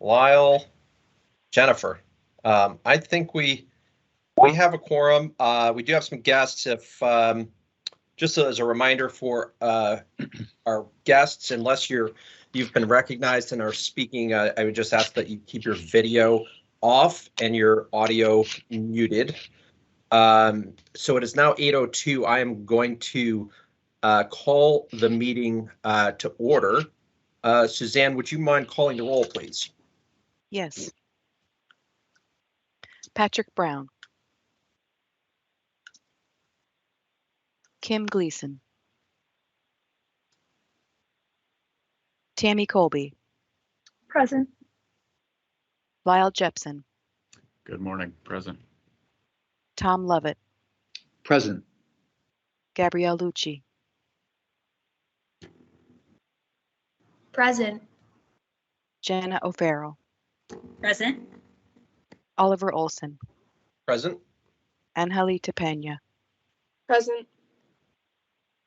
Lyle, Jennifer. I think we have a quorum. We do have some guests. If just as a reminder for our guests, unless you've been recognized and are speaking, I would just ask that you keep your video off and your audio muted. So it is now 8:02. I am going to call the meeting to order. Suzanne, would you mind calling the roll, please? Yes. Patrick Brown. Kim Gleason. Tammy Kolbe. Present. Lyle Jepson. Good morning. Present. Tom Lovett. Present. Gabrielle Lucci. Present. Jenna O'Farrell. Present. Oliver Olsen. Present. Angelita Pena. Present.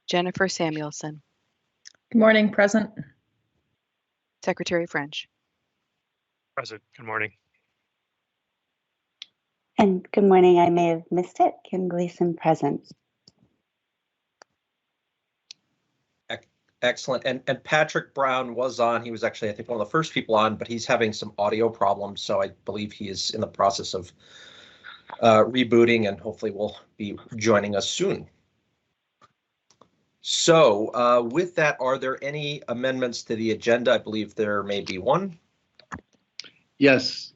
Jennifer Samuelson. Good morning. Present. Secretary French. Present. Good morning. And good morning. I may have missed it. Kim Gleason, present. Excellent. And Patrick Brown was on. He was actually, I think, one of the first people on, but he's having some audio problems. So I believe he is in the process of rebooting and hopefully will be joining us soon. So with that, are there any amendments to the agenda? I believe there may be one. Yes.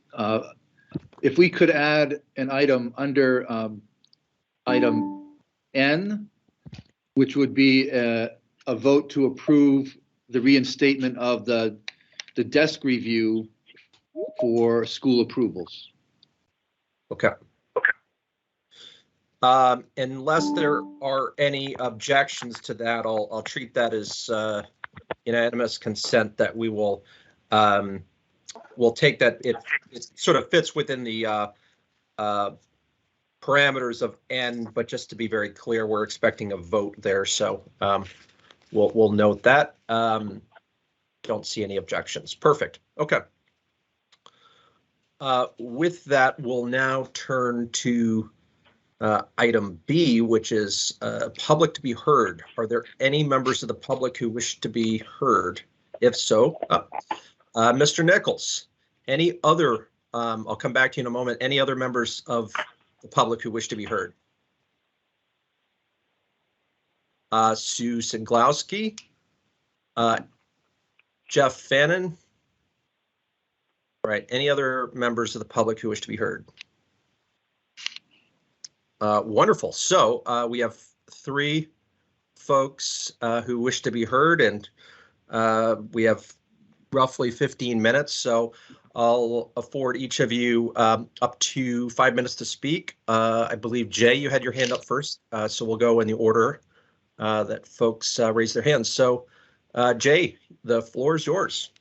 If we could add an item under item N, which would be a vote to approve the reinstatement of the desk review for school approvals. Okay. Unless there are any objections to that, I'll treat that as unanimous consent that we will we'll take that. It sort of fits within the parameters of N, but just to be very clear, we're expecting a vote there. So we'll note that. Don't see any objections. Perfect. Okay. With that, we'll now turn to item B, which is public to be heard. Are there any members of the public who wish to be heard? If so, Mr. Nichols, any other, I'll come back to you in a moment, any other members of the public who wish to be heard? Sue Singlowski, Jeff Fannin. All right, any other members of the public who wish to be heard? Wonderful. So we have three folks who wish to be heard, and we have roughly 15 minutes. So I'll afford each of you up to 5 minutes to speak. I believe, Jay, you had your hand up first, so we'll go in the order that folks raise their hands. So Jay, the floor is yours.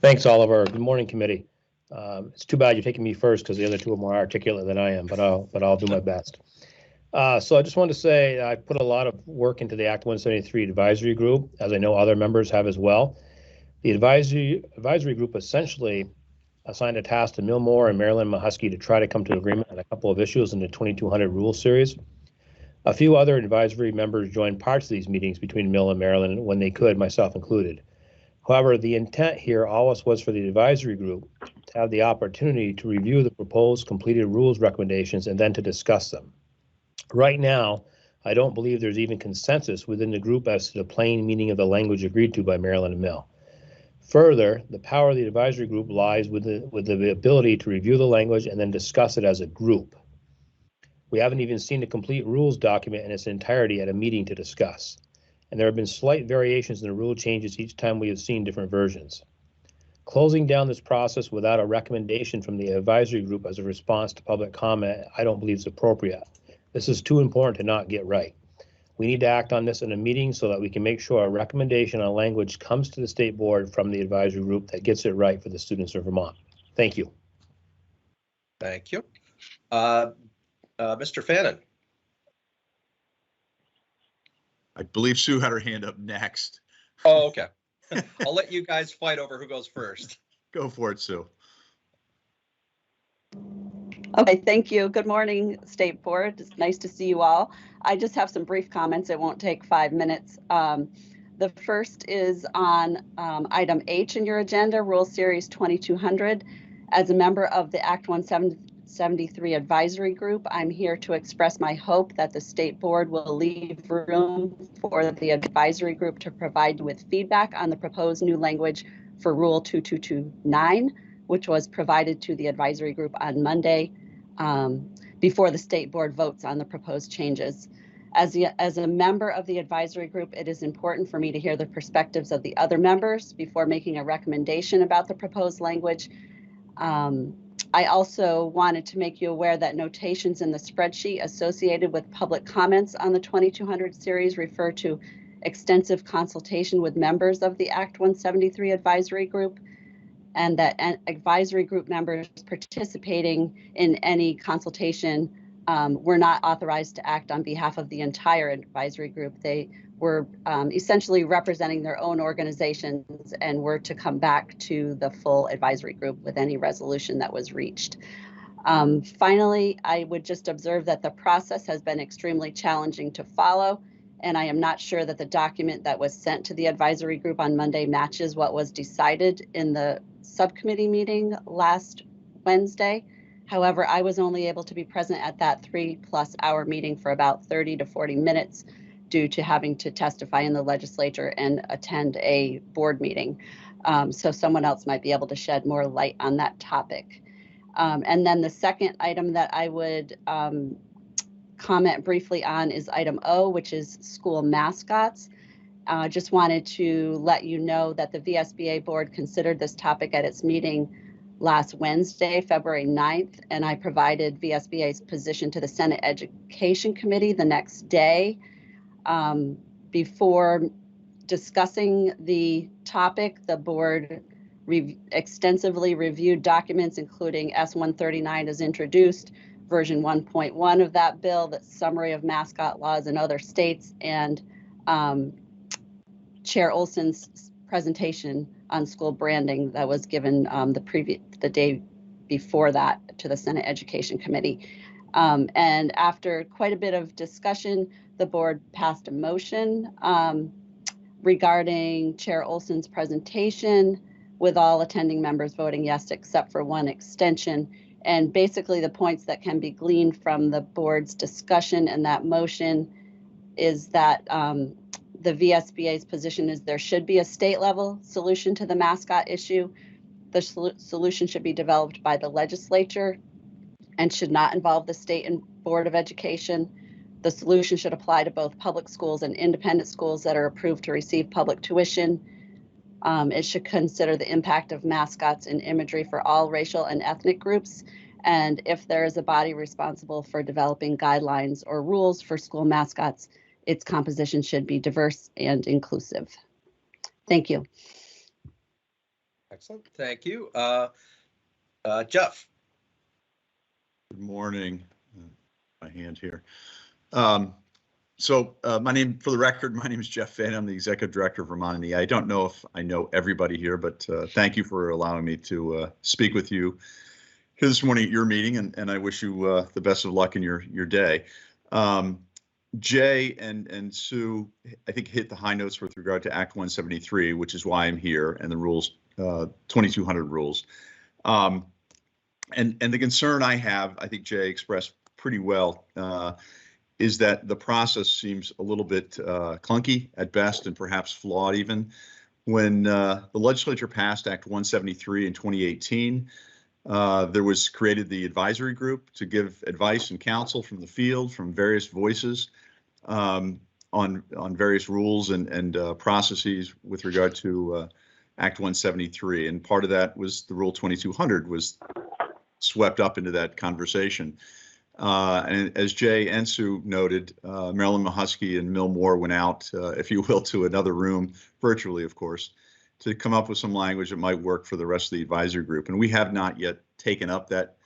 Thanks, Oliver. Good morning, committee. It's too bad you're taking me first because the other two are more articulate than I am, but I'll do my best. So I just wanted to say I put a lot of work into the Act 173 advisory group, as I know other members have as well. The advisory group essentially assigned a task to Milmore and Marilyn Mahusky to try to come to agreement on a couple of issues in the 2200 rule series. A few other advisory members joined parts of these meetings between Mill and Marilyn when they could, myself included. However, the intent here always was for the advisory group to have the opportunity to review the proposed completed rules recommendations and then to discuss them. Right now, I don't believe there's even consensus within the group as to the plain meaning of the language agreed to by Marilyn and Mill. Further, the power of the advisory group lies with the ability to review the language and then discuss it as a group. We haven't even seen the complete rules document in its entirety at a meeting to discuss. And there have been slight variations in the rule changes each time we have seen different versions. Closing down this process without a recommendation from the advisory group as a response to public comment, I don't believe is appropriate. This is too important to not get right. We need to act on this in a meeting so that we can make sure a recommendation on language comes to the state board from the advisory group that gets it right for the students of Vermont. Thank you. Thank you. Mr. Fannin. I believe Sue had her hand up next. Oh, okay. I'll let you guys fight over who goes first. Go for it, Sue. Okay, thank you. Good morning, State Board. It's nice to see you all. I just have some brief comments. It won't take 5 minutes. The first is on item H in your agenda, Rule Series 2200. As a member of the Act 173 Advisory Group, I'm here to express my hope that the State Board will leave room for the advisory group to provide with feedback on the proposed new language for Rule 2229, which was provided to the advisory group on Monday before the State Board votes on the proposed changes. As a member of the advisory group, it is important for me to hear the perspectives of the other members before making a recommendation about the proposed language. I also wanted to make you aware that notations in the spreadsheet associated with public comments on the 2200 series refer to extensive consultation with members of the Act 173 advisory group, and that advisory group members participating in any consultation were not authorized to act on behalf of the entire advisory group. They were essentially representing their own organizations and were to come back to the full advisory group with any resolution that was reached. Finally, I would just observe that the process has been extremely challenging to follow, and I am not sure that the document that was sent to the advisory group on Monday matches what was decided in the subcommittee meeting last Wednesday. However, I was only able to be present at that 3+ hour meeting for about 30 to 40 minutes due to having to testify in the legislature and attend a board meeting. So someone else might be able to shed more light on that topic. And then the second item that I would comment briefly on is item O, which is school mascots. Just wanted to let you know that the VSBA board considered this topic at its meeting last Wednesday, February 9th, and I provided VSBA's position to the Senate Education Committee the next day. Before discussing the topic, the board extensively reviewed documents, including S-139 as introduced, version 1.1 of that bill, the summary of mascot laws in other states, and Chair Olsen's presentation on school branding that was given the day before that to the Senate Education Committee. And after quite a bit of discussion, the board passed a motion regarding Chair Olsen's presentation, with all attending members voting yes, except for one extension. And basically the points that can be gleaned from the board's discussion and that motion is that the VSBA's position is there should be a state level solution to the mascot issue. The solution should be developed by the legislature and should not involve the state and board of education. The solution should apply to both public schools and independent schools that are approved to receive public tuition. It should consider the impact of mascots and imagery for all racial and ethnic groups. And if there is a body responsible for developing guidelines or rules for school mascots, its composition should be diverse and inclusive. Thank you. Excellent. Thank you. Jeff. Good morning. My hand here. My name, for the record, my name is Jeff Finn. I'm the Executive Director of Vermont and I don't know if I know everybody here, but thank you for allowing me to speak with you here this morning at your meeting, and I wish you the best of luck in your day. Jay and Sue, I think, hit the high notes with regard to Act 173, which is why I'm here, and the rules, 2200 rules. And the concern I have, I think Jay expressed pretty well, is that the process seems a little bit clunky at best and perhaps flawed even. When the legislature passed Act 173 in 2018, there was created the advisory group to give advice and counsel from the field, from various voices on various rules and processes with regard to Act 173. And part of that was the Rule 2200 was swept up into that conversation. And as Jay and Sue noted, Marilyn Mahusky and Mill Moore went out, if you will, to another room, virtually, of course, to come up with some language that might work for the rest of the advisory group. And we have not yet taken up that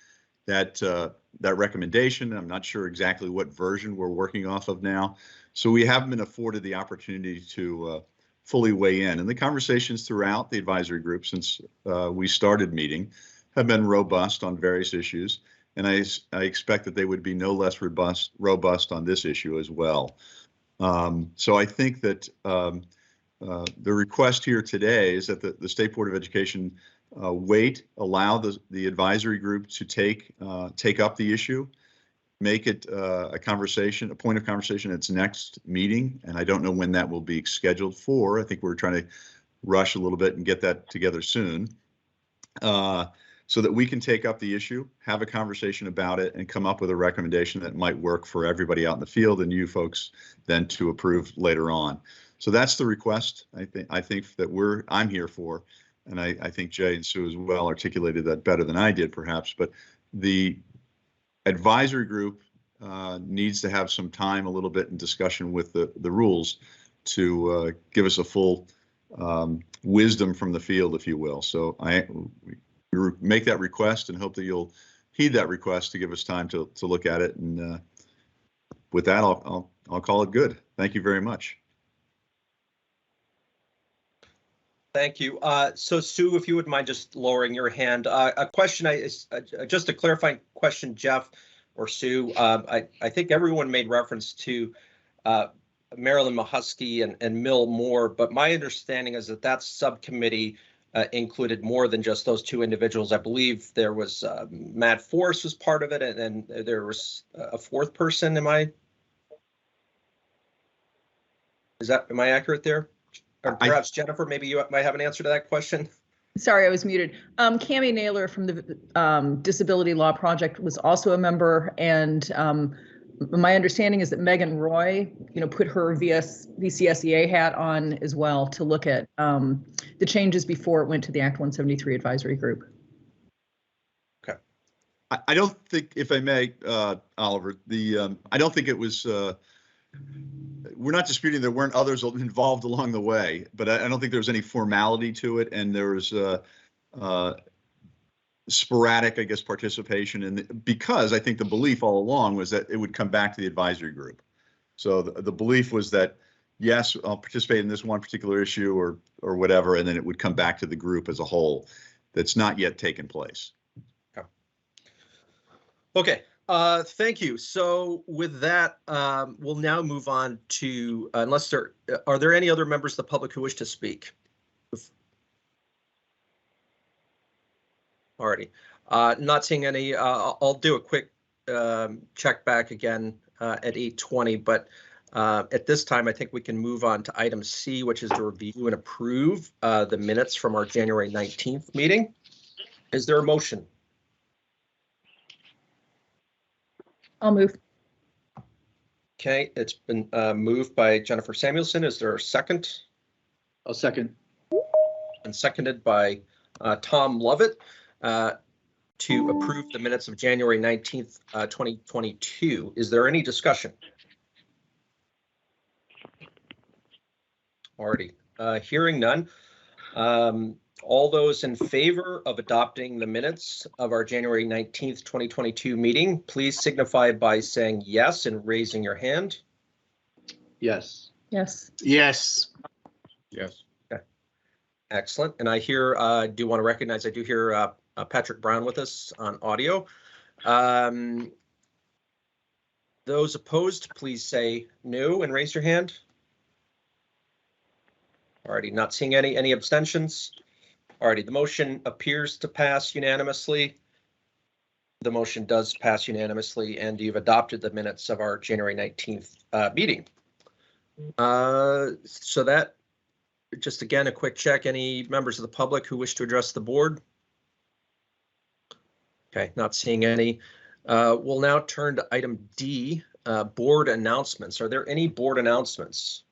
recommendation. I'm not sure exactly what version we're working off of now. So we haven't been afforded the opportunity to fully weigh in. And the conversations throughout the advisory group since we started meeting have been robust on various issues. And I expect that they would be no less robust on this issue as well. So I think that the request here today is that the State Board of Education allow the advisory group to take up the issue, make it a point of conversation at its next meeting. And I don't know when that will be scheduled for. I think we're trying to rush a little bit and get that together soon. So that we can take up the issue, have a conversation about it, and come up with a recommendation that might work for everybody out in the field and you folks then to approve later on. So that's the request. I think that I'm here for, and I think Jay and Sue as well articulated that better than I did perhaps, but the advisory group needs to have some time, a little bit in discussion with the rules to give us a full wisdom from the field, if you will. So we make that request and hope that you'll heed that request to give us time to look at it. And with that, I'll call it good. Thank you very much. Thank you. So Sue, if you would mind just lowering your hand. A question, just a clarifying question, Jeff or Sue. I think everyone made reference to Marilyn Mahusky and Mill Moore, but my understanding is that subcommittee included more than just those two individuals. I believe there was Matt Forrest was part of it, and there was a fourth person. Am I accurate there? Or perhaps Jennifer, maybe you might have an answer to that question. Sorry, I was muted. Cammie Naylor from the Disability Law Project was also a member, and my understanding is that Megan Roy, put her VCSEA hat on as well to look at the changes before it went to the Act 173 advisory group. Okay. I don't think, if I may, Oliver, I don't think it was. We're not disputing there weren't others involved along the way, but I don't think there was any formality to it, and there was sporadic, I guess, participation. And because I think the belief all along was that it would come back to the advisory group. So the belief was that, yes, I'll participate in this one particular issue or whatever, and then it would come back to the group as a whole. That's not yet taken place. Okay. Thank you. So with that, we'll now move on to, are there any other members of the public who wish to speak? Alrighty. Not seeing any. I'll do a quick check back again at 8:20, but at this time, I think we can move on to item C, which is to review and approve the minutes from our January 19th meeting. Is there a motion? I'll move. Okay, it's been moved by Jennifer Samuelson. Is there a second? I'll second. And seconded by Tom Lovett to approve the minutes of January 19th, 2022. Is there any discussion? Alrighty, hearing none. All those in favor of adopting the minutes of our January 19th, 2022 meeting, please signify by saying yes and raising your hand. Yes. Yes. Yes. Yes. Okay. Excellent. And I hear, do want to recognize, I do hear Patrick Brown with us on audio. Those opposed, please say no and raise your hand. Alrighty, not seeing any abstentions. Alrighty, the motion appears to pass unanimously. The motion does pass unanimously, and you've adopted the minutes of our January 19th meeting. So that, just again, a quick check. Any members of the public who wish to address the board? Okay, not seeing any. We'll now turn to item D, board announcements. Are there any board announcements?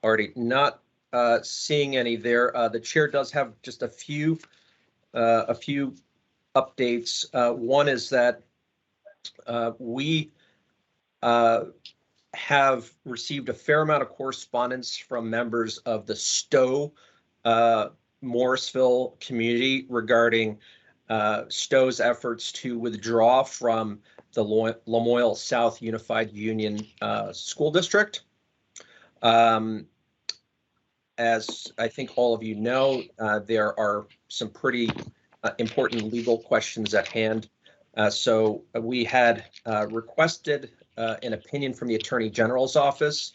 Already not seeing any there. The chair does have just a few updates. One is that we have received a fair amount of correspondence from members of the Stowe Morrisville community regarding Stowe's efforts to withdraw from the Lamoille South Unified Union School District. As I think all of you know, there are some pretty important legal questions at hand. So we had requested an opinion from the Attorney General's office.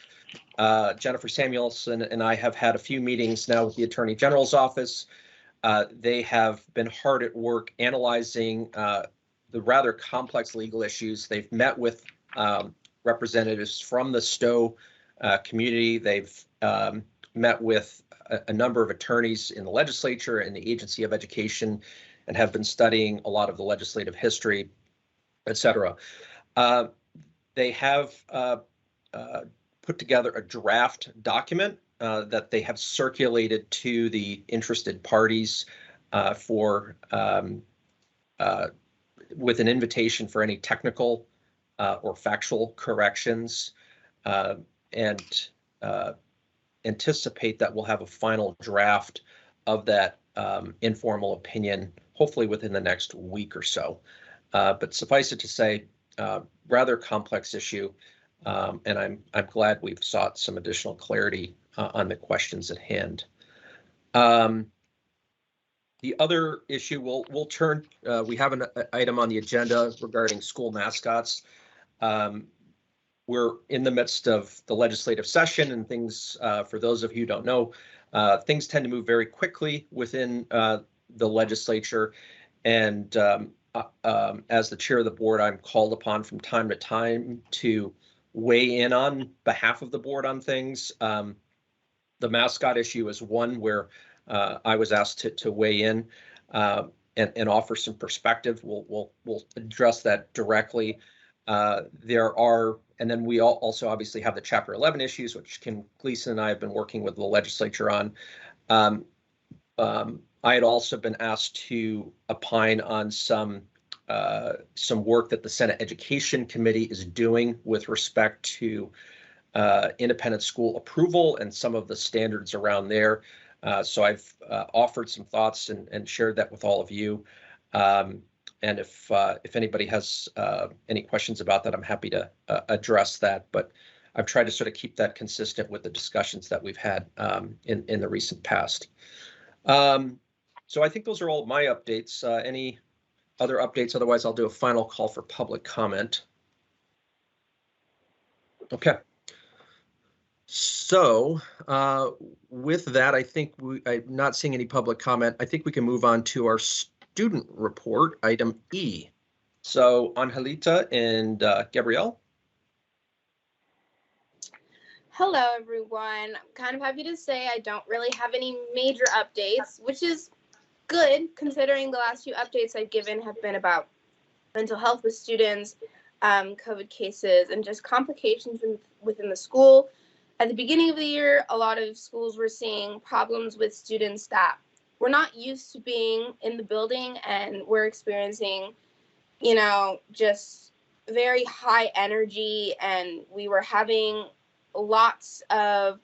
Jennifer Samuelson and I have had a few meetings now with the Attorney General's office. They have been hard at work analyzing the rather complex legal issues. They've met with representatives from the Stowe community. They've met with a number of attorneys in the legislature and the Agency of Education, and have been studying a lot of the legislative history, et cetera. They have put together a draft document that they have circulated to the interested parties with an invitation for any technical or factual corrections, and anticipate that we'll have a final draft of that informal opinion, hopefully within the next week or so. But suffice it to say, rather complex issue, and I'm glad we've sought some additional clarity on the questions at hand. The other issue we'll turn. We have an item on the agenda regarding school mascots. We're in the midst of the legislative session, and things, for those of you who don't know, things tend to move very quickly within the legislature. And as the chair of the board, I'm called upon from time to time to weigh in on behalf of the board on things. The mascot issue is one where I was asked to weigh in and offer some perspective. We'll address that directly. There are, and then we also obviously have the Chapter 11 issues, which Gleason and I have been working with the legislature on. I had also been asked to opine on some work that the Senate Education Committee is doing with respect to independent school approval and some of the standards around there. So I've offered some thoughts and shared that with all of you. And if anybody has any questions about that, I'm happy to address that. But I've tried to sort of keep that consistent with the discussions that we've had in the recent past. So I think those are all my updates. Any other updates? Otherwise, I'll do a final call for public comment. Okay. So with that, I think I'm not seeing any public comment. I think we can move on to our student report, item E. So Angelita and Gabrielle. Hello, everyone. I'm kind of happy to say I don't really have any major updates, which is good considering the last few updates I've given have been about mental health with students, COVID cases, and just complications within the school. At the beginning of the year, a lot of schools were seeing problems with students that were not used to being in the building and were experiencing, just very high energy, and we were having lots of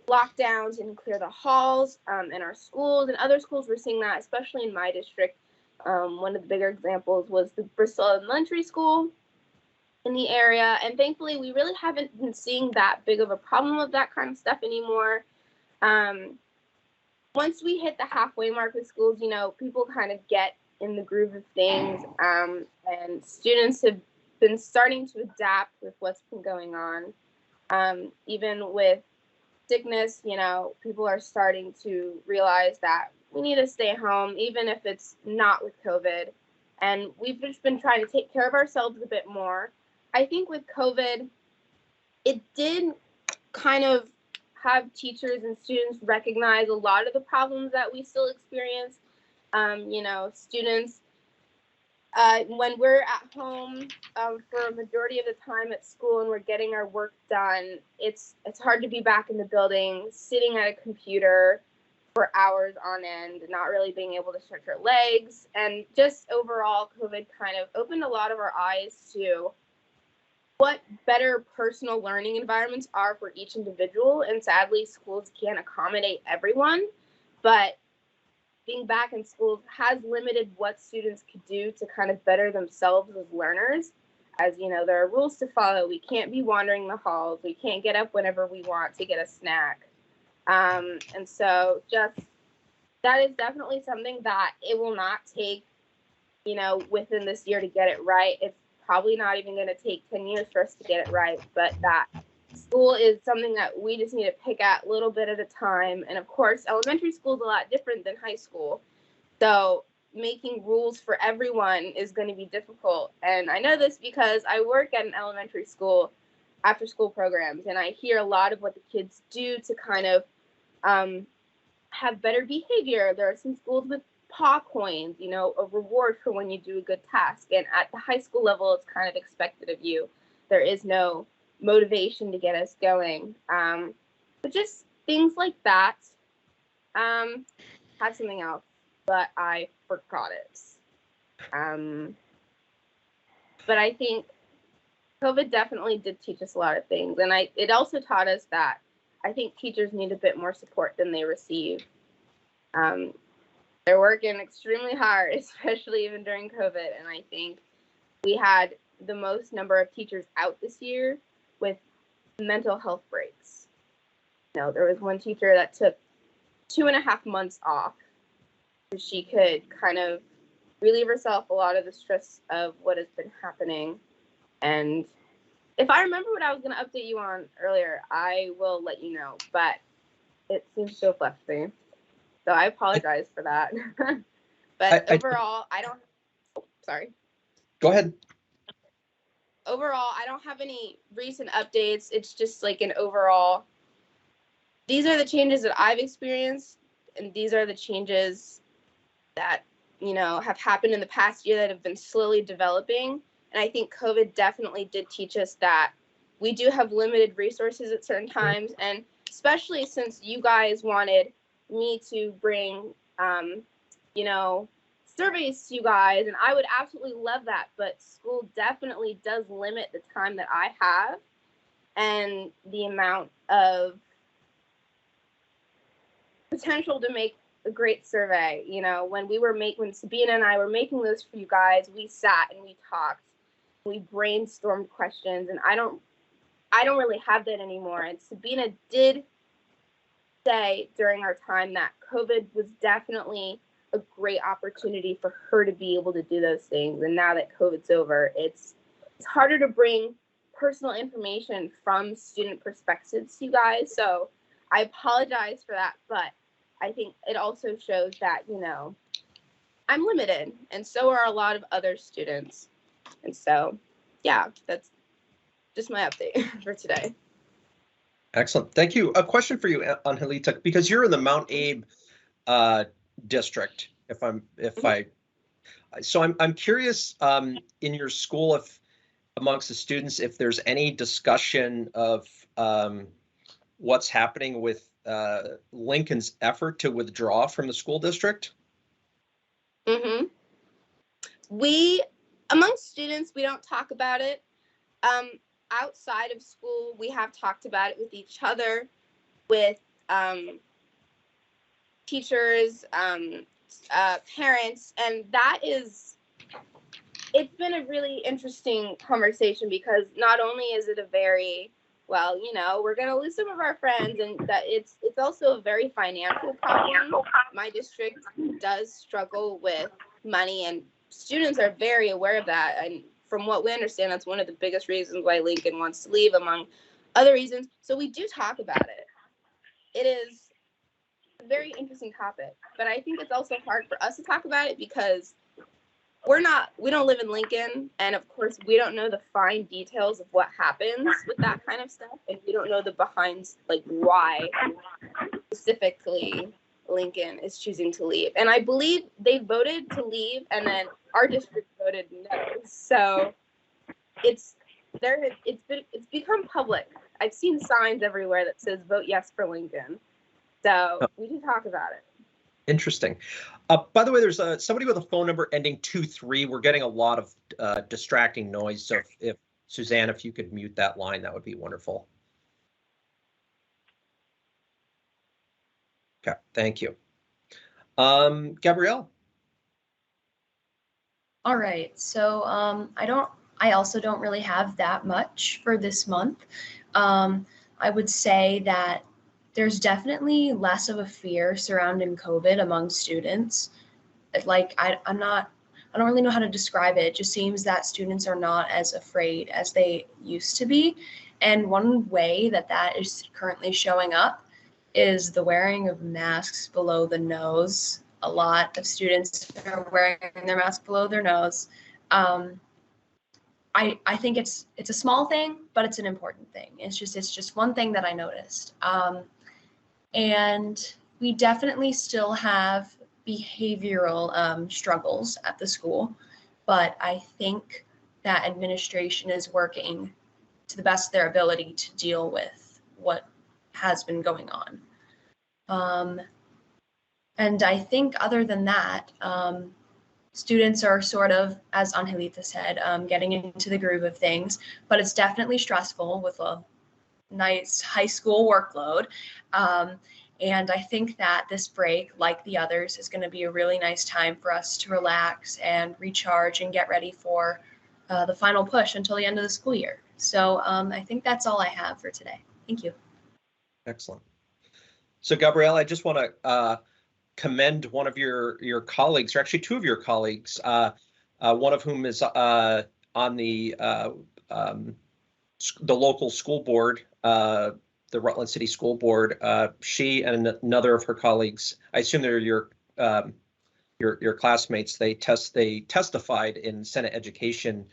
lockdowns and clear the halls in our schools, and other schools were seeing that, especially in my district. One of the bigger examples was the Bristol Elementary School in the area, and thankfully we really haven't been seeing that big of a problem of that kind of stuff anymore. Once we hit the halfway mark with schools, people kind of get in the groove of things, and students have been starting to adapt with what's been going on. Even with sickness, people are starting to realize that we need to stay home, even if it's not with COVID. And we've just been trying to take care of ourselves a bit more. I think with COVID, it did kind of have teachers and students recognize a lot of the problems that we still experience. Students, when we're at home for a majority of the time at school and we're getting our work done, it's hard to be back in the building, sitting at a computer for hours on end, not really being able to stretch our legs. And just overall, COVID kind of opened a lot of our eyes to what better personal learning environments are for each individual. And sadly, schools can't accommodate everyone, but being back in schools has limited what students could do to kind of better themselves as learners. As you know, there are rules to follow. We can't be wandering the halls. We can't get up whenever we want to get a snack. And so just that is definitely something that it will not take, you know, within this year to get it right. It's probably not even going to take 10 years for us to get it right, but that school is something that we just need to pick at a little bit at a time. And of course, elementary school is a lot different than high school. So making rules for everyone is going to be difficult. And I know this because I work at an elementary school after school programs, and I hear a lot of what the kids do to kind of have better behavior. There are some schools with paw coins, you know, a reward for when you do a good task. And at the high school level, it's kind of expected of you. There is no motivation to get us going. But just things like that. Had something else, but I forgot it. But I think COVID definitely did teach us a lot of things. And it also taught us that I think teachers need a bit more support than they receive. They're working extremely hard, especially even during COVID. And I think we had the most number of teachers out this year with mental health breaks. You know, there was one teacher that took 2.5 months off so she could kind of relieve herself a lot of the stress of what has been happening. And if I remember what I was going to update you on earlier, I will let you know, but it seems to have left me. So I apologize for that. But overall, I don't, sorry. Go ahead. Overall, I don't have any recent updates. It's just like an overall, these are the changes that I've experienced, and these are the changes that, you know, have happened in the past year that have been slowly developing. And I think COVID definitely did teach us that we do have limited resources at certain times. And especially since you guys wanted me to bring, you know, surveys to you guys, and I would absolutely love that. But school definitely does limit the time that I have and the amount of potential to make a great survey. You know, when Sabina and I were making those for you guys, we sat and we talked. We brainstormed questions, and I don't really have that anymore. And Sabina did say during our time that COVID was definitely a great opportunity for her to be able to do those things. And now that COVID's over, it's harder to bring personal information from student perspectives to you guys. So I apologize for that, but I think it also shows that, you know, I'm limited, and so are a lot of other students. And so, yeah, that's just my update for today. Excellent. Thank you. A question for you, Angelita, because you're in the Mount Abe district. So I'm curious in your school, if amongst the students, if there's any discussion of what's happening with Lincoln's effort to withdraw from the school district. Mm-hmm. Amongst students, we don't talk about it. Outside of school, we have talked about it with each other, with teachers, parents, and it's been a really interesting conversation, because not only is it a very, well, you know, we're going to lose some of our friends, and that it's also a very financial problem. My district does struggle with money, and students are very aware of that. And from what we understand, that's one of the biggest reasons why Lincoln wants to leave, among other reasons. So we do talk about it. It is a very interesting topic, but I think it's also hard for us to talk about it because we don't live in Lincoln, and of course we don't know the fine details of what happens with that kind of stuff, and we don't know the behinds, like why specifically Lincoln is choosing to leave. And I believe they voted to leave, and then our district voted no. So it's become public. I've seen signs everywhere that says vote yes for Lincoln. So we can talk about it. Interesting. By the way, there's somebody with a phone number ending 23. We're getting a lot of distracting noise. So if Suzanne, if you could mute that line, that would be wonderful. Okay, thank you. Gabrielle. All right, so I don't I also don't really have that much for this month. I would say that there's definitely less of a fear surrounding COVID among students. Like I don't really know how to describe it. It just seems that students are not as afraid as they used to be. And one way that that is currently showing up is the wearing of masks below the nose. A lot of students are wearing their mask below their nose. I think it's a small thing, but it's an important thing. It's just one thing that I noticed. And we definitely still have behavioral struggles at the school, but I think that administration is working to the best of their ability to deal with what has been going on. And I think other than that, students are sort of, as Angelita said, getting into the groove of things, but it's definitely stressful with a nice high school workload. And I think that this break, like the others, is going to be a really nice time for us to relax and recharge and get ready for the final push until the end of the school year. So I think that's all I have for today. Thank you. Excellent. So Gabrielle, I just want to commend one of your colleagues, or actually two of your colleagues, one of whom is on the local school board, the Rutland City School Board. She and another of her colleagues, I assume they're your classmates, they testified in Senate Education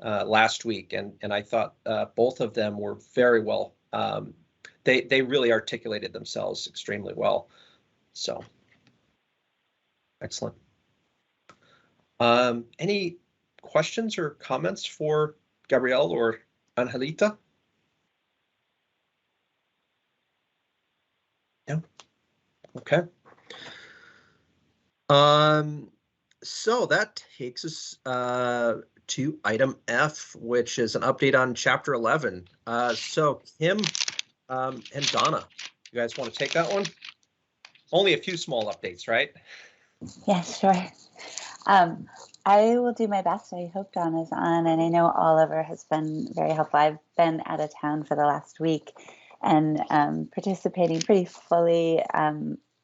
last week, and I thought both of them were very well. They really articulated themselves extremely well. So excellent. Any questions or comments for Gabrielle or Angelita? No. Okay. So that takes us to item F, which is an update on Chapter 11. So Kim and Donna, you guys want to take that one? Only a few small updates, right? Yeah, sure. I will do my best. I hope Donna's on, and I know Oliver has been very helpful. I've been out of town for the last week and participating pretty fully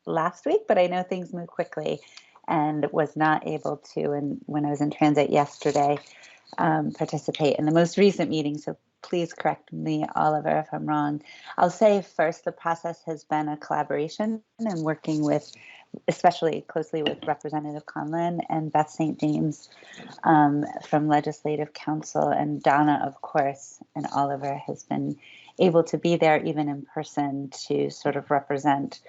last week, but I know things move quickly and was not able to, and when I was in transit yesterday, participate in the most recent meeting. So please correct me, Oliver, if I'm wrong. I'll say first, the process has been a collaboration and working with, especially closely with Representative Conlon and Beth St. James from Legislative Council, and Donna, of course, and Oliver has been able to be there even in person to sort of represent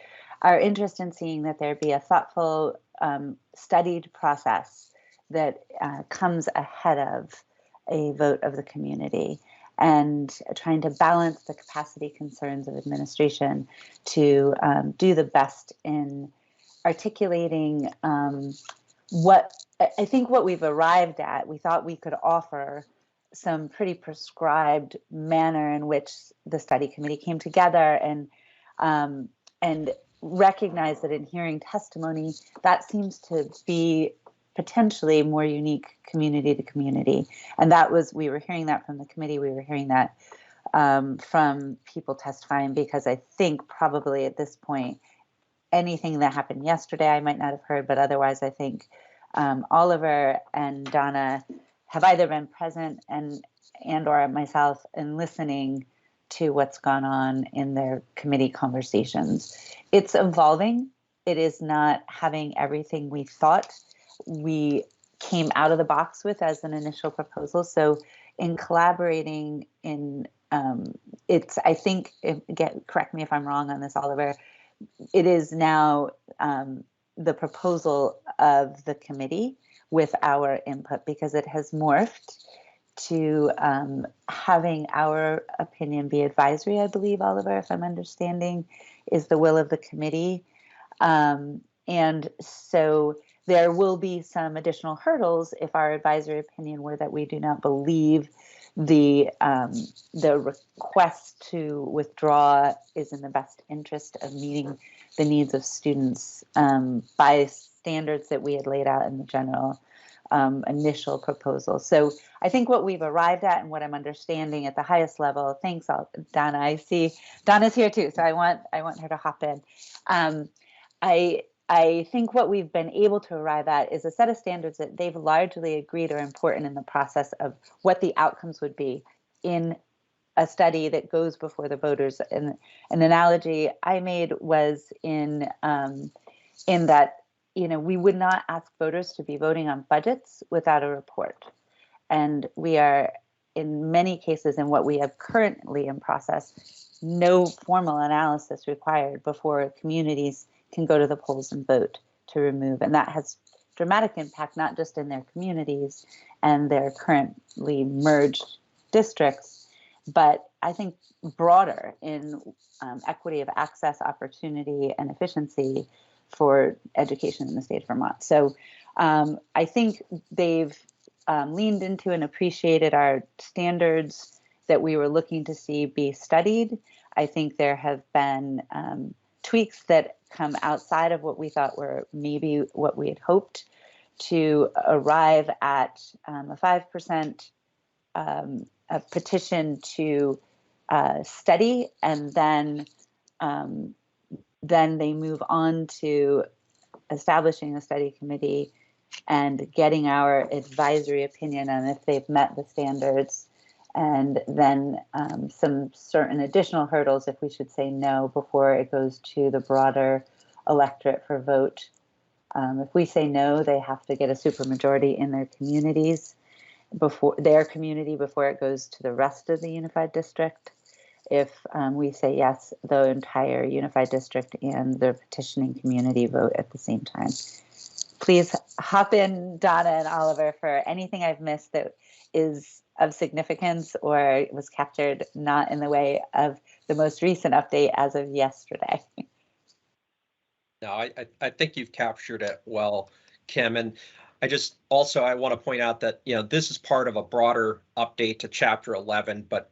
our interest in seeing that there be a thoughtful, studied process that comes ahead of a vote of the community, and trying to balance the capacity concerns of administration to do the best in articulating what I think what we've arrived at. We thought we could offer some pretty prescribed manner in which the study committee came together, and recognize that in hearing testimony, that seems to be potentially more unique community to community. And that was, we were hearing that from the committee, we were hearing that from people testifying, because I think probably at this point, anything that happened yesterday, I might not have heard, but otherwise I think Oliver and Donna have either been present and or myself in listening to what's gone on in their committee conversations. It's evolving. It is not having everything we thought we came out of the box with as an initial proposal. So in collaborating in, it's, I think, correct me if I'm wrong on this, Oliver, it is now the proposal of the committee with our input, because it has morphed to having our opinion be advisory, I believe, Oliver, if I'm understanding, is the will of the committee. And so there will be some additional hurdles if our advisory opinion were that we do not believe the request to withdraw is in the best interest of meeting the needs of students by standards that we had laid out in the general initial proposal. So I think what we've arrived at and what I'm understanding at the highest level, thanks, Donna. I see Donna's here too, so I want her to hop in. I think what we've been able to arrive at is a set of standards that they've largely agreed are important in the process of what the outcomes would be in a study that goes before the voters. And an analogy I made was in that, we would not ask voters to be voting on budgets without a report. And we are, in many cases, in what we have currently in process, no formal analysis required before communities can go to the polls and vote to remove. And that has dramatic impact, not just in their communities and their currently merged districts, but I think broader in equity of access, opportunity, and efficiency for education in the state of Vermont. So I think they've leaned into and appreciated our standards that we were looking to see be studied. I think there have been tweaks that come outside of what we thought were maybe what we had hoped to arrive at a 5% a petition to study, and then they move on to establishing a study committee and getting our advisory opinion on if they've met the standards, and then some certain additional hurdles if we should say no before it goes to the broader electorate for vote. If we say no, they have to get a supermajority in their communities before it goes to the rest of the unified district. If we say yes, the entire unified district and the petitioning community vote at the same time. Please hop in, Donna and Oliver, for anything I've missed that is of significance or was captured not in the way of the most recent update as of yesterday. No, I think you've captured it well, Kim. And I want to point out that, this is part of a broader update to Chapter 11, but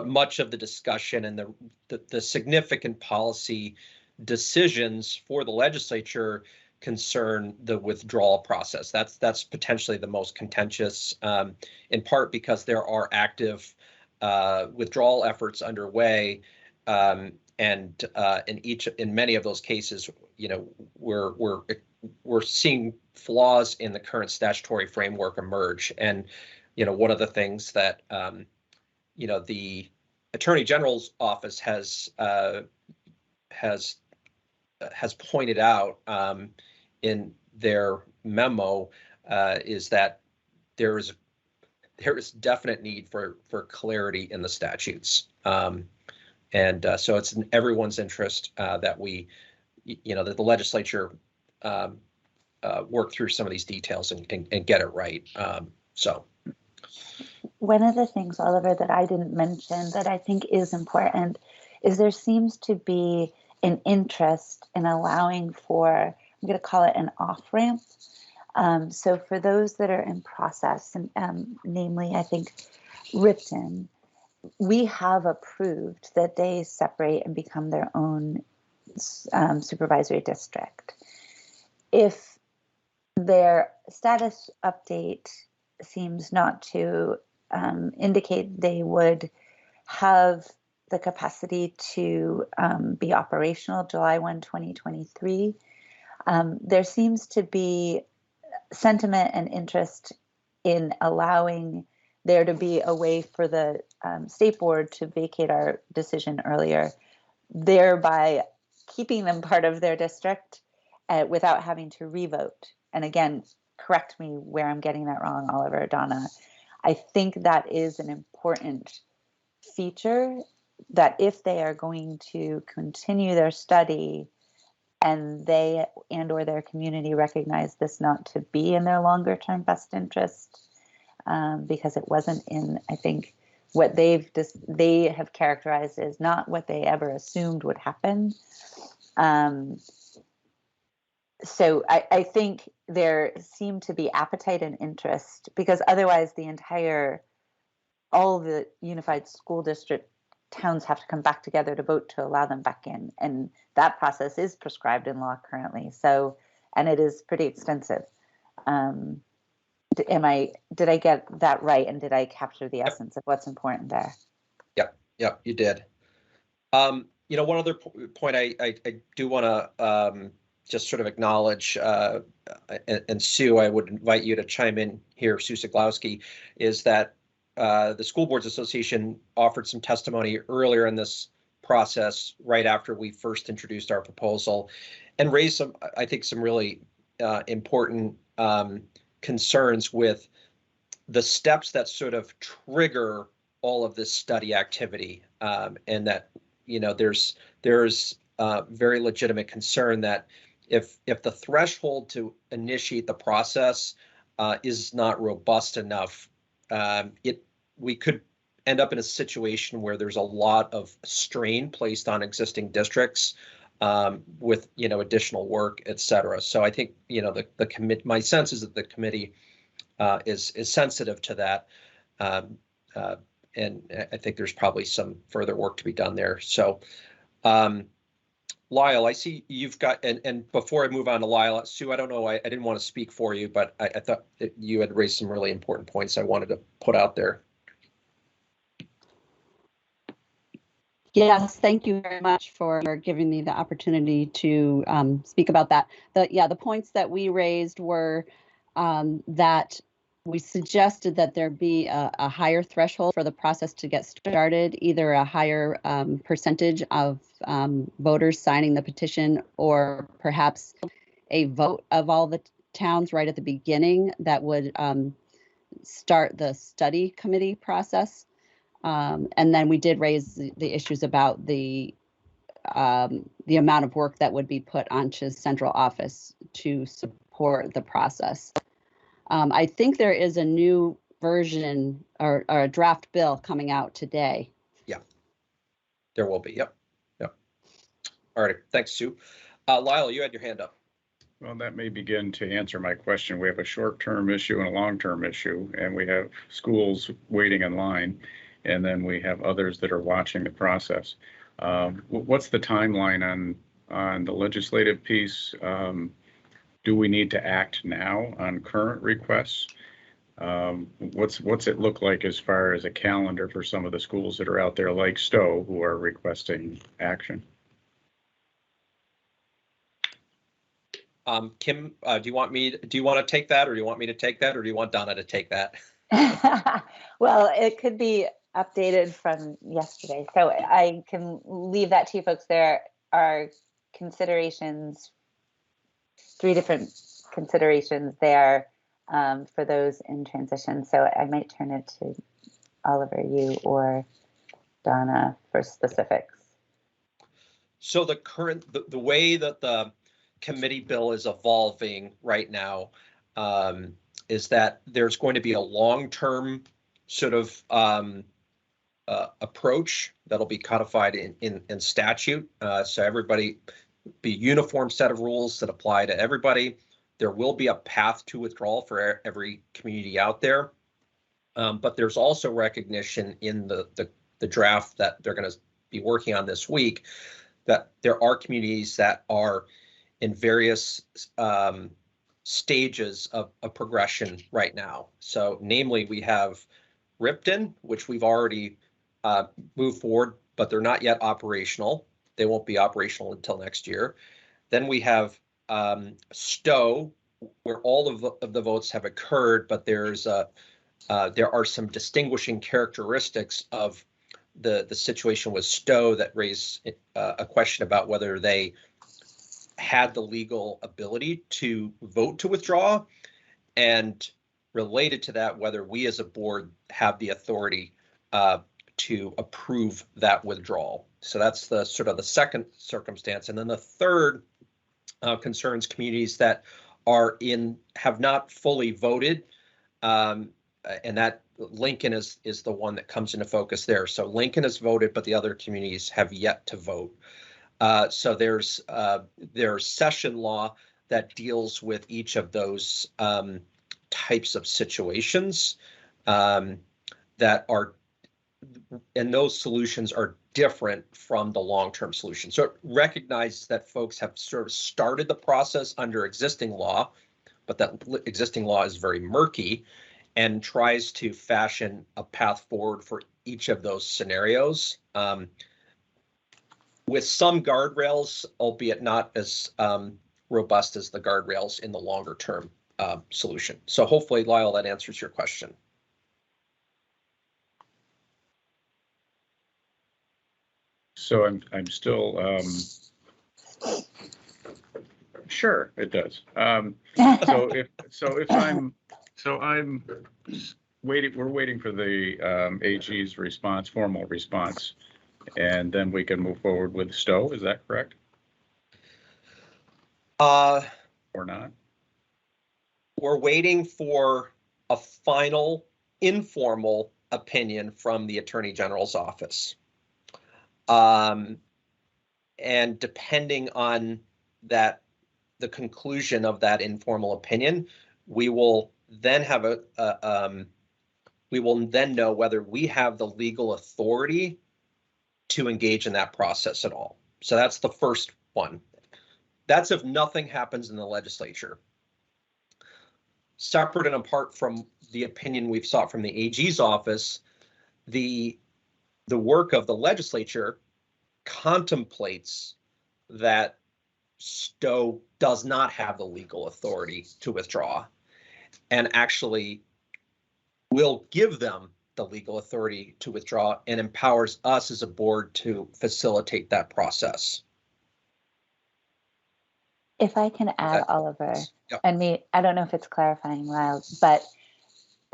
much of the discussion and the significant policy decisions for the legislature concern the withdrawal process. That's potentially the most contentious, in part because there are active withdrawal efforts underway, and in many of those cases, we're seeing flaws in the current statutory framework emerge. And one of the things that the Attorney General's office has pointed out in their memo is that there is definite need for clarity in the statutes, and so it's in everyone's interest that that the legislature work through some of these details and get it right. One of the things, Oliver, that I didn't mention that I think is important is there seems to be an interest in allowing for, I'm going to call it an off-ramp. So for those that are in process, and namely, I think Ripton, we have approved that they separate and become their own supervisory district. If their status update seems not to indicate they would have the capacity to be operational July 1, 2023. There seems to be sentiment and interest in allowing there to be a way for the state board to vacate our decision earlier, thereby keeping them part of their district without having to revote. And again, correct me where I'm getting that wrong, Oliver or Donna. I think that is an important feature, that if they are going to continue their study and they or their community recognize this not to be in their longer term best interest, because it wasn't in, I think, what they have characterized as not what they ever assumed would happen. So I think there seemed to be appetite and interest, because otherwise all the unified school district towns have to come back together to vote to allow them back in. And that process is prescribed in law currently. So, and it is pretty extensive. Did I get that right? And did I capture the essence of what's important there? Yep, you did. One other point I do want to just sort of acknowledge, and Sue, I would invite you to chime in here, Sue Siglowski, is that the School Boards Association offered some testimony earlier in this process, right after we first introduced our proposal, and raised some, I think, some really important concerns with the steps that sort of trigger all of this study activity, and that there's very legitimate concern that if the threshold to initiate the process is not robust enough, we could end up in a situation where there's a lot of strain placed on existing districts with additional work, et cetera. So I think my sense is that the committee is sensitive to that. And I think there's probably some further work to be done there. So, Lyle, I see you've got, and before I move on to Lyle, Sue, I don't know, I didn't want to speak for you, but I thought that you had raised some really important points I wanted to put out there. Yes, thank you very much for giving me the opportunity to speak about that. The points that we raised were that we suggested that there be a higher threshold for the process to get started, either a higher percentage of voters signing the petition, or perhaps a vote of all the towns right at the beginning that would start the study committee process. And then we did raise the issues about the amount of work that would be put onto central office to support the process. I think there is a new version or a draft bill coming out today. Yeah, there will be. Yep. All right. Thanks, Sue. Lyle, you had your hand up. Well, that may begin to answer my question. We have a short-term issue and a long-term issue, and we have schools waiting in line, and then we have others that are watching the process. What's the timeline on the legislative piece? Do we need to act now on current requests? What's it look like as far as a calendar for some of the schools that are out there like Stowe who are requesting action? Kim, do you want to take that, or do you want me to take that, or do you want Donna to take that? Well, it could be updated from yesterday, so I can leave that to you folks. There are considerations, 3 different considerations there for those in transition. So I might turn it to Oliver, you or Donna for specifics. So the way that the committee bill is evolving right now is that there's going to be a long-term sort of approach that'll be codified in statute. So everybody be a uniform set of rules that apply to everybody. There will be a path to withdrawal for every community out there. But there's also recognition in the draft that they're going to be working on this week that there are communities that are in various stages of progression right now. So namely, we have Ripton, which we've already moved forward, but they're not yet operational. They won't be operational until next year. Then we have Stowe, where all of the votes have occurred, but there are some distinguishing characteristics of the situation with Stowe that raise a question about whether they had the legal ability to vote to withdraw, and related to that, whether we as a board have the authority to approve that withdrawal. So that's the sort of the second circumstance. And then the third concerns communities that have not fully voted, and that Lincoln is the one that comes into focus there. So Lincoln has voted, but the other communities have yet to vote. So there's session law that deals with each of those types of situations that are, and those solutions are different from the long-term solution. So it recognizes that folks have sort of started the process under existing law, but that existing law is very murky and tries to fashion a path forward for each of those scenarios with some guardrails, albeit not as robust as the guardrails in the longer term solution. So hopefully, Lyle, that answers your question. So I'm still sure it does. I'm waiting. We're waiting for the AG's response, formal response, and then we can move forward with Stowe. Is that correct? Or not? We're waiting for a final informal opinion from the Attorney General's office. And depending on that, the conclusion of that informal opinion, we will then have we will then know whether we have the legal authority to engage in that process at all. So that's the first one. That's if nothing happens in the legislature. Separate and apart from the opinion we've sought from the AG's office, the work of the legislature contemplates that Stowe does not have the legal authority to withdraw, and actually will give them the legal authority to withdraw and empowers us as a board to facilitate that process. If I can add, Oliver, Yep. and I don't know if it's clarifying, Lyle, but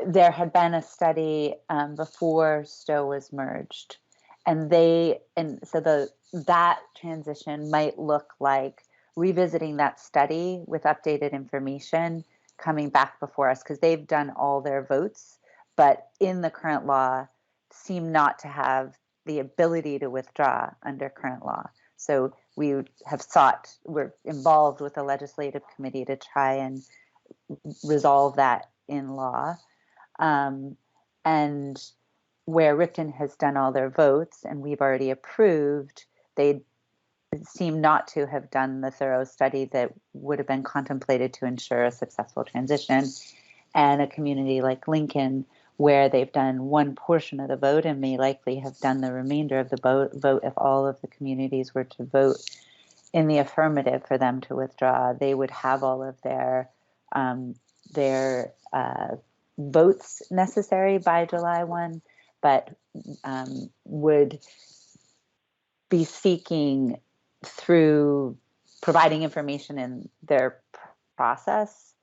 there had been a study before Stowe was merged, and so that transition might look like revisiting that study with updated information coming back before us, because they've done all their votes, but in the current law seem not to have the ability to withdraw under current law. So we're involved with the legislative committee to try and resolve that in law. And where Ripton has done all their votes and we've already approved, they seem not to have done the thorough study that would have been contemplated to ensure a successful transition. And a community like Lincoln, where they've done one portion of the vote and may likely have done the remainder of the vote if all of the communities were to vote in the affirmative for them to withdraw, they would have all of their votes necessary by July 1, but would be seeking through providing information in their process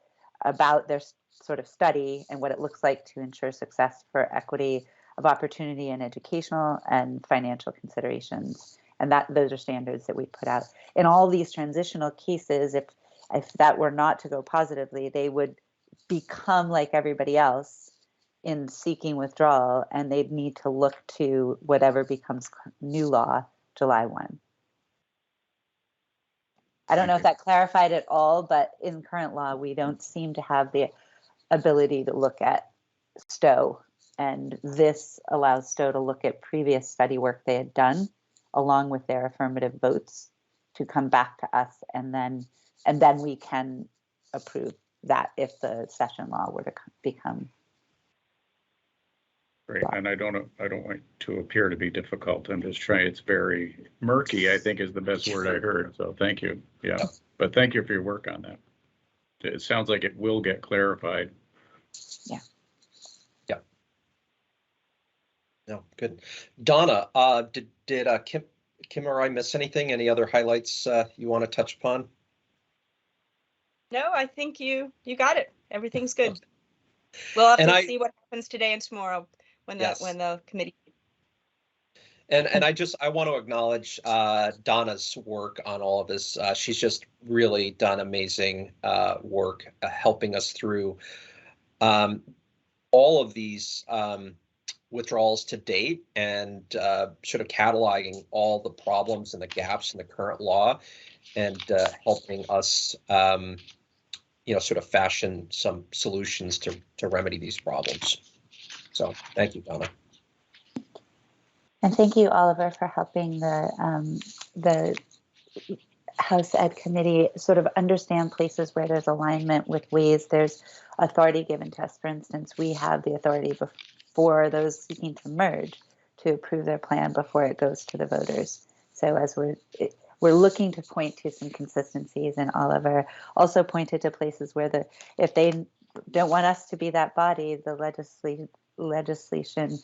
about their sort of study and what it looks like to ensure success for equity of opportunity and educational and financial considerations. And those are standards that we put out. In all these transitional cases, if that were not to go positively, they would become like everybody else in seeking withdrawal, and they'd need to look to whatever becomes new law July 1. I don't know if that clarified it all, but in current law, we don't seem to have the ability to look at Stowe, and this allows Stowe to look at previous study work they had done along with their affirmative votes to come back to us, and then we can approve that if the session law were to become Great, and I don't want to appear to be difficult. I'm just trying. It's very murky, I think, is the best word I heard. So thank you. Yeah, but thank you for your work on that. It sounds like it will get clarified. Yeah. Yeah. No, good. Donna, did Kim or I miss anything? Any other highlights you want to touch upon? No, I think you got it. Everything's good. We'll have to see what happens today and tomorrow when the committee. And I want to acknowledge Donna's work on all of this. She's just really done amazing work helping us through all of these withdrawals to date, and sort of cataloging all the problems and the gaps in the current law, and helping us sort of fashion some solutions to remedy these problems. So thank you, Donna. And thank you, Oliver, for helping the House Ed Committee sort of understand places where there's alignment with ways there's authority given to us. For instance, we have the authority for those seeking to merge to approve their plan before it goes to the voters. So as we're looking to point to some consistencies, and Oliver also pointed to places where if they don't want us to be that body, the legislation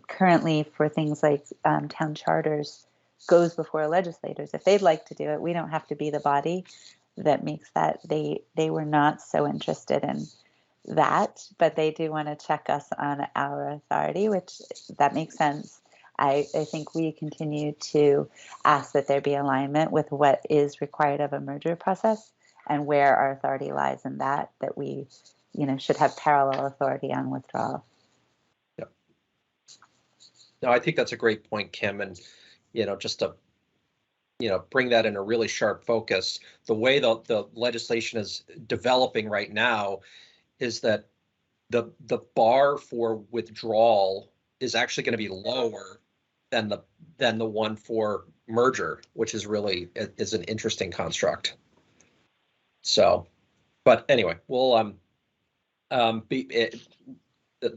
currently for things like town charters goes before legislators. If they'd like to do it, we don't have to be the body that makes that. They were not so interested in that, but they do want to check us on our authority, which that makes sense. I think we continue to ask that there be alignment with what is required of a merger process and where our authority lies in that we, should have parallel authority on withdrawal. Yep. No, I think that's a great point, Kim, and just to bring that in a really sharp focus. The way the legislation is developing right now is that the bar for withdrawal is actually going to be lower than the one for merger, which is really is an interesting construct. So, but anyway, we'll the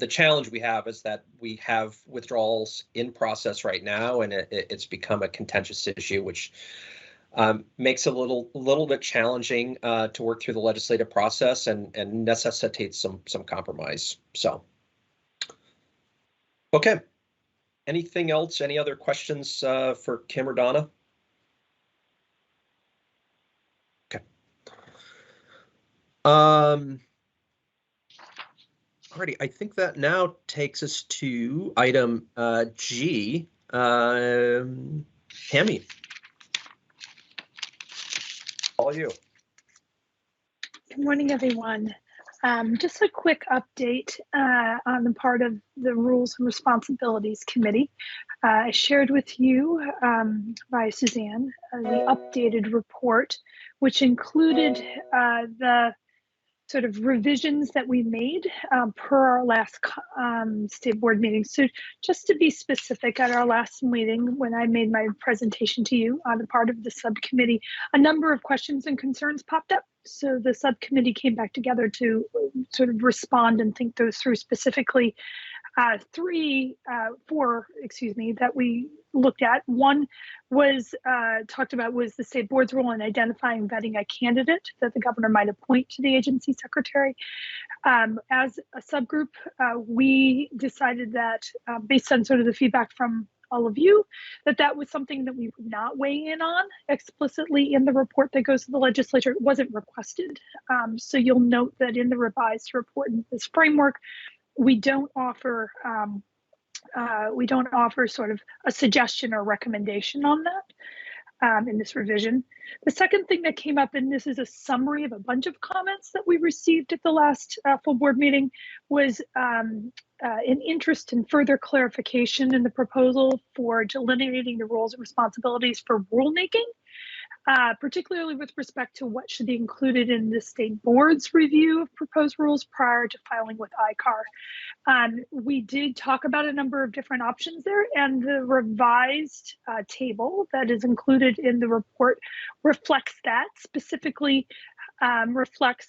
challenge we have is that we have withdrawals in process right now, and it's become a contentious issue, which makes it a little bit challenging to work through the legislative process and necessitates some compromise. So, okay. Anything else? Any other questions for Kim or Donna? Okay. Alrighty, I think that now takes us to item G. Tammy, all you. Good morning, everyone. Just a quick update on the part of the Rules and Responsibilities Committee. I shared with you by Suzanne the updated report, which included the sort of revisions that we made per our last state board meeting. So just to be specific, at our last meeting, when I made my presentation to you on the part of the subcommittee, a number of questions and concerns popped up. So the subcommittee came back together to sort of respond and think those through, specifically four, that we looked at. One was talked about was the state board's role in identifying, vetting a candidate that the governor might appoint to the agency secretary. As a subgroup, we decided that based on sort of the feedback from all of you, that was something that we would not weigh in on explicitly in the report that goes to the legislature. It wasn't requested. So you'll note that in the revised report in this framework, we don't offer sort of a suggestion or recommendation on that in this revision. The second thing that came up, and this is a summary of a bunch of comments that we received at the last full board meeting, was an interest in further clarification in the proposal for delineating the roles and responsibilities for rulemaking, particularly with respect to what should be included in the state board's review of proposed rules prior to filing with ICAR. We did talk about a number of different options there, and the revised table that is included in the report reflects that, specifically reflects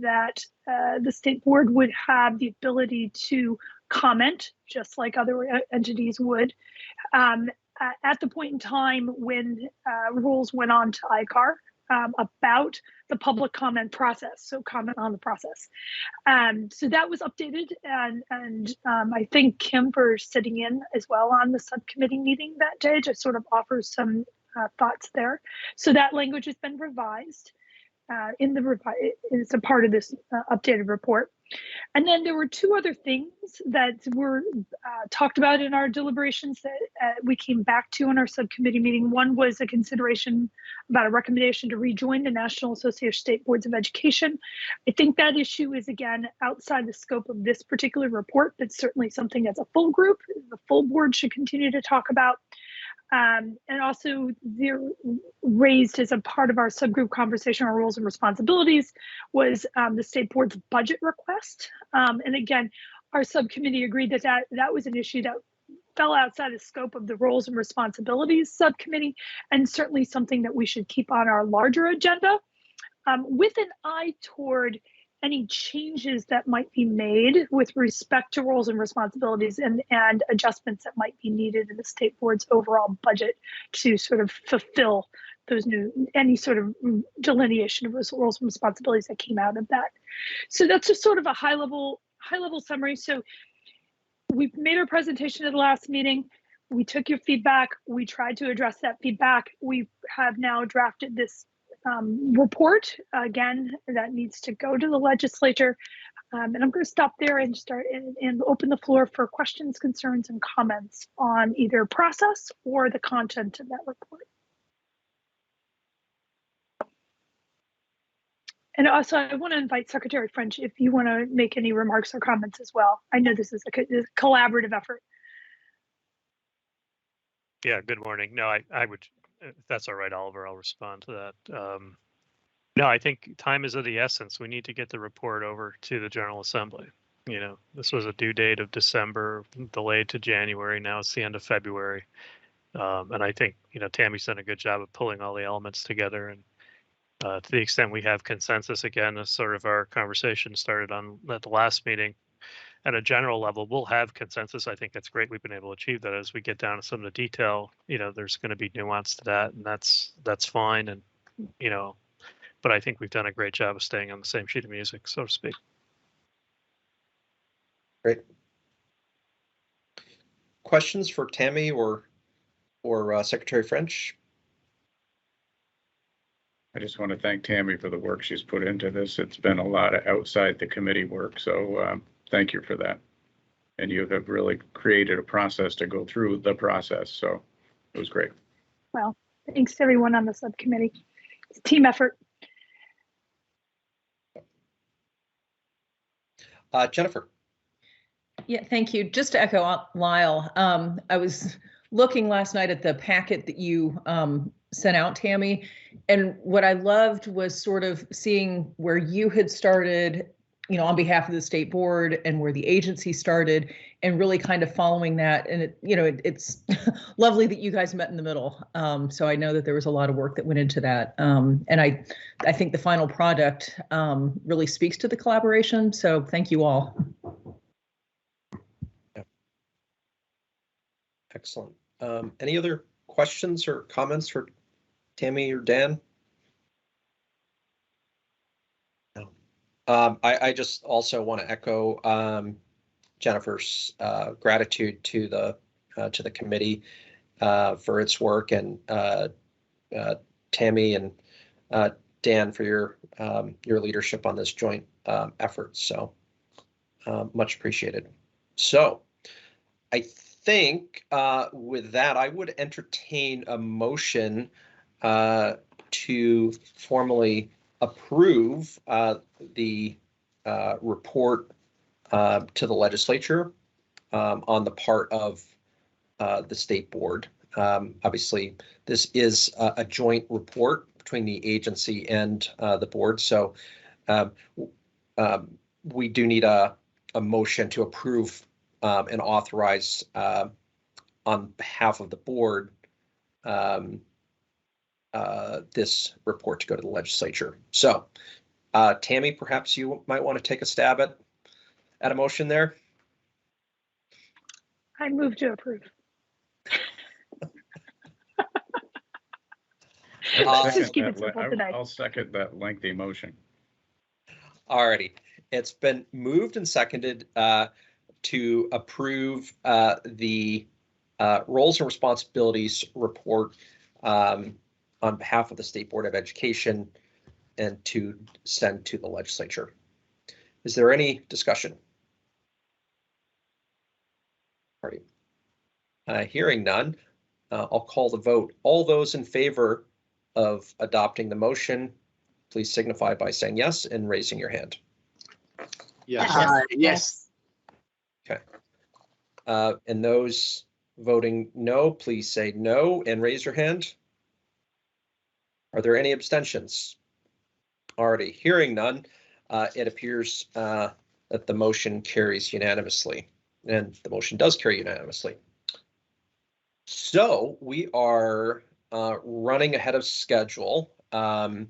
that the state board would have the ability to comment, just like other entities would, at the point in time when rules went on to ICAR about the public comment process, so comment on the process. So that was updated, and I thank Kim for sitting in as well on the subcommittee meeting that day to sort of offer some thoughts there. So that language has been revised. It's a part of this updated report. And then there were two other things that were talked about in our deliberations that we came back to in our subcommittee meeting. One was a consideration about a recommendation to rejoin the National Association of State Boards of Education. I think that issue is, again, outside the scope of this particular report, but certainly something as a full group, the full board should continue to talk about. And also they're raised as a part of our subgroup conversation on roles and responsibilities was the state board's budget request. And again, our subcommittee agreed that was an issue that fell outside the scope of the roles and responsibilities subcommittee, and certainly something that we should keep on our larger agenda, with an eye toward any changes that might be made with respect to roles and responsibilities and adjustments that might be needed in the state board's overall budget to sort of fulfill those any sort of delineation of those roles and responsibilities that came out of that. So that's just sort of a high level summary. So we made our presentation at the last meeting. We took your feedback. We tried to address that feedback. We have now drafted this report again that needs to go to the legislature. And I'm going to stop there and start and open the floor for questions, concerns, and comments on either process or the content of that report. And also, I want to invite Secretary French if you want to make any remarks or comments as well. I know this is a collaborative effort. Yeah, good morning. No, I would, if that's all right, Oliver, I'll respond to that. No, I think time is of the essence. We need to get the report over to the General Assembly. You know, this was a due date of December, delayed to January. Now it's the end of February. And I think, you know, Tammy's done a good job of pulling all the elements together. And to the extent we have consensus, again, as sort of our conversation started on at the last meeting, at a general level, we'll have consensus. I think that's great. We've been able to achieve that. As we get down to some of the detail, you know, there's going to be nuance to that, and that's fine. And, you know, but I think we've done a great job of staying on the same sheet of music, so to speak. Great. Questions for Tammy or Secretary French? I just want to thank Tammy for the work she's put into this. It's been a lot of outside the committee work, so thank you for that. And you have really created a process to go through the process, so it was great. Well, thanks to everyone on the subcommittee. It's a team effort. Jennifer. Yeah, thank you. Just to echo Lyle, I was looking last night at the packet that you sent out, Tammy, and what I loved was sort of seeing where you had started, you know, on behalf of the state board and where the agency started, and really kind of following that. And it, you know, it's lovely that you guys met in the middle. So I know that there was a lot of work that went into that. And I think the final product really speaks to the collaboration. So thank you all. Yeah. Excellent. Any other questions or comments for Tammy or Dan? No. I just also want to echo Jennifer's gratitude to the committee for its work, and Tammy and Dan for your leadership on this joint effort. So much appreciated. So I think with that, I would entertain a motion to formally approve the report to the legislature on the part of the state board. Obviously, this is a joint report between the agency and the board, so we do need a motion to approve and authorize on behalf of the board this report to go to the legislature. So Tammy, perhaps you might want to take a stab at a motion there. I move to approve. I'll second that lengthy motion. Alrighty, it's been moved and seconded to approve the roles and responsibilities report on behalf of the State Board of Education and to send to the legislature. Is there any discussion? All right. Hearing none, I'll call the vote. All those in favor of adopting the motion, please signify by saying yes and raising your hand. Yes. Yes. Okay. And those voting no, please say no and raise your hand. Are there any abstentions? Already hearing none, it appears that the motion carries unanimously, and the motion does carry unanimously. So we are running ahead of schedule. I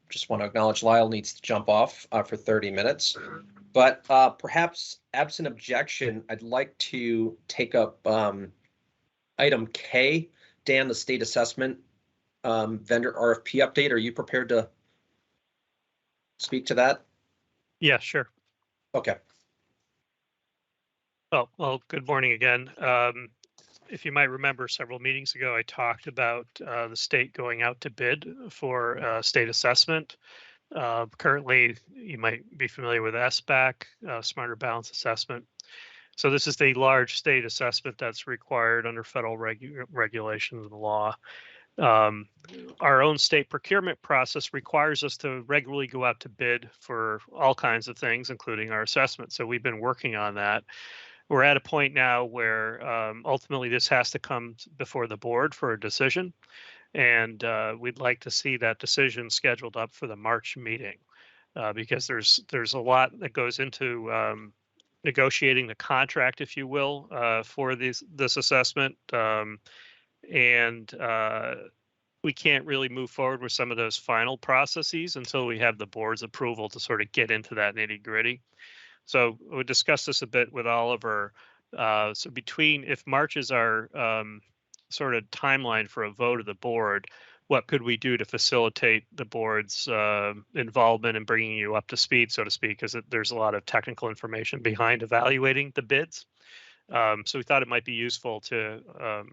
just want to acknowledge Lyle needs to jump off for 30 minutes. But perhaps absent objection, I'd like to take up item K, Dan, the state assessment vendor RFP update. Are you prepared to speak to that? Yeah, sure. Okay. Well, good morning again. If you might remember, several meetings ago, I talked about the state going out to bid for state assessment. Currently, you might be familiar with SBAC, Smarter Balance Assessment. So this is the large state assessment that's required under federal regulations and law. Our own state procurement process requires us to regularly go out to bid for all kinds of things, including our assessment. So we've been working on that. We're at a point now where ultimately this has to come before the board for a decision. And we'd like to see that decision scheduled up for the March meeting because there's a lot that goes into negotiating the contract, if you will, for this assessment. We can't really move forward with some of those final processes until we have the board's approval to sort of get into that nitty gritty. So we'll discuss this a bit with Oliver. So if March is our sort of timeline for a vote of the board, what could we do to facilitate the board's involvement in bringing you up to speed, so to speak, because there's a lot of technical information behind evaluating the bids. So we thought it might be useful to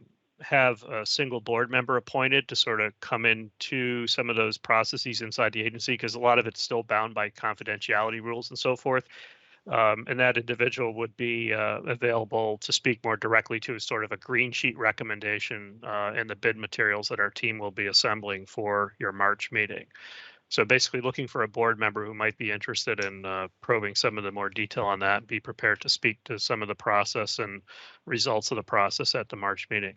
have a single board member appointed to sort of come into some of those processes inside the agency, because a lot of it's still bound by confidentiality rules and so forth. And that individual would be available to speak more directly to sort of a green sheet recommendation in the bid materials that our team will be assembling for your March meeting. So basically looking for a board member who might be interested in probing some of the more detail on that, be prepared to speak to some of the process and results of the process at the March meeting.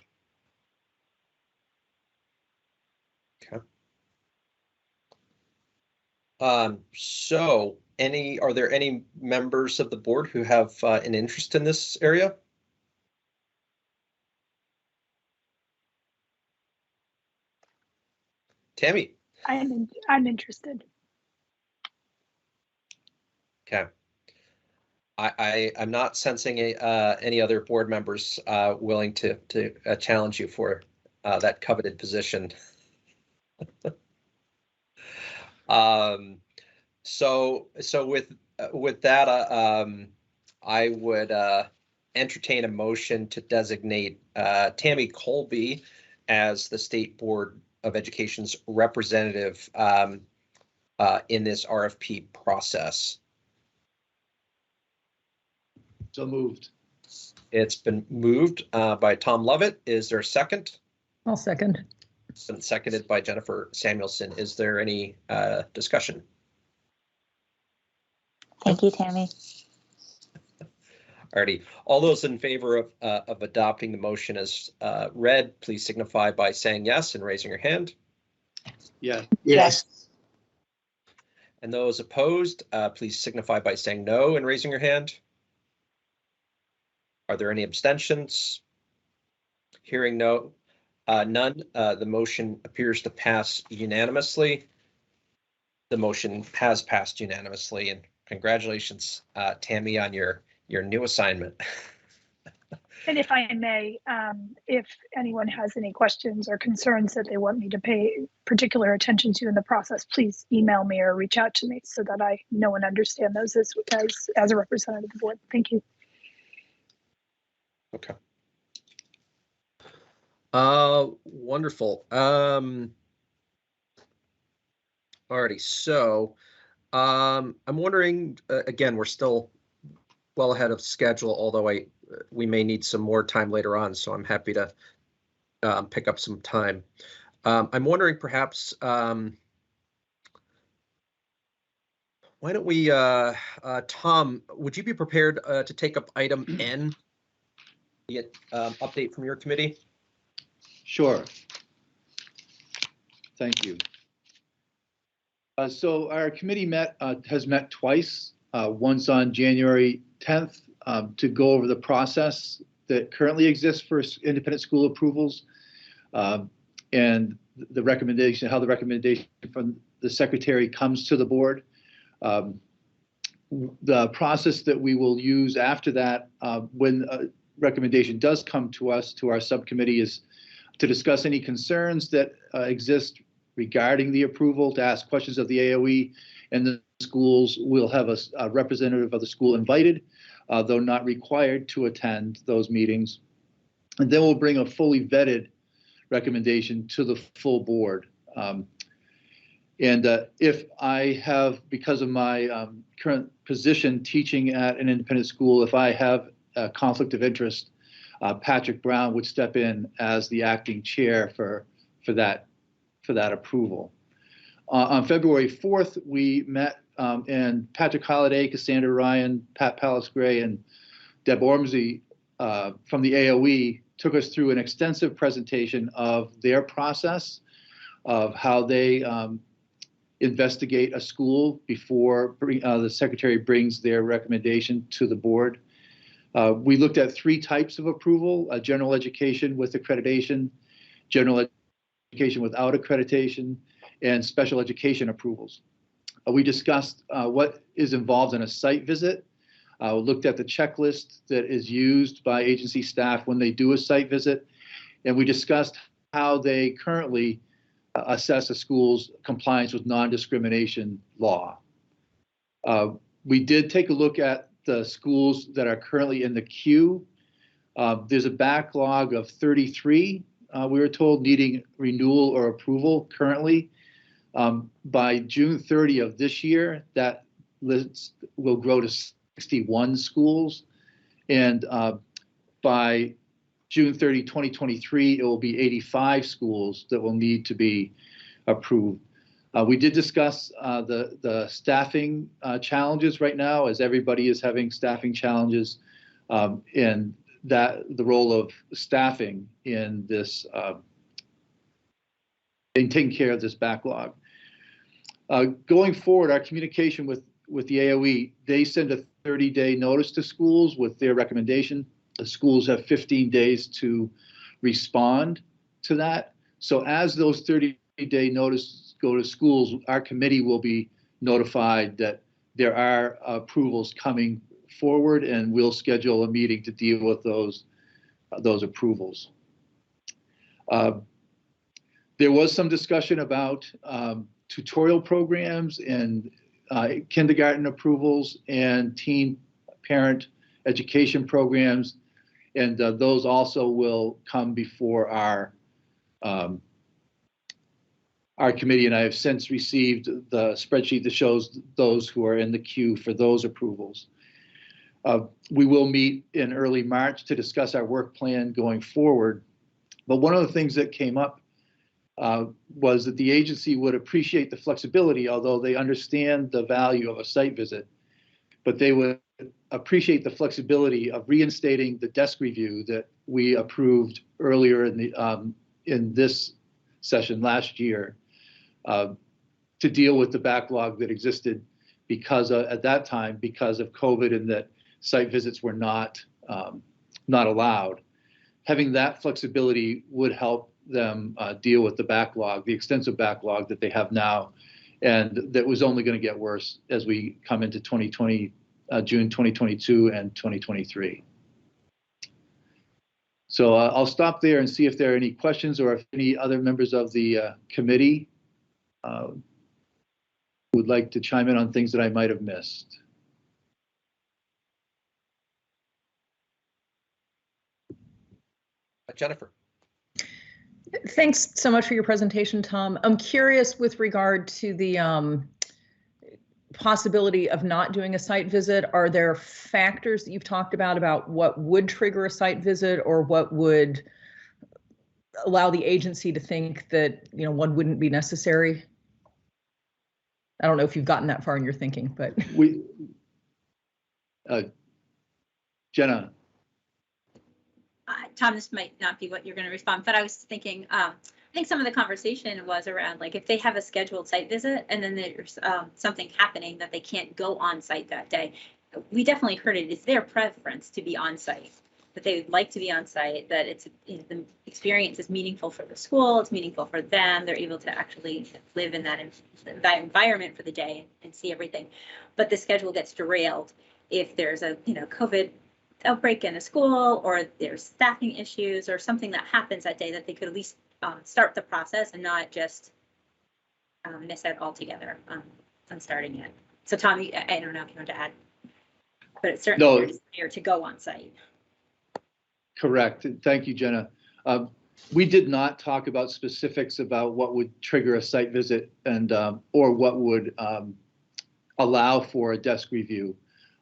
Okay. So are there any members of the board who have an interest in this area? Tammy. I'm interested. Okay. I'm not sensing any other board members willing to challenge you for that coveted position. So with that, I would entertain a motion to designate Tammy Kolbe as the State Board of Education's representative in this RFP process. So moved. It's been moved by Tom Lovett. Is there a second? I'll second. It's been seconded by Jennifer Samuelson. Is there any discussion? Thank you, Tammy. Alrighty. All those in favor of adopting the motion as read, please signify by saying yes and raising your hand. Yeah. Yes. And those opposed, please signify by saying no and raising your hand. Are there any abstentions? Hearing none, the motion appears to pass unanimously. The motion has passed unanimously, and congratulations, Tammy, on your new assignment. And if I may, if anyone has any questions or concerns that they want me to pay particular attention to in the process, please email me or reach out to me so that I know and understand those as a representative of the board. Thank you. Okay. Wonderful. Alrighty, so I'm wondering, again, we're still well ahead of schedule, although we may need some more time later on, so I'm happy to pick up some time. I'm wondering perhaps, why don't we, Tom, would you be prepared to take up item N, the update from your committee? Sure. Thank you. So our committee has met twice, once on January 10th to go over the process that currently exists for independent school approvals, and the recommendation, how the recommendation from the secretary comes to the board. The process that we will use after that, when a recommendation does come to us, to our subcommittee, is to discuss any concerns that exist regarding the approval, to ask questions of the AOE, and the schools will have a representative of the school invited, though not required to attend those meetings. And then we'll bring a fully vetted recommendation to the full board. If I have, because of my current position teaching at an independent school, if I have a conflict of interest, Patrick Brown would step in as the acting chair for that approval. On February 4th, we met, and Patrick Holliday, Cassandra Ryan, Pat Pallis-Gray, and Deb Ormsey from the AOE took us through an extensive presentation of their process, of how they investigate a school before the secretary brings their recommendation to the board. We looked at 3 types of approval: general education with accreditation, general education without accreditation, and special education approvals. We discussed what is involved in a site visit, looked at the checklist that is used by agency staff when they do a site visit, and we discussed how they currently assess a school's compliance with non-discrimination law. We did take a look at the schools that are currently in the queue. There's a backlog of 33, we were told, needing renewal or approval currently. By June 30 of this year, that list will grow to 61 schools. And by June 30, 2023, it will be 85 schools that will need to be approved. We did discuss the staffing challenges right now, as everybody is having staffing challenges, and that the role of staffing in this, in taking care of this backlog. Going forward, our communication with the AOE, they send a 30-day notice to schools with their recommendation. The schools have 15 days to respond to that. So as those 30-day notices go to schools, our committee will be notified that there are approvals coming forward, and we'll schedule a meeting to deal with those approvals. There was some discussion about tutorial programs and kindergarten approvals and teen parent education programs, and those also will come before our committee, and I have since received the spreadsheet that shows those who are in the queue for those approvals. We will meet in early March to discuss our work plan going forward, but one of the things that came up was that the agency would appreciate the flexibility, although they understand the value of a site visit, but they would appreciate the flexibility of reinstating the desk review that we approved earlier in this session last year, to deal with the backlog that existed because at that time, because of COVID, and that site visits were not allowed. Having that flexibility would help them deal with the backlog, the extensive backlog that they have now, and that was only going to get worse as we come into 2020, June 2022 and 2023. So I'll stop there and see if there are any questions, or if any other members of the committee would like to chime in on things that I might have missed. Jennifer. Thanks so much for your presentation, Tom. I'm curious with regard to the possibility of not doing a site visit. Are there factors that you've talked about what would trigger a site visit, or what would allow the agency to think that, you know, one wouldn't be necessary? I don't know if you've gotten that far in your thinking, but Jenna. Tom, this might not be what you're going to respond, but I was thinking, I think some of the conversation was around, like, if they have a scheduled site visit and then there's something happening that they can't go on site that day, we definitely heard it. It's their preference to be on site. that they would like to be on site, that it's, you know, the experience is meaningful for the school, it's meaningful for them, they're able to actually live in that environment for the day and see everything. But the schedule gets derailed if there's a, you know, COVID outbreak in a school, or there's staffing issues or something that happens that day, that they could at least start the process and not just miss out altogether on starting it. So Tom, I don't know if you want to add, but it's certainly their desire to go on site. Correct. Thank you, Jenna. We did not talk about specifics about what would trigger a site visit and or what would allow for a desk review.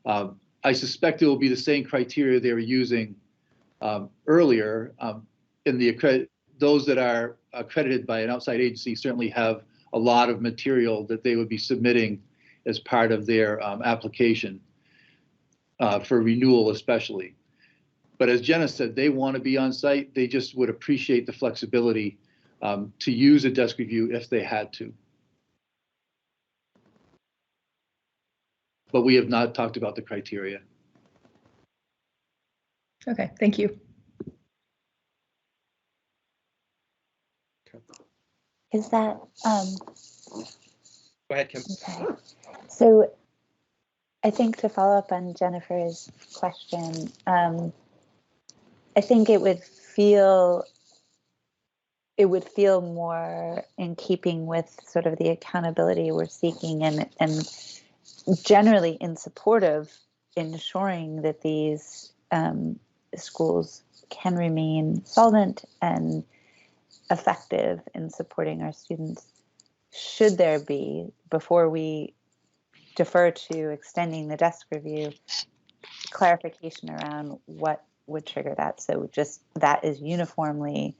I suspect it will be the same criteria they were using earlier. In the those that are accredited by an outside agency certainly have a lot of material that they would be submitting as part of their application for renewal, especially. But as Jenna said, they want to be on site. They just would appreciate the flexibility to use a desk review if they had to. But we have not talked about the criteria. Okay, thank you. Is that Go ahead, Kim. okay. So I think to follow up on Jennifer's question, I think it would feel more in keeping with sort of the accountability we're seeking, and generally in support of ensuring that these schools can remain solvent and effective in supporting our students. Should there be, before we defer to extending the desk review, clarification around what would trigger that? So just that is uniformly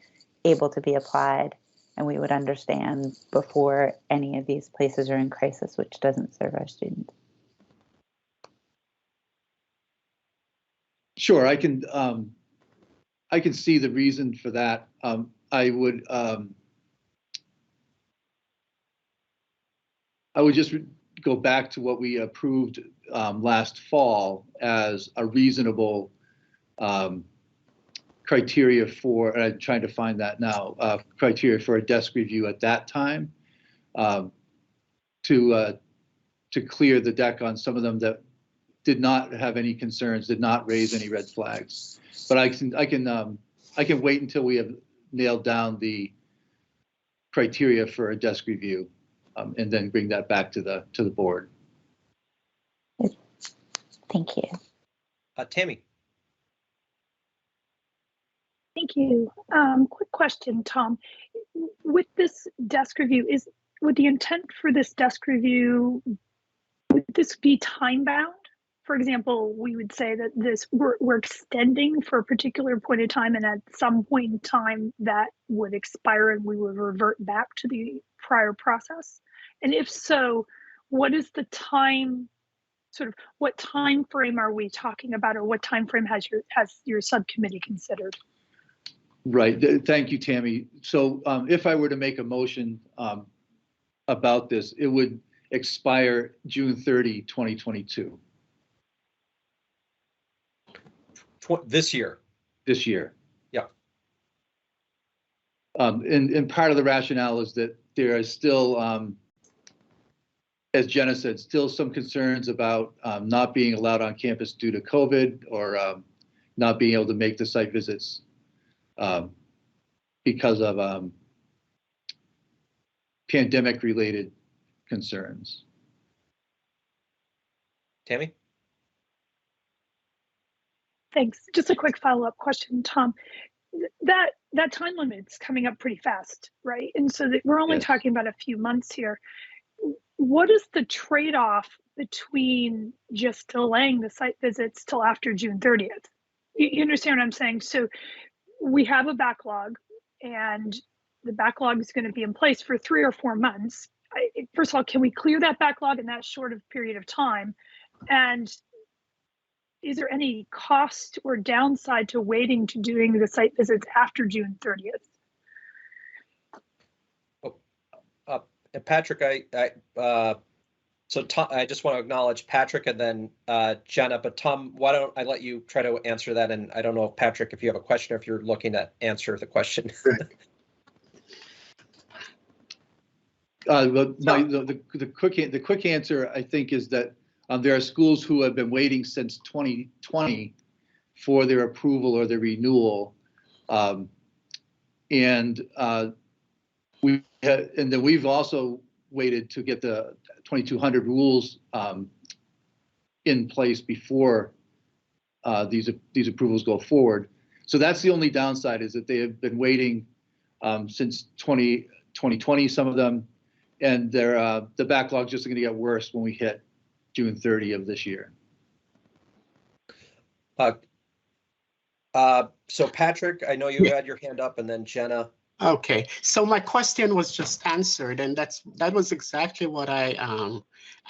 able to be applied, and we would understand before any of these places are in crisis, which doesn't serve our students. Sure, I can see the reason for that. I would just go back to what we approved last fall as a reasonable criteria for, and I'm trying to find that now, criteria for a desk review at that time to clear the deck on some of them that did not have any concerns, did not raise any red flags. But I can wait until we have nailed down the criteria for a desk review, and then bring that back to the board. Thank you. Tammy. Thank you. Quick question, Tom. With this desk review, would the intent for this desk review, would this be time bound? For example, we would say that we're extending for a particular point of time, and at some point in time that would expire and we would revert back to the prior process. And if so, what is the time, sort of what time frame are we talking about, or what time frame has your subcommittee considered? Right. Thank you, Tammy. So if I were to make a motion about this, it would expire June 30, 2022. This year. This year. Yeah. And part of the rationale is that there is still, as Jenna said, still some concerns about not being allowed on campus due to COVID, or not being able to make the site visits because of pandemic-related concerns. Tammy? Thanks. Just a quick follow-up question, Tom. That time limit's coming up pretty fast, right? And so that we're only talking about a few months here. What is the trade-off between just delaying the site visits till after June 30th? You understand what I'm saying? So we have a backlog, and the backlog is going to be in place for 3 or 4 months. First of all, can we clear that backlog in that short of period of time? And is there any cost or downside to waiting to doing the site visits after June 30th? Patrick, So Tom, I just want to acknowledge Patrick and then Jenna, but Tom, why don't I let you try to answer that? And I don't know if Patrick, if you have a question, or if you're looking to answer the question. The quick answer, I think, is that there are schools who have been waiting since 2020 for their approval or their renewal, and then we've also waited to get the 2200 rules in place before these approvals go forward. So that's the only downside, is that they have been waiting since 2020, some of them, and the backlog just going to get worse when we hit June 30 of this year. So Patrick, I know you had your hand up, and then Jenna. Okay, so my question was just answered, and that was exactly what I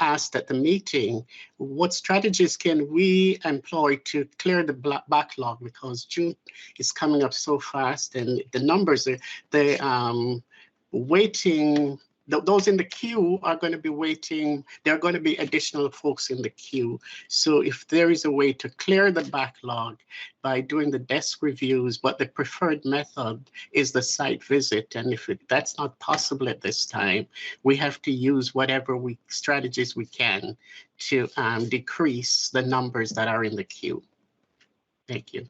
asked at the meeting. What strategies can we employ to clear the backlog, because June is coming up so fast, and the numbers are waiting. Those in the queue are going to be waiting. There are going to be additional folks in the queue. So if there is a way to clear the backlog by doing the desk reviews, but the preferred method is the site visit. And if that's not possible at this time, we have to use whatever strategies we can to decrease the numbers that are in the queue. Thank you.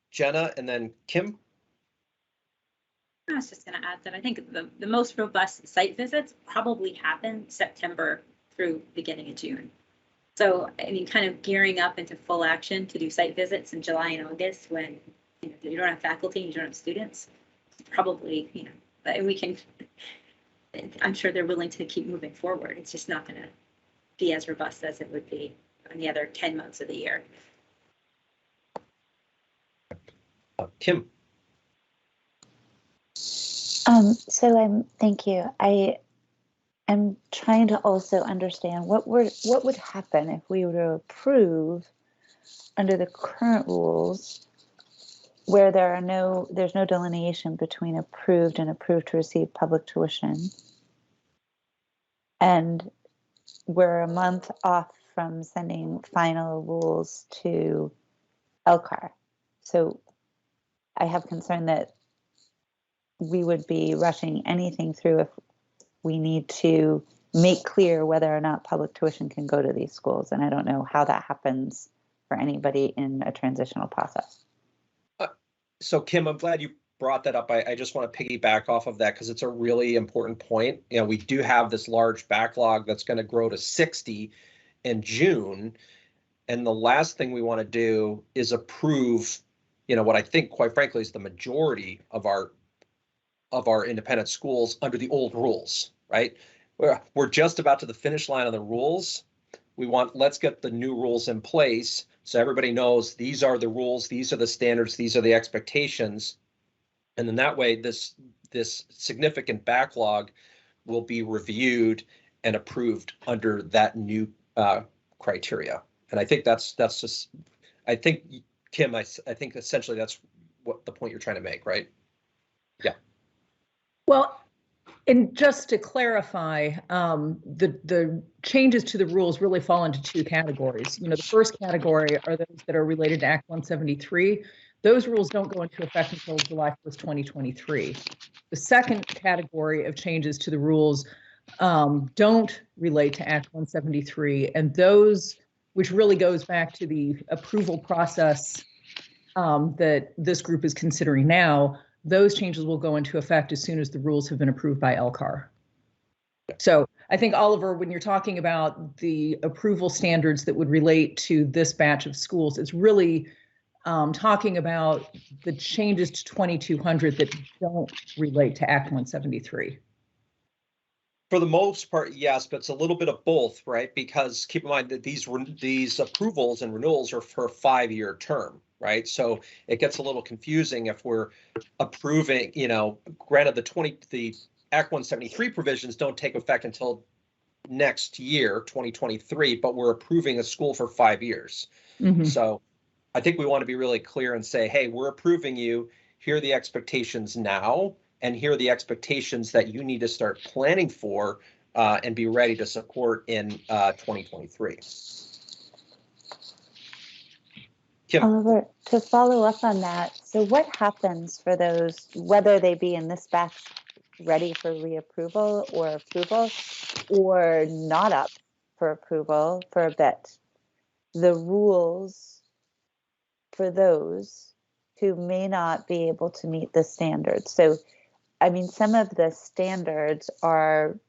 Jenna, and then Kim. I was just going to add that I think the most robust site visits probably happen September through beginning of June. So, I mean, kind of gearing up into full action to do site visits in July and August when you don't have faculty, you don't have students, probably, and we can, I'm sure they're willing to keep moving forward. It's just not going to be as robust as it would be in the other 10 months of the year. Kim. Thank you. I am trying to also understand what would happen if we were to approve under the current rules, where there's no delineation between approved and approved to receive public tuition, and we're a month off from sending final rules to LCAR. So I have concern that we would be rushing anything through if we need to make clear whether or not public tuition can go to these schools. And I don't know how that happens for anybody in a transitional process. So Kim, I'm glad you brought that up. I just want to piggyback off of that because it's a really important point. We do have this large backlog that's going to grow to 60 in June. And the last thing we want to do is approve, what I think, quite frankly, is the majority of our independent schools under the old rules, right? We're just about to the finish line on the rules. Let's get the new rules in place so everybody knows these are the rules, these are the standards, these are the expectations. And then that way, this significant backlog will be reviewed and approved under that new criteria. And I think that's just, I think, Kim, I think essentially that's what the point you're trying to make, right? Yeah. Well, and just to clarify, the changes to the rules really fall into two categories. The first category are those that are related to Act 173. Those rules don't go into effect until July 1st, 2023. The second category of changes to the rules don't relate to Act 173, and those, which really goes back to the approval process that this group is considering now, those changes will go into effect as soon as the rules have been approved by LCAR. So I think, Oliver, when you're talking about the approval standards that would relate to this batch of schools, it's really talking about the changes to 2200 that don't relate to Act 173. For the most part, yes, but it's a little bit of both, right? Because keep in mind that these approvals and renewals are for a 5-year term, right? So it gets a little confusing if we're approving, granted the Act 173 provisions don't take effect until next year, 2023, but we're approving a school for 5 years. Mm-hmm. So I think we want to be really clear and say, hey, we're approving you. Here are the expectations now. and here are the expectations that you need to start planning for and be ready to support in 2023. Kim. Oliver, to follow up on that, so what happens for those, whether they be in this batch ready for reapproval or approval, or not up for approval for a bit? The rules for those who may not be able to meet the standards. So, I mean, some of the standards are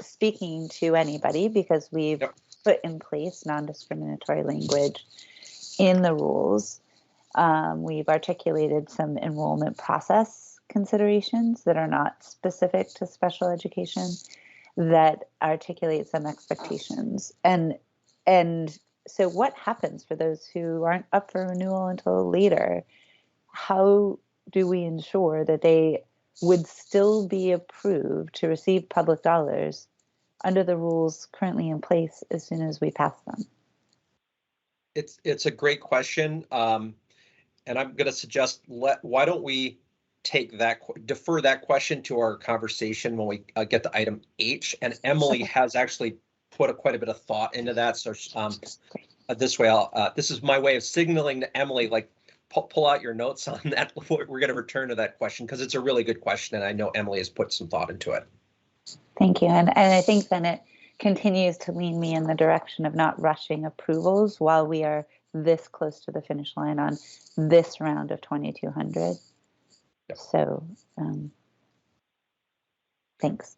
speaking to anybody because we've put in place non-discriminatory language in the rules. We've articulated some enrollment process considerations that are not specific to special education that articulate some expectations. And so what happens for those who aren't up for renewal until later? How do we ensure that they would still be approved to receive public dollars under the rules currently in place as soon as we pass them? It's a great question, and I'm going to suggest why don't we defer that question to our conversation when we get to item H. And Emily has actually put quite a bit of thought into that. So this way, this is my way of signaling to Emily, like pull out your notes on that. We're going to return to that question because it's a really good question, and I know Emily has put some thought into it. Thank you, and I think then it continues to lean me in the direction of not rushing approvals while we are this close to the finish line on this round of 2200. Yep. So, thanks.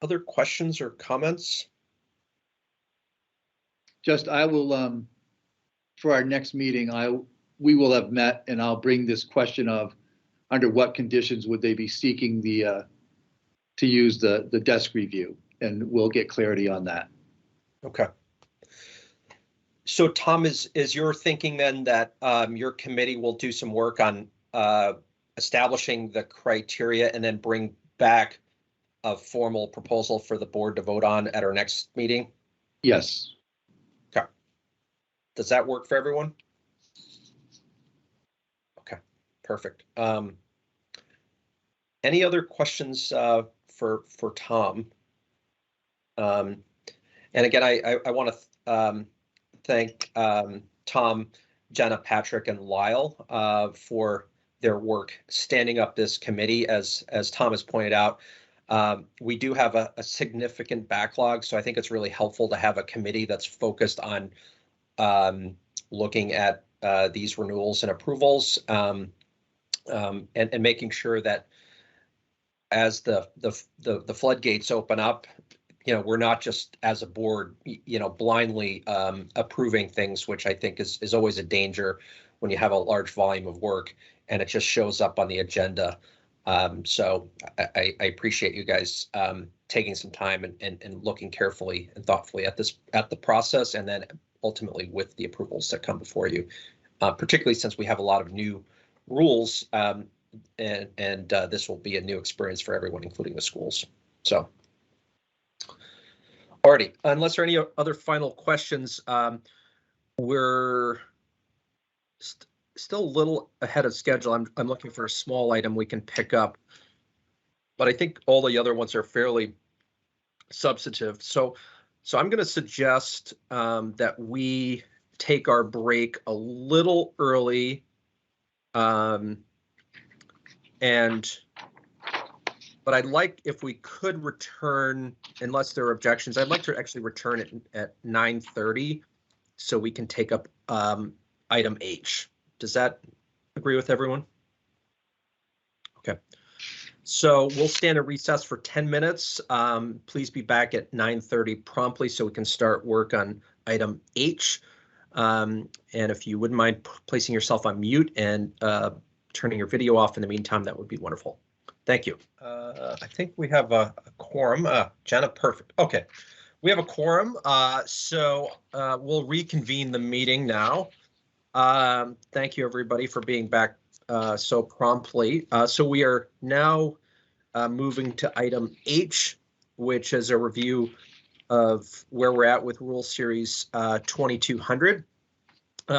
Other questions or comments? Just, I will, for our next meeting, we will have met, and I'll bring this question of under what conditions would they be seeking to use the desk review, and we'll get clarity on that. Okay. So Tom, is your thinking then that your committee will do some work on establishing the criteria and then bring back a formal proposal for the board to vote on at our next meeting? Yes. Okay. Does that work for everyone? Okay, perfect. Any other questions for Tom? And again, I want to thank Tom, Jenna, Patrick, and Lyle for their work standing up this committee. As Tom has pointed out, we do have a significant backlog, so I think it's really helpful to have a committee that's focused on looking at these renewals and approvals and making sure that as the floodgates open up, we're not just as a board, blindly approving things, which I think is always a danger when you have a large volume of work and it just shows up on the agenda. So I appreciate you guys taking some time and looking carefully and thoughtfully at the process, and then ultimately with the approvals that come before you, particularly since we have a lot of new rules, and this will be a new experience for everyone, including the schools. So, alrighty, unless there are any other final questions, we're still a little ahead of schedule. I'm looking for a small item we can pick up, but I think all the other ones are fairly substantive. So I'm going to suggest that we take our break a little early, but I'd like, if we could return, unless there are objections, I'd like to actually return it at 9:30 so we can take up item H. Does that agree with everyone? Okay. So we'll stand at recess for 10 minutes. Please be back at 9:30 promptly so we can start work on item H. And if you wouldn't mind placing yourself on mute and turning your video off in the meantime, that would be wonderful. Thank you. I think we have a quorum. Jenna, perfect. Okay, we have a quorum. So we'll reconvene the meeting now. Thank you, everybody, for being back so promptly. So we are now moving to item H, which is a review of where we're at with Rule Series 2200.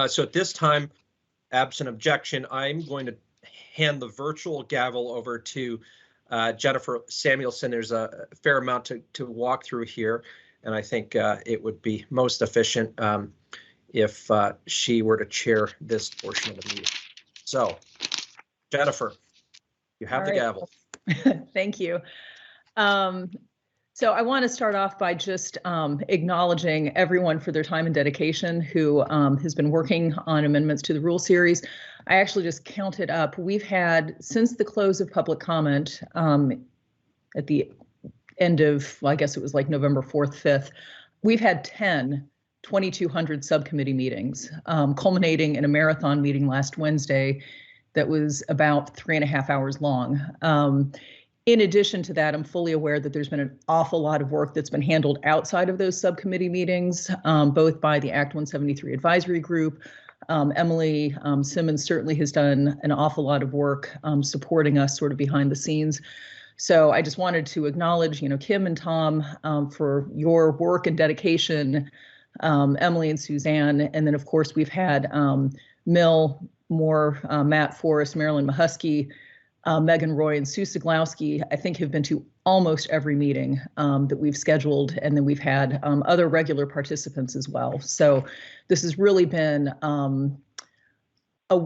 So at this time, absent objection, I'm going to hand the virtual gavel over to Jennifer Samuelson. There's a fair amount to walk through here, and I think it would be most efficient if she were to chair this portion of the meeting. So, Jennifer, you have the gavel. Thank you. So I want to start off by just acknowledging everyone for their time and dedication who has been working on amendments to the rule series. I actually just counted up. We've had, since the close of public comment at the end of, well, I guess it was like November 4th, 5th, we've had 10 2,200 subcommittee meetings, culminating in a marathon meeting last Wednesday that was about 3.5 hours long. In addition to that, I'm fully aware that there's been an awful lot of work that's been handled outside of those subcommittee meetings, both by the Act 173 Advisory Group. Emily Simmons certainly has done an awful lot of work supporting us sort of behind the scenes. So I just wanted to acknowledge, Kim and Tom for your work and dedication, Emily and Suzanne, and then of course we've had Mill Moore, Matt Forrest, Marilyn Mahusky, Megan Roy, and Sue Siglowski, I think, have been to almost every meeting that we've scheduled, and then we've had other regular participants as well. So this has really been a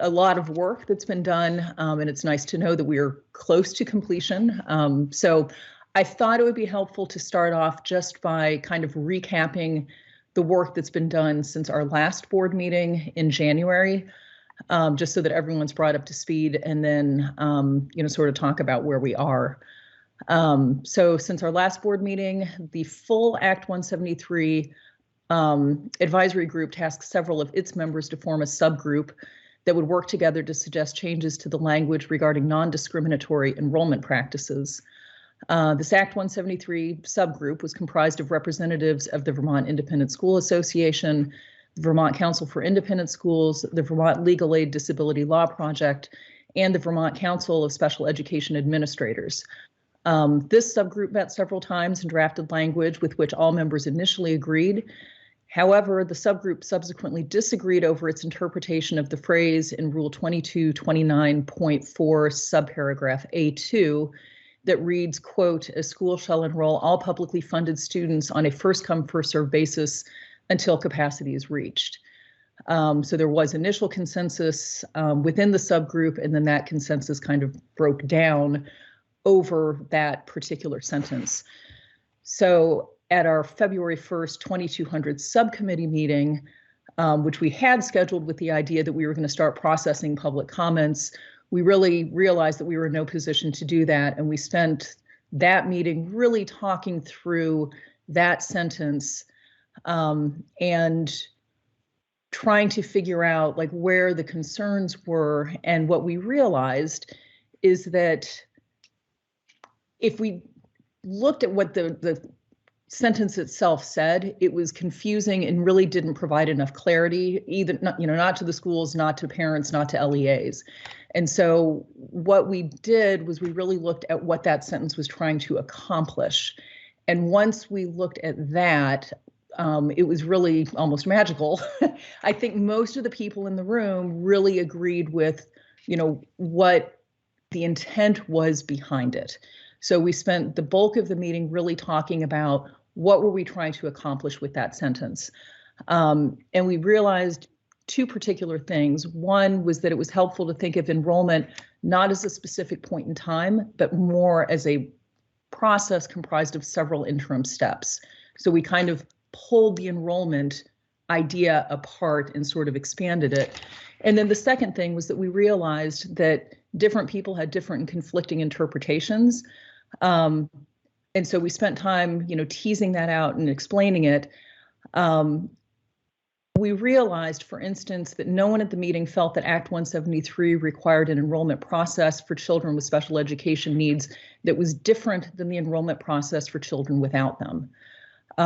lot of work that's been done, and it's nice to know that we are close to completion. So I thought it would be helpful to start off just by kind of recapping the work that's been done since our last board meeting in January. Just so that everyone's brought up to speed, and then, sort of talk about where we are. So since our last board meeting, the full Act 173 advisory group tasked several of its members to form a subgroup that would work together to suggest changes to the language regarding non-discriminatory enrollment practices. This Act 173 subgroup was comprised of representatives of the Vermont Independent School Association, the Vermont Council for Independent Schools, the Vermont Legal Aid Disability Law Project, and the Vermont Council of Special Education Administrators. This subgroup met several times and drafted language with which all members initially agreed. However, the subgroup subsequently disagreed over its interpretation of the phrase in Rule 2229.4 subparagraph A2 that reads, quote, "A school shall enroll all publicly funded students on a first-come, first-served basis until capacity is reached." So there was initial consensus within the subgroup, and then that consensus kind of broke down over that particular sentence. So at our February 1st, 2200 subcommittee meeting, which we had scheduled with the idea that we were going to start processing public comments, we really realized that we were in no position to do that, and we spent that meeting really talking through that sentence and trying to figure out like where the concerns were. And what we realized is that if we looked at what the sentence itself said, it was confusing and really didn't provide enough clarity, either not to the schools, not to parents, not to LEAs. And so what we did was we really looked at what that sentence was trying to accomplish. And once we looked at that, it was really almost magical. I think most of the people in the room really agreed with, what the intent was behind it. So we spent the bulk of the meeting really talking about what were we trying to accomplish with that sentence. And we realized two particular things. One was that it was helpful to think of enrollment not as a specific point in time, but more as a process comprised of several interim steps. So we kind of pulled the enrollment idea apart and sort of expanded it. And then the second thing was that we realized that different people had different and conflicting interpretations. And so we spent time, teasing that out and explaining it. We realized, for instance, that no one at the meeting felt that Act 173 required an enrollment process for children with special education needs that was different than the enrollment process for children without them.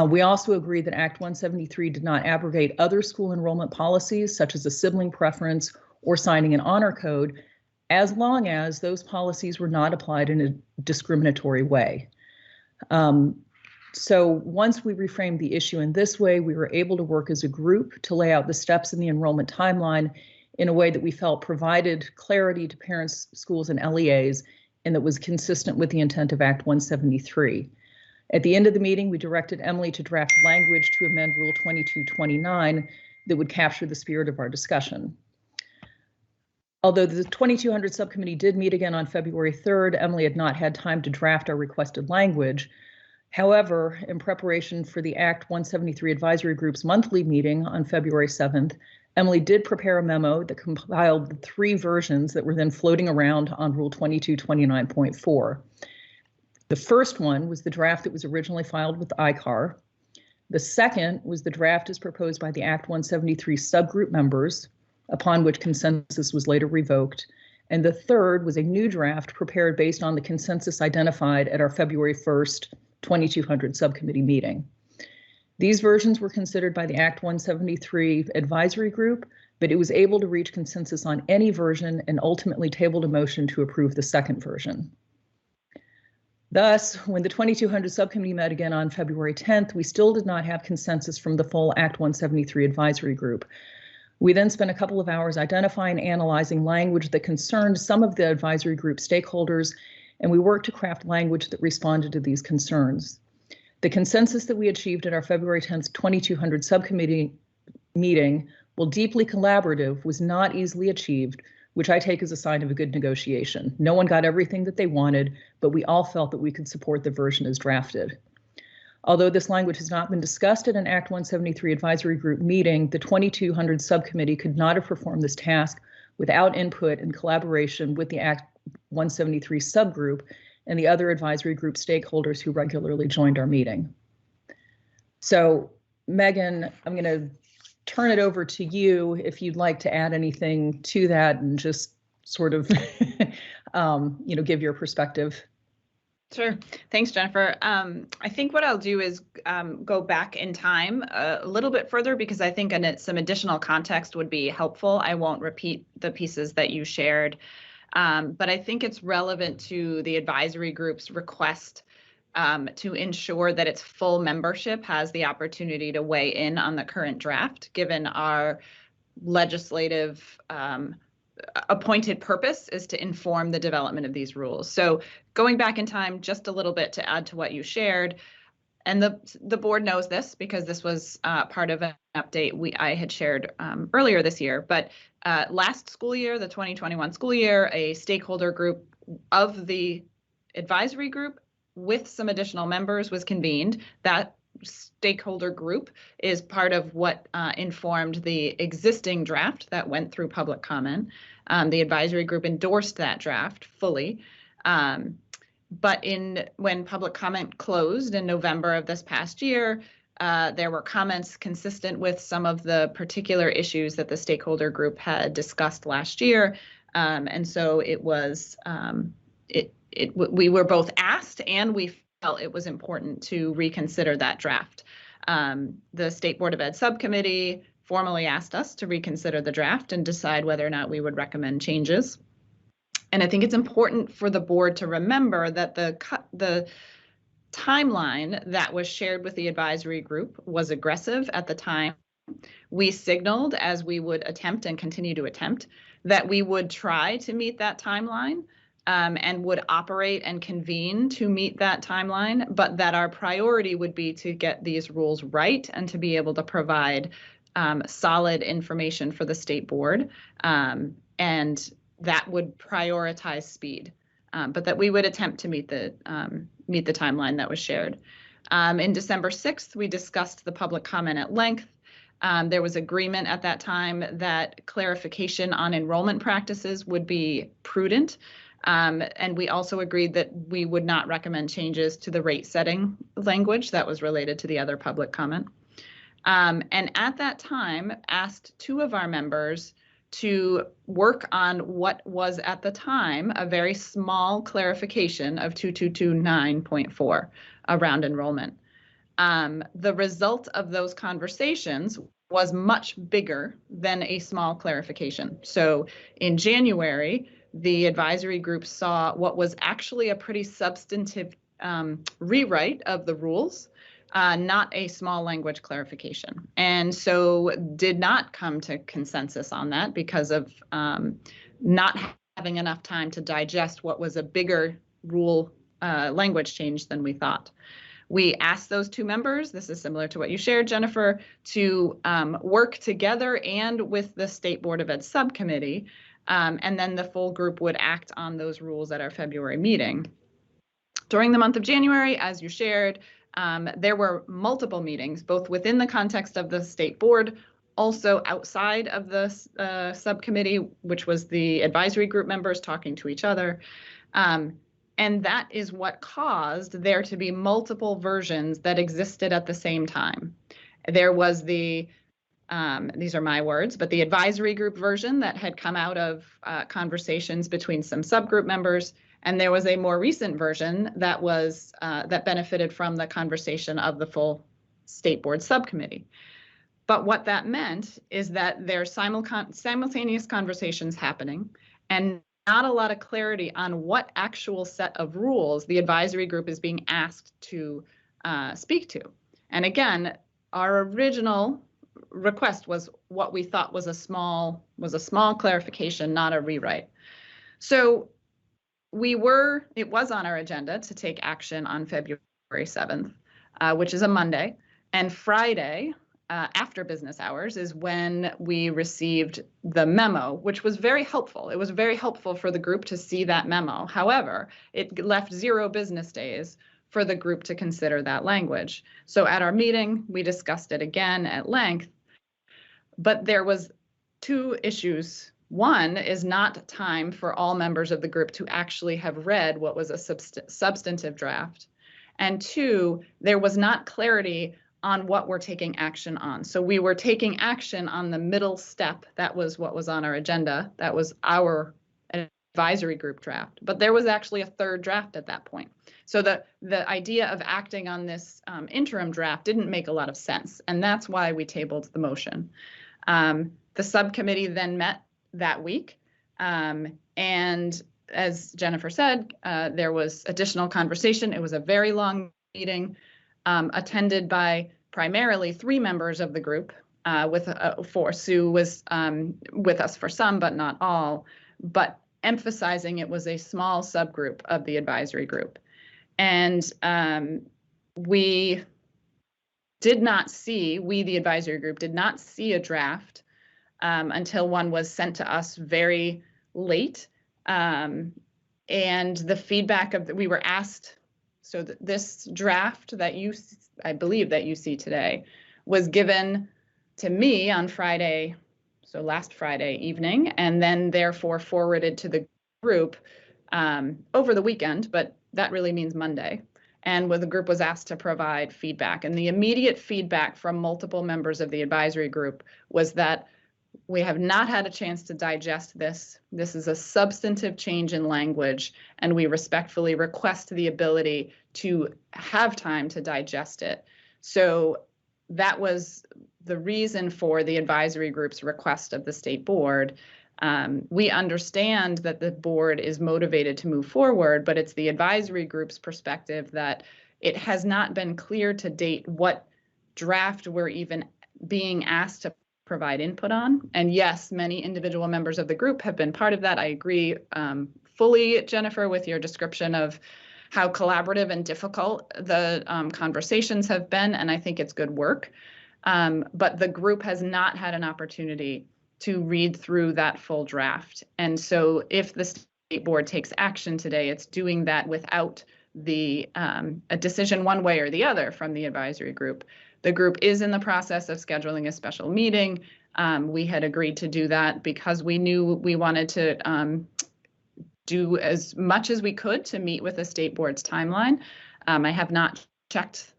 We also agreed that Act 173 did not abrogate other school enrollment policies, such as a sibling preference or signing an honor code, as long as those policies were not applied in a discriminatory way. So once we reframed the issue in this way, we were able to work as a group to lay out the steps in the enrollment timeline in a way that we felt provided clarity to parents, schools, and LEAs, and that was consistent with the intent of Act 173. At the end of the meeting, we directed Emily to draft language to amend Rule 2229 that would capture the spirit of our discussion. Although the 2200 subcommittee did meet again on February 3rd, Emily had not had time to draft our requested language. However, in preparation for the Act 173 Advisory Group's monthly meeting on February 7th, Emily did prepare a memo that compiled the 3 versions that were then floating around on Rule 2229.4. The first one was the draft that was originally filed with ICAR. The second was the draft as proposed by the Act 173 subgroup members, upon which consensus was later revoked. And the third was a new draft prepared based on the consensus identified at our February 1st 2200 subcommittee meeting. These versions were considered by the Act 173 advisory group, but it was able to reach consensus on any version and ultimately tabled a motion to approve the second version. Thus, when the 2200 subcommittee met again on February 10th, we still did not have consensus from the full Act 173 advisory group. We then spent a couple of hours identifying and analyzing language that concerned some of the advisory group stakeholders, and we worked to craft language that responded to these concerns. The consensus that we achieved at our February 10th 2200 subcommittee meeting, while deeply collaborative, was not easily achieved, which I take as a sign of a good negotiation. No one got everything that they wanted, but we all felt that we could support the version as drafted. Although this language has not been discussed at an Act 173 advisory group meeting, the 2200 subcommittee could not have performed this task without input and collaboration with the Act 173 subgroup and the other advisory group stakeholders who regularly joined our meeting. So, Megan, I'm going to turn it over to you if you'd like to add anything to that and just sort of, give your perspective. Sure. Thanks, Jennifer. I think what I'll do is go back in time a little bit further because I think some additional context would be helpful. I won't repeat the pieces that you shared, but I think it's relevant to the advisory group's request to ensure that its full membership has the opportunity to weigh in on the current draft, given our legislative appointed purpose is to inform the development of these rules. So going back in time just a little bit to add to what you shared, and the board knows this because this was part of an update I had shared earlier this year, but last school year, the 2021 school year, a stakeholder group of the advisory group with some additional members was convened. That stakeholder group is part of what informed the existing draft that went through public comment. The advisory group endorsed that draft fully. But when public comment closed in November of this past year, there were comments consistent with some of the particular issues that the stakeholder group had discussed last year. And so it was, we were both asked and we felt it was important to reconsider that draft. The State Board of Ed subcommittee formally asked us to reconsider the draft and decide whether or not we would recommend changes. And I think it's important for the board to remember that the timeline that was shared with the advisory group was aggressive at the time. We signaled, as we would attempt and continue to attempt, that we would try to meet that timeline and would operate and convene to meet that timeline, but that our priority would be to get these rules right and to be able to provide solid information for the state board. And that would prioritize speed, but that we would attempt to meet the timeline that was shared. In December 6th, we discussed the public comment at length. There was agreement at that time that clarification on enrollment practices would be prudent. And we also agreed that we would not recommend changes to the rate setting language that was related to the other public comment. And at that time, asked 2 of our members to work on what was at the time a very small clarification of 2229.4 around enrollment. The result of those conversations was much bigger than a small clarification. So in January, the advisory group saw what was actually a pretty substantive rewrite of the rules not a small language clarification. And so did not come to consensus on that because of not having enough time to digest what was a bigger rule language change than we thought. We asked those two members, this is similar to what you shared, Jennifer, to work together and with the State Board of Ed subcommittee, and then the full group would act on those rules at our February meeting. During the month of January, as you shared, there were multiple meetings, both within the context of the State Board, also outside of the subcommittee, which was the advisory group members talking to each other. And that is what caused there to be multiple versions that existed at the same time. There was the, these are my words, but the advisory group version that had come out of conversations between some subgroup members. And there was a more recent version that was that benefited from the conversation of the full State Board subcommittee. But what that meant is that there's simultaneous conversations happening and not a lot of clarity on what actual set of rules the advisory group is being asked to speak to. And again, our original request was what we thought was a small clarification, not a rewrite. So it was on our agenda to take action on February 7th, which is a Monday, and Friday, after business hours is when we received the memo, which was very helpful. It was very helpful for the group to see that memo. However, it left 0 business days for the group to consider that language. So at our meeting, we discussed it again at length, but there was 2 issues. One is not time for all members of the group to actually have read what was a substantive draft. And 2, there was not clarity on what we're taking action on. So we were taking action on the middle step. That was what was on our agenda. That was our advisory group draft. But there was actually a 3rd draft at that point. So the idea of acting on this interim draft didn't make a lot of sense. And that's why we tabled the motion. The subcommittee then met that week. And as Jennifer said, there was additional conversation. It was a very long meeting. Attended by primarily 3 members of the group, with Sue was with us for some, but not all, but emphasizing it was a small subgroup of the advisory group. And we, the advisory group, did not see a draft until one was sent to us very late. And the feedback we were asked, so this draft that I believe that you see today was given to me on Friday, so last Friday evening, and then therefore forwarded to the group over the weekend, but that really means Monday. And the group was asked to provide feedback. And the immediate feedback from multiple members of the advisory group was that we have not had a chance to digest this. This is a substantive change in language, and we respectfully request the ability to have time to digest it. So that was the reason for the advisory group's request of the State Board. We understand that the board is motivated to move forward, but it's the advisory group's perspective that it has not been clear to date what draft we're even being asked to provide input on. And yes, many individual members of the group have been part of that. I agree fully, Jennifer, with your description of how collaborative and difficult the conversations have been, and I think it's good work. But the group has not had an opportunity to read through that full draft. And so if the State Board takes action today, it's doing that without a decision one way or the other from the advisory group. The group is in the process of scheduling a special meeting. We had agreed to do that because we knew we wanted to do as much as we could to meet with the State Board's timeline. I have not checked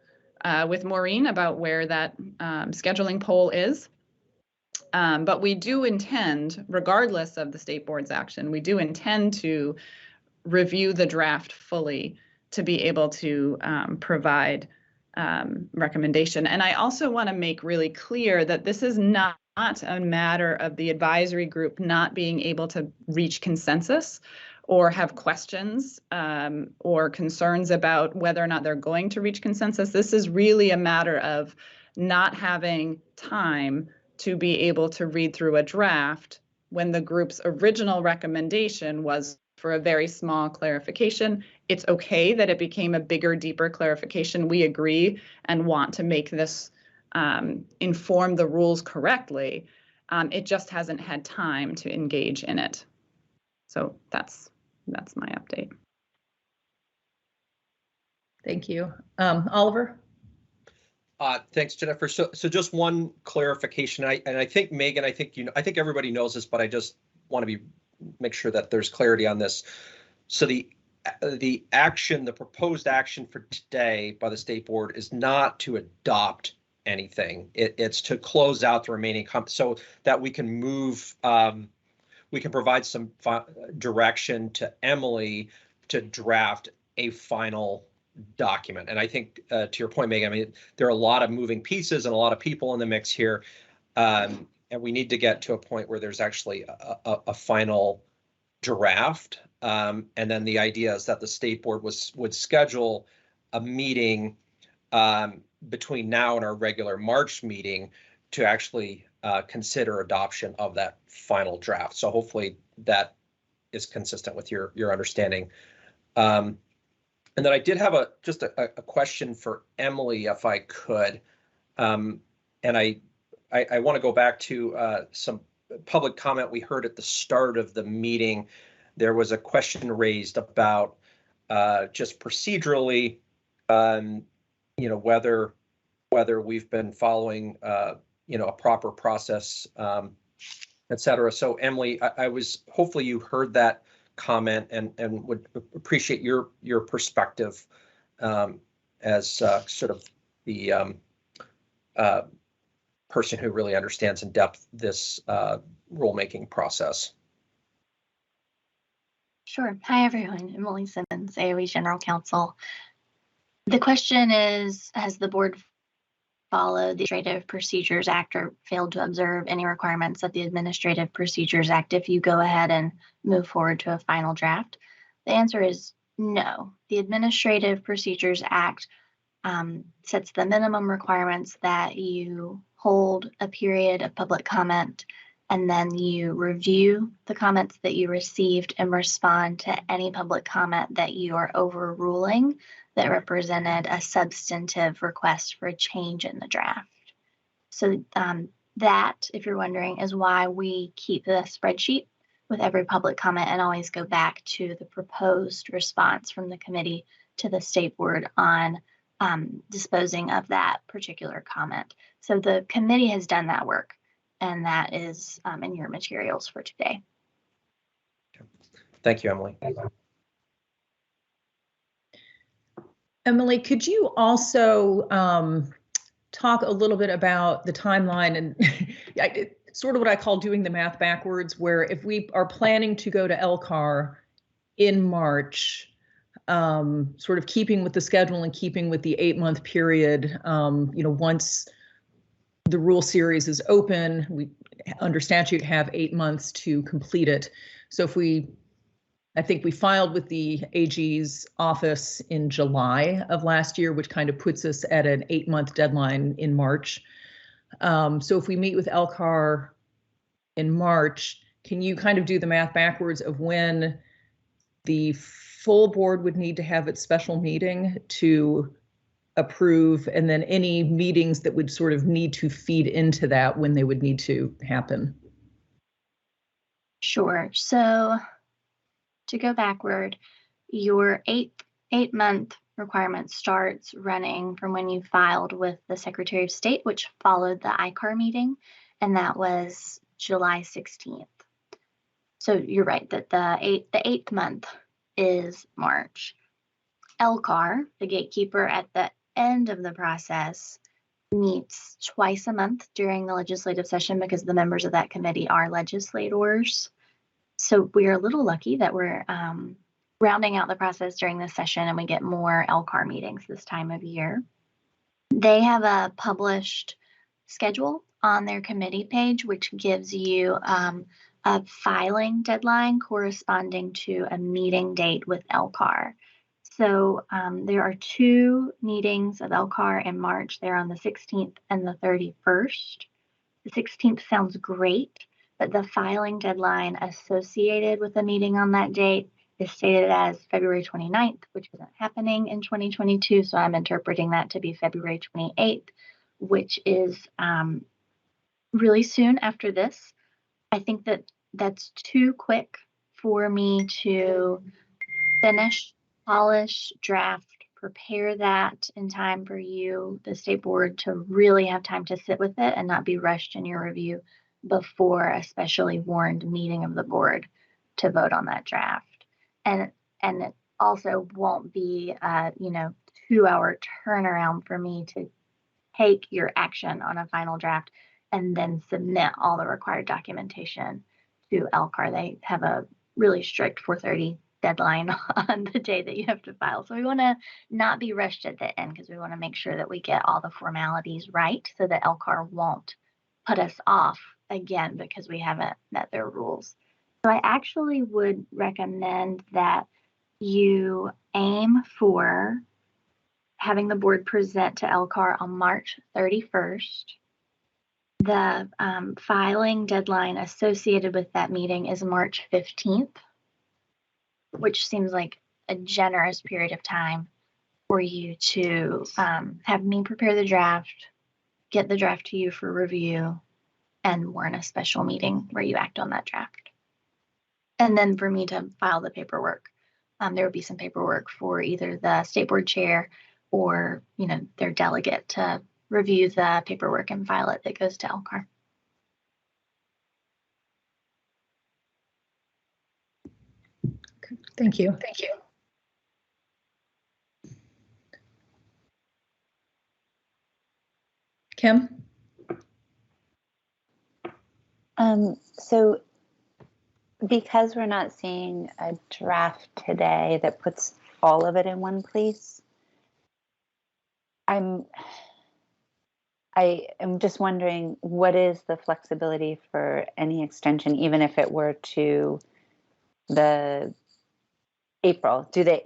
with Maureen about where that scheduling poll is. But we do intend, regardless of the State Board's action, we do intend to review the draft fully to be able to provide recommendation. And I also want to make really clear that this is not a matter of the advisory group not being able to reach consensus or have questions or concerns about whether or not they're going to reach consensus. This is really a matter of not having time to be able to read through a draft when the group's original recommendation was for a very small clarification. It's okay that it became a bigger, deeper clarification. We agree and want to make this inform the rules correctly. It just hasn't had time to engage in it. So that's my update. Thank you. Oliver? Thanks, Jennifer. So just one clarification. I think Megan, I think everybody knows this, but I just want to make sure that there's clarity on this. So the proposed action for today by the state board is not to adopt anything. It's to close out the remaining so that we can move. We can provide some direction to Emily to draft a final document. And I think to your point, Megan, I mean, there are a lot of moving pieces and a lot of people in the mix here. And we need to get to a point where there's actually a final draft. And then the idea is that the state board would schedule a meeting between now and our regular March meeting to actually consider adoption of that final draft. So hopefully that is consistent with your understanding. And then I did have just a question for Emily, if I could. And I want to go back to some public comment we heard at the start of the meeting. There was a question raised about just procedurally, whether we've been following, a proper process, et cetera. So Emily, hopefully you heard that comment and would appreciate your perspective as sort of the person who really understands in depth this rulemaking process. Sure. Hi, everyone. Emily Simmons, AOE General Counsel. The question is, has the board followed the Administrative Procedures Act or failed to observe any requirements of the Administrative Procedures Act if you go ahead and move forward to a final draft? The answer is no. The Administrative Procedures Act sets the minimum requirements that you hold a period of public comment, and then you review the comments that you received and respond to any public comment that you are overruling that represented a substantive request for a change in the draft. So that, if you're wondering, is why we keep the spreadsheet with every public comment and always go back to the proposed response from the committee to the state board on disposing of that particular comment. So the committee has done that work, and that is in your materials for today. Thank you, Emily. Emily, could you also talk a little bit about the timeline and sort of what I call doing the math backwards, where if we are planning to go to LCAR in March, sort of keeping with the schedule and keeping with the 8-month period, once the rule series is open, we under statute have 8 months to complete it. So I think we filed with the AG's office in July of last year, which kind of puts us at an 8-month deadline in March. So if we meet with LCAR in March, can you kind of do the math backwards of when the full board would need to have its special meeting to approve, and then any meetings that would sort of need to feed into that, when they would need to happen? Sure. So to go backward, your eight-month requirement starts running from when you filed with the Secretary of State, which followed the ICAR meeting, and that was July 16th. So you're right that the eighth month is March. LCAR, the gatekeeper at the end of the process, meets twice a month during the legislative session because the members of that committee are legislators. So we're a little lucky that we're rounding out the process during this session and we get more LCAR meetings this time of year. They have a published schedule on their committee page, which gives you a filing deadline corresponding to a meeting date with LCAR. So there are 2 meetings of LCAR in March. They're on the 16th and the 31st. The 16th sounds great, but the filing deadline associated with the meeting on that date is stated as February 29th, which isn't happening in 2022. So I'm interpreting that to be February 28th, which is really soon after this. I think that that's too quick for me to finish, polish, draft, prepare that in time for you, the state board, to really have time to sit with it and not be rushed in your review before a specially warned meeting of the board to vote on that draft. And it also won't be a 2-hour turnaround for me to take your action on a final draft and then submit all the required documentation to LCAR. They have a really strict 4:30 deadline on the day that you have to file. So we want to not be rushed at the end because we want to make sure that we get all the formalities right so that LCAR won't put us off again because we haven't met their rules. So I actually would recommend that you aim for having the board present to LCAR on March 31st. The filing deadline associated with that meeting is March 15th, which seems like a generous period of time for you to have me prepare the draft, get the draft to you for review, and warn a special meeting where you act on that draft. And then for me to file the paperwork. There would be some paperwork for either the state board chair or their delegate to review the paperwork and file it that goes to LCAR. Okay, thank you. Thank you. Kim? So because we're not seeing a draft today that puts all of it in one place, I am just wondering, what is the flexibility for any extension, even if it were to the April? Do they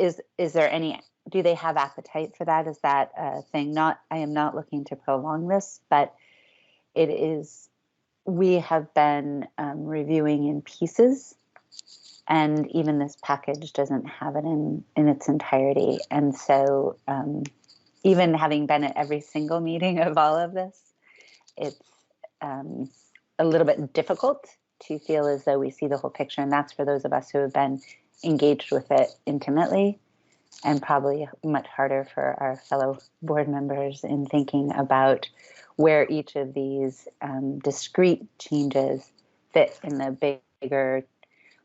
have appetite for that? Is that a thing? I am not looking to prolong this, but it is, we have been reviewing in pieces, and even this package doesn't have it in its entirety. And so even having been at every single meeting of all of this, it's a little bit difficult to feel as though we see the whole picture. And that's for those of us who have been engaged with it intimately, and probably much harder for our fellow board members in thinking about where each of these discrete changes fit in the bigger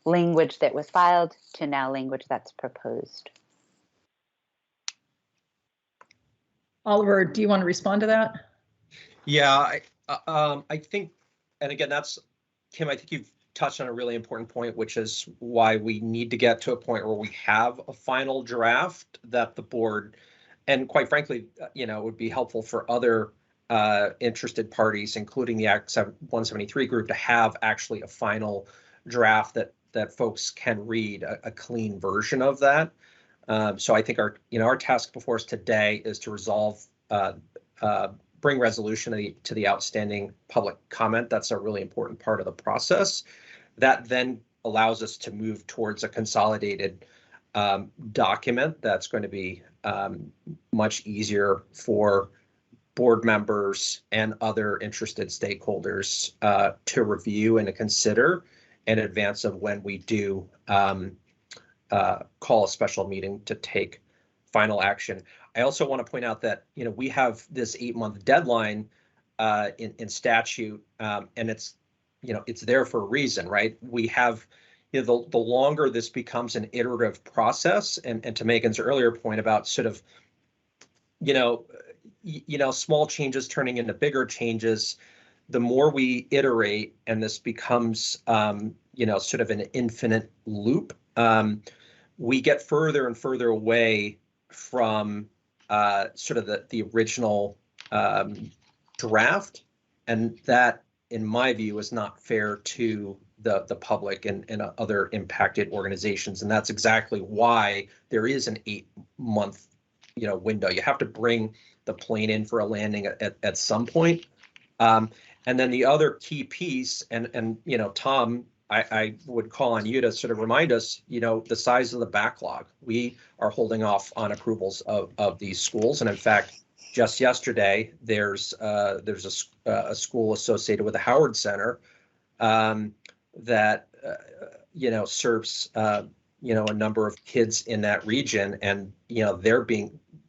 language that was filed to now language that's proposed. Oliver, do you want to respond to that? Yeah, I think, and again, that's, Kim, I think you've touched on a really important point, which is why we need to get to a point where we have a final draft that the board, and quite frankly, it would be helpful for other interested parties, including the Act 173 group, to have actually a final draft that folks can read, a clean version of that. So I think our task before us today is to resolve, bring resolution to the outstanding public comment. That's a really important part of the process. That then allows us to move towards a consolidated document that's going to be much easier for board members and other interested stakeholders to review and to consider in advance of when we do call a special meeting to take final action. I also want to point out that we have this 8-month deadline in statute, and it's it's there for a reason, right? We have the longer this becomes an iterative process, and to Megan's earlier point about sort of small changes turning into bigger changes, the more we iterate and this becomes sort of an infinite loop, we get further and further away from sort of the original draft, and that, in my view, is not fair to the public and other impacted organizations. And that's exactly why there is an 8-month, window. You have to bring the plane in for a landing at some point. And then the other key piece, and Tom, I would call on you to sort of remind us, the size of the backlog. We are holding off on approvals of these schools. And in fact, just yesterday, there's a school associated with the Howard Center that serves a number of kids in that region, and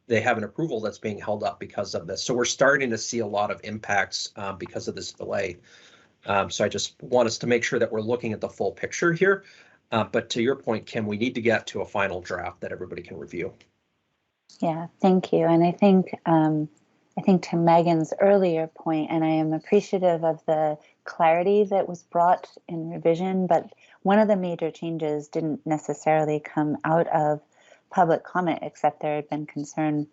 they have an approval that's being held up because of this. So we're starting to see a lot of impacts because of this delay. So I just want us to make sure that we're looking at the full picture here. But to your point, Kim, we need to get to a final draft that everybody can review. Yeah, thank you. And I think to Megan's earlier point, and I am appreciative of the clarity that was brought in revision, but one of the major changes didn't necessarily come out of public comment, except there had been concern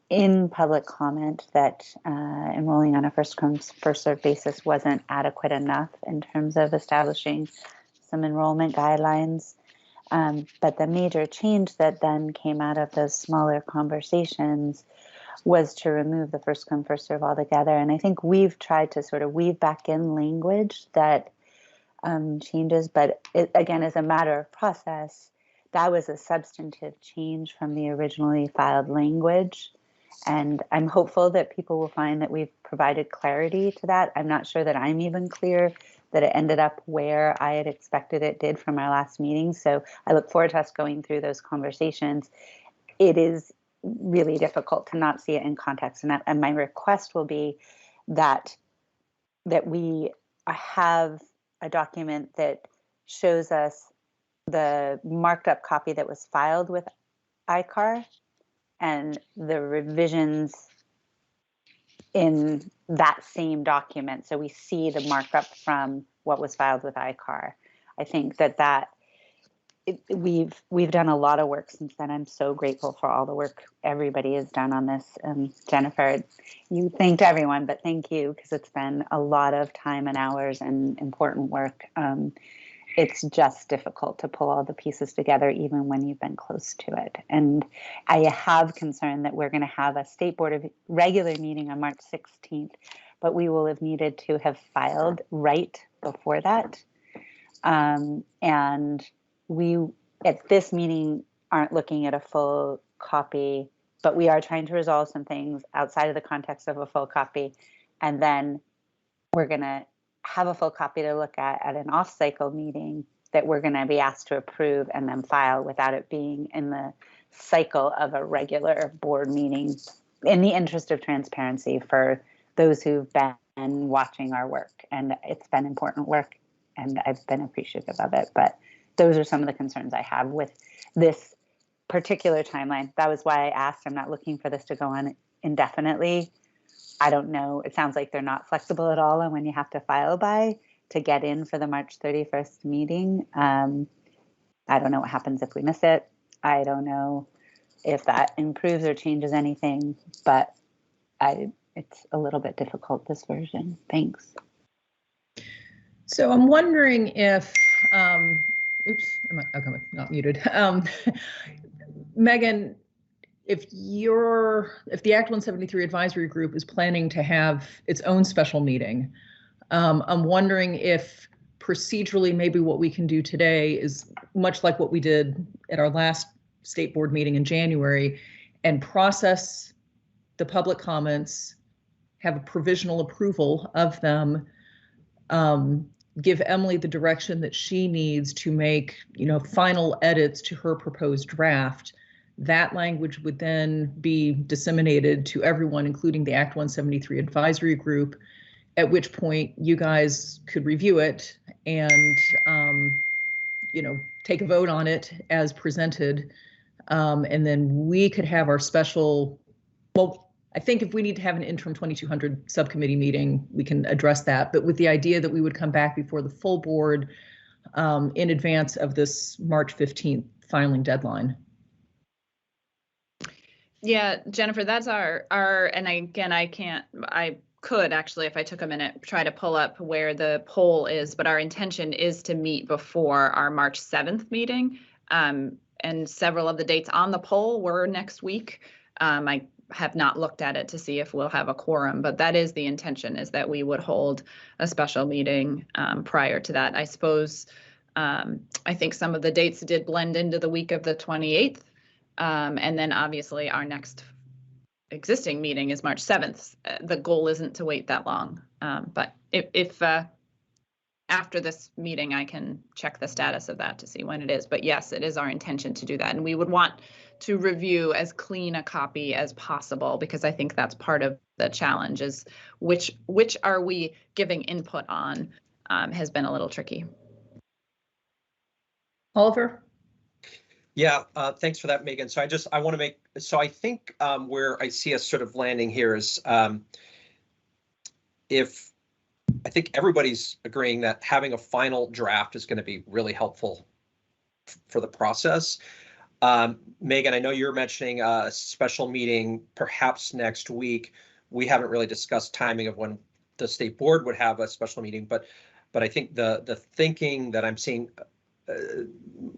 in public comment that enrolling on a first come, first served basis wasn't adequate enough in terms of establishing some enrollment guidelines. But the major change that then came out of those smaller conversations was to remove the first come, first serve altogether. And I think we've tried to sort of weave back in language that changes, but it, again, as a matter of process, that was a substantive change from the originally filed language. And I'm hopeful that people will find that we've provided clarity to that. I'm not sure that I'm even clear that it ended up where I had expected it did from our last meeting. So I look forward to us going through those conversations. It is really difficult to not see it in context. And my request will be that we have a document that shows us the marked up copy that was filed with ICAR and the revisions in that same document. So we see the markup from what was filed with ICAR. I think we've done a lot of work since then. I'm so grateful for all the work everybody has done on this. Jennifer, you thanked everyone, but thank you, because it's been a lot of time and hours and important work. It's just difficult to pull all the pieces together, even when you've been close to it. And I have concern that we're going to have a state board of regular meeting on March 16th, but we will have needed to have filed right before that. And we, at this meeting, aren't looking at a full copy, but we are trying to resolve some things outside of the context of a full copy. And then we're going to have a full copy to look at an off-cycle meeting that we're going to be asked to approve and then file without it being in the cycle of a regular board meeting, in the interest of transparency for those who've been watching our work. And it's been important work, and I've been appreciative of it. But those are some of the concerns I have with this particular timeline. That was why I asked. I'm not looking for this to go on indefinitely. I don't know. It sounds like they're not flexible at all on when you have to file by to get in for the March 31st meeting. I don't know what happens if we miss it. I don't know if that improves or changes anything, but it's a little bit difficult, this version. Thanks. So I'm wondering if, oops, okay, I'm not muted. Megan, if the Act 173 advisory group is planning to have its own special meeting, I'm wondering if procedurally maybe what we can do today is much like what we did at our last state board meeting in January, and process the public comments, have a provisional approval of them, give Emily the direction that she needs to make, final edits to her proposed draft. That language would then be disseminated to everyone, including the Act 173 advisory group, at which point you guys could review it and, take a vote on it as presented. And then we could have our special, well, I think if we need to have an interim 2200 subcommittee meeting, we can address that, but with the idea that we would come back before the full board in advance of this March 15th filing deadline. Yeah, Jennifer, that's our and again, I could actually, if I took a minute, try to pull up where the poll is, but our intention is to meet before our March 7th meeting. And several of the dates on the poll were next week. I have not looked at it to see if we'll have a quorum, but that is the intention, is that we would hold a special meeting prior to that. I suppose, I think some of the dates did blend into the week of the 28th. And then obviously our next existing meeting is March 7th. The goal isn't to wait that long. But if after this meeting, I can check the status of that to see when it is. But yes, it is our intention to do that. And we would want to review as clean a copy as possible, because I think that's part of the challenge, is which are we giving input on, has been a little tricky. Oliver? Yeah, thanks for that, Megan. So I want to make, so I think where I see us sort of landing here is if I think everybody's agreeing that having a final draft is going to be really helpful for the process. Megan, I know you're mentioning a special meeting perhaps next week. We haven't really discussed timing of when the state board would have a special meeting, but I think the thinking that I'm seeing,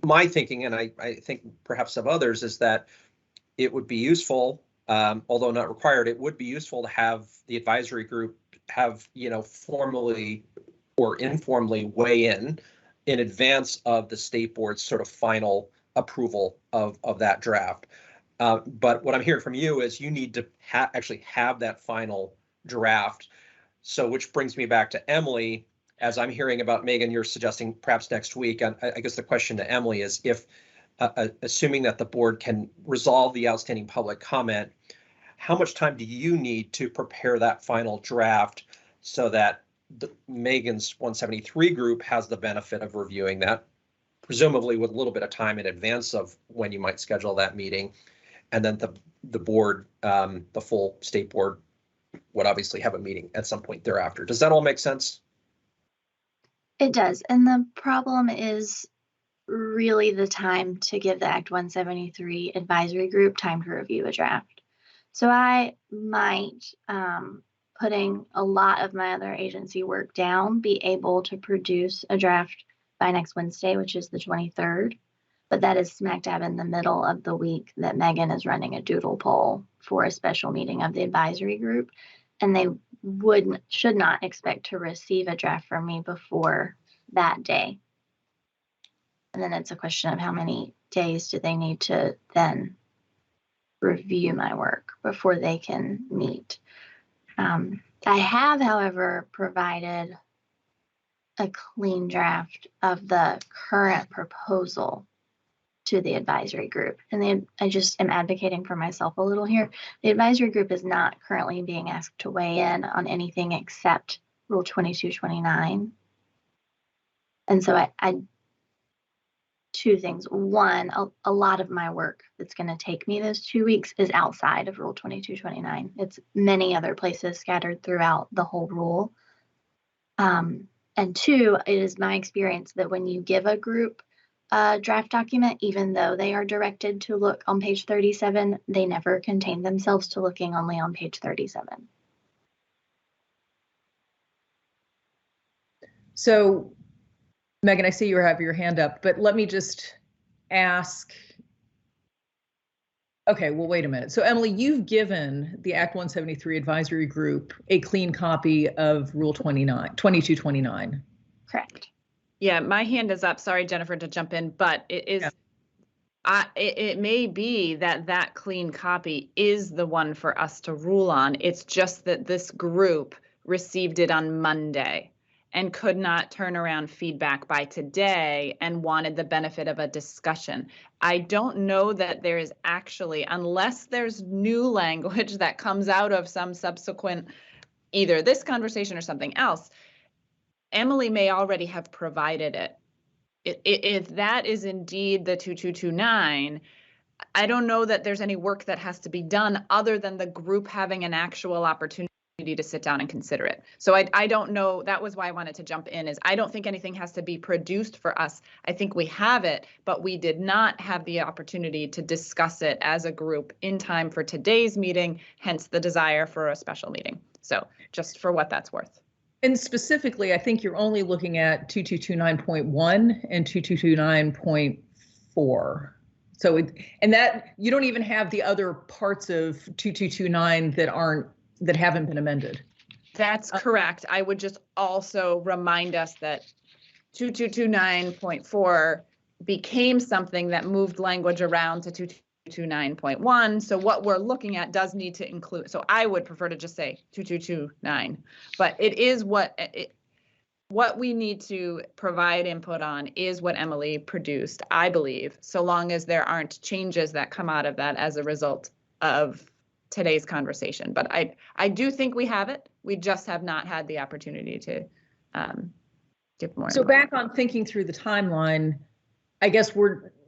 my thinking, and I think perhaps of others, is that it would be useful, although not required, it would be useful to have the advisory group have, formally or informally weigh in advance of the state board's sort of final approval of that draft. But what I'm hearing from you is you need to actually have that final draft. So which brings me back to Emily. As I'm hearing about Megan, you're suggesting perhaps next week. And I guess the question to Emily is, if assuming that the board can resolve the outstanding public comment, how much time do you need to prepare that final draft so that Megan's 173 group has the benefit of reviewing that, presumably with a little bit of time in advance of when you might schedule that meeting, and then the board, the full state board, would obviously have a meeting at some point thereafter. Does that all make sense? It does. And the problem is really the time to give the Act 173 advisory group time to review a draft. So I might, putting a lot of my other agency work down, be able to produce a draft by next Wednesday, which is the 23rd. But that is smack dab in the middle of the week that Megan is running a doodle poll for a special meeting of the advisory group. And they should not expect to receive a draft from me before that day. And then it's a question of how many days do they need to then review my work before they can meet. I have, however, provided a clean draft of the current proposal to the advisory group. And I just am advocating for myself a little here. The advisory group is not currently being asked to weigh in on anything except Rule 2229. And so I two things. One, a lot of my work that's going to take me those 2 weeks is outside of Rule 2229. It's many other places scattered throughout the whole rule. And two, it is my experience that when you give a group a draft document, even though they are directed to look on page 37, they never contain themselves to looking only on page 37. So, Megan, I see you have your hand up, but let me just ask. Okay, well, wait a minute. So, Emily, you've given the Act 173 advisory group a clean copy of Rule 2229. Correct. Yeah, my hand is up. Sorry, Jennifer, to jump in, but it is. Yeah. It may be that clean copy is the one for us to rule on. It's just that this group received it on Monday and could not turn around feedback by today and wanted the benefit of a discussion. I don't know that there is actually, unless there's new language that comes out of some subsequent, either this conversation or something else, Emily may already have provided it. If that is indeed the 2229, I don't know that there's any work that has to be done other than the group having an actual opportunity to sit down and consider it. So I don't know. That was why I wanted to jump in, is I don't think anything has to be produced for us. I think we have it, but we did not have the opportunity to discuss it as a group in time for today's meeting, hence the desire for a special meeting. So just for what that's worth. And specifically, I think you're only looking at 2229.1 and 2229.4. So and that you don't even have the other parts of 2229 that haven't been amended. That's correct. I would just also remind us that 2229.4 became something that moved language around to 2229.1. So what we're looking at does need to include, so I would prefer to just say 2229, but it is what we need to provide input on is what Emily produced, I believe, so long as there aren't changes that come out of that as a result of today's conversation. But I do think we have it. We just have not had the opportunity to give more. So back on thinking through the timeline, I guess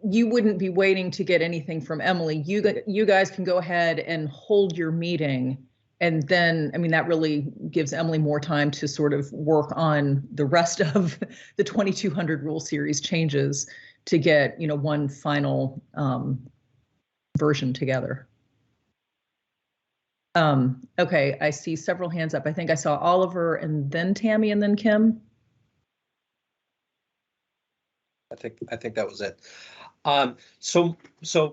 you wouldn't be waiting to get anything from Emily. You guys can go ahead and hold your meeting. And then, I mean, that really gives Emily more time to sort of work on the rest of the 2200 rule series changes to get, one final version together. Okay, I see several hands up. I think I saw Oliver and then Tammy and then Kim. I think that was it. So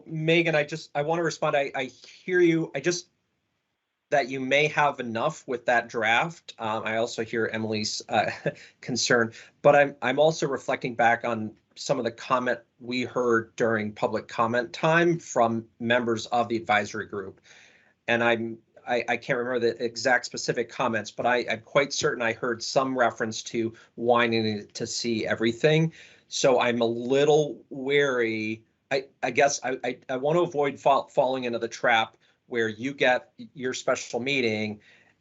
Megan, I want to respond. I hear you. That you may have enough with that draft. I also hear Emily's concern, but I'm also reflecting back on some of the comment we heard during public comment time from members of the advisory group. And I can't remember the exact specific comments, but I'm quite certain I heard some reference to wanting to see everything. So I'm a little wary. I guess I want to avoid falling into the trap where you get your special meeting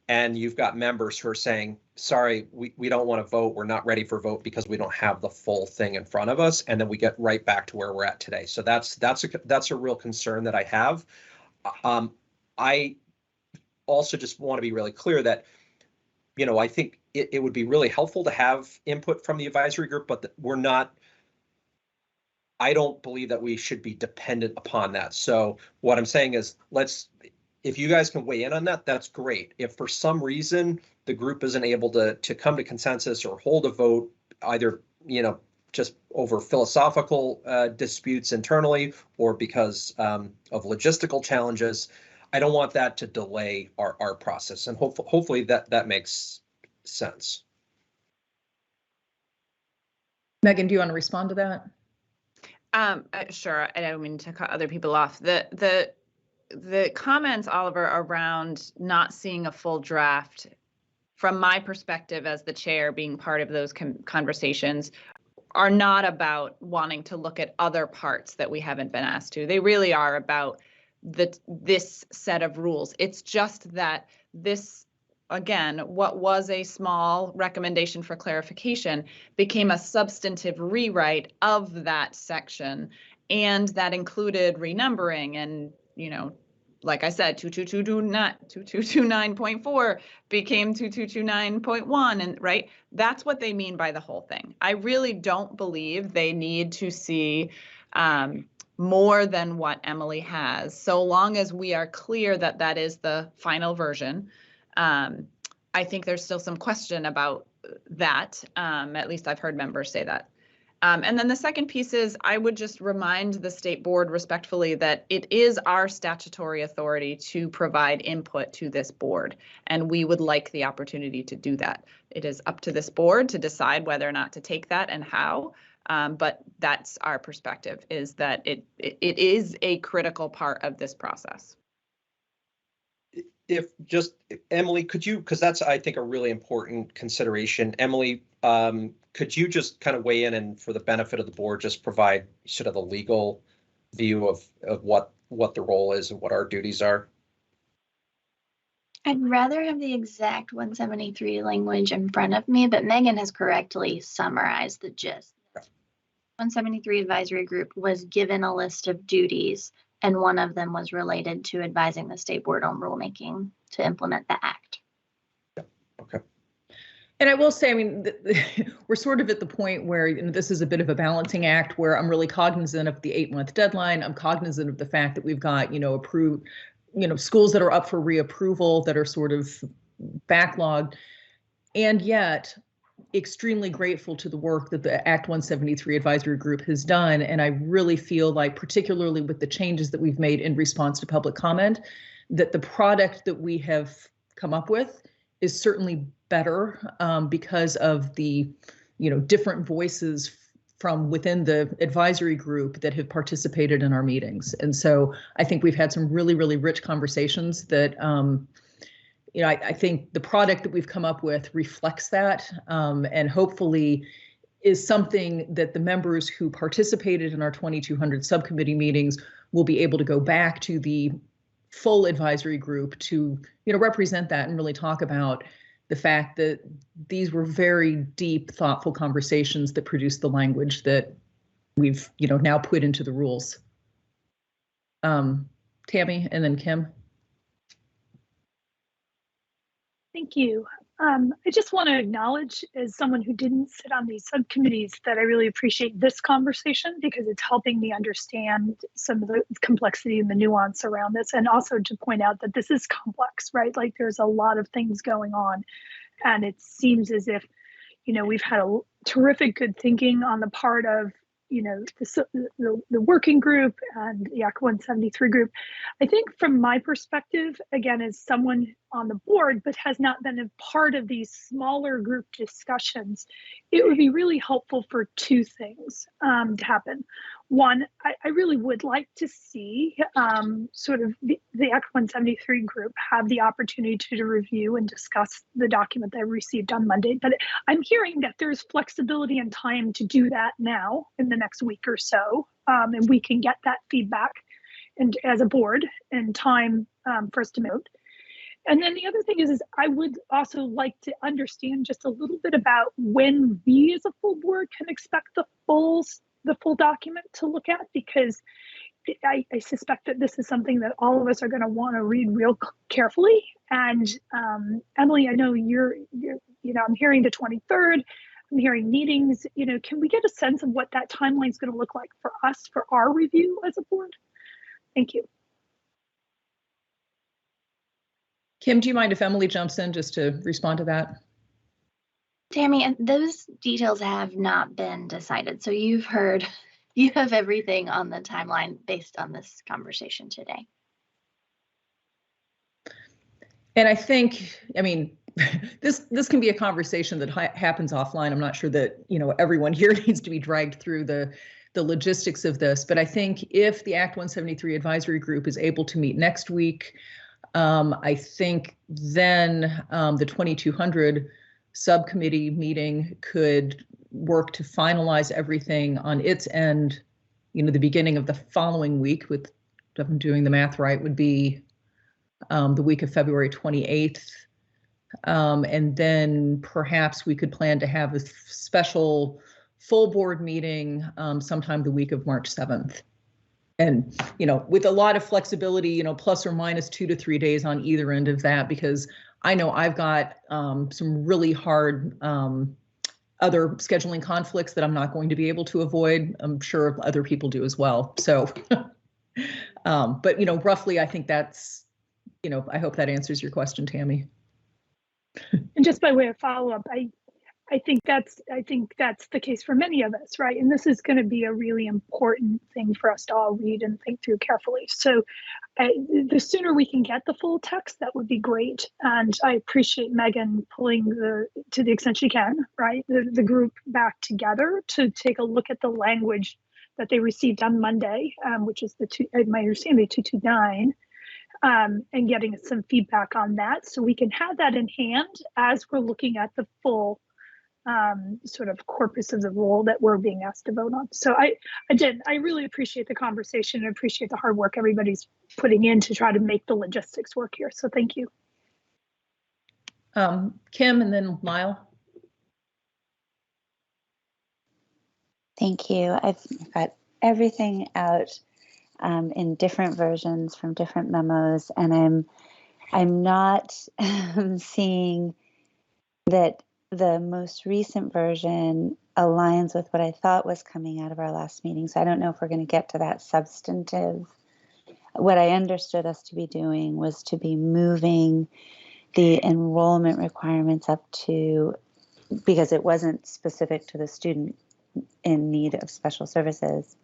and you've got members who are saying, sorry, we don't want to vote. We're not ready for vote because we don't have the full thing in front of us. And then we get right back to where we're at today. So that's a real concern that I have. I also just want to be really clear that, I think it would be really helpful to have input from the advisory group, but I don't believe that we should be dependent upon that. So what I'm saying is if you guys can weigh in on that, that's great. If for some reason the group isn't able to come to consensus or hold a vote, either, just over philosophical disputes internally or because of logistical challenges, I don't want that to delay our process. And hopefully that makes sense. Megan, do you want to respond to that? Sure. I don't mean to cut other people off. The comments, Oliver, around not seeing a full draft, from my perspective as the chair being part of those conversations, are not about wanting to look at other parts that we haven't been asked to. They really are about this set of rules. It's just that this, again, what was a small recommendation for clarification became a substantive rewrite of that section, and that included renumbering and, like I said, 2229.4 became 2229.1, and right, that's what they mean by the whole thing. I really don't believe they need to see more than what Emily has, so long as we are clear that that is the final version. I think there's still some question about that. At least I've heard members say that. And then the second piece is I would just remind the state board respectfully that it is our statutory authority to provide input to this board, and we would like the opportunity to do that. It is up to this board to decide whether or not to take that and how. But that's our perspective, is that it is a critical part of this process. Emily, could you, because that's, I think, a really important consideration. Emily, could you just kind of weigh in and, for the benefit of the board, just provide sort of the legal view of what the role is and what our duties are? I'd rather have the exact 173 language in front of me, but Megan has correctly summarized the gist. 173 advisory group was given a list of duties, and one of them was related to advising the state board on rulemaking to implement the act. Yeah. Okay. And I will say, I mean, we're sort of at the point where this is a bit of a balancing act, where I'm really cognizant of the 8-month deadline. I'm cognizant of the fact that we've got, approved, schools that are up for reapproval that are sort of backlogged, and yet extremely grateful to the work that the Act 173 advisory group has done. And I really feel like, particularly with the changes that we've made in response to public comment, that the product that we have come up with is certainly better because of the, different voices from within the advisory group that have participated in our meetings. And so I think we've had some really, really rich conversations that, I think the product that we've come up with reflects that, and hopefully is something that the members who participated in our 2200 subcommittee meetings will be able to go back to the full advisory group to, represent that and really talk about the fact that these were very deep, thoughtful conversations that produced the language that we've, now put into the rules. Tammy, and then Kim. Thank you. I just want to acknowledge, as someone who didn't sit on these subcommittees, that I really appreciate this conversation because it's helping me understand some of the complexity and the nuance around this, and also to point out that this is complex, right? Like there's a lot of things going on, and it seems as if, we've had a terrific good thinking on the part of, the working group and the Act 173 group. I think from my perspective, again, as someone on the board, but has not been a part of these smaller group discussions, it would be really helpful for two things to happen. One, I really would like to see sort of the Act 173 group have the opportunity to review and discuss the document they received on Monday. But I'm hearing that there's flexibility and time to do that now in the next week or so, and we can get that feedback and as a board and time for us to note. And then the other thing is I would also like to understand just a little bit about when we as a full board can expect the full document to look at, because I suspect that this is something that all of us are going to want to read real carefully. And Emily, I know you're I'm hearing the 23rd, I'm hearing meetings, can we get a sense of what that timeline is going to look like for us, for our review as a board? Thank you. Kim, do you mind if Emily jumps in just to respond to that? Tammy, and those details have not been decided. So you have everything on the timeline based on this conversation today. And I think, this can be a conversation that happens offline. I'm not sure that, everyone here needs to be dragged through the logistics of this, but I think if the Act 173 advisory group is able to meet next week, I think then the 2200 subcommittee meeting could work to finalize everything on its end, the beginning of the following week, with, if I'm doing the math right, would be the week of February 28th. And then perhaps we could plan to have a special full board meeting sometime the week of March 7th. And, with a lot of flexibility, plus or minus 2 to 3 days on either end of that, because I know I've got some really hard other scheduling conflicts that I'm not going to be able to avoid. I'm sure other people do as well. So, but, roughly, I think that's, I hope that answers your question, Tammy. And just by way of follow-up, I think that's the case for many of us, right? And this is going to be a really important thing for us to all read and think through carefully. So the sooner we can get the full text, that would be great. And I appreciate Megan pulling to the extent she can, right, the group back together to take a look at the language that they received on Monday, which is my understanding, 229. And getting some feedback on that, so we can have that in hand as we're looking at the full sort of corpus of the role that we're being asked to vote on. So I really appreciate the conversation and appreciate the hard work everybody's putting in to try to make the logistics work here. So thank you. Kim, and then Lyle. Thank you. I've got everything out in different versions from different memos, and I'm not seeing that the most recent version aligns with what I thought was coming out of our last meeting. So I don't know if we're going to get to that substantive. What I understood us to be doing was to be moving the enrollment requirements up to, because it wasn't specific to the student in need of special services,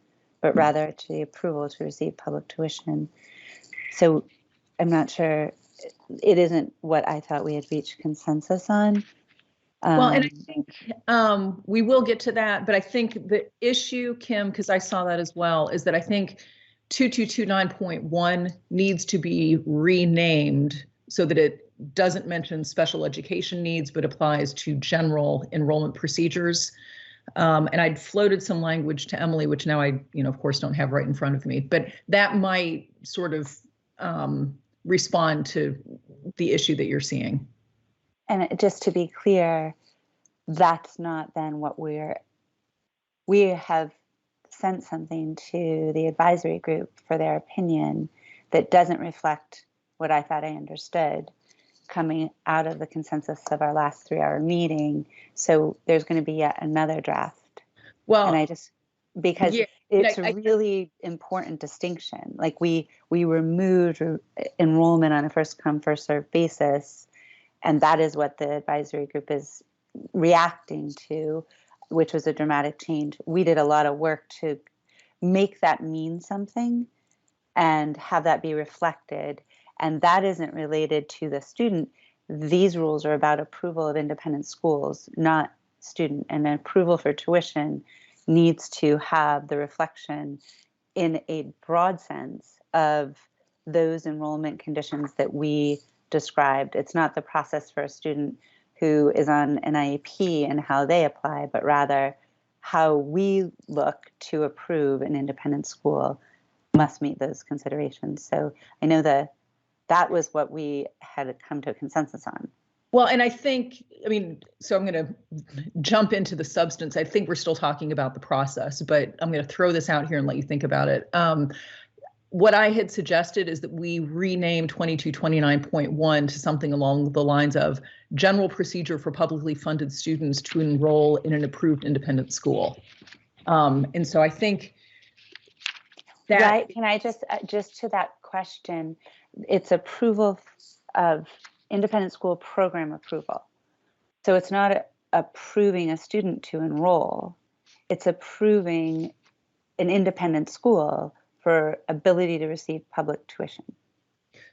but rather to the approval to receive public tuition. So I'm not sure, it isn't what I thought we had reached consensus on. Well, and I think we will get to that, but I think the issue, Kim, because I saw that as well, is that I think 2229.1 needs to be renamed so that it doesn't mention special education needs, but applies to general enrollment procedures. And I'd floated some language to Emily, which now I, of course, don't have right in front of me, but that might sort of respond to the issue that you're seeing. And just to be clear, that's not then what we have sent something to the advisory group for their opinion that doesn't reflect what I thought I understood coming out of the consensus of our last 3-hour meeting. So there's going to be yet another draft. Well, and I just, because it's a really important distinction. Like we removed enrollment on a first come, first served basis. And that is what the advisory group is reacting to, which was a dramatic change. We did a lot of work to make that mean something and have that be reflected. And that isn't related to the student. These rules are about approval of independent schools, not student. And approval for tuition needs to have the reflection in a broad sense of those enrollment conditions that we described. It's not the process for a student who is on an IEP and how they apply, but rather how we look to approve an independent school must meet those considerations. So I know that was what we had come to a consensus on. Well, and I think, so I'm going to jump into the substance. I think we're still talking about the process, but I'm going to throw this out here and let you think about it. What I had suggested is that we rename 2229.1 to something along the lines of general procedure for publicly funded students to enroll in an approved independent school. And so I think that— Right, can I just to that question, it's approval of independent school program approval. So it's not approving a student to enroll, it's approving an independent school for ability to receive public tuition.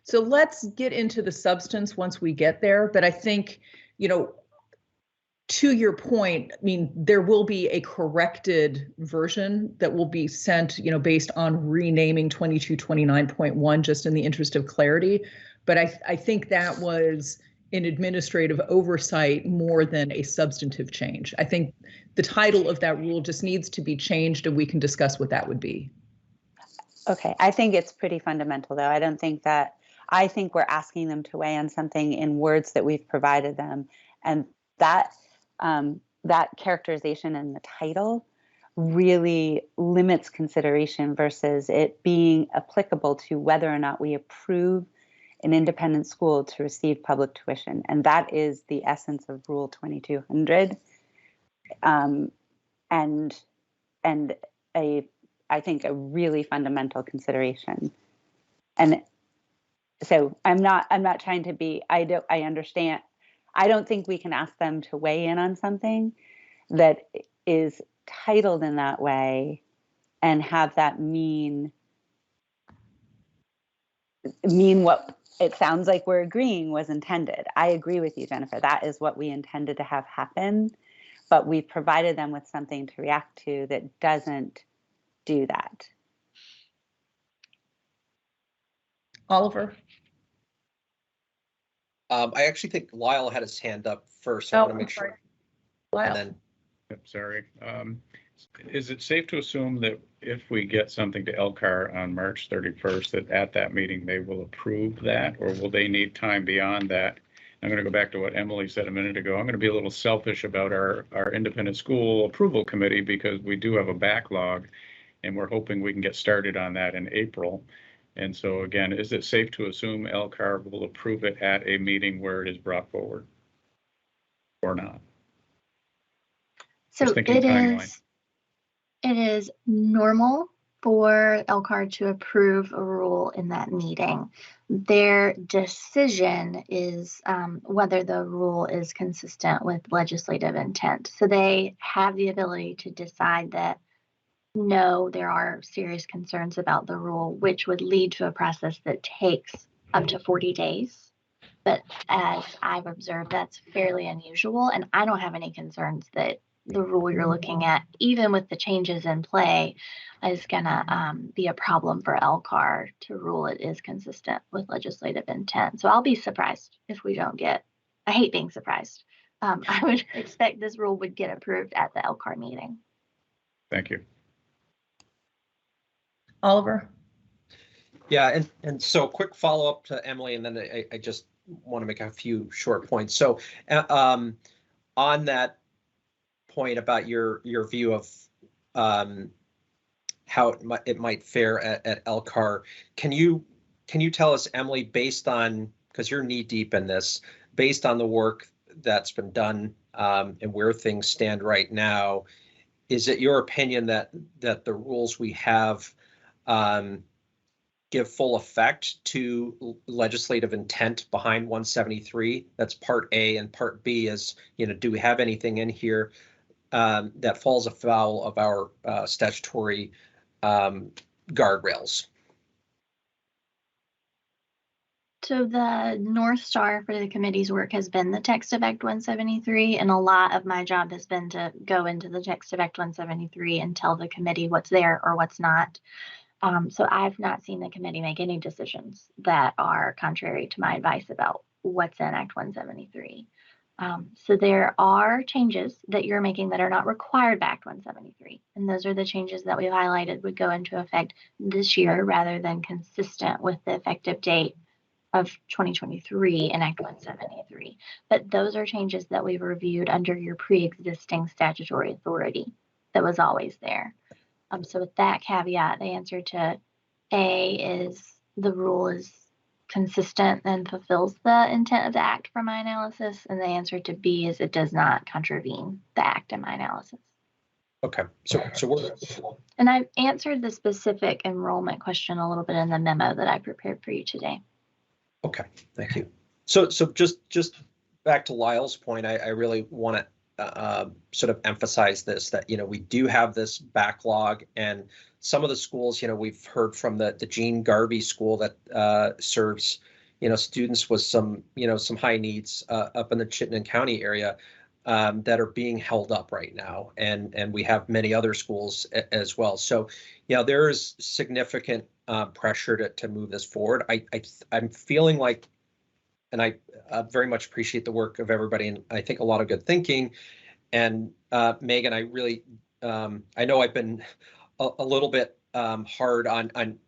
So let's get into the substance once we get there. But I think, to your point, there will be a corrected version that will be sent, based on renaming 2229.1, just in the interest of clarity. But I think that was an administrative oversight more than a substantive change. I think the title of that rule just needs to be changed, and we can discuss what that would be. Okay, I think it's pretty fundamental, though. I think we're asking them to weigh on something in words that we've provided them, and that characterization in the title really limits consideration versus it being applicable to whether or not we approve an independent school to receive public tuition, and that is the essence of Rule 2200, and I think a really fundamental consideration. And so I'm not trying to be, I understand. I don't think we can ask them to weigh in on something that is titled in that way and have that mean what it sounds like we're agreeing was intended. I agree with you, Jennifer. That is what we intended to have happen, but we provided them with something to react to that doesn't do that. Oliver? I actually think Lyle had his hand up first. I want to make sure. Lyle. And then, Yep, sorry. Is it safe to assume that if we get something to LCAR on March 31st, that at that meeting they will approve that, or will they need time beyond that? I'm going to go back to what Emily said a minute ago. I'm going to be a little selfish about our independent school approval committee because we do have a backlog, and we're hoping we can get started on that in April. And so again, is it safe to assume LCAR will approve it at a meeting where it is brought forward or not? So it is normal for LCAR to approve a rule in that meeting. Their decision is whether the rule is consistent with legislative intent. So they have the ability to decide that no, there are serious concerns about the rule, which would lead to a process that takes up to 40 days. But as I've observed, that's fairly unusual, and I don't have any concerns that the rule you're looking at, even with the changes in play, is going to be a problem for LCAR to rule it is consistent with legislative intent. So I'll be surprised if we don't get, I hate being surprised. I would expect this rule would get approved at the LCAR meeting. Thank you. Oliver? Yeah, and so quick follow-up to Emily, and then I just want to make a few short points. So on that point about your view of how it might fare at LCAR, can you tell us, Emily, based on, because you're knee deep in this, based on the work that's been done and where things stand right now, is it your opinion that the rules we have give full effect to legislative intent behind 173? That's part A, and part B is, do we have anything in here that falls afoul of our statutory guardrails? So the North Star for the committee's work has been the text of Act 173, and a lot of my job has been to go into the text of Act 173 and tell the committee what's there or what's not. So I've not seen the committee make any decisions that are contrary to my advice about what's in Act 173. So there are changes that you're making that are not required by Act 173. And those are the changes that we've highlighted would go into effect this year rather than consistent with the effective date of 2023 in Act 173. But those are changes that we've reviewed under your pre-existing statutory authority that was always there. So with that caveat, the answer to A is the rule is consistent and fulfills the intent of the Act from my analysis. And the answer to B is it does not contravene the Act in my analysis. Okay, so we're... And I've answered the specific enrollment question a little bit in the memo that I prepared for you today. Okay, thank you. So just back to Lyle's point, I really want to sort of emphasize this, that, we do have this backlog, and some of the schools, we've heard from the Jean Garvey school that serves, students with some high needs up in the Chittenden County area that are being held up right now. And we have many other schools as well. So, there is significant pressure to move this forward. I'm feeling like, and I very much appreciate the work of everybody, and I think a lot of good thinking. And Megan, I really, I know I've been a little bit hard on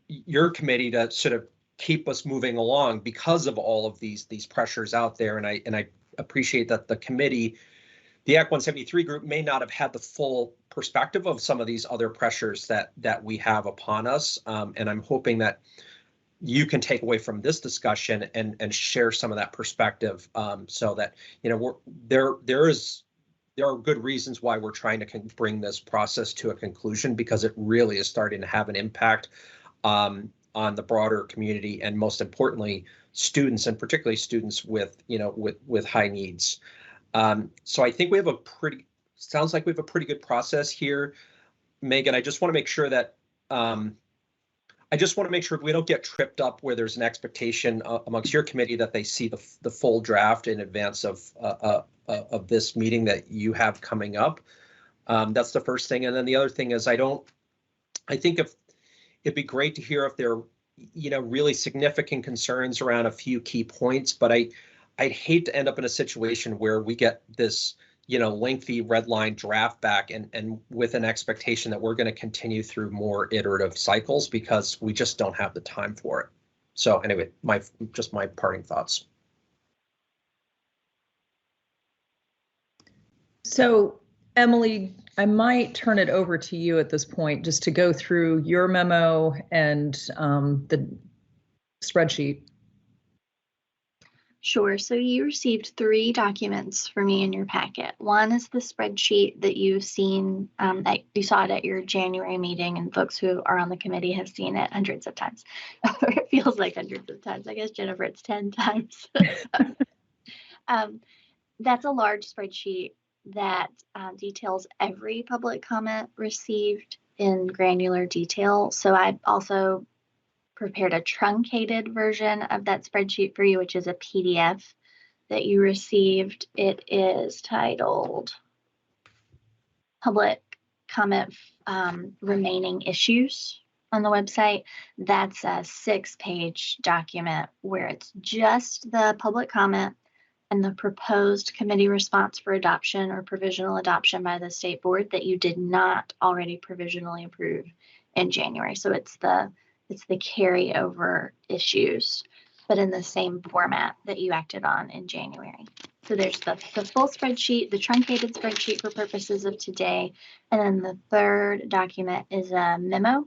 your committee to sort of keep us moving along because of all of these pressures out there. And I appreciate that the committee, the Act 173 group, may not have had the full perspective of some of these other pressures that we have upon us. And I'm hoping that you can take away from this discussion and share some of that perspective, so that there are good reasons why we're trying to bring this process to a conclusion, because it really is starting to have an impact on the broader community, and most importantly, students, and particularly students with high needs. So I think we have sounds like we have a pretty good process here. Megan, I just want to make sure that we don't get tripped up where there's an expectation amongst your committee that they see the full draft in advance of this meeting that you have coming up. That's the first thing. And then the other thing is, I think if it'd be great to hear if there are, really significant concerns around a few key points, but I'd hate to end up in a situation where we get this, lengthy red line draft back and with an expectation that we're going to continue through more iterative cycles, because we just don't have the time for it. So anyway, my parting thoughts. So Emily, I might turn it over to you at this point just to go through your memo and the spreadsheet. Sure. So you received 3 documents for me in your packet. One is the spreadsheet that you've seen, that you saw it at your January meeting, and folks who are on the committee have seen it hundreds of times. It feels like hundreds of times. I guess, Jennifer, it's 10 times. That's a large spreadsheet that details every public comment received in granular detail. So I also prepared a truncated version of that spreadsheet for you, which is a PDF that you received. It is titled Public Comment Remaining Issues on the website. That's a 6-page document where it's just the public comment and the proposed committee response for adoption or provisional adoption by the state board that you did not already provisionally approve in January. So it's the carryover issues, but in the same format that you acted on in January. So there's the full spreadsheet, the truncated spreadsheet for purposes of today, and then the third document is a memo.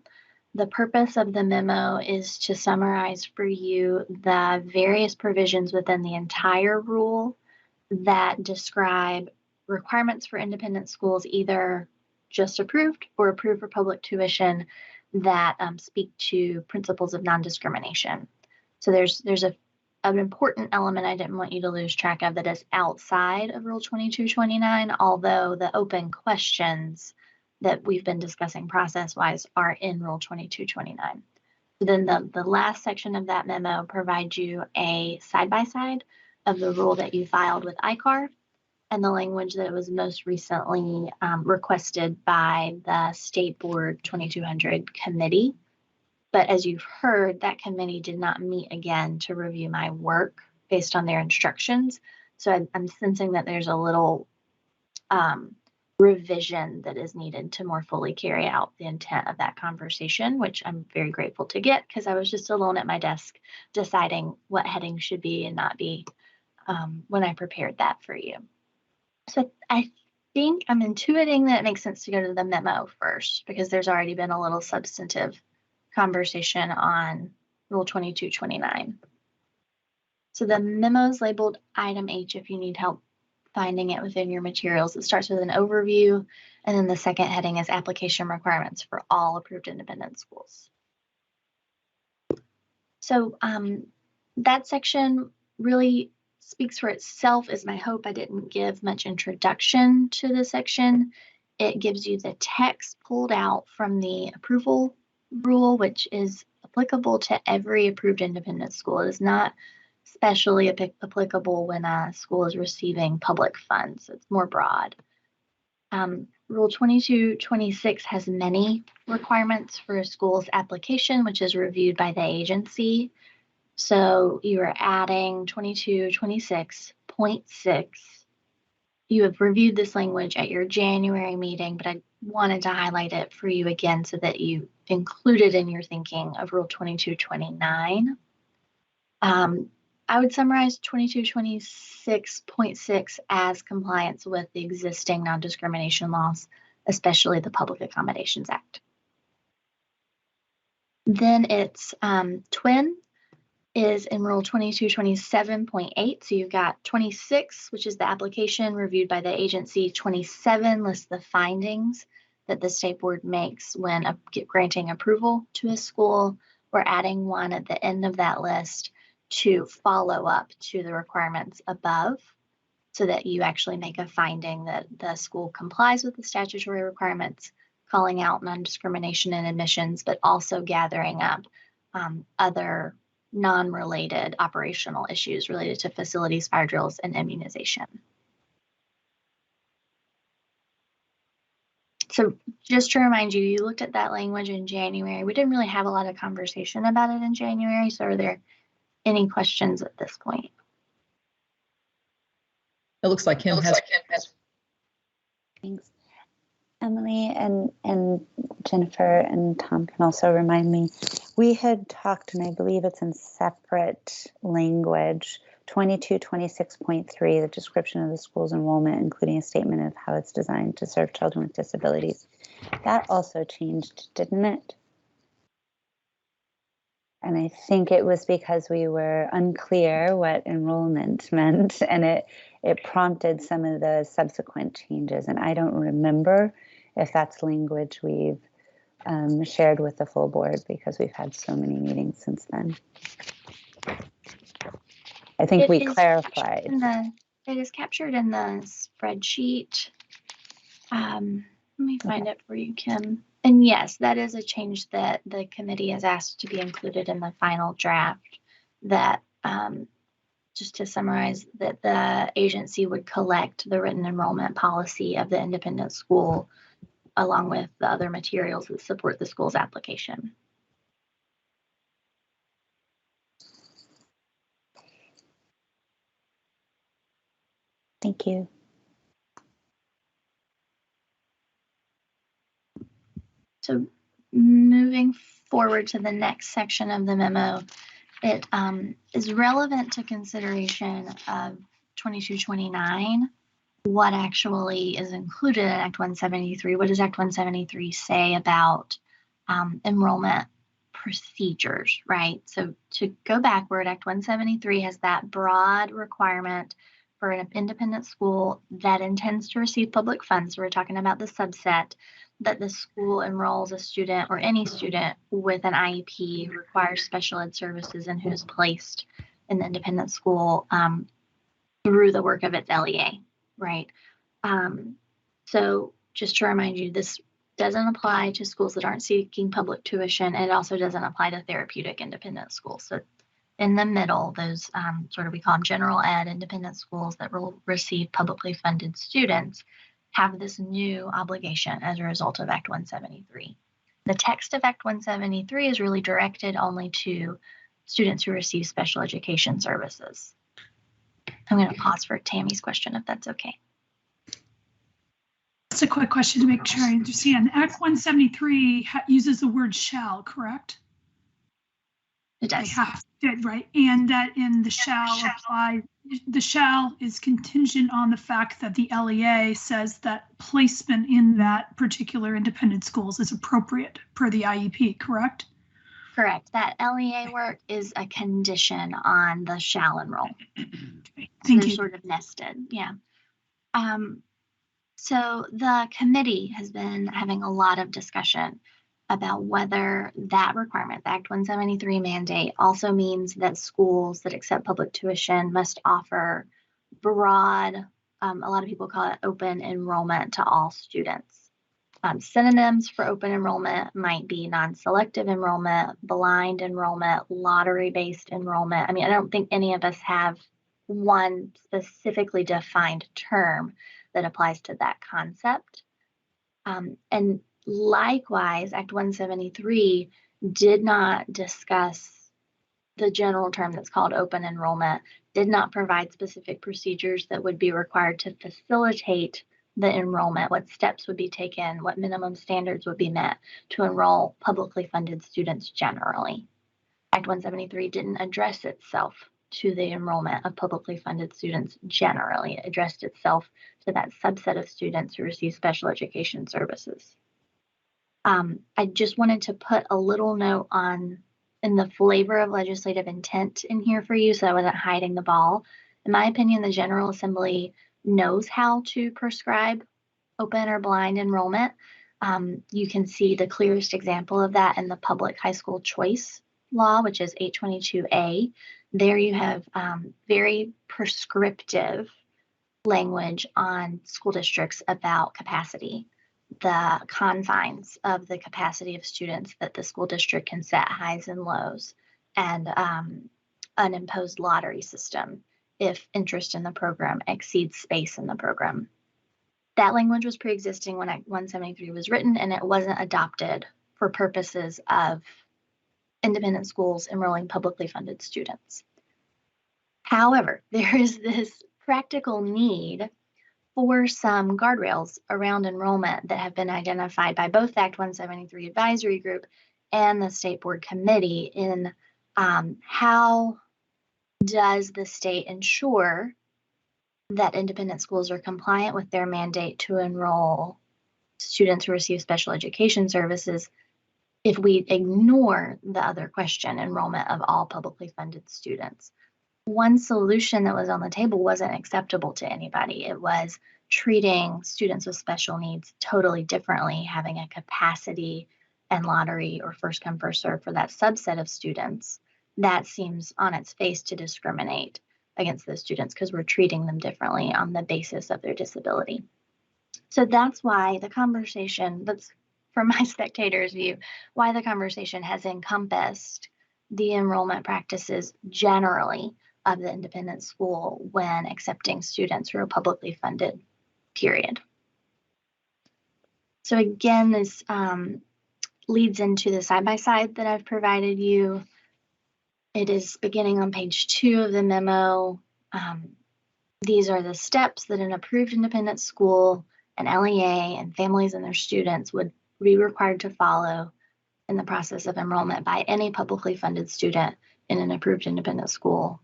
The purpose of the memo is to summarize for you the various provisions within the entire rule that describe requirements for independent schools, either just approved or approved for public tuition, that speak to principles of non-discrimination. So there's an important element I didn't want you to lose track of that is outside of Rule 2229, although the open questions that we've been discussing process-wise are in Rule 2229. So then the last section of that memo provides you a side-by-side of the rule that you filed with ICAR and the language that was most recently requested by the State Board 2200 committee. But as you've heard, that committee did not meet again to review my work based on their instructions. So I'm sensing that there's a little revision that is needed to more fully carry out the intent of that conversation, which I'm very grateful to get because I was just alone at my desk deciding what headings should be and not be when I prepared that for you. So I think I'm intuiting that it makes sense to go to the memo first because there's already been a little substantive conversation on Rule 2229. So the memo is labeled Item H if you need help finding it within your materials. It starts with an overview, and then the second heading is application requirements for all approved independent schools. So that section really speaks for itself, is my hope. I didn't give much introduction to the section. It gives you the text pulled out from the approval rule, which is applicable to every approved independent school. It is not especially applicable when a school is receiving public funds. It's more broad. Rule 2226 has many requirements for a school's application, which is reviewed by the agency. So you are adding 2226.6. You have reviewed this language at your January meeting, but I wanted to highlight it for you again so that you include it in your thinking of Rule 2229. I would summarize 2226.6 as compliance with the existing non-discrimination laws, especially the Public Accommodations Act. Then its twin is in Rule 2227.8. So you've got 26, which is the application reviewed by the agency. 27 lists the findings that the state board makes when granting approval to a school. We're adding one at the end of that list to follow up to the requirements above so that you actually make a finding that the school complies with the statutory requirements, calling out non-discrimination in admissions, but also gathering up other non-related operational issues related to facilities, fire drills, and immunization. So just to remind you, you looked at that language in January. We didn't really have a lot of conversation about it in January. So are there any questions at this point? It looks like Kim has. Thanks. Emily and Jennifer and Tom can also remind me, we had talked, and I believe it's in separate language, 2226.3, the description of the school's enrollment, including a statement of how it's designed to serve children with disabilities. That also changed, didn't it? And I think it was because we were unclear what enrollment meant, and it prompted some of the subsequent changes. And I don't remember if that's language we've shared with the full board, because we've had so many meetings since then. I think we clarified. It is captured in the spreadsheet. Let me find it for you, Kim. And yes, that is a change that the committee has asked to be included in the final draft. That, just to summarize, that the agency would collect the written enrollment policy of the independent school along with the other materials that support the school's application. Thank you. So moving forward to the next section of the memo, it is relevant to consideration of 2229. What actually is included in Act 173? What does Act 173 say about enrollment procedures, right? So to go backward, Act 173 has that broad requirement for an independent school that intends to receive public funds. We're talking about the subset, that the school enrolls a student or any student with an IEP, requires special ed services, and who's placed in the independent school through the work of its LEA, right? So just to remind you, this doesn't apply to schools that aren't seeking public tuition. It also doesn't apply to therapeutic independent schools. So in the middle, those we call them general ed independent schools that will receive publicly funded students have this new obligation as a result of Act 173. The text of Act 173 is really directed only to students who receive special education services. I'm going to pause for Tammy's question, if that's okay. That's a quick question to make sure I understand. Act 173 uses the word shall, correct? It does. They have to, right? And that in the shall apply, the shall is contingent on the fact that the LEA says that placement in that particular independent schools is appropriate per the IEP, correct? Correct. That LEA work is a condition on the shall enroll. Okay. Thank you. Sort of nested, yeah. So the committee has been having a lot of discussion about whether that requirement, the Act 173 mandate, also means that schools that accept public tuition must offer broad, a lot of people call it open enrollment to all students. Synonyms for open enrollment might be non-selective enrollment, blind enrollment, lottery-based enrollment. I mean, I don't think any of us have one specifically defined term that applies to that concept. And likewise, Act 173 did not discuss the general term that's called open enrollment, did not provide specific procedures that would be required to facilitate the enrollment, what steps would be taken, what minimum standards would be met to enroll publicly funded students generally. Act 173 didn't address itself to the enrollment of publicly funded students generally. It addressed itself to that subset of students who receive special education services. I just wanted to put a little note in the flavor of legislative intent in here for you, so I wasn't hiding the ball. In my opinion, the General Assembly knows how to prescribe open or blind enrollment. You can see the clearest example of that in the public high school choice law, which is 822A. There you have very prescriptive language on school districts about capacity, the confines of the capacity of students that the school district can set highs and lows, and an imposed lottery system if interest in the program exceeds space in the program. That language was pre-existing when Act 173 was written, and it wasn't adopted for purposes of independent schools enrolling publicly funded students. However, there is this practical need for some guardrails around enrollment that have been identified by both the Act 173 Advisory Group and the State Board Committee in how does the state ensure that independent schools are compliant with their mandate to enroll students who receive special education services if we ignore the other question, enrollment of all publicly funded students. One solution that was on the table wasn't acceptable to anybody. It was treating students with special needs totally differently, having a capacity and lottery or first come, first serve for that subset of students. That seems on its face to discriminate against those students because we're treating them differently on the basis of their disability. So that's why the conversation, that's from my spectator's view, why the conversation has encompassed the enrollment practices generally of the independent school when accepting students who are publicly funded, period. So again, this leads into the side-by-side that I've provided you. It is beginning on page 2 of the memo. These are the steps that an approved independent school, an LEA, and families and their students would be required to follow in the process of enrollment by any publicly funded student in an approved independent school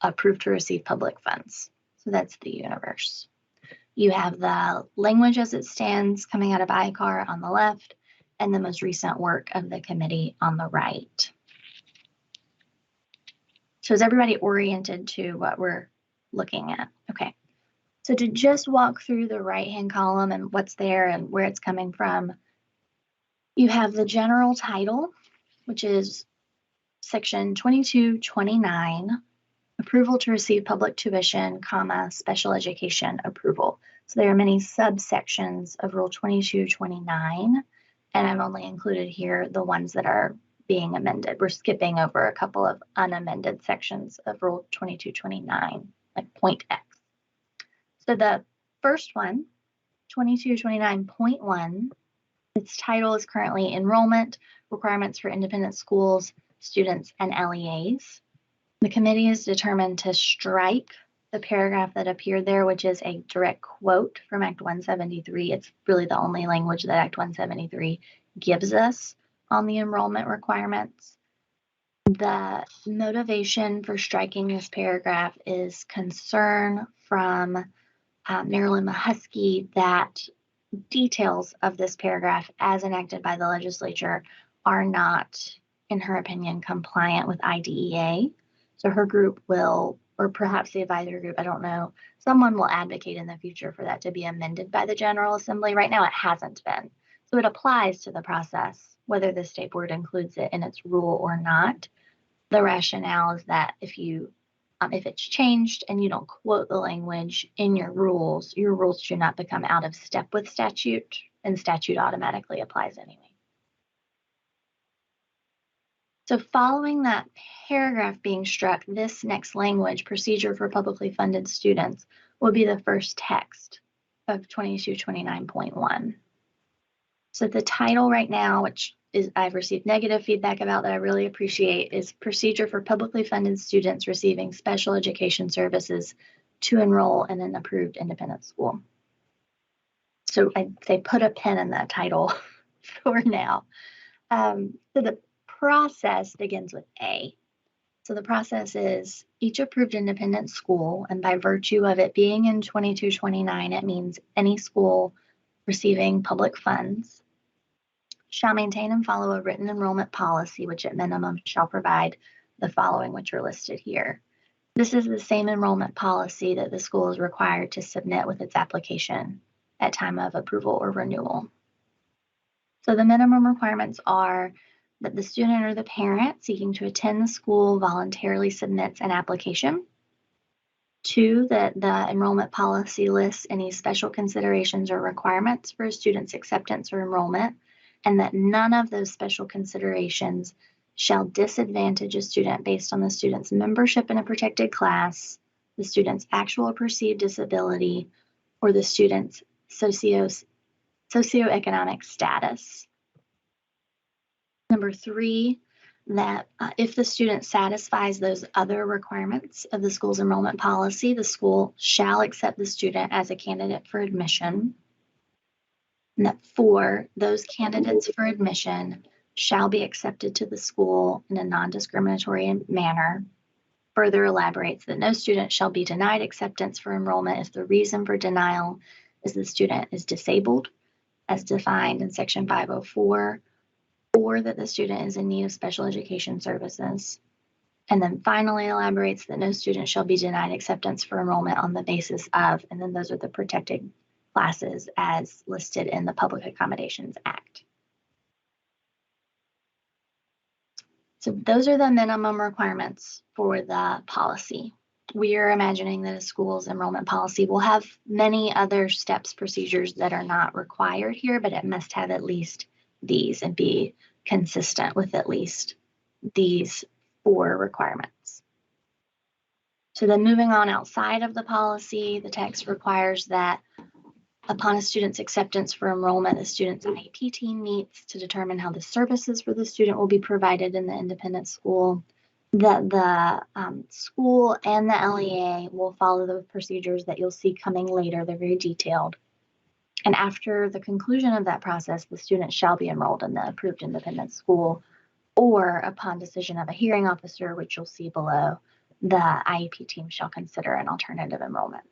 approved to receive public funds. So that's the universe. You have the language as it stands coming out of ICAR on the left and the most recent work of the committee on the right. So is everybody oriented to what we're looking at? Okay. So to just walk through the right-hand column and what's there and where it's coming from, you have the general title, which is section 2229, approval to receive public tuition, comma, special education approval. So there are many subsections of Rule 2229, and I've only included here the ones that are being amended. We're skipping over a couple of unamended sections of Rule 2229, like point X. So the first one, 2229.1, its title is currently Enrollment Requirements for Independent Schools, Students, and LEAs. The committee is determined to strike the paragraph that appeared there, which is a direct quote from Act 173. It's really the only language that Act 173 gives us on the enrollment requirements. The motivation for striking this paragraph is concern from Marilyn Mahusky that details of this paragraph as enacted by the legislature are not, in her opinion, compliant with IDEA. So her group will, or perhaps the advisory group, I don't know, someone will advocate in the future for that to be amended by the General Assembly. Right now it hasn't been. So it applies to the process, whether the state board includes it in its rule or not. The rationale is that if it's changed and you don't quote the language in your rules should not become out of step with statute, and statute automatically applies anyway. So following that paragraph being struck, this next language, procedure for publicly funded students, will be the first text of 2229.1. So the title right now, which is I've received negative feedback about that I really appreciate, is procedure for publicly funded students receiving special education services to enroll in an approved independent school. So I'd say put a pin in that title for now. So the process begins with A. So the process is each approved independent school, and by virtue of it being in 2229, it means any school receiving public funds shall maintain and follow a written enrollment policy, which at minimum shall provide the following, which are listed here. This is the same enrollment policy that the school is required to submit with its application at time of approval or renewal. So the minimum requirements are that the student or the parent seeking to attend the school voluntarily submits an application. 2, that the enrollment policy lists any special considerations or requirements for a student's acceptance or enrollment, and that none of those special considerations shall disadvantage a student based on the student's membership in a protected class, the student's actual or perceived disability, or the student's socioeconomic status. Number 3, that if the student satisfies those other requirements of the school's enrollment policy, the school shall accept the student as a candidate for admission. And that 4, those candidates for admission shall be accepted to the school in a non-discriminatory manner. Further elaborates that no student shall be denied acceptance for enrollment if the reason for denial is the student is disabled, as defined in Section 504, or that the student is in need of special education services. And then finally elaborates that no student shall be denied acceptance for enrollment on the basis of, and then those are the protected classes as listed in the Public Accommodations Act. So those are the minimum requirements for the policy. We are imagining that a school's enrollment policy will have many other steps, procedures that are not required here, but it must have at least these and be consistent with at least these 4 requirements. So then moving on outside of the policy, the text requires that upon a student's acceptance for enrollment, the student's IEP team meets to determine how the services for the student will be provided in the independent school, that the school and the LEA will follow the procedures that you'll see coming later. They're very detailed. And after the conclusion of that process, the student shall be enrolled in the approved independent school, or upon decision of a hearing officer, which you'll see below, the IEP team shall consider an alternative enrollment.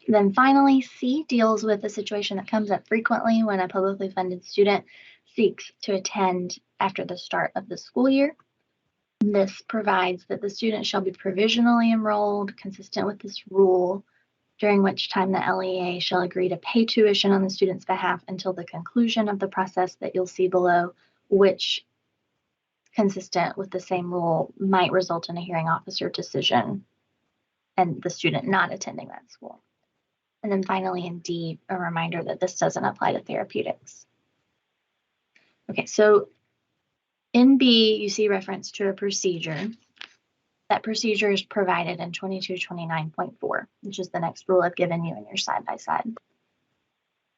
Then finally, C deals with a situation that comes up frequently when a publicly funded student seeks to attend after the start of the school year. This provides that the student shall be provisionally enrolled consistent with this rule, during which time the LEA shall agree to pay tuition on the student's behalf until the conclusion of the process that you'll see below, which, consistent with the same rule, might result in a hearing officer decision and the student not attending that school. And then finally, in D, a reminder that this doesn't apply to therapeutics. Okay, so in B, you see reference to a procedure. That procedure is provided in 2229.4, which is the next rule I've given you in your side-by-side.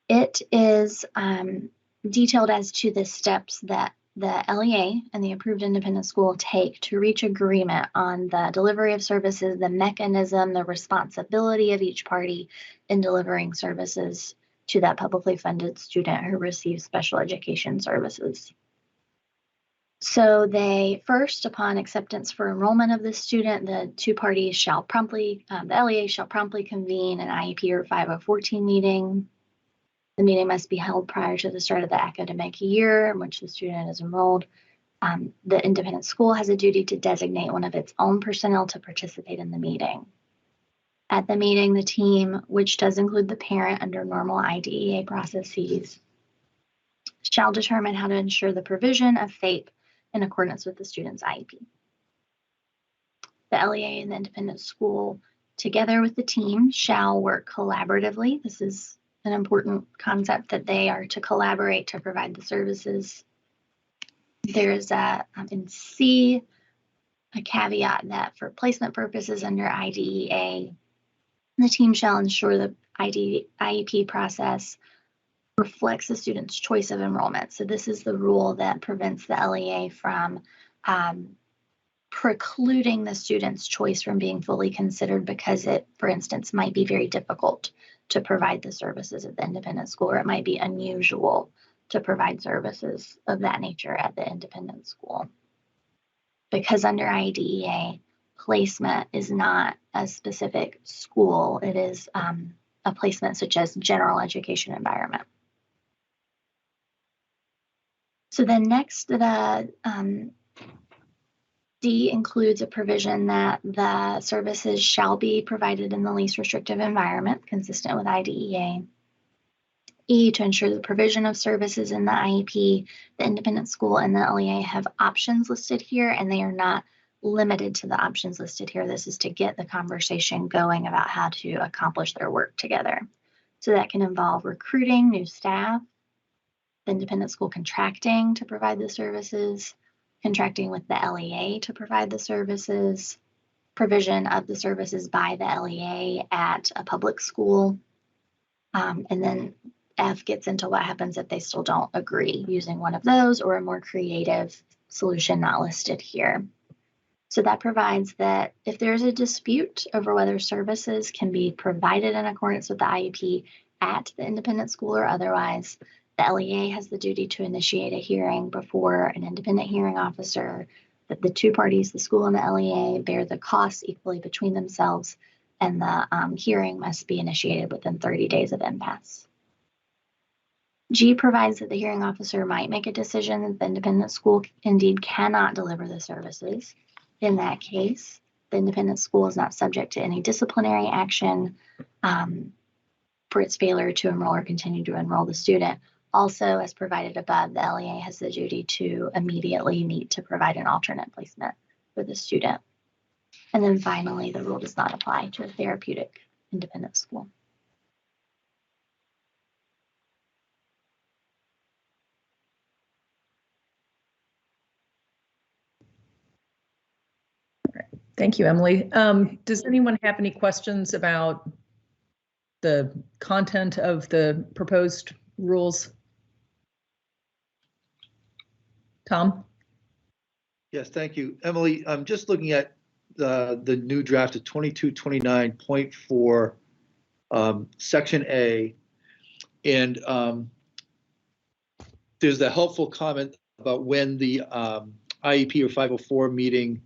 It is detailed as to the steps that the LEA and the approved independent school take to reach agreement on the delivery of services, the mechanism, the responsibility of each party in delivering services to that publicly funded student who receives special education services. So they first, upon acceptance for enrollment of the student, the 2 parties shall promptly, the LEA shall promptly convene an IEP or 5014 meeting. The meeting must be held prior to the start of the academic year in which the student is enrolled. The independent school has a duty to designate one of its own personnel to participate in the meeting. At the meeting, the team, which does include the parent under normal IDEA processes, shall determine how to ensure the provision of FAPE in accordance with the student's IEP. The LEA and the independent school, together with the team, shall work collaboratively. This is an important concept, that they are to collaborate to provide the services. There's in C, a caveat that for placement purposes under IDEA, the team shall ensure the IEP process reflects the student's choice of enrollment. So this is the rule that prevents the LEA from precluding the student's choice from being fully considered because it, for instance, might be very difficult to provide the services at the independent school, or it might be unusual to provide services of that nature at the independent school. Because under IDEA, placement is not a specific school, it is a placement such as general education environment. So then next, the D includes a provision that the services shall be provided in the least restrictive environment, consistent with IDEA. E, to ensure the provision of services in the IEP, the independent school and the LEA have options listed here, and they are not limited to the options listed here. This is to get the conversation going about how to accomplish their work together. So that can involve recruiting new staff, the independent school contracting to provide the services, contracting with the LEA to provide the services, provision of the services by the LEA at a public school. And then F gets into what happens if they still don't agree, using one of those or a more creative solution not listed here. So that provides that if there's a dispute over whether services can be provided in accordance with the IEP at the independent school or otherwise, the LEA has the duty to initiate a hearing before an independent hearing officer, that the 2 parties, the school and the LEA, bear the costs equally between themselves, and the hearing must be initiated within 30 days of impasse. G provides that the hearing officer might make a decision that the independent school indeed cannot deliver the services. In that case, the independent school is not subject to any disciplinary action for its failure to enroll or continue to enroll the student. Also, as provided above, the LEA has the duty to immediately meet to provide an alternate placement for the student. And then finally, the rule does not apply to a therapeutic independent school. Thank you, Emily. Does anyone have any questions about the content of the proposed rules? Tom? Yes, thank you. Emily, I'm just looking at the new draft of 2229.4, Section A, and there's a helpful comment about when the IEP or 504 meeting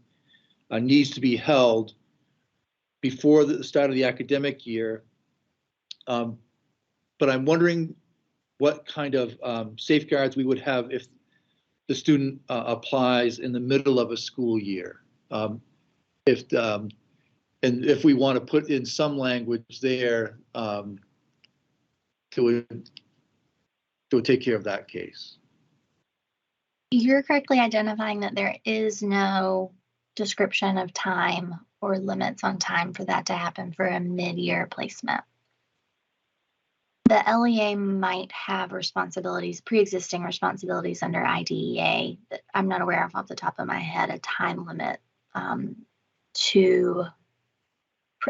needs to be held before the start of the academic year. But I'm wondering what kind of safeguards we would have if the student applies in the middle of a school year. And if we want to put in some language there to take care of that case. You're correctly identifying that there is no description of time or limits on time for that to happen for a mid-year placement. The LEA might have responsibilities, pre-existing responsibilities under IDEA that I'm not aware of off the top of my head, a time limit to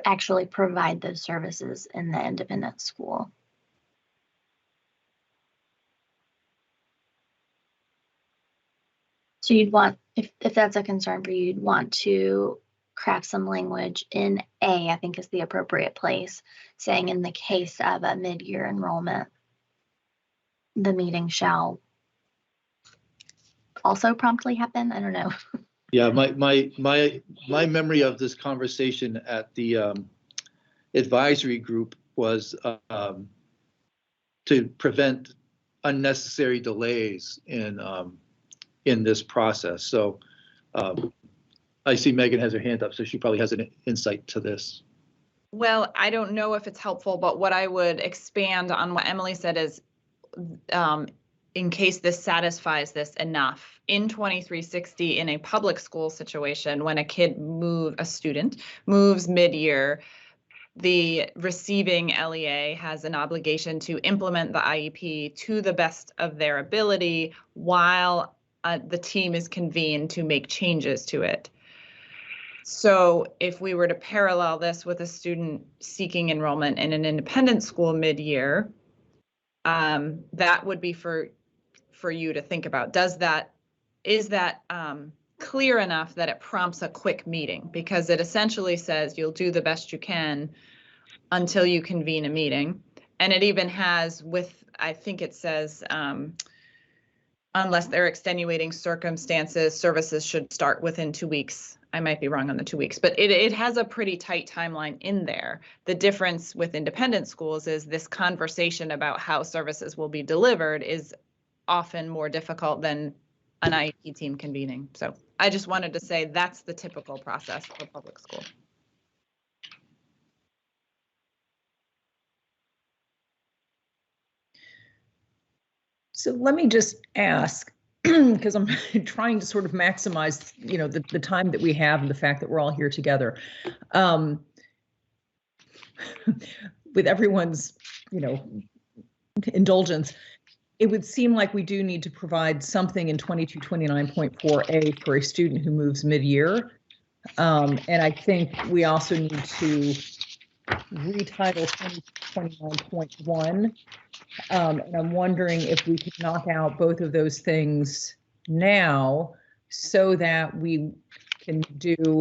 actually provide those services in the independent school. So you'd want, if that's a concern for you, you'd want to craft some language in A, I think is the appropriate place, saying in the case of a mid-year enrollment, the meeting shall also promptly happen. I don't know. Yeah, my memory of this conversation at the advisory group was to prevent unnecessary delays in this process. So I see Megan has her hand up, so she probably has an insight to this. Well, I don't know if it's helpful, but what I would expand on what Emily said is, in case this satisfies this enough, in 2360 in a public school situation, when a student moves mid-year, the receiving LEA has an obligation to implement the IEP to the best of their ability while the team is convened to make changes to it. So if we were to parallel this with a student seeking enrollment in an independent school mid-year, that would be for you to think about. Is that clear enough that it prompts a quick meeting? Because it essentially says you'll do the best you can until you convene a meeting. And it even has I think it says, unless there are extenuating circumstances, services should start within 2 weeks. I might be wrong on the 2 weeks, but it has a pretty tight timeline in there. The difference with independent schools is this conversation about how services will be delivered is often more difficult than an IEP team convening. So I just wanted to say that's the typical process for public school. So let me just ask, because I'm trying to sort of maximize, the time that we have and the fact that we're all here together. With everyone's, indulgence, it would seem like we do need to provide something in 2229.4A for a student who moves mid-year. And I think we also need to retitle 2229.1. And I'm wondering if we could knock out both of those things now so that we can do,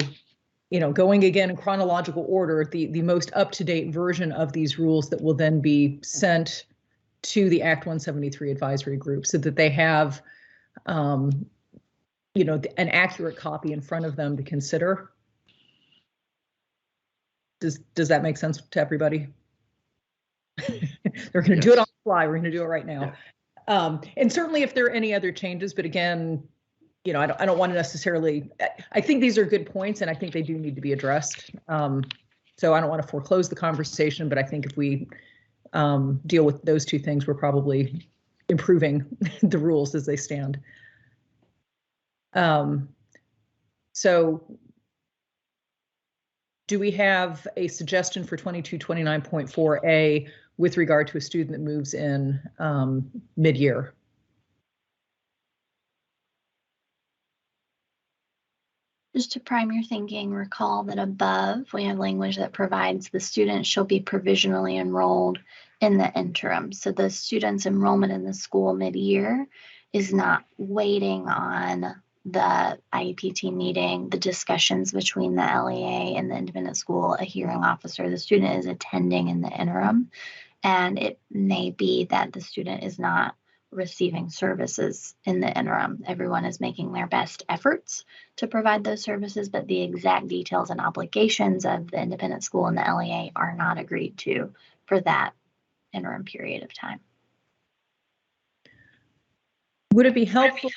going again in chronological order, the most up-to-date version of these rules that will then be sent to the Act 173 advisory group so that they have, an accurate copy in front of them to consider. Does that make sense to everybody? They're going to do it on the fly. We're going to do it right now. And certainly if there are any other changes, but again, you know, I don't want to necessarily, I think these are good points and I think they do need to be addressed. So I don't want to foreclose the conversation, but I think if we deal with those two things, we're probably improving the rules as they stand. So do we have a suggestion for 2229.4A with regard to a student that moves in mid-year? Just to prime your thinking, recall that above we have language that provides the student shall be provisionally enrolled in the interim. So the student's enrollment in the school mid-year is not waiting on the IEPT meeting, the discussions between the LEA and the independent school, a hearing officer. The student is attending in the interim, and it may be that the student is not receiving services in the interim. Everyone is making their best efforts to provide those services, but the exact details and obligations of the independent school and the LEA are not agreed to for that interim period of time. Would it be helpful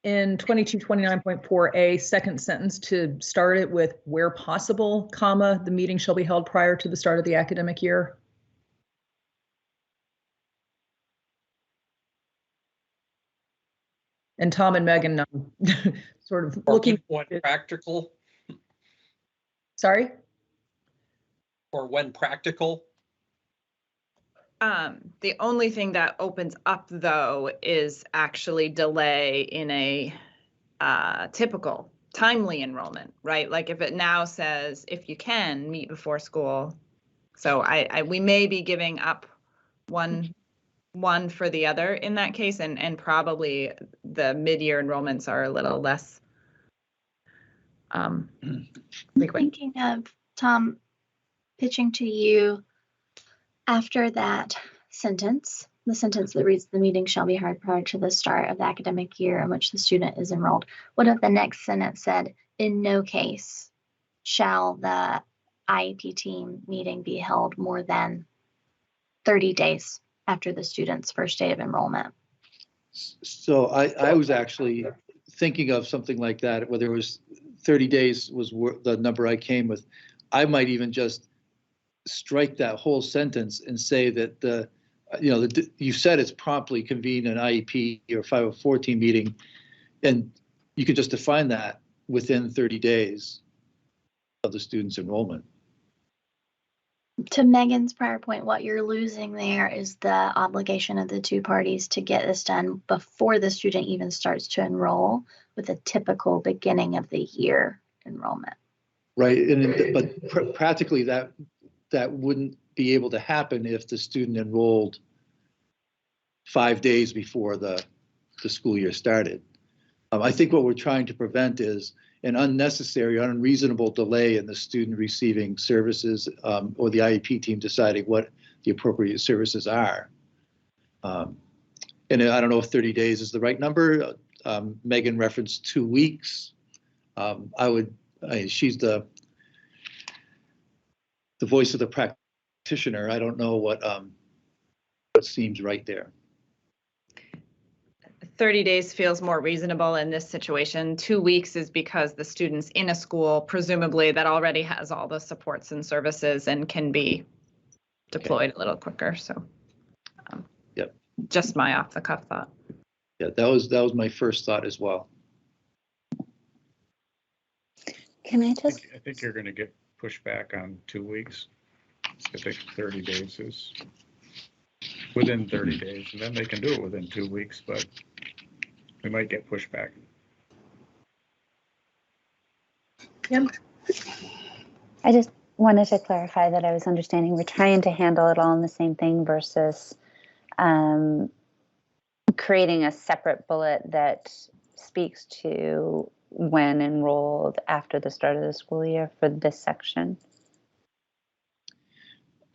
in 2229.4A, second sentence, to start it with where possible, comma, the meeting shall be held prior to the start of the academic year? And Tom and Megan sort of looking when practical. Sorry? Or when practical. The only thing that opens up though is actually delay in a typical timely enrollment, right? Like if it now says, if you can meet before school. So we may be giving up one for the other in that case, and probably the mid-year enrollments are a little less frequent. Thinking of, Tom, pitching to you after that sentence, the sentence that reads the meeting shall be held prior to the start of the academic year in which the student is enrolled. What if the next sentence said, in no case shall the IEP team meeting be held more than 30 days after the student's first day of enrollment? So I was actually thinking of something like that, whether it was 30 days was the number I came with. I might even just strike that whole sentence and say that you said it's promptly convene an IEP or 5014 meeting, and you could just define that within 30 days of the student's enrollment. To Megan's prior point, what you're losing there is the obligation of the two parties to get this done before the student even starts to enroll, with a typical beginning of the year enrollment. Right, but practically that wouldn't be able to happen if the student enrolled 5 days before the school year started. I think what we're trying to prevent is an unnecessary, unreasonable delay in the student receiving services or the IEP team deciding what the appropriate services are. And I don't know if 30 days is the right number. Megan referenced 2 weeks. She's the voice of the practitioner. I don't know what seems right there. 30 days feels more reasonable in this situation. 2 weeks is because the student's in a school, presumably that already has all the supports and services and can be deployed a little quicker. So, yep. Just my off the cuff thought. Yeah, that was my first thought as well. Can I just? I think you're going to get pushback on 2 weeks. I think 30 days is within 30 days, and then they can do it within 2 weeks, but we might get pushback. Yep. I just wanted to clarify that I was understanding we're trying to handle it all in the same thing versus creating a separate bullet that speaks to when enrolled after the start of the school year for this section.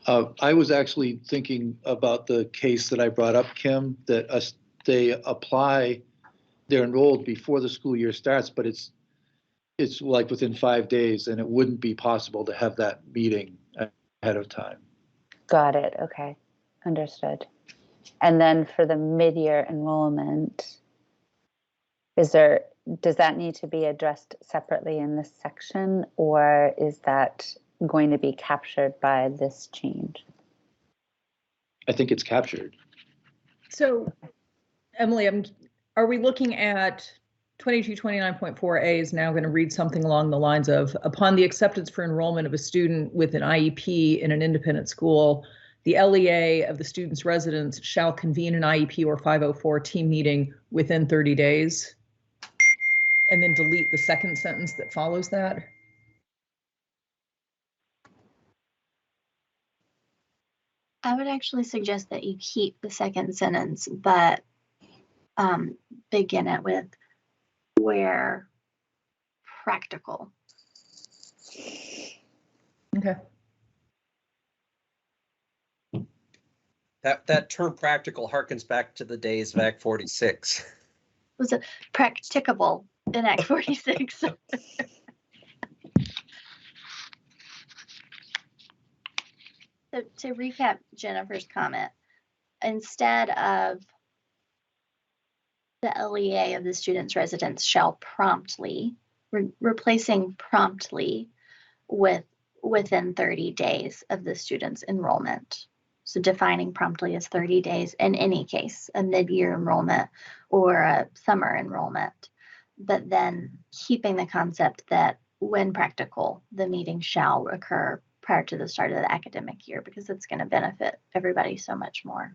I was actually thinking about the case that I brought up, Kim, that they're enrolled before the school year starts, but it's like within 5 days, and it wouldn't be possible to have that meeting ahead of time. Got it. Okay. Understood. And then for the mid-year enrollment, does that need to be addressed separately in this section, or is that going to be captured by this change? I think it's captured. So, Emily, are we looking at 2229.4a is now going to read something along the lines of, upon the acceptance for enrollment of a student with an IEP in an independent school, the LEA of the student's residence shall convene an IEP or 504 team meeting within 30 days, and then delete the second sentence that follows that? I would actually suggest that you keep the second sentence, but begin it with where practical. Okay. That term practical harkens back to the days of Act 46. Was it practicable in Act 46? So to recap Jennifer's comment, instead of the LEA of the student's residence shall promptly, replacing promptly with within 30 days of the student's enrollment. So defining promptly as 30 days in any case, a mid-year enrollment or a summer enrollment, but then keeping the concept that when practical, the meeting shall occur prior to the start of the academic year, because it's going to benefit everybody so much more.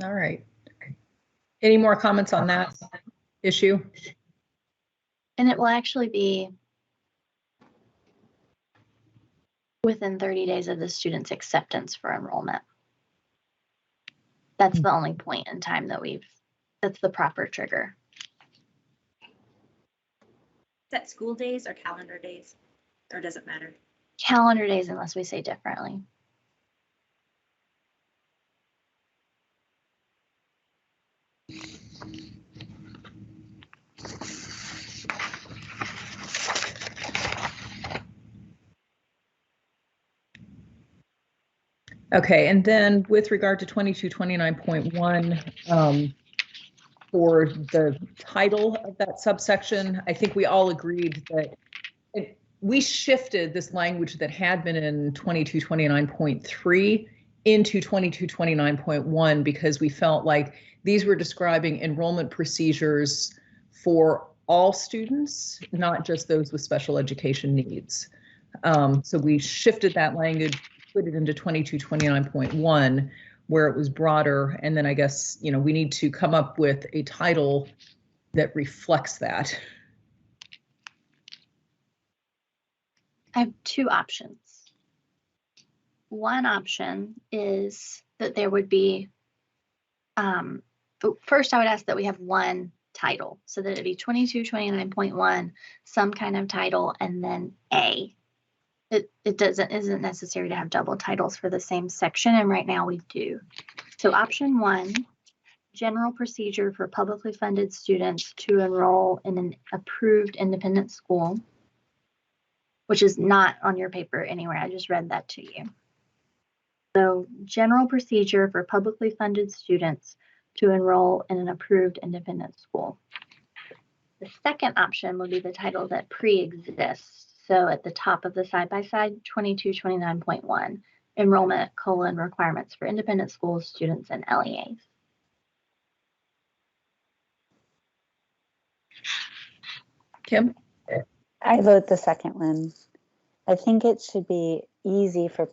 All right. Any more comments on that issue? And it will actually be within 30 days of the student's acceptance for enrollment. That's the only point in time that that's the proper trigger. Is that school days or calendar days? Or does it matter? Calendar days, unless we say differently. Okay, and then with regard to 2229.1, for the title of that subsection, I think we all agreed that we shifted this language that had been in 2229.3 into 2229.1 because we felt like these were describing enrollment procedures for all students, not just those with special education needs. So we shifted that language, put it into 2229.1 where it was broader. And then I guess, we need to come up with a title that reflects that. I have two options. One option is that there would be, first I would ask that we have one title, so that it'd be 2229.1, some kind of title, and then A. It isn't necessary to have double titles for the same section, and right now we do. So option one, general procedure for publicly funded students to enroll in an approved independent school, which is not on your paper anywhere. I just read that to you. So general procedure for publicly funded students to enroll in an approved independent school. The second option would be the title that pre-exists. So at the top of the side-by-side, 2229.1, enrollment, requirements for independent schools, students, and LEAs. Kim? I vote the second one. I think it should be easy for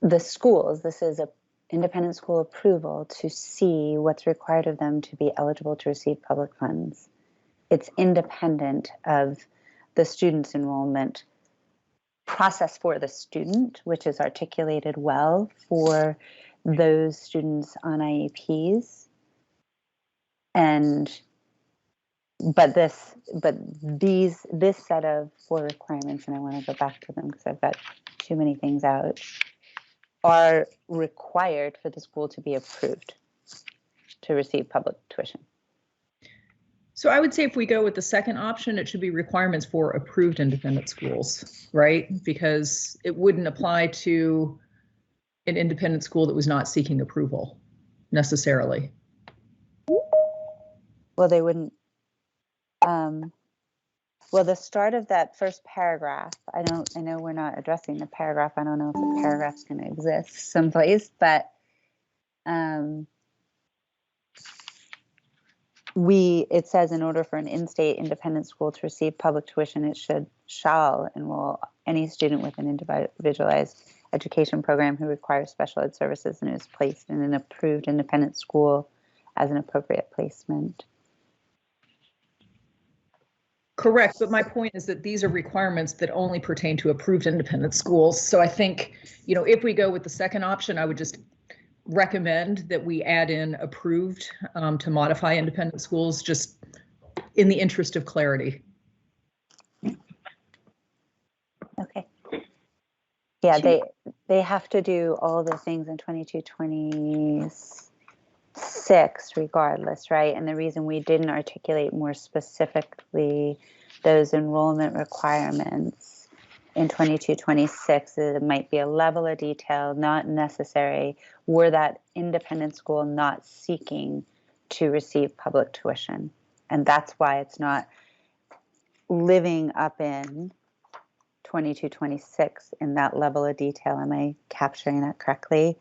the schools, this is a independent school approval, to see what's required of them to be eligible to receive public funds. It's independent of the student's enrollment process for the student, which is articulated well for those students on IEPs. But this set of 4 requirements, and I want to go back to them because I've got too many things out, are required for the school to be approved to receive public tuition. So I would say if we go with the second option, it should be requirements for approved independent schools, right? Because it wouldn't apply to an independent school that was not seeking approval necessarily. Well, they wouldn't. Well, the start of that first paragraph, I know we're not addressing the paragraph. I don't know if the paragraph's going to exist someplace, but it says in order for an in-state independent school to receive public tuition, it shall enroll any student with an individualized education program who requires special ed services and is placed in an approved independent school as an appropriate placement. Correct, but my point is that these are requirements that only pertain to approved independent schools. So I think, if we go with the second option, I would just recommend that we add in approved to modify independent schools, just in the interest of clarity. Okay. Yeah, they have to do all the things in 2226 regardless, right? And the reason we didn't articulate more specifically those enrollment requirements in 2226 is it might be a level of detail not necessary were that independent school not seeking to receive public tuition. And that's why it's not living up in 2226 in that level of detail. Am I capturing that correctly?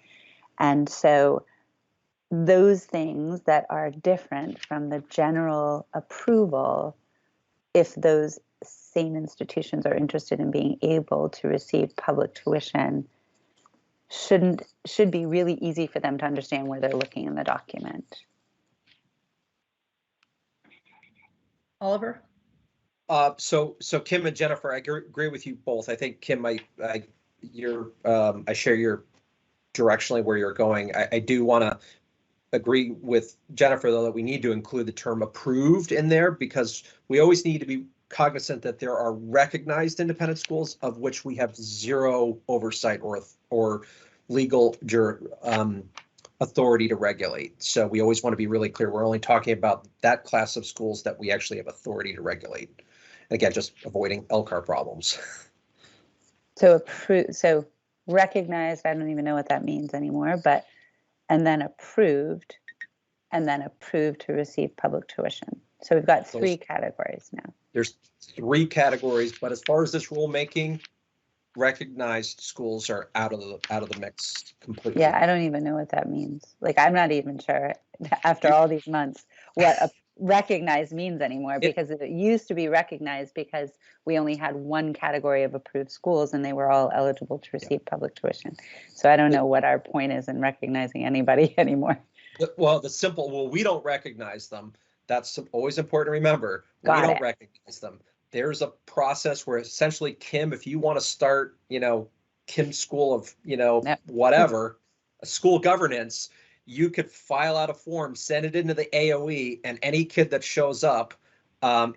And so those things that are different from the general approval, if those same institutions are interested in being able to receive public tuition, should be really easy for them to understand where they're looking in the document. Oliver? So Kim and Jennifer, I agree with you both. I think Kim, I share your directionally where you're going. I do want to agree with Jennifer though that we need to include the term approved in there because we always need to be cognizant that there are recognized independent schools of which we have zero oversight or legal authority to regulate. So we always want to be really clear. We're only talking about that class of schools that we actually have authority to regulate. And again, just avoiding LCAR problems. So recognized, I don't even know what that means anymore, and then approved to receive public tuition. So we've got three categories now. There's three categories, but as far as this rulemaking, recognized schools are out of the mix completely. Yeah, I don't even know what that means. Like, I'm not even sure after all these months what a recognized means anymore, because it used to be recognized because we only had one category of approved schools and they were all eligible to receive public tuition. So I don't know what our point is in recognizing anybody anymore. Well, we don't recognize them. That's always important to remember. We don't recognize them. There's a process where essentially, Kim, if you want to start, Kim's school of, whatever, a school governance, you could file out a form, send it into the AOE, and any kid that shows up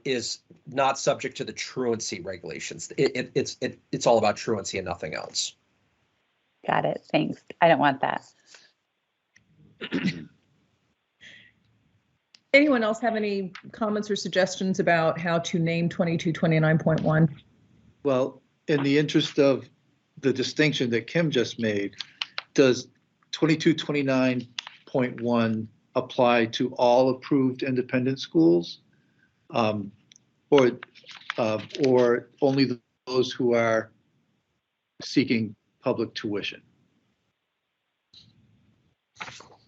is not subject to the truancy regulations. It's all about truancy and nothing else. Got it. Thanks. I don't want that. Anyone else have any comments or suggestions about how to name 2229.1? Well, in the interest of the distinction that Kim just made, does 2229.1 apply to all approved independent schools, or only those who are seeking public tuition?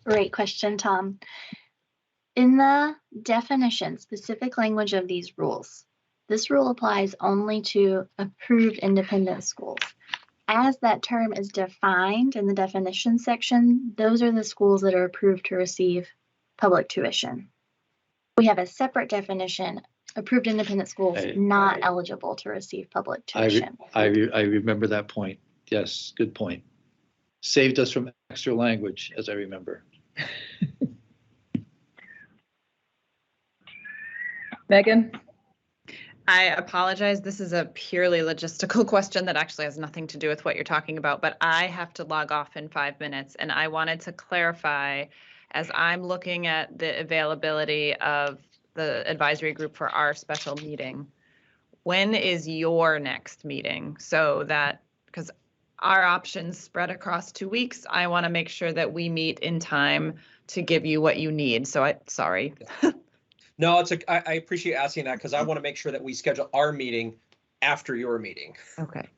Great question, Tom. In the definition, specific language of these rules, this rule applies only to approved independent schools. As that term is defined in the definition section, those are the schools that are approved to receive public tuition. We have a separate definition, approved independent schools not eligible to receive public tuition. I remember that point. Yes, good point. Saved us from extra language, as I remember. Megan? I apologize. This is a purely logistical question that actually has nothing to do with what you're talking about, but I have to log off in 5 minutes, and I wanted to clarify, as I'm looking at the availability of the advisory group for our special meeting. When is your next meeting? So that, because our options spread across 2 weeks, I want to make sure that we meet in time to give you what you need. So sorry. No, I appreciate asking that because I want to make sure that we schedule our meeting after your meeting. Okay.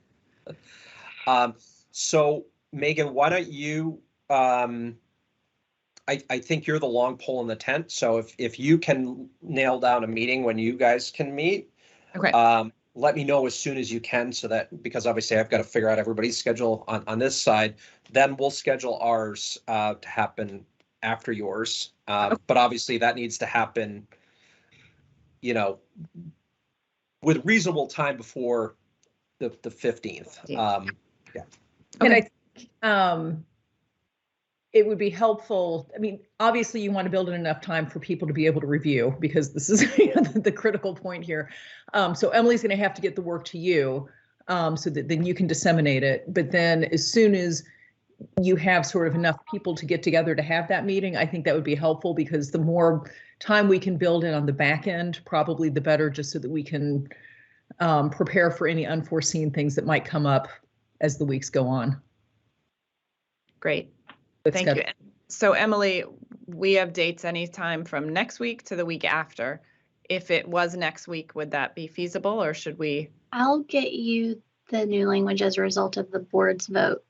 So Megan, why don't you, I think you're the long pole in the tent. So if you can nail down a meeting when you guys can meet, okay. Let me know as soon as you can so that, because obviously I've got to figure out everybody's schedule on this side, then we'll schedule ours to happen after yours. But obviously that needs to happen, you know, with reasonable time before the 15th. Yeah. And I think it would be helpful. I mean, obviously you want to build in enough time for people to be able to review, because this is the critical point here. So Emily's going to have to get the work to you so that then you can disseminate it. But then as soon as you have sort of enough people to get together to have that meeting, I think that would be helpful, because the more time we can build in on the back end, probably the better, just so that we can prepare for any unforeseen things that might come up as the weeks go on. Great. Thank you. So Emily, we have dates anytime from next week to the week after. If it was next week, would that be feasible, or should we? I'll get you the new language as a result of the board's vote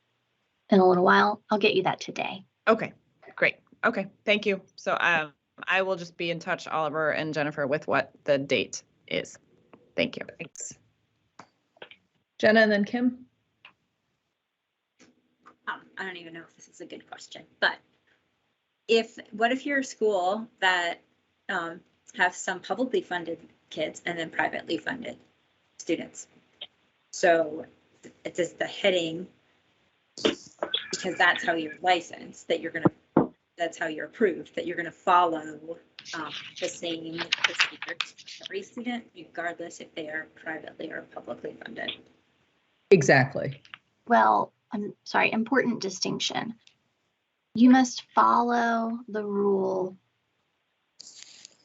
in a little while. I'll get you that today. Okay, great. Okay, thank you. So I will just be in touch, Oliver and Jennifer, with what the date is. Thank you. Thanks. Jenna and then Kim. I don't even know if this is a good question, but what if you're a school that have some publicly funded kids and then privately funded students? So it's just the heading, because that's how you're licensed, that's how you're approved, that you're going to follow the same procedures for every student, regardless if they are privately or publicly funded. Exactly. Well, I'm sorry, important distinction. You must follow the rule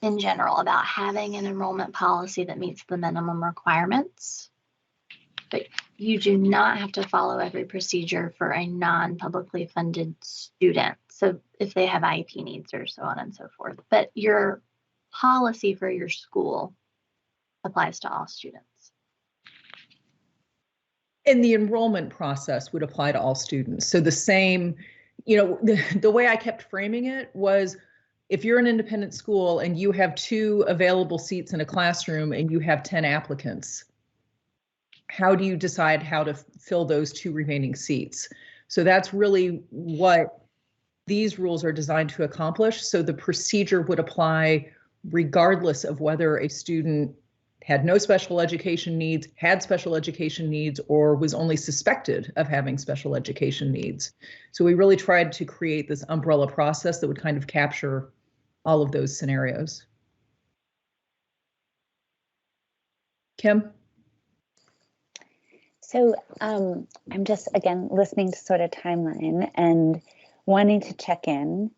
in general about having an enrollment policy that meets the minimum requirements, but you do not have to follow every procedure for a non-publicly funded student. So if they have IEP needs or so on and so forth, but your policy for your school applies to all students. And the enrollment process would apply to all students. So the same, the way I kept framing it was, if you're an independent school and you have 2 available seats in a classroom and you have 10 applicants, how do you decide how to fill those 2 remaining seats? So that's really what these rules are designed to accomplish. So the procedure would apply regardless of whether a student had no special education needs, had special education needs, or was only suspected of having special education needs. So we really tried to create this umbrella process that would kind of capture all of those scenarios. Kim? So I'm just, again, listening to sort of timeline and wanting to check in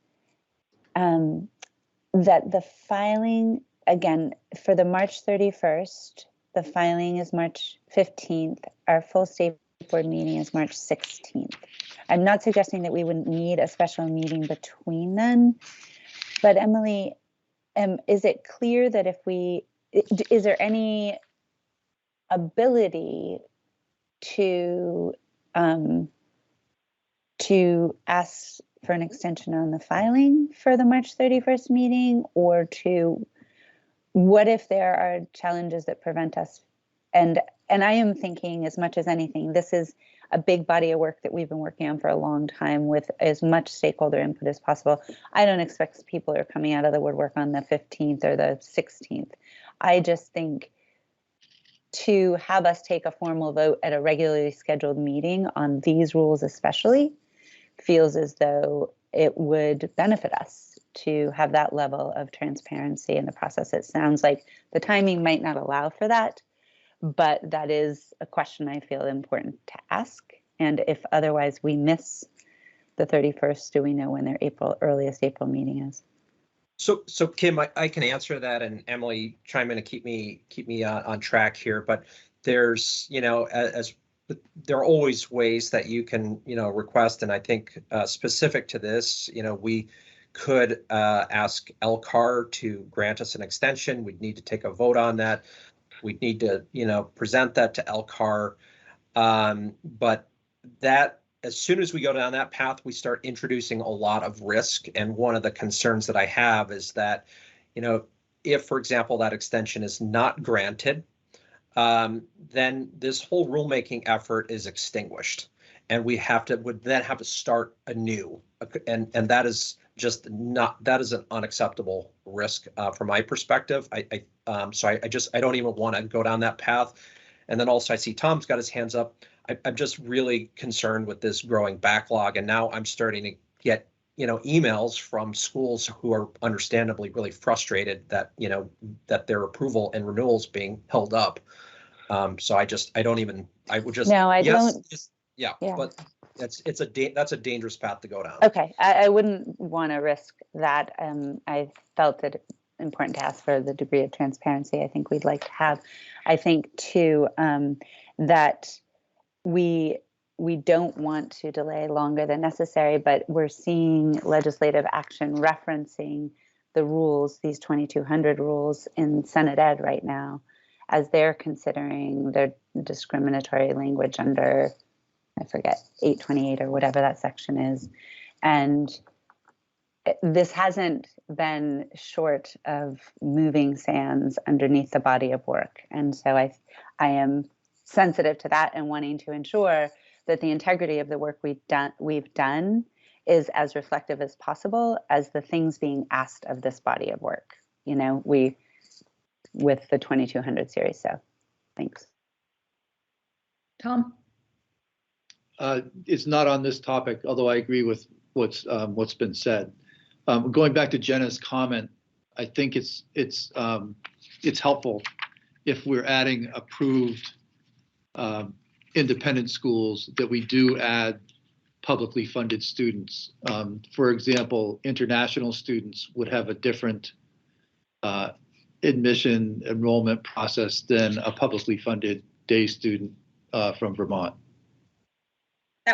that the filing, again, for the March 31st, the filing is March 15th. Our full state board meeting is March 16th. I'm not suggesting that we wouldn't need a special meeting between then, but Emily, is it clear that is there any ability to ask for an extension on the filing for the March 31st meeting, or to what if there are challenges that prevent us? And I am thinking, as much as anything, this is a big body of work that we've been working on for a long time with as much stakeholder input as possible. I don't expect people are coming out of the woodwork on the 15th or the 16th. I just think to have us take a formal vote at a regularly scheduled meeting on these rules especially feels as though it would benefit us to have that level of transparency in the process. It sounds like the timing might not allow for that, but that is a question I feel important to ask. And if otherwise we miss the 31st, do we know when their earliest April meeting is? So Kim, I can answer that, and Emily, chime in and keep me on track here. But there's, as there are always ways that you can, request, and I think specific to this, we could ask LCAR to grant us an extension. We'd need to take a vote on that. We'd need to, present that to LCAR. But that, as soon as we go down that path, we start introducing a lot of risk. And one of the concerns that I have is that, if, for example, that extension is not granted, then this whole rulemaking effort is extinguished, and would then have to start anew. And that is just that is an unacceptable risk from my perspective. So I don't even want to go down that path. And then also I see Tom's got his hands up. I'm just really concerned with this growing backlog, and now I'm starting to get emails from schools who are understandably really frustrated that that their approval and renewals being held up. So I would just no, I yes, don't. Yeah, but that's a dangerous path to go down. Okay, I wouldn't want to risk that. I felt it important to ask for the degree of transparency I think we'd like to have. I think too that we don't want to delay longer than necessary, but we're seeing legislative action referencing the rules, these 2200 rules in Senate Ed right now, as they're considering their discriminatory language under, I forget, 828 or whatever that section is. And this hasn't been short of moving sands underneath the body of work. And so I am sensitive to that and wanting to ensure that the integrity of the work we've done is as reflective as possible as the things being asked of this body of work, with the 2200 series. So thanks. Tom? It's not on this topic, although I agree with what's been said. Going back to Jenna's comment, I think it's helpful if we're adding approved independent schools that we do add publicly funded students. For example, international students would have a different admission enrollment process than a publicly funded day student from Vermont. I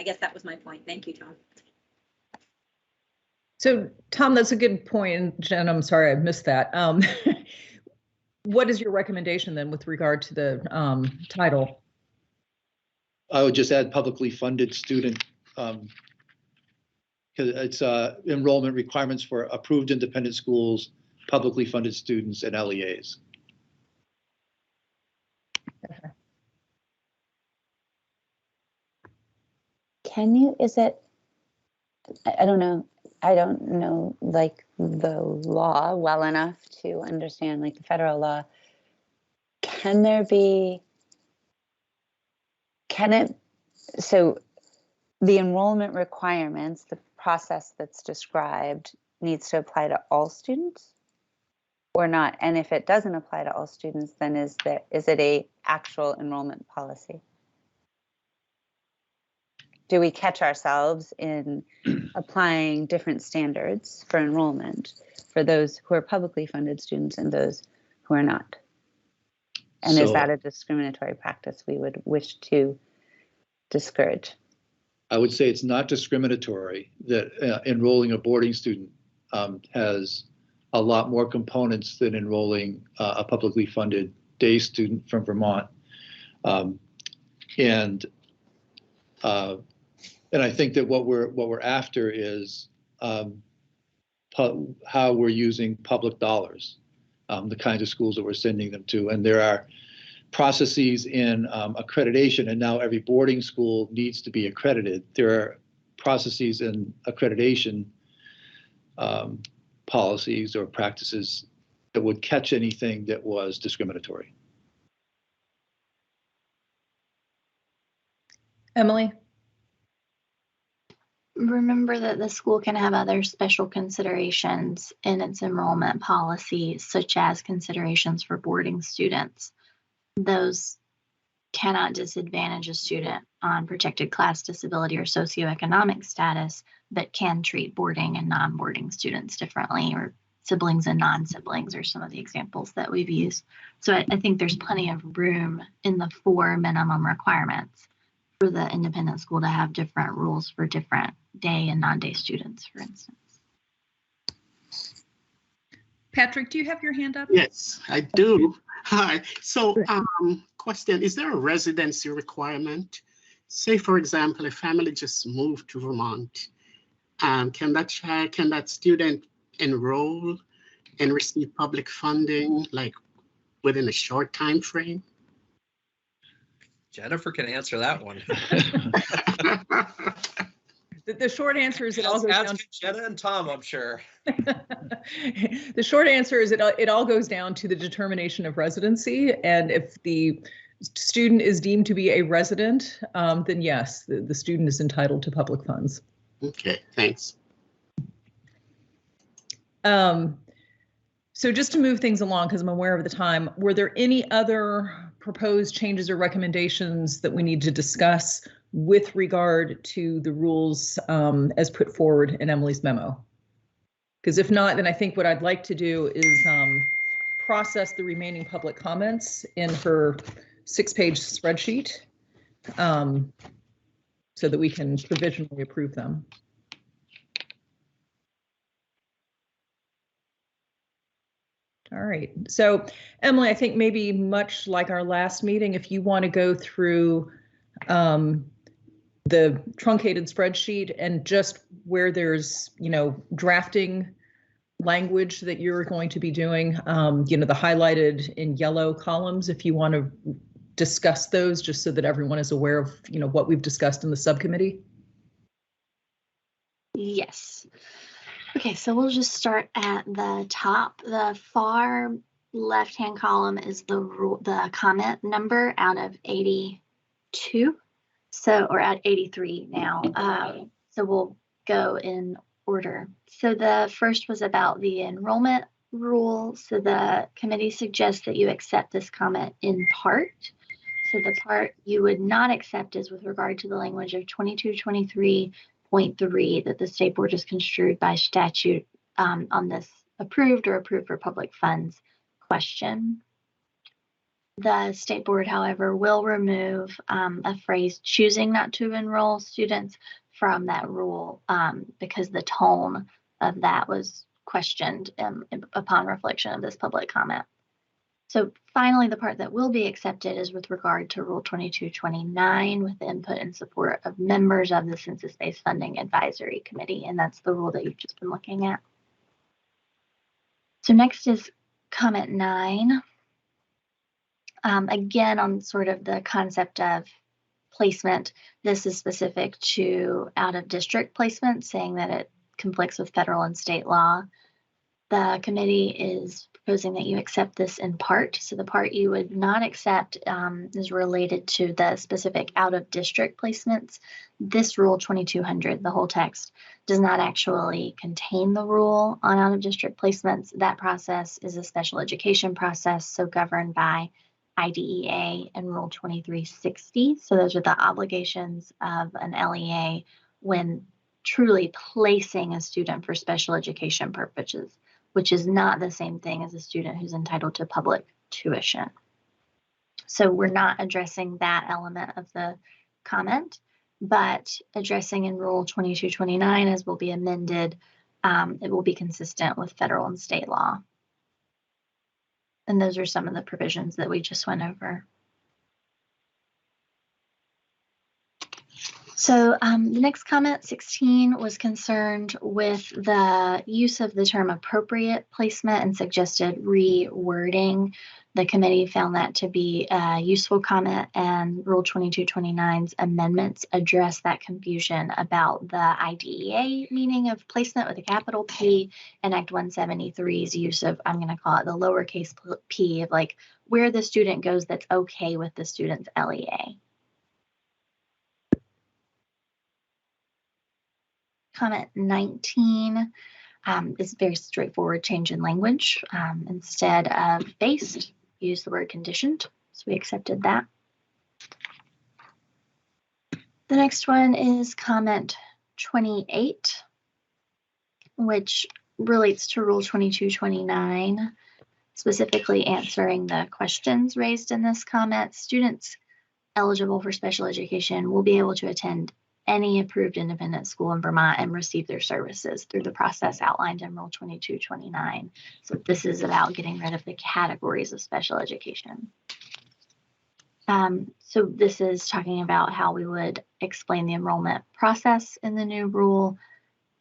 guess that was my point. Thank you, Tom. So Tom, that's a good point. And Jen, I'm sorry I missed that. What is your recommendation then with regard to the title? I would just add publicly funded student, because it's enrollment requirements for approved independent schools, publicly funded students, and LEAs. Okay. I don't know like the law well enough to understand like the federal law. So the enrollment requirements, the process that's described needs to apply to all students or not? And if it doesn't apply to all students, then is it a actual enrollment policy? Do we catch ourselves in applying different standards for enrollment for those who are publicly funded students and those who are not? And is that a discriminatory practice we would wish to discourage? I would say it's not discriminatory that enrolling a boarding student has a lot more components than enrolling a publicly funded day student from Vermont. And I think that what we're after is how we're using public dollars, the kinds of schools that we're sending them to. And there are processes in accreditation, and now every boarding school needs to be accredited. There are processes in accreditation policies or practices that would catch anything that was discriminatory. Emily? Remember that the school can have other special considerations in its enrollment policy, such as considerations for boarding students. Those cannot disadvantage a student on protected class, disability, or socioeconomic status, but can treat boarding and non-boarding students differently, or siblings and non-siblings are some of the examples that we've used. So I think there's plenty of room in the 4 minimum requirements for the independent school to have different rules for different day and non-day students, for instance. Patrick, do you have your hand up? Yes, I do. Hi. So, question, is there a residency requirement? Say, for example, a family just moved to Vermont. Can that student enroll and receive public funding, like within a short time frame? Jennifer can answer that one. The short answer is it all goes down to Jenna and Tom, I'm sure. The short answer is it all goes down to the determination of residency, and if the student is deemed to be a resident, then yes, the student is entitled to public funds. Okay, thanks. So just to move things along, because I'm aware of the time, were there any other proposed changes or recommendations that we need to discuss with regard to the rules as put forward in Emily's memo? Because if not, then I think what I'd like to do is process the remaining public comments in her 6-page spreadsheet so that we can provisionally approve them. All right, so Emily, I think maybe much like our last meeting, if you want to go through the truncated spreadsheet and just where there's, drafting language that you're going to be doing, the highlighted in yellow columns, if you want to discuss those, just so that everyone is aware of, what we've discussed in the subcommittee. Yes. Okay, so we'll just start at the top. The far left-hand column is the comment number out of 82. So, or at 83 now. So we'll go in order. So the first was about the enrollment rule. So the committee suggests that you accept this comment in part. So the part you would not accept is with regard to the language of 2223.3 that the state board is construed by statute on this approved or approved for public funds question. The state board, however, will remove a phrase choosing not to enroll students from that rule because the tone of that was questioned upon reflection of this public comment. So finally, the part that will be accepted is with regard to Rule 2229 with the input and support of members of the Census-Based Funding Advisory Committee, and that's the rule that you've just been looking at. So next is comment 9. Again, on sort of the concept of placement, this is specific to out-of-district placement, saying that it conflicts with federal and state law. The committee is proposing that you accept this in part. So the part you would not accept is related to the specific out-of-district placements. This Rule 2200, the whole text, does not actually contain the rule on out-of-district placements. That process is a special education process, so governed by IDEA and Rule 2360. So those are the obligations of an LEA when truly placing a student for special education purposes, which is not the same thing as a student who's entitled to public tuition. So we're not addressing that element of the comment, but addressing in Rule 2229 as will be amended, it will be consistent with federal and state law. And those are some of the provisions that we just went over. So the next comment, 16, was concerned with the use of the term appropriate placement and suggested rewording. The committee found that to be a useful comment, and Rule 2229's amendments address that confusion about the IDEA meaning of placement with a capital P and Act 173's use of, I'm going to call it the lowercase p, of like where the student goes that's okay with the student's LEA. Comment 19 is very straightforward change in language. Instead of based, use the word conditioned. So we accepted that. The next one is comment 28, which relates to Rule 2229, specifically answering the questions raised in this comment. Students eligible for special education will be able to attend any approved independent school in Vermont and receive their services through the process outlined in Rule 2229. So this is about getting rid of the categories of special education. So this is talking about how we would explain the enrollment process in the new rule,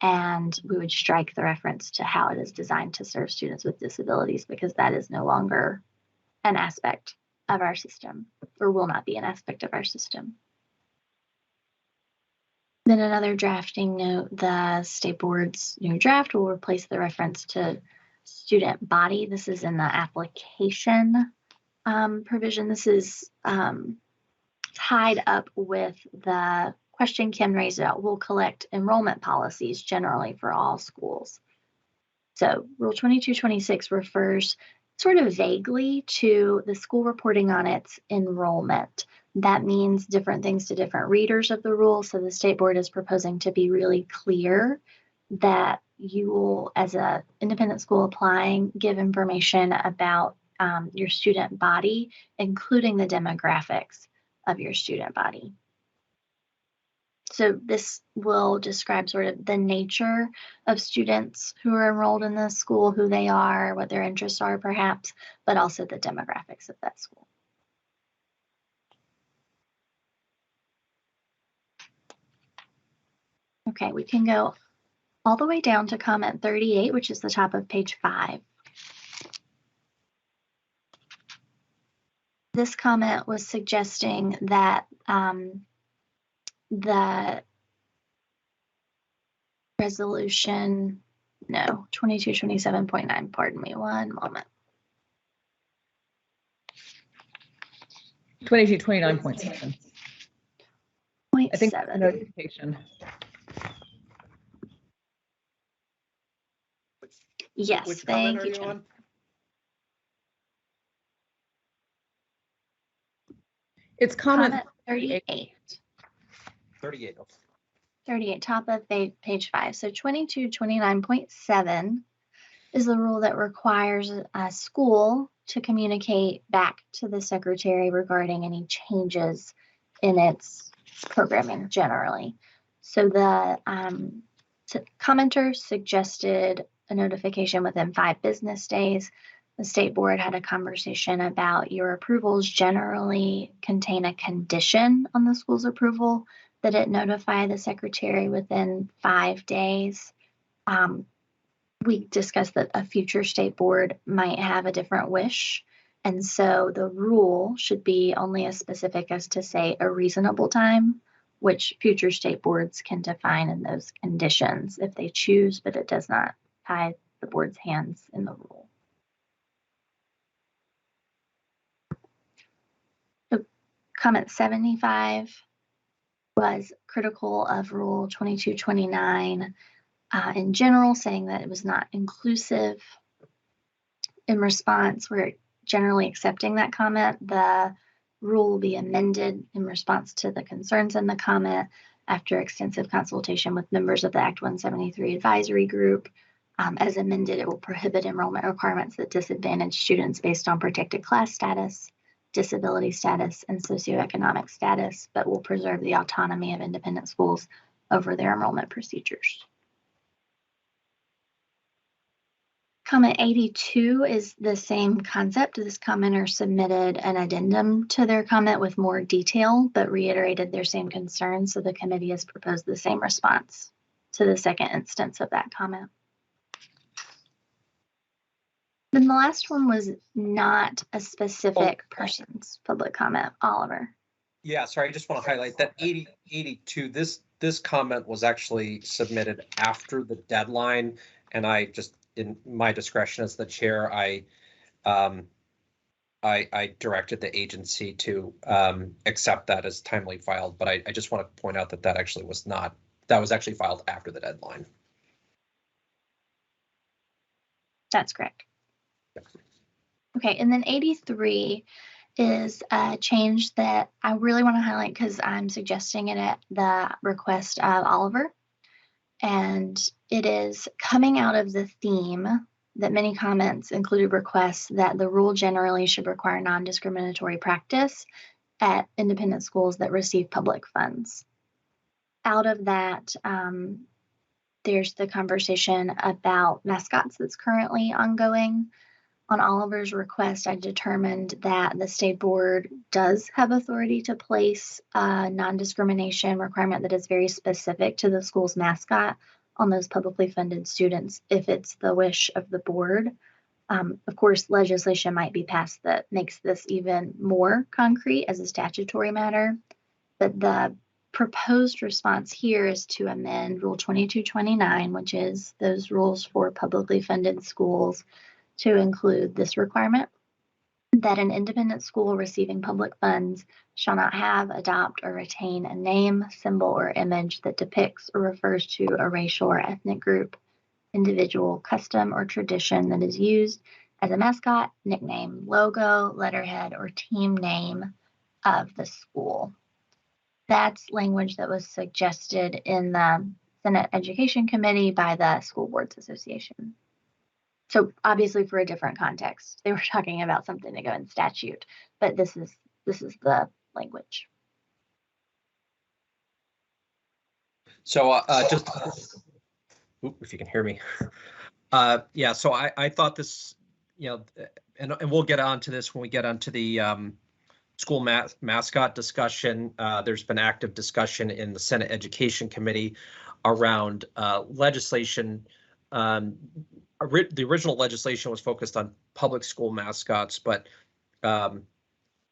and we would strike the reference to how it is designed to serve students with disabilities, because that is no longer an aspect of our system, or will not be an aspect of our system. Then another drafting note, the state board's new draft will replace the reference to student body. This is in the application provision. This is tied up with the question Kim raised about we'll collect enrollment policies generally for all schools. So Rule 2226 refers sort of vaguely to the school reporting on its enrollment. That means different things to different readers of the rule. So the state board is proposing to be really clear that you will, as an independent school applying, give information about your student body, including the demographics of your student body. So this will describe sort of the nature of students who are enrolled in the school, who they are, what their interests are perhaps, but also the demographics of that school. Okay, we can go all the way down to comment 38, which is the top of page 5. This comment was suggesting that the resolution, no, 2227.9, pardon me, one moment. 2229.7. I think the notification. Yes, Which thank comment are you, you Jim. on? It's comment 38. 38. 38, top of page 5. So 2229.7 is the rule that requires a school to communicate back to the secretary regarding any changes in its programming generally. So the commenter suggested a notification within 5 business days. The state board had a conversation about your approvals generally contain a condition on the school's approval that it notify the secretary within 5 days. We discussed that a future state board might have a different wish. And so the rule should be only as specific as to say a reasonable time, which future state boards can define in those conditions if they choose, but it does not tie the board's hands in the rule. So comment 75 was critical of Rule 2229 in general, saying that it was not inclusive. In response, we're generally accepting that comment. The rule will be amended in response to the concerns in the comment after extensive consultation with members of the Act 173 advisory group. As amended, it will prohibit enrollment requirements that disadvantage students based on protected class status, disability status, and socioeconomic status, but will preserve the autonomy of independent schools over their enrollment procedures. Comment 82 is the same concept. This commenter submitted an addendum to their comment with more detail, but reiterated their same concerns, so the committee has proposed the same response to the second instance of that comment. Then the last one was not a specific person's public comment. Oliver. Yeah, sorry, I just want to highlight that 82, this comment was actually submitted after the deadline, and I just, in my discretion as the chair, I directed the agency to accept that as timely filed, but I just want to point out that that actually was not, that was actually filed after the deadline. That's correct. Okay, and then 83 is a change that I really want to highlight because I'm suggesting it at the request of Oliver. And it is coming out of the theme that many comments included requests that the rule generally should require non-discriminatory practice at independent schools that receive public funds. Out of that, there's the conversation about mascots that's currently ongoing. On Oliver's request, I determined that the state board does have authority to place a non-discrimination requirement that is very specific to the school's mascot on those publicly funded students if it's the wish of the board. Of course, legislation might be passed that makes this even more concrete as a statutory matter, but the proposed response here is to amend Rule 2229, which is those rules for publicly funded schools, to include this requirement that an independent school receiving public funds shall not have, adopt, or retain a name, symbol, or image that depicts or refers to a racial or ethnic group, individual, custom, or tradition that is used as a mascot, nickname, logo, letterhead, or team name of the school. That's language that was suggested in the Senate Education Committee by the School Boards Association. So obviously for a different context, they were talking about something to go in statute, but this is the language. So just, if you can hear me. Yeah, so I thought this, and we'll get onto this when we get onto the school mascot discussion. There's been active discussion in the Senate Education Committee around legislation. The original legislation was focused on public school mascots, but I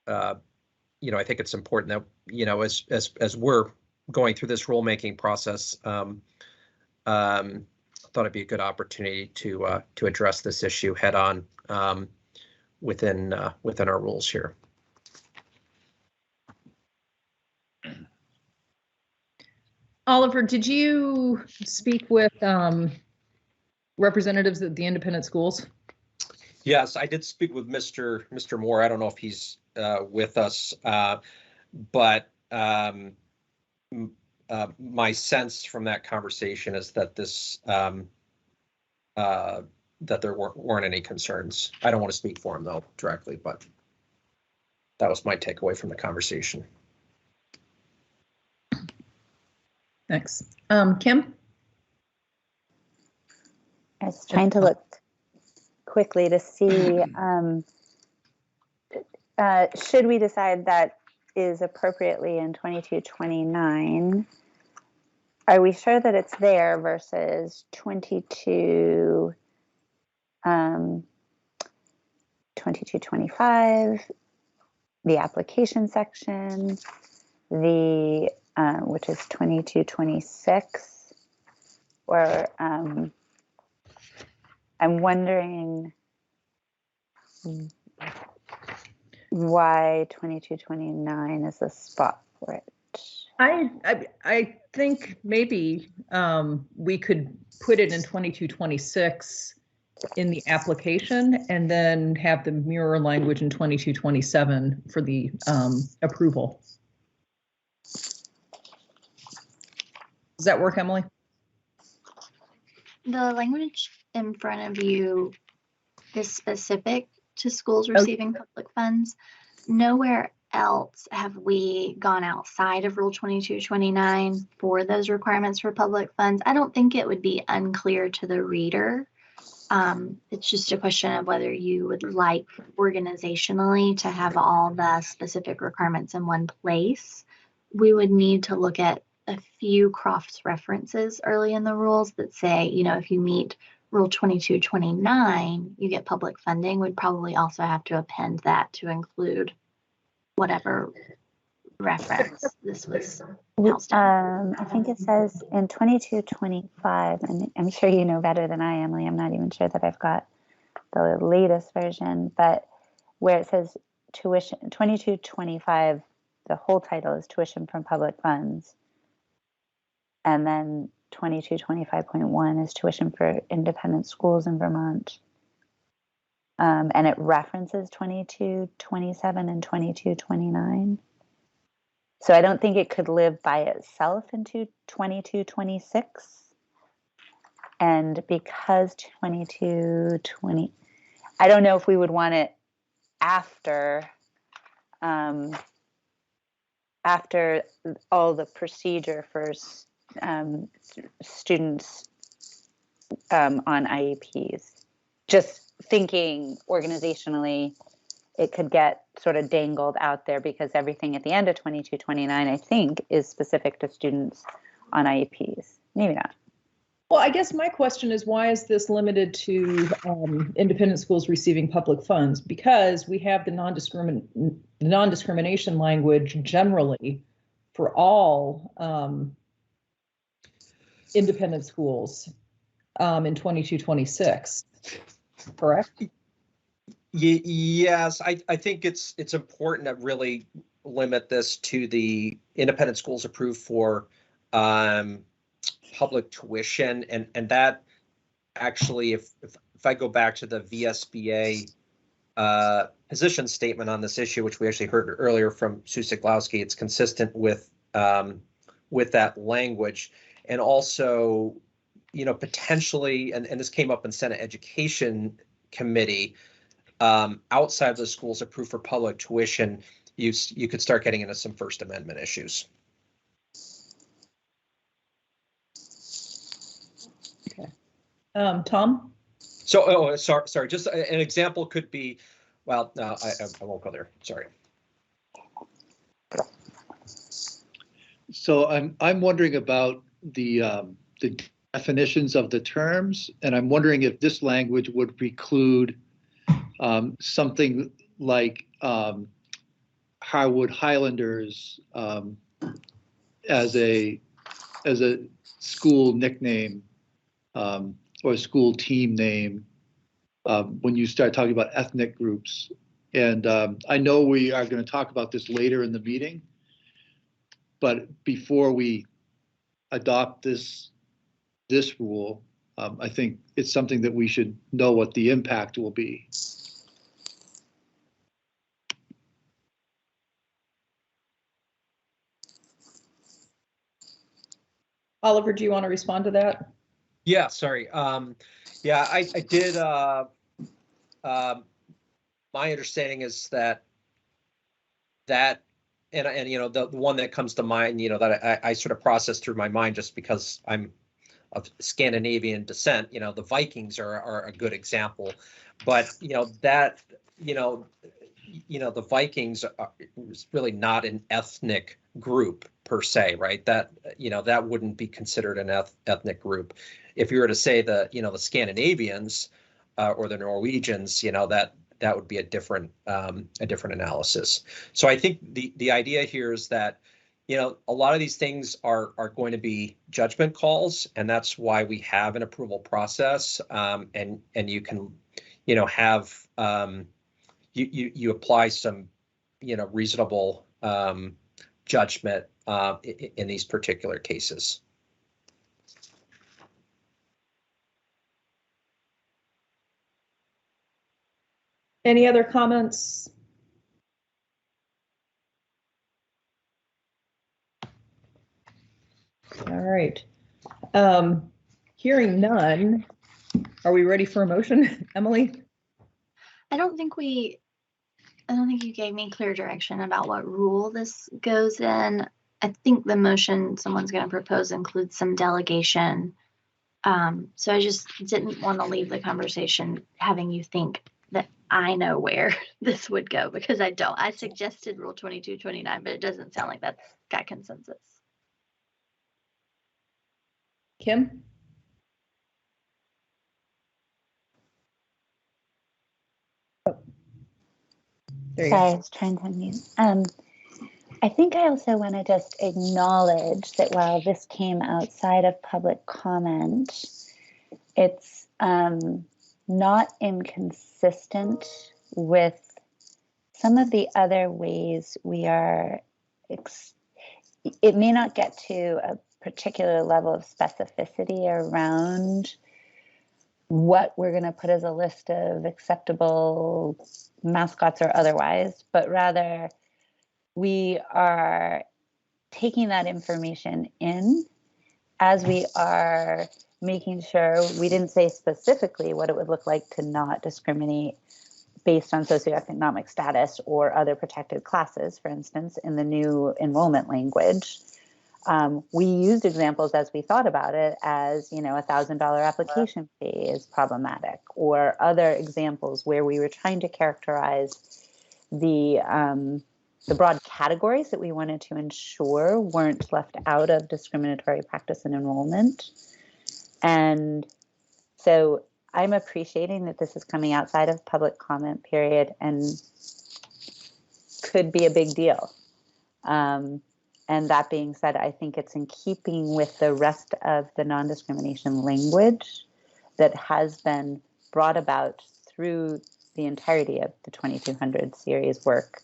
think it's important that as we're going through this rulemaking process, I thought it'd be a good opportunity to address this issue head on within our rules here. Oliver, did you speak with representatives at the independent schools? Yes, I did speak with Mr. Moore. I don't know if he's with us, but my sense from that conversation is that this that there weren't any concerns. I don't want to speak for him though directly, but that was my takeaway from the conversation. Thanks. Kim? I was trying to look quickly to see, should we decide that is appropriately in 2229, are we sure that it's there versus 2225, the application section, the which is 2226, or I'm wondering why 2229 is the spot for it. I think maybe we could put it in 2226 in the application and then have the mirror language in 2227 for the approval. Does that work, Emily? The language in front of you is specific to schools receiving public funds. Nowhere else have we gone outside of Rule 2229 for those requirements for public funds. I don't think it would be unclear to the reader. It's just a question of whether you would like organizationally to have all the specific requirements in one place. We would need to look at a few cross references early in the rules that say, if you meet Rule 2229, you get public funding. We'd probably also have to append that to include whatever reference this was. I think it says in 2225, and I'm sure you know better than I am, Emily. I'm not even sure that I've got the latest version, but where it says tuition, 2225, the whole title is tuition from public funds. And then 2225.1 is tuition for independent schools in Vermont. And it references 2227 and 2229. So I don't think it could live by itself into 2226. And because 2220, I don't know if we would want it after after all the procedure for students on IEPs. Just thinking organizationally, it could get sort of dangled out there because everything at the end of 2229, I think, is specific to students on IEPs. Maybe not. Well, I guess my question is, why is this limited to independent schools receiving public funds? Because we have the non-discrimination language generally for all independent schools in 2226, correct? Yes, I think it's important to really limit this to the independent schools approved for public tuition, and that actually, if I go back to the VSBA position statement on this issue, which we actually heard earlier from Sue Siglowski, it's consistent with that language, and also, potentially, and this came up in Senate Education Committee, outside of the schools approved for public tuition, you could start getting into some First Amendment issues. Tom? So, sorry. Just an example could be, well, no, I won't go there. Sorry. So I'm wondering about the definitions of the terms, and I'm wondering if this language would preclude something like Harwood Highlanders as a school nickname. Or a school team name when you start talking about ethnic groups. And I know we are going to talk about this later in the meeting, but before we adopt this rule, I think it's something that we should know what the impact will be. Oliver, do you want to respond to that? Yeah, sorry. Yeah, I did. My understanding is that and the one that comes to mind, that I sort of processed through my mind just because I'm of Scandinavian descent. The Vikings are a good example, but the Vikings is really not an ethnic group per se, right? That that wouldn't be considered an ethnic group. If you were to say the Scandinavians or the Norwegians, that would be a different analysis. So I think the idea here is that a lot of these things are going to be judgment calls, and that's why we have an approval process. And you can have you apply some reasonable judgment in these particular cases. Any other comments? All right. Hearing none, are we ready for a motion, Emily? I don't think you gave me clear direction about what rule this goes in. I think the motion someone's going to propose includes some delegation. So I just didn't want to leave the conversation having you think that I know where this would go, because I don't. I suggested Rule 2229, but it doesn't sound like that's got consensus. Kim? Sorry, I was trying to unmute. I think I also want to just acknowledge that while this came outside of public comment, it's not inconsistent with some of the other ways we are. It may not get to a particular level of specificity around what we're going to put as a list of acceptable mascots or otherwise, but rather we are taking that information in as we are making sure we didn't say specifically what it would look like to not discriminate based on socioeconomic status or other protected classes, for instance, in the new enrollment language. We used examples as we thought about it as, you know, $1,000 application fee is problematic, or other examples where we were trying to characterize the broad categories that we wanted to ensure weren't left out of discriminatory practice and enrollment. And so I'm appreciating that this is coming outside of public comment period and could be a big deal. And that being said, I think it's in keeping with the rest of the non-discrimination language that has been brought about through the entirety of the 2200 series work.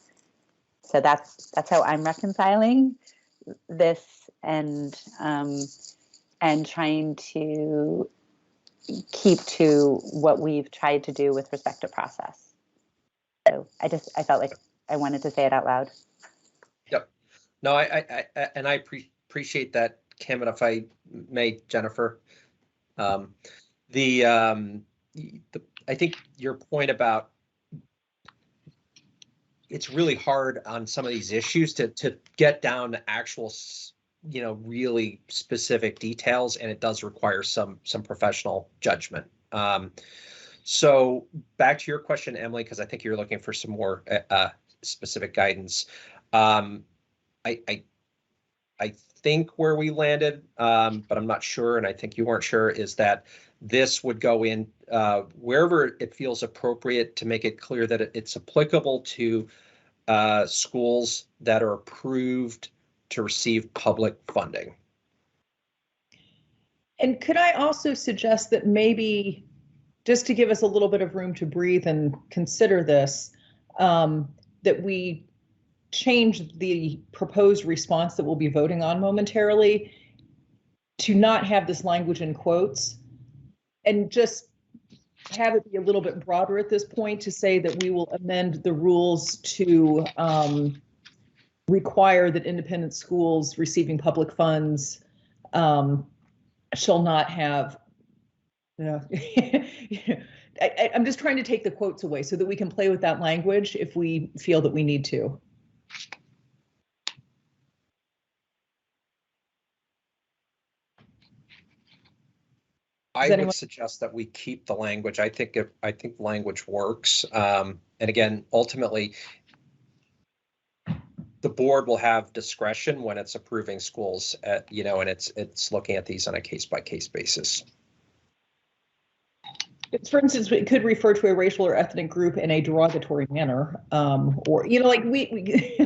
So that's how I'm reconciling this and trying to keep to what we've tried to do with respect to process. So I felt like I wanted to say it out loud. Yep. No, I appreciate that, Kim, and if I may, Jennifer, I think your point about it's really hard on some of these issues to get down to actual, you know, really specific details, and it does require some professional judgment. So back to your question, Emily, because I think you're looking for some more specific guidance. I think where we landed, but I'm not sure, and I think you weren't sure, is that this would go in wherever it feels appropriate to make it clear that it's applicable to schools that are approved to receive public funding. And could I also suggest that maybe, just to give us a little bit of room to breathe and consider this, that we change the proposed response that we'll be voting on momentarily to not have this language in quotes, and just have it be a little bit broader at this point to say that we will amend the rules to require that independent schools receiving public funds shall not have, I'm just trying to take the quotes away so that we can play with that language if we feel that we need to. I would suggest that we keep the language. I think language works. And again, ultimately, the board will have discretion when it's approving schools, and it's looking at these on a case-by-case basis. For instance, it could refer to a racial or ethnic group in a derogatory manner, or we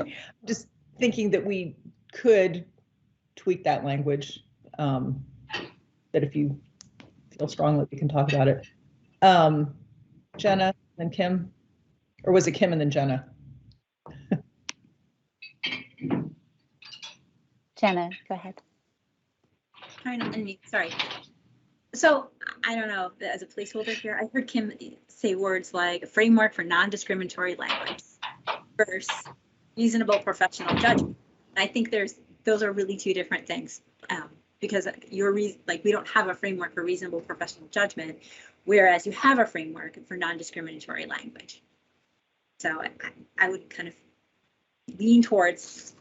just thinking that we could tweak that language. That if you feel strongly, we can talk about it. Jenna and Kim, or was it Kim and then Jenna? Jenna, go ahead. Trying to unmute, sorry. So I don't know, as a placeholder here, I heard Kim say words like a framework for non-discriminatory language versus reasonable professional judgment. I think those are really two different things, because we don't have a framework for reasonable professional judgment, whereas you have a framework for non-discriminatory language. So I would kind of lean towards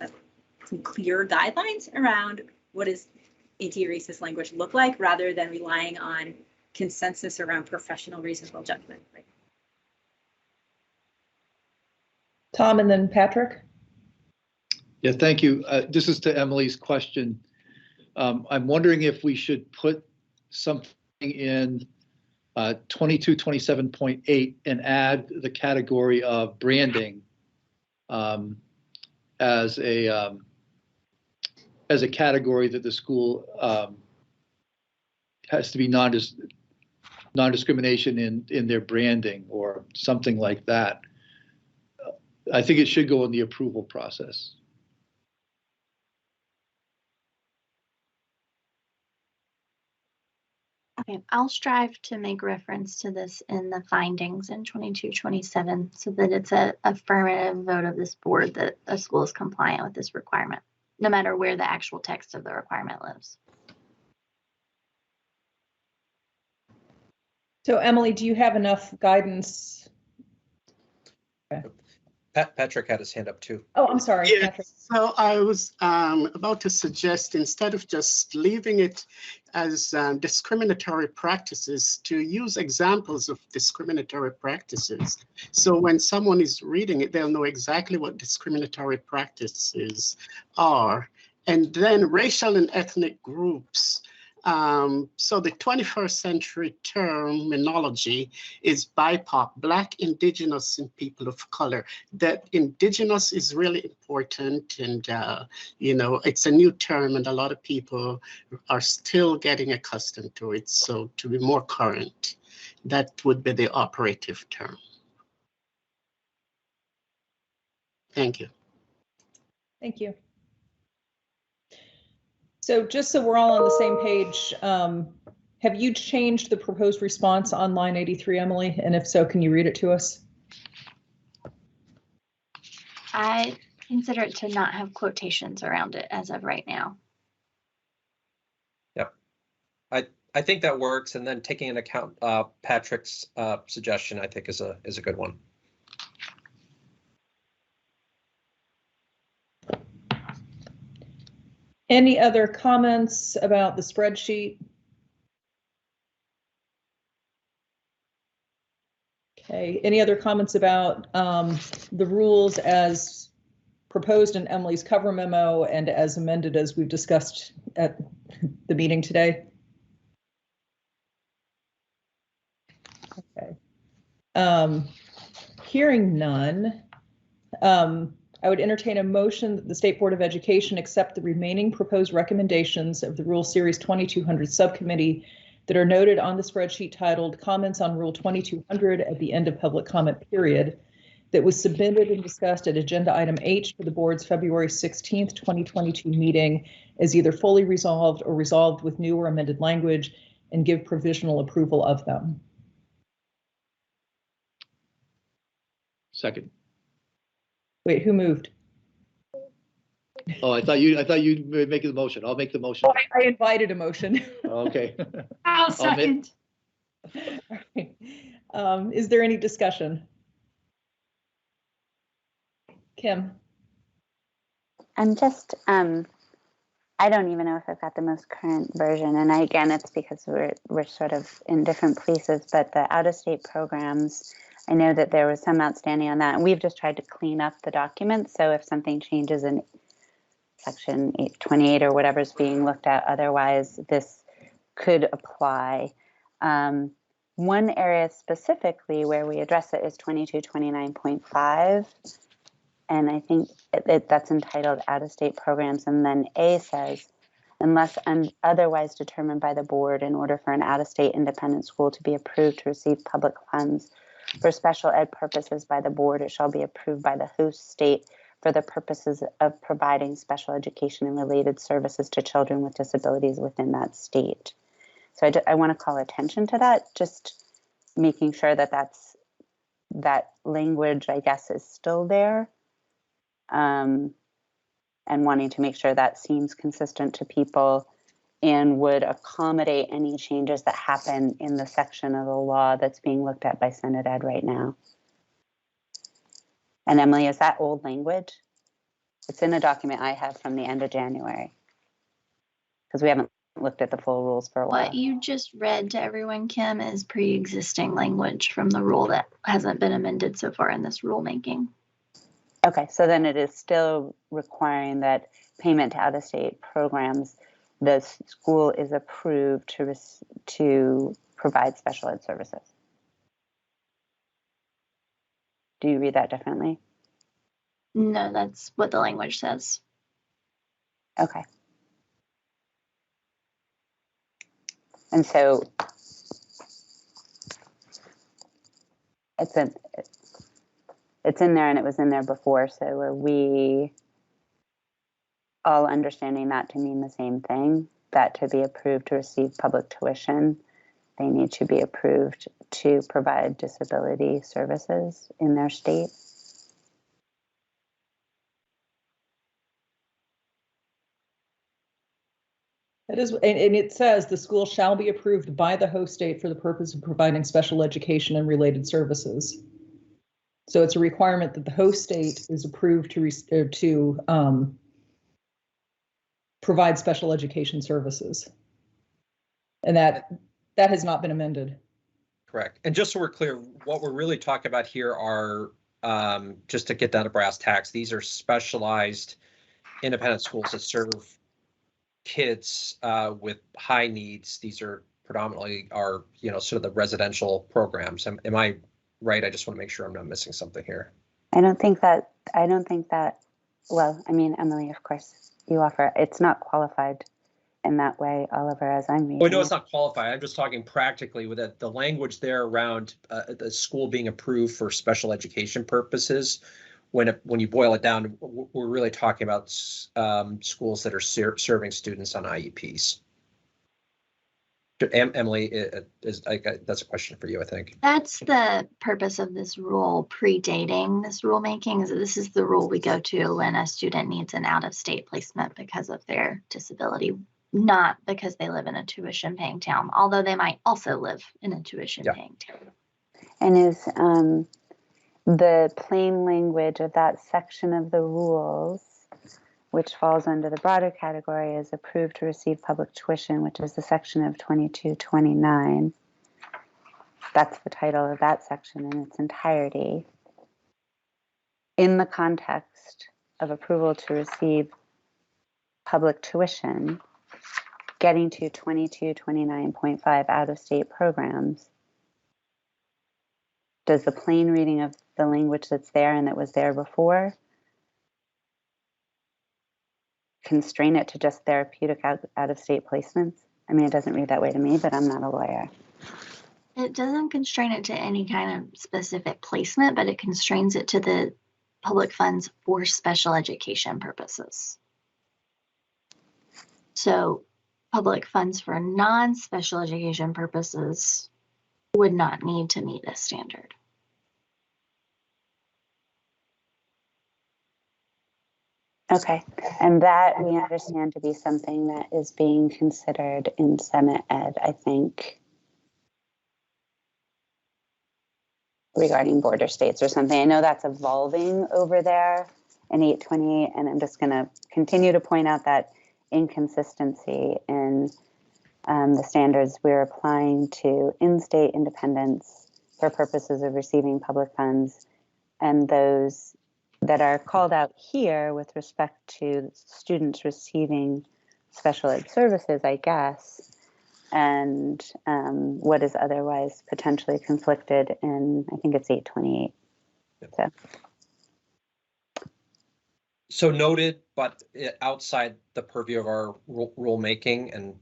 some clear guidelines around what does anti-racist language look like, rather than relying on consensus around professional reasonable judgment. Right? Tom and then Patrick. Yeah, thank you. This is to Emily's question. I'm wondering if we should put something in 2227.8 and add the category of branding as a category that the school has to be non-discrimination in their branding or something like that. I think it should go in the approval process. Okay, I'll strive to make reference to this in the findings in 2227 so that it's a affirmative vote of this board that a school is compliant with this requirement, no matter where the actual text of the requirement lives. So Emily, do you have enough guidance? Okay. Patrick had his hand up too. Oh, I'm sorry, Yes. Patrick. So I was about to suggest, instead of just leaving it as discriminatory practices, to use examples of discriminatory practices. So when someone is reading it, they'll know exactly what discriminatory practices are. And then racial and ethnic groups. So the 21st century terminology is BIPOC, Black, Indigenous, and People of Color. That Indigenous is really important, and you know, it's a new term, and a lot of people are still getting accustomed to it. So to be more current, that would be the operative term. Thank you. Thank you. So just so we're all on the same page, have you changed the proposed response on line 83, Emily? And if so, can you read it to us? I consider it to not have quotations around it as of right now. Yep. I think that works. And then taking into account Patrick's suggestion, I think is a good one. Any other comments about the spreadsheet? Okay, any other comments about the rules as proposed in Emily's cover memo and as amended as we've discussed at the meeting today? Okay. Hearing none, I would entertain a motion that the State Board of Education accept the remaining proposed recommendations of the Rule Series 2200 Subcommittee that are noted on the spreadsheet titled Comments on Rule 2200 at the end of public comment period, that was submitted and discussed at Agenda Item H for the Board's February 16th, 2022 meeting as either fully resolved or resolved with new or amended language, and give provisional approval of them. Second. Wait, who moved? Oh, I thought you were making the motion. I'll make the motion. Oh, I invited a motion. Okay. I'll second. Right. Is there any discussion? Kim? I'm just, I don't even know if I've got the most current version. And again, it's because we're sort of in different places, but the out-of-state programs, I know that there was some outstanding on that, and we've just tried to clean up the document. So if something changes in section 828 or whatever is being looked at, otherwise this could apply. One area specifically where we address it is 2229.5. And I think that's entitled out-of-state programs. And then A says, unless otherwise determined by the board, in order for an out-of-state independent school to be approved to receive public funds for special ed purposes by the board, it shall be approved by the host state for the purposes of providing special education and related services to children with disabilities within that state. So I want to call attention to that, just making sure that that language, I guess, is still there. And wanting to make sure that seems consistent to people and would accommodate any changes that happen in the section of the law that's being looked at by Senate Ed right now. And Emily, is that old language? It's in a document I have from the end of January, because we haven't looked at the full rules for a while. What you just read to everyone, Kim, is pre-existing language from the rule that hasn't been amended so far in this rulemaking. Okay, so then it is still requiring that payment to out-of-state programs, the school is approved to provide special ed services. Do you read that differently? No, that's what the language says. Okay. And so it's in there, and it was in there before. So are we all understanding that to mean the same thing, that to be approved to receive public tuition they need to be approved to provide disability services in their state. It is, and it says the school shall be approved by the host state for the purpose of providing special education and related services. So it's a requirement that the host state is approved to provide special education services. And that has not been amended. Correct. And just so we're clear, what we're really talking about here are, just to get down to brass tacks, these are specialized independent schools that serve kids with high needs. These are predominantly are, sort of the residential programs. Am I right? I just want to make sure I'm not missing something here. I don't think that, well, I mean, Emily, of course, you offer, it's not qualified in that way, Oliver, as I'm reading. Oh, no, it's not qualified. I'm just talking practically with the language there around the school being approved for special education purposes. When you boil it down, we're really talking about schools that are serving students on IEPs. Emily, that's a question for you, I think. That's the purpose of this rule predating this rulemaking, is that this is the rule we go to when a student needs an out-of-state placement because of their disability, not because they live in a tuition-paying town, although they might also live in a tuition-paying town. And is the plain language of that section of the rules, which falls under the broader category, is approved to receive public tuition, which is the section of 2229. That's the title of that section in its entirety. In the context of approval to receive public tuition, getting to 2229.5 out-of-state programs, does the plain reading of the language that's there and that was there before constrain it to just therapeutic out-of-state placements? I mean, it doesn't read that way to me, but I'm not a lawyer. It doesn't constrain it to any kind of specific placement, but it constrains it to the public funds for special education purposes. So public funds for non-special education purposes would not need to meet this standard. Okay, and that we understand to be something that is being considered in Senate Ed, I think, regarding border states or something. I know that's evolving over there in 828, and I'm just going to continue to point out that inconsistency in the standards we're applying to in-state independence for purposes of receiving public funds, and those that are called out here with respect to students receiving special ed services, I guess, and what is otherwise potentially conflicted in, I think it's 828. So noted, but outside the purview of our rulemaking, and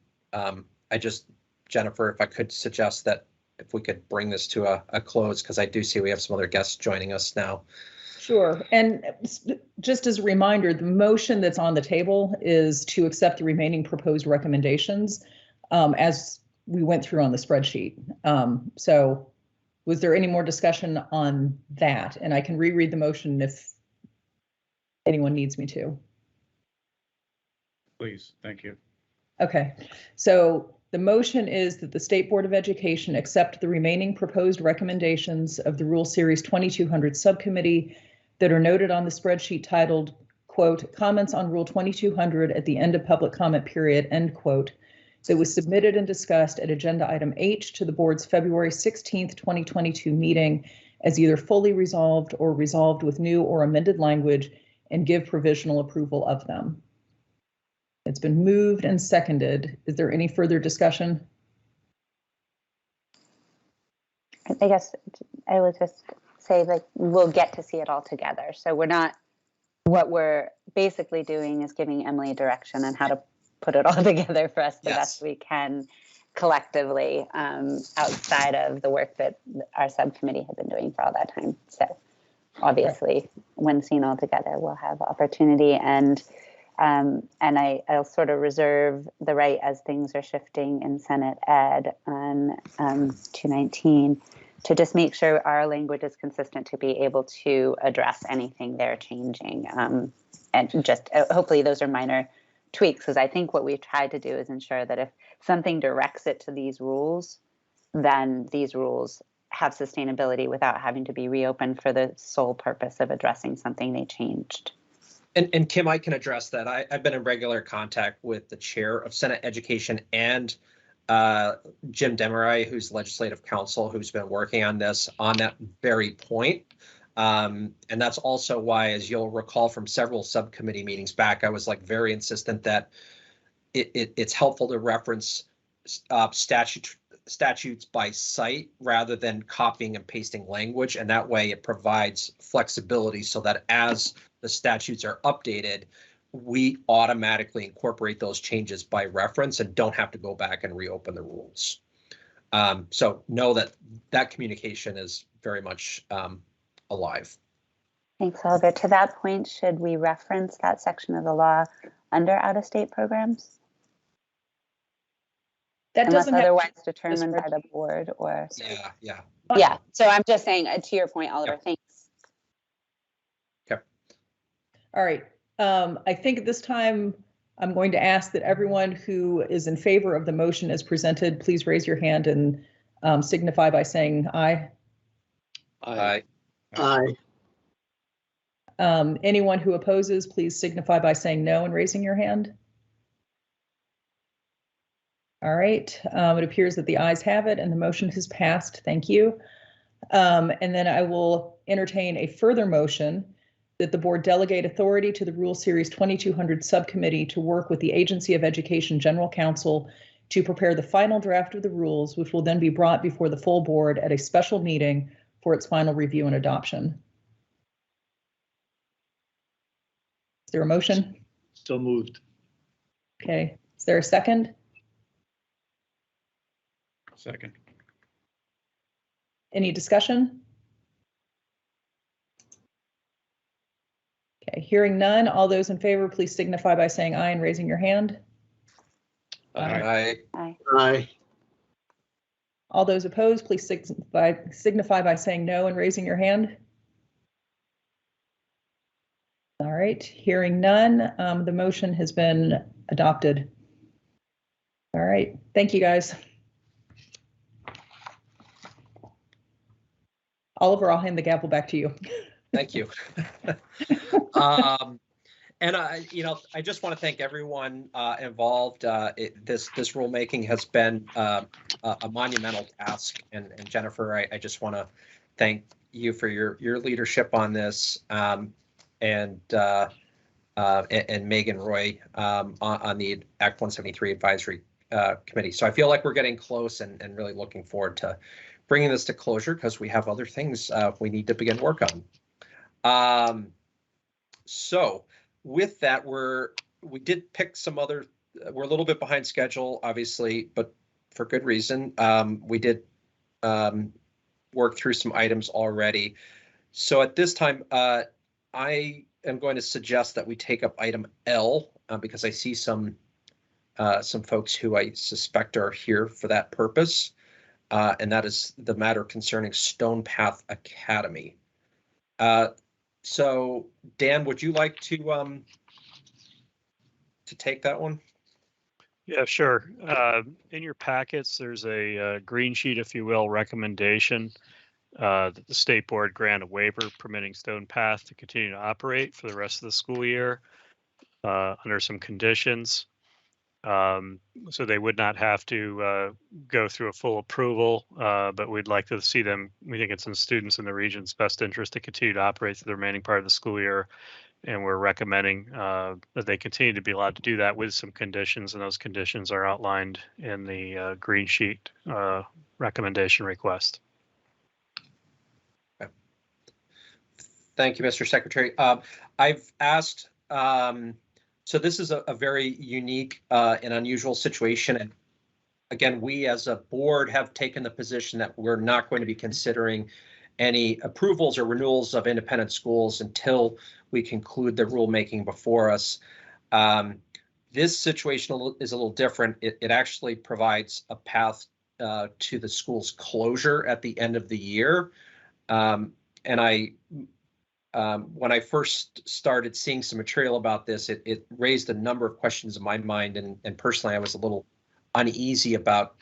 Jennifer, if I could suggest that if we could bring this to a close, because I do see we have some other guests joining us now. Sure. And just as a reminder, the motion that's on the table is to accept the remaining proposed recommendations as we went through on the spreadsheet. So was there any more discussion on that? And I can reread the motion if anyone needs me to. Please, thank you. Okay, so the motion is that the State Board of Education accept the remaining proposed recommendations of the Rule Series 2200 Subcommittee that are noted on the spreadsheet titled, quote, comments on Rule 2200 at the end of public comment period, end quote, that was submitted and discussed at agenda item H to the board's February 16th, 2022 meeting as either fully resolved or resolved with new or amended language, and give provisional approval of them. It's been moved and seconded. Is there any further discussion? I guess I would just say that we'll get to see it all together. So what we're basically doing is giving Emily direction on how to put it all together for us the best we can collectively, outside of the work that our subcommittee had been doing for all that time. So obviously, when seen all together, we'll have opportunity. And And I'll sort of reserve the right as things are shifting in Senate Ed on 219 to just make sure our language is consistent to be able to address anything they're changing. And just hopefully those are minor tweaks, because I think what we've tried to do is ensure that if something directs it to these rules, then these rules have sustainability without having to be reopened for the sole purpose of addressing something they changed. And Kim, I can address that. I've been in regular contact with the chair of Senate Education and Jim Demeray, who's legislative counsel, who's been working on this on that very point. And that's also why, as you'll recall from several subcommittee meetings back, I was like very insistent that it's helpful to reference statutes by site rather than copying and pasting language. And that way it provides flexibility so that as the statutes are updated, we automatically incorporate those changes by reference and don't have to go back and reopen the rules. So know that communication is very much alive. Thanks, Oliver. To that point, should we reference that section of the law under out-of-state programs? That unless doesn't otherwise determined by the board or. Yeah. Yeah. So I'm just saying, to your point, Oliver, thanks. Okay. All right. I think at this time, I'm going to ask that everyone who is in favor of the motion as presented, please raise your hand and signify by saying aye. Aye. Aye. Anyone who opposes, please signify by saying no and raising your hand. All right. It appears that the ayes have it and the motion has passed. Thank you. And then I will entertain a further motion that the board delegate authority to the Rule Series 2200 Subcommittee to work with the Agency of Education General Counsel to prepare the final draft of the rules, which will then be brought before the full board at a special meeting for its final review and adoption. Is there a motion? So moved. Okay. Is there a second? Second. Any discussion? Okay, hearing none, all those in favor, please signify by saying aye and raising your hand. Aye. Aye. Aye. All those opposed, please signify by saying no and raising your hand. All right, hearing none, the motion has been adopted. All right, thank you guys. Oliver, I'll hand the gavel back to you. Thank you. And I just want to thank everyone involved. This rulemaking has been a monumental task, and Jennifer, I just want to thank you for your leadership on this, and Megan Roy on the Act 173 Advisory Committee. So I feel like we're getting close and really looking forward to bringing this to closure because we have other things we need to begin work on. So with that, we did pick some other, we're a little bit behind schedule, obviously, but for good reason. We did work through some items already. So at this time, I am going to suggest that we take up item L because I see some folks who I suspect are here for that purpose. And that is the matter concerning Stone Path Academy. So Dan, would you like to take that one? Yeah, sure. In your packets, there's a green sheet, if you will, recommendation that the state board grant a waiver permitting Stone Path to continue to operate for the rest of the school year under some conditions. So they would not have to go through a full approval, but we'd like to see them. We think it's in students in the region's best interest to continue to operate through the remaining part of the school year. And we're recommending that they continue to be allowed to do that with some conditions. And those conditions are outlined in the green sheet recommendation request. Okay. Thank you, Mr. Secretary. I've asked, so this is a very unique and unusual situation. And again, we as a board have taken the position that we're not going to be considering any approvals or renewals of independent schools until we conclude the rulemaking before us. This situation is a little different. It actually provides a path to the school's closure at the end of the year. And when I first started seeing some material about this, it raised a number of questions in my mind. And personally, I was a little uneasy about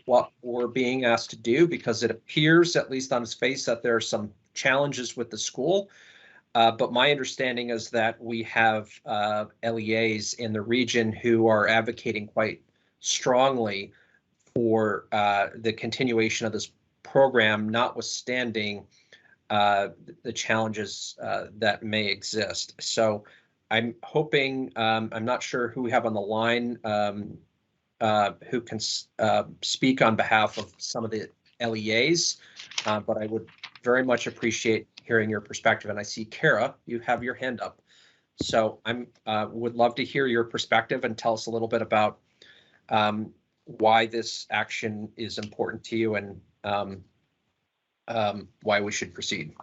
what we're being asked to do, because it appears, at least on its face, that there are some challenges with the school. But my understanding is that we have LEAs in the region who are advocating quite strongly for the continuation of this program, notwithstanding the challenges that may exist. So I'm hoping, I'm not sure who we have on the line who can speak on behalf of some of the LEAs, but I would very much appreciate hearing your perspective. And I see Kara, you have your hand up. So I'm would love to hear your perspective and tell us a little bit about why this action is important to you and why we should proceed.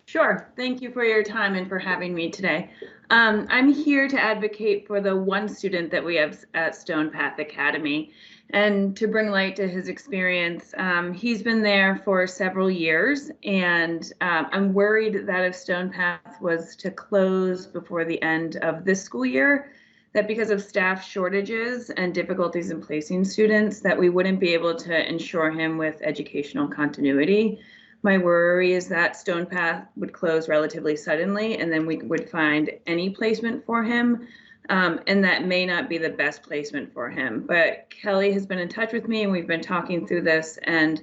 Sure. Thank you for your time and for having me today. I'm here to advocate for the one student that we have at Stone Path Academy and to bring light to his experience. He's been there for several years, and I'm worried that if Stone Path was to close before the end of this school year, that because of staff shortages and difficulties in placing students, that we wouldn't be able to ensure him with educational continuity. My worry is that Stone Path would close relatively suddenly, and then we would find any placement for him, and that may not be the best placement for him. But Kelly has been in touch with me, and we've been talking through this, and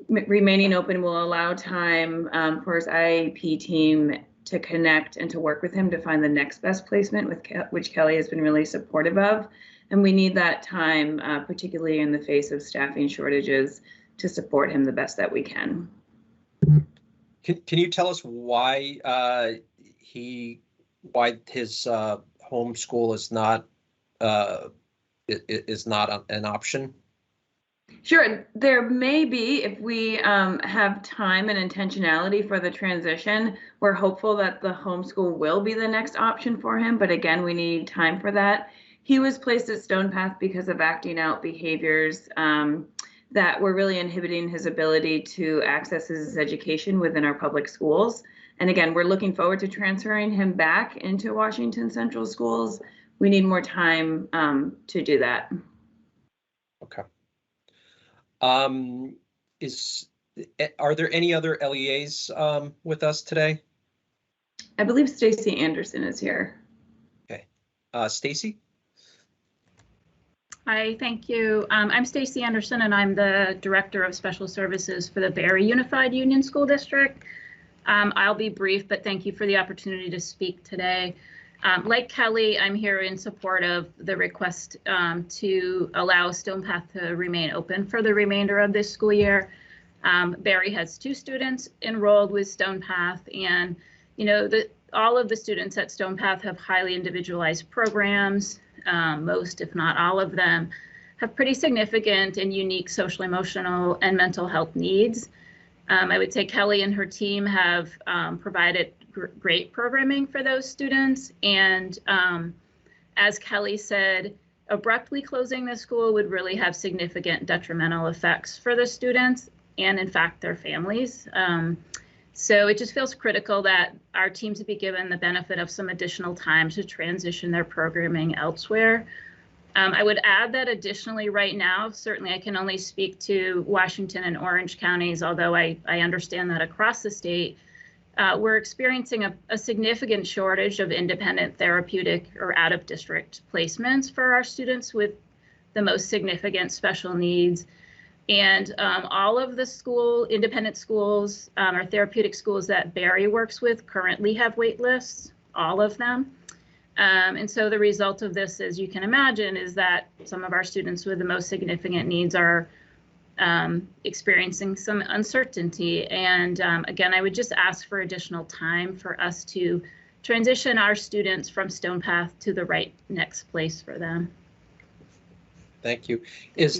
remaining open will allow time for his IEP team to connect and to work with him to find the next best placement, which Kelly has been really supportive of. And we need that time, particularly in the face of staffing shortages, to support him the best that we can. Can you tell us why why his home school is not an option? Sure, there may be, if we have time and intentionality for the transition. We're hopeful that the homeschool will be the next option for him, but again, we need time for that. He was placed at Stone Path because of acting out behaviors that were really inhibiting his ability to access his education within our public schools. And again, we're looking forward to transferring him back into Washington Central Schools. We need more time to do that. Okay. Are there any other LEAs with us today? I believe Stacy Anderson is here. Okay. Stacy? Hi, thank you. I'm Stacy Anderson, and I'm the Director of Special Services for the Barre Unified Union School District. I'll be brief, but thank you for the opportunity to speak today. Like Kelly, I'm here in support of the request to allow Stone Path to remain open for the remainder of this school year. Barre has 2 students enrolled with Stone Path, and all of the students at Stone Path have highly individualized programs. Most, if not all of them, have pretty significant and unique social, emotional, and mental health needs. I would say Kelly and her team have provided great programming for those students. And as Kelly said, abruptly closing the school would really have significant detrimental effects for the students and, in fact, their families. So it just feels critical that our teams be given the benefit of some additional time to transition their programming elsewhere. I would add that additionally right now, certainly I can only speak to Washington and Orange counties, although I understand that across the state, we're experiencing a significant shortage of independent therapeutic or out-of-district placements for our students with the most significant special needs. And all of the independent schools or therapeutic schools that Barre works with currently have wait lists, all of them. And so the result of this, as you can imagine, is that some of our students with the most significant needs are experiencing some uncertainty. And again, I would just ask for additional time for us to transition our students from Stone Path to the right next place for them. Thank you. Is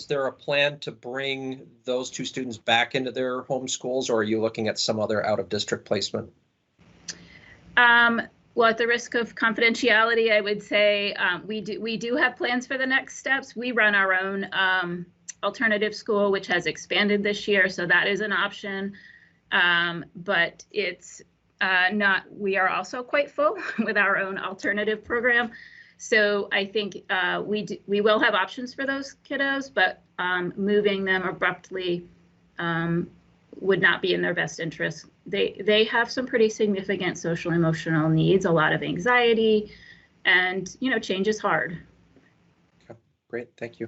there a plan to bring those 2 students back into their home schools, or are you looking at some other out-of-district placement? Well, at the risk of confidentiality, I would say we do have plans for the next steps. We run our own alternative school, which has expanded this year, so that is an option. But it's not. We are also quite full with our own alternative program. So I think we will have options for those kiddos, but moving them abruptly would not be in their best interest. They have some pretty significant social and emotional needs, a lot of anxiety, and change is hard. Okay, great, thank you.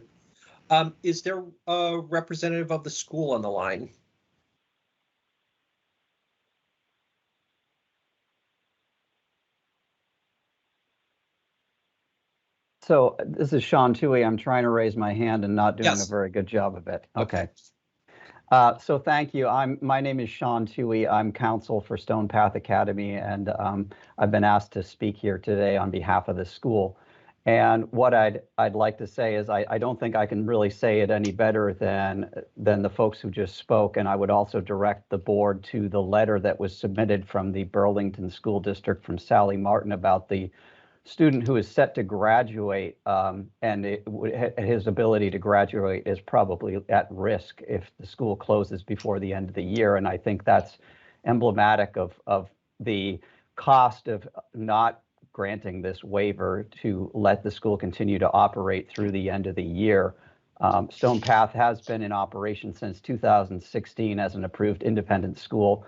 Is there a representative of the school on the line? So this is Sean Toohey. I'm trying to raise my hand and not doing a very good job of it. Okay. So thank you. My name is Sean Toohey. I'm counsel for Stone Path Academy, and I've been asked to speak here today on behalf of the school. And what I'd like to say is I don't think I can really say it any better than the folks who just spoke. And I would also direct the board to the letter that was submitted from the Burlington School District from Sally Martin about the student who is set to graduate, and his ability to graduate is probably at risk if the school closes before the end of the year. And I think that's emblematic of the cost of not granting this waiver to let the school continue to operate through the end of the year. Stone Path has been in operation since 2016 as an approved independent school.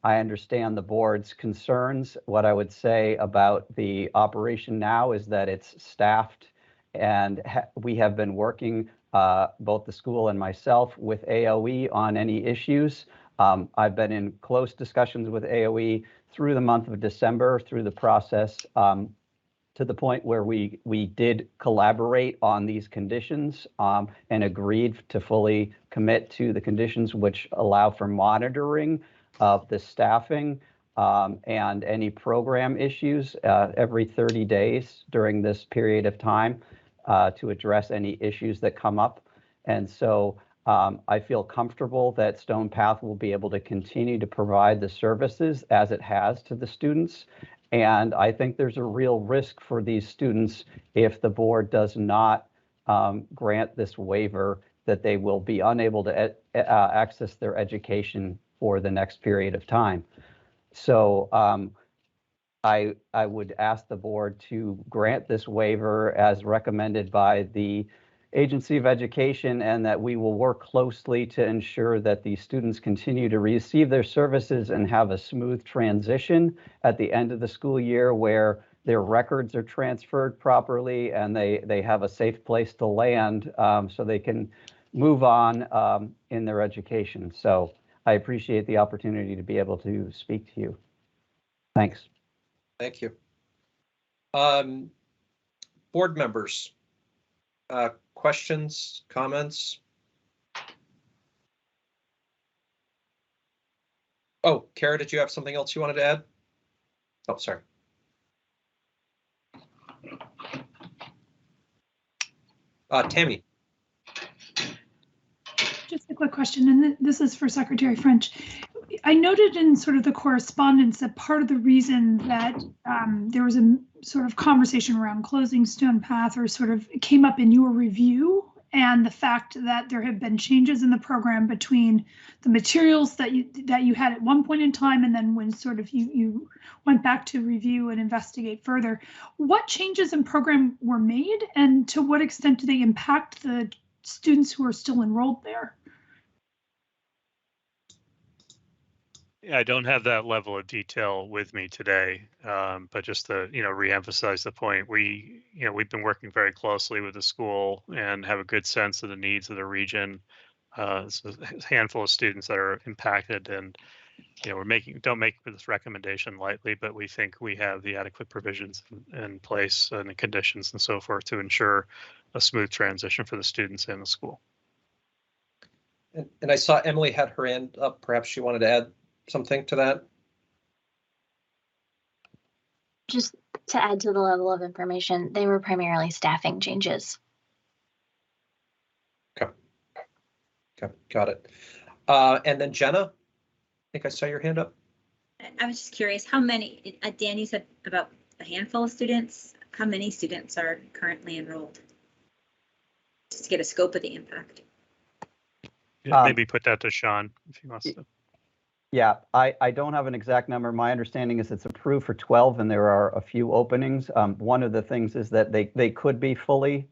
I understand the board's concerns. What I would say about the operation now is that it's staffed, and we have been working, both the school and myself, with AOE on any issues. I've been in close discussions with AOE through the month of December, through the process, to the point where we did collaborate on these conditions and agreed to fully commit to the conditions which allow for monitoring of the staffing and any program issues every 30 days during this period of time to address any issues that come up. And so I feel comfortable that Stone Path will be able to continue to provide the services as it has to the students. And I think there's a real risk for these students if the board does not grant this waiver, that they will be unable to access their education for the next period of time. So I would ask the board to grant this waiver as recommended by the Agency of Education, and that we will work closely to ensure that the students continue to receive their services and have a smooth transition at the end of the school year, where their records are transferred properly and they have a safe place to land so they can move on in their education. So I appreciate the opportunity to be able to speak to you. Thanks. Thank you. Board members, questions, comments? Oh, Kara, did you have something else you wanted to add? Oh, sorry. Tammy. Just a quick question, and this is for Secretary French. I noted in sort of the correspondence that part of the reason that there was a sort of conversation around closing Stone Path, or sort of came up in your review, and the fact that there have been changes in the program between the materials that you had at one point in time, and then when sort of you went back to review and investigate further. What changes in program were made, and to what extent do they impact the students who are still enrolled there? Yeah, I don't have that level of detail with me today, but just to reemphasize the point, we've been working very closely with the school and have a good sense of the needs of the region. It's a handful of students that are impacted, and don't make this recommendation lightly, but we think we have the adequate provisions in place and the conditions and so forth to ensure a smooth transition for the students and the school. And I saw Emily had her hand up. Perhaps she wanted to add something to that? Just to add to the level of information, they were primarily staffing changes. Okay, got it. And then Jenna, I think I saw your hand up. I was just curious, how many, Dan, you said about a handful of students. How many students are currently enrolled? Just to get a scope of the impact. Yeah, maybe put that to Sean if he wants to. Yeah, I don't have an exact number. My understanding is it's approved for 12 and there are a few openings. One of the things is that they could be fully,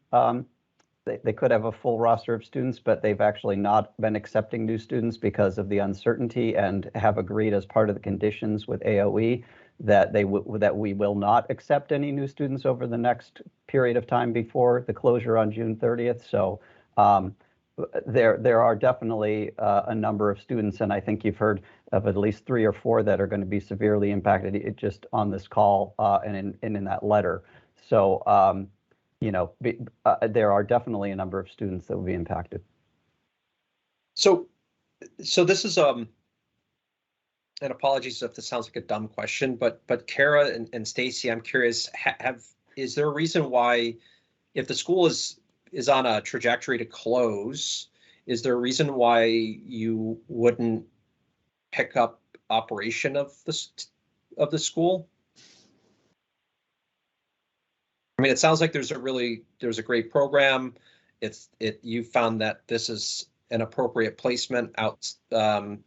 they could have a full roster of students, but they've actually not been accepting new students because of the uncertainty and have agreed as part of the conditions with AOE that that we will not accept any new students over the next period of time before the closure on June 30th. So there are definitely a number of students, and I think you've heard of at least 3 or 4 that are going to be severely impacted just on this call and in that letter. So, you know, there are definitely a number of students that will be impacted. So this is and apologies if this sounds like a dumb question, but Kara and Stacy, I'm curious, is there a reason why, if the school is on a trajectory to close, is there a reason why you wouldn't pick up operation of the school? I mean, it sounds like there's a great program. You found that this is an appropriate placement outside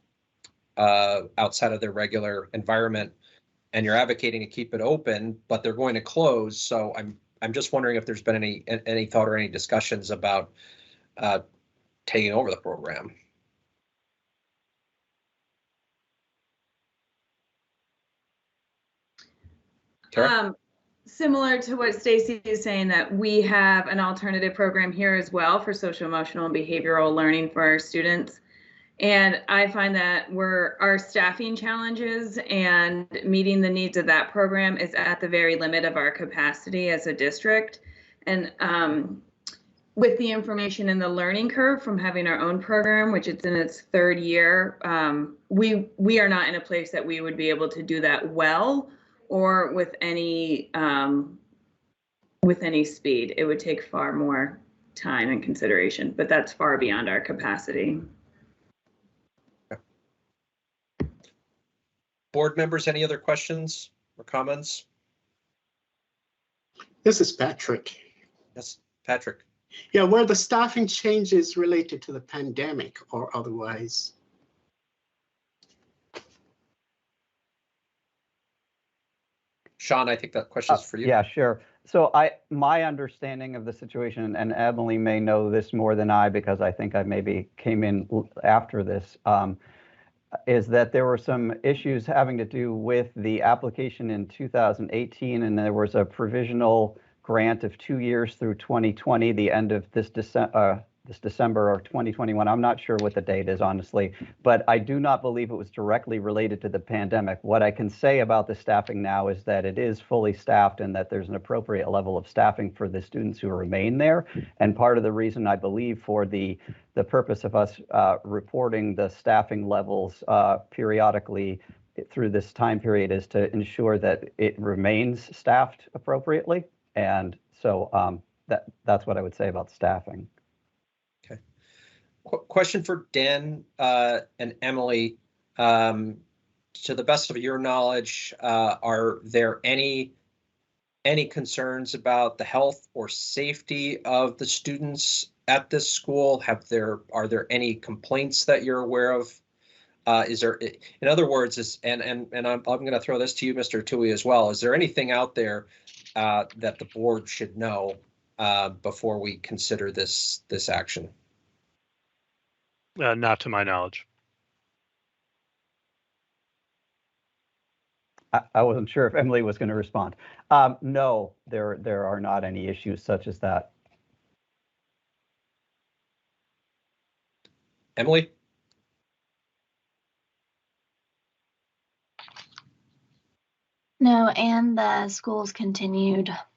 of their regular environment, and you're advocating to keep it open, but they're going to close. So I'm just wondering if there's been any thought or any discussions about taking over the program. Tara? Similar to what Stacy is saying, that we have an alternative program here as well for social, emotional, and behavioral learning for our students. And I find that our staffing challenges and meeting the needs of that program is at the very limit of our capacity as a district. And with the information in the learning curve from having our own program, which it's in its 3rd year, we are not in a place that we would be able to do that well or with any speed. It would take far more time and consideration, but that's far beyond our capacity. Board members, any other questions or comments? This is Patrick. Yes, Patrick. Yeah, were the staffing changes related to the pandemic or otherwise? Sean, I think that question is for you. Yeah, sure. So my understanding of the situation, and Emily may know this more than I because I think I maybe came in after this, is that there were some issues having to do with the application in 2018, and there was a provisional grant of 2 years through 2020, the end of this December or 2021. I'm not sure what the date is, honestly, but I do not believe it was directly related to the pandemic. What I can say about the staffing now is that it is fully staffed and that there's an appropriate level of staffing for the students who remain there. And part of the reason I believe for the purpose of us reporting the staffing levels periodically through this time period is to ensure that it remains staffed appropriately. And so that's what I would say about staffing. Okay. Question for Dan and Emily. To the best of your knowledge, are there any concerns about the health or safety of the students at this school? Are there any complaints that you're aware of? Is there, in other words, and I'm going to throw this to you, Mr. Tui, as well. Is there anything out there that the board should know before we consider this action? Not to my knowledge. I wasn't sure if Emily was going to respond. No, there are not any issues such as that. Emily? No, and the school's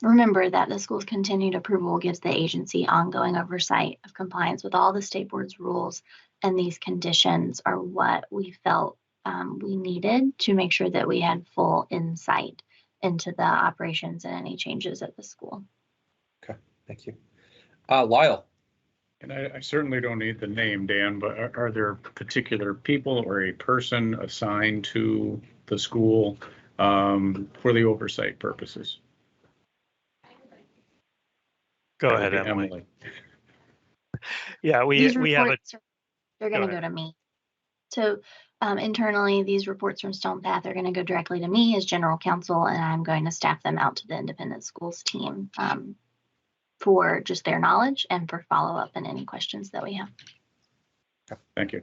remember that the school's continued approval gives the agency ongoing oversight of compliance with all the state board's rules, and these conditions are what we felt we needed to make sure that we had full insight into the operations and any changes at the school. Okay, thank you. Lyle. And I certainly don't need the name, Dan, but are there particular people or a person assigned to the school for the oversight purposes. Go That ahead, would be Emily. Yeah, These we have a. reports they're going to go to me. So internally, these reports from Stone Path are going to go directly to me as general counsel, and I'm going to staff them out to the independent schools team for just their knowledge and for follow-up and any questions that we have. Thank you.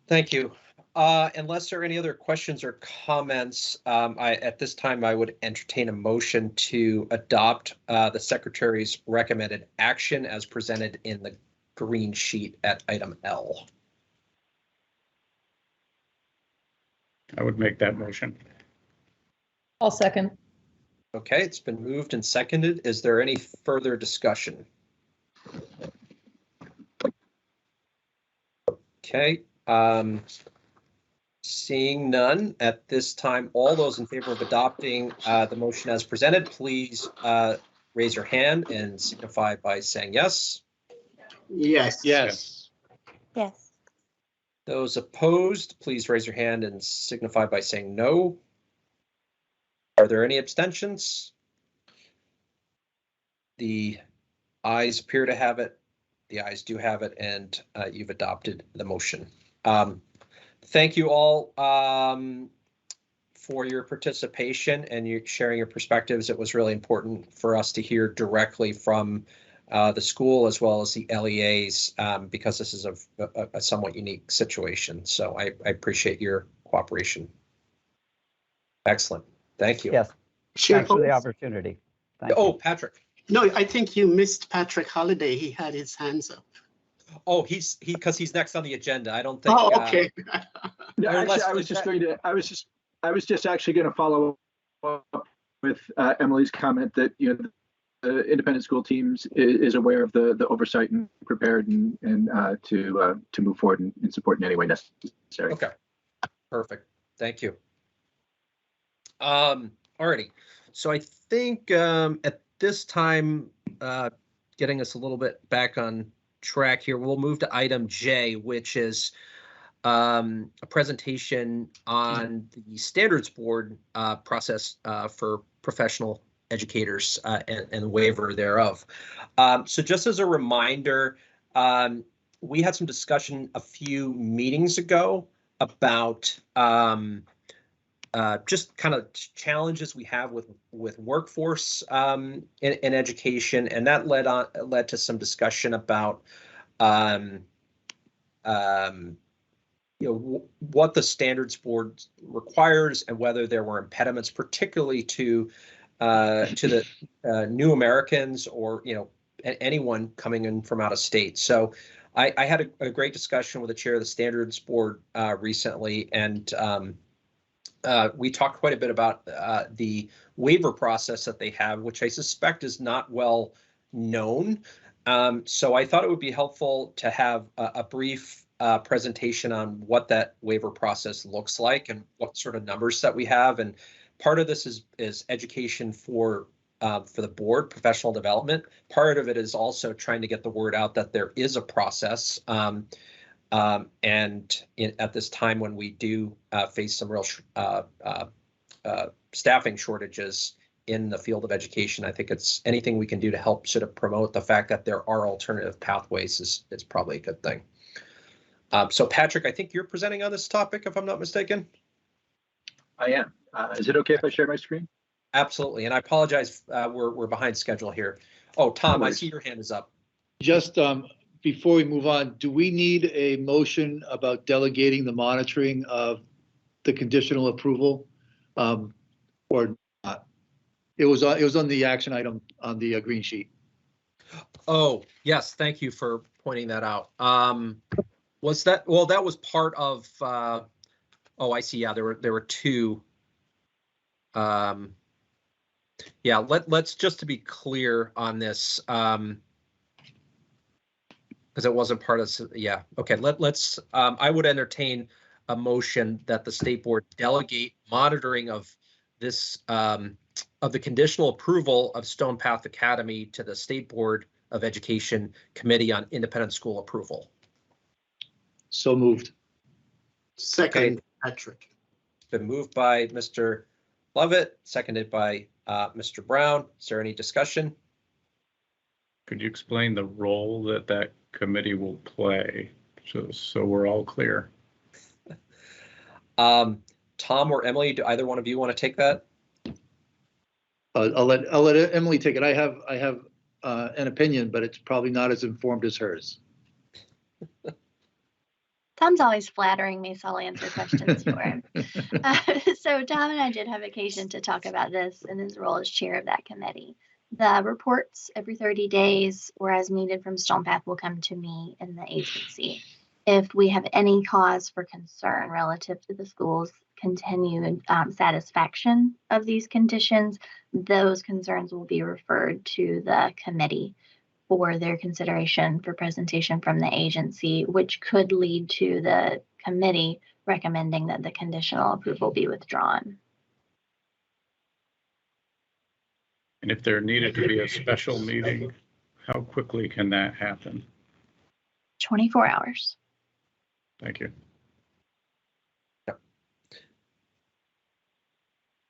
Thank you. Unless there are any other questions or comments, at this time I would entertain a motion to adopt the Secretary's recommended action as presented in the green sheet at item L. I would make that motion. I'll second. Okay, it's been moved and seconded. Is there any further discussion? Okay. Seeing none at this time, all those in favor of adopting the motion as presented, please raise your hand and signify by saying yes. Yes. Yes. Yes. Those opposed, please raise your hand and signify by saying no. Are there any abstentions? The ayes appear to have it. The ayes do have it, and you've adopted the motion. Thank you all for your participation and you sharing your perspectives. It was really important for us to hear directly from the school as well as the LEAs because this is a somewhat unique situation. So I appreciate your cooperation. Excellent. Thank you. Yes. Sure. Thanks for the opportunity. Thank Oh, you. Patrick. No, I think you missed Patrick Holliday. He had his hands up. Oh, because he's next on the agenda. I don't think. Oh, okay. No, actually, I was just actually going to follow up with Emily's comment that the independent school teams is aware of the oversight and prepared and to move forward and support in any way necessary. Okay, perfect. Thank you. Alrighty. So I think at this time, getting us a little bit back on track here, we'll move to item J, which is a presentation on the standards board process for professional educators and waiver thereof. So just as a reminder, we had some discussion a few meetings ago about just kind of challenges we have with workforce in education, and that led to some discussion about what the standards board requires and whether there were impediments, particularly to the new Americans or anyone coming in from out of state. So I had a great discussion with the chair of the standards board recently, and we talked quite a bit about the waiver process that they have, which I suspect is not well known. So I thought it would be helpful to have a brief presentation on what that waiver process looks like and what sort of numbers that we have. And part of this is education for the board, professional development. Part of it is also trying to get the word out that there is a process. At this time when we do face some real staffing shortages in the field of education, I think it's anything we can do to help sort of promote the fact that there are alternative pathways is probably a good thing. So Patrick, I think you're presenting on this topic, if I'm not mistaken. I am. Is it okay if I share my screen? Absolutely, and I apologize, we're behind schedule here. Oh, Tom, I see your hand is up. Just before we move on, do we need a motion about delegating the monitoring of the conditional approval, or not? It was on the action item on the green sheet. Oh, yes, thank you for pointing that out. Was that, well, that was part of, oh, I see, yeah, there were two. Yeah, let's just to be clear on this, because it wasn't part of, yeah, okay, let's, I would entertain a motion that the state board delegate monitoring of this, of the conditional approval of Stone Path Academy to the State Board of Education Committee on Independent School Approval. So moved. Second. Patrick. It's been moved by Mr. Lovett, seconded by Mr. Brown. Is there any discussion? Could you explain the role that that committee will play, so we're all clear? Tom or Emily, do either one of you want to take that? I'll let Emily take it. I have an opinion, but it's probably not as informed as hers. Tom's always flattering me, so I'll answer questions for him. So Tom and I did have occasion to talk about this in his role as chair of that committee. The reports every 30 days or as needed from StonePath will come to me in the agency. If we have any cause for concern relative to the school's continued satisfaction of these conditions, those concerns will be referred to the committee for their consideration for presentation from the agency, which could lead to the committee recommending that the conditional approval be withdrawn. And if there needed to be a special meeting, how quickly can that happen? 24 hours. Thank you. Yep.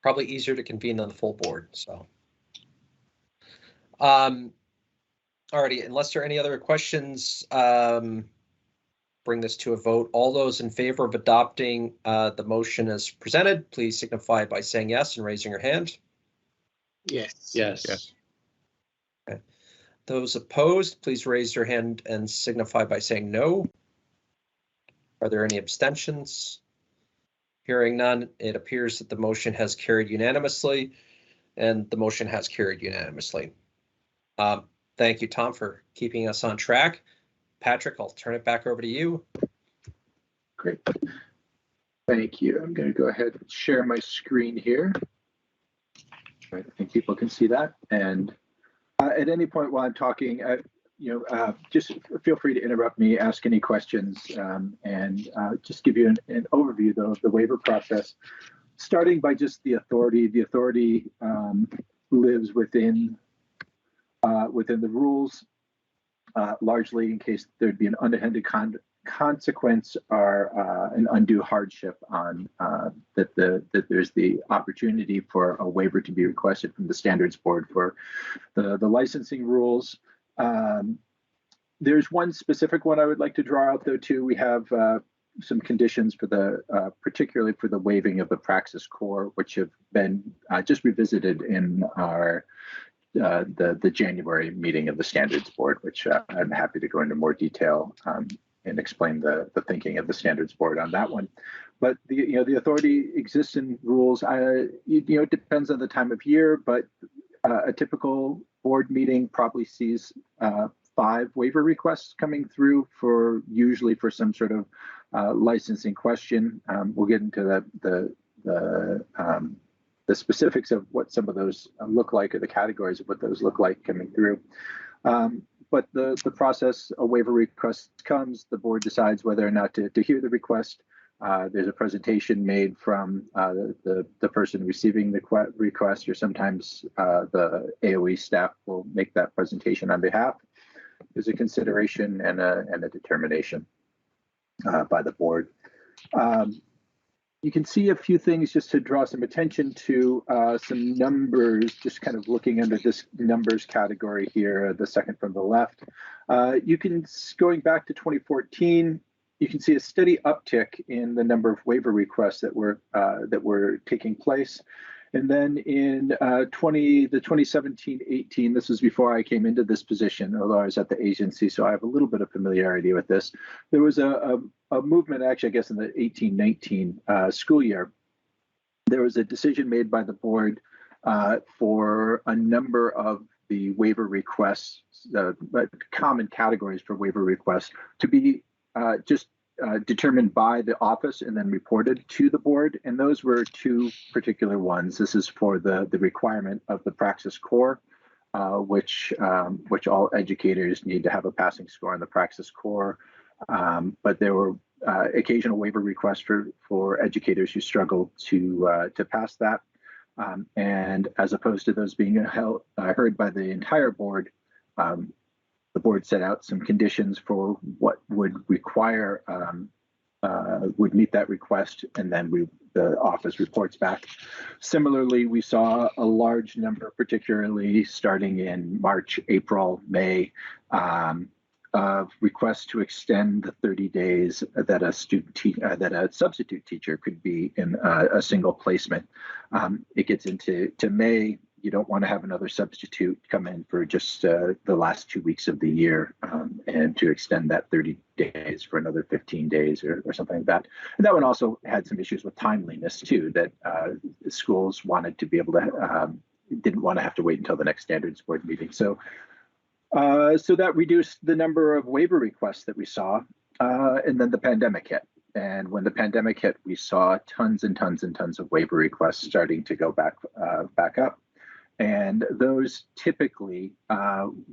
Probably easier to convene than the full board, so. Alrighty, unless there are any other questions, bring this to a vote. All those in favor of adopting the motion as presented, please signify by saying yes and raising your hand. Yes. Yes. Yes. Okay. Those opposed, please raise your hand and signify by saying no. Are there any abstentions? Hearing none, it appears that the motion has carried unanimously, and the motion has carried unanimously. Thank you, Tom, for keeping us on track. Patrick, I'll turn it back over to you. Great. Thank you. I'm going to go ahead and share my screen here. I think people can see that. And at any point while I'm talking, just feel free to interrupt me, ask any questions, and just give you an overview, though, of the waiver process. Starting by just the authority. The authority lives within the rules, largely in case there'd be an unintended consequence or an undue hardship on that there's the opportunity for a waiver to be requested from the standards board for the licensing rules. There's one specific one I would like to draw out, though, too. We have some conditions for the particularly for the waiving of the praxis core, which have been just revisited in our the January meeting of the standards board, which I'm happy to go into more detail and explain the thinking of the standards board on that one. But the authority exists in rules. It depends on the time of year, but a typical board meeting probably sees 5 waiver requests coming through usually for some sort of licensing question. We'll get into the specifics of what some of those look like, or the categories of what those look like coming through. But the process, a waiver request comes, the board decides whether or not to hear the request. There's a presentation made from the person receiving the request, or sometimes the AOE staff will make that presentation on behalf. There's a consideration and a determination by the board. You can see a few things just to draw some attention to, some numbers, just kind of looking under this numbers category here, the second from the left. Going back to 2014, you can see a steady uptick in the number of waiver requests that were taking place. And then in the 2017-18, this was before I came into this position, although I was at the agency, so I have a little bit of familiarity with this. There was a movement, actually, I guess, in the 18-19 school year. There was a decision made by the board for a number of the waiver requests, common categories for waiver requests, to be determined by the office and then reported to the board. And those were 2 particular ones. This is for the requirement of the praxis core, which all educators need to have a passing score on the praxis core. But there were occasional waiver requests for educators who struggled to pass that. And as opposed to those being heard by the entire board, the board set out some conditions for what would require would meet that request, and then the office reports back. Similarly, we saw a large number, particularly starting in March, April, May, of requests to extend the 30 days that a substitute teacher could be in a single placement. It gets into May. You don't want to have another substitute come in for just the last 2 weeks of the year, and to extend that 30 days for another 15 days or something like that. And that one also had some issues with timeliness too, that schools wanted to be able to, didn't want to have to wait until the next standards board meeting. So that reduced the number of waiver requests that we saw, and then the pandemic hit. And when the pandemic hit, we saw tons and tons and tons of waiver requests starting to go back up. And those typically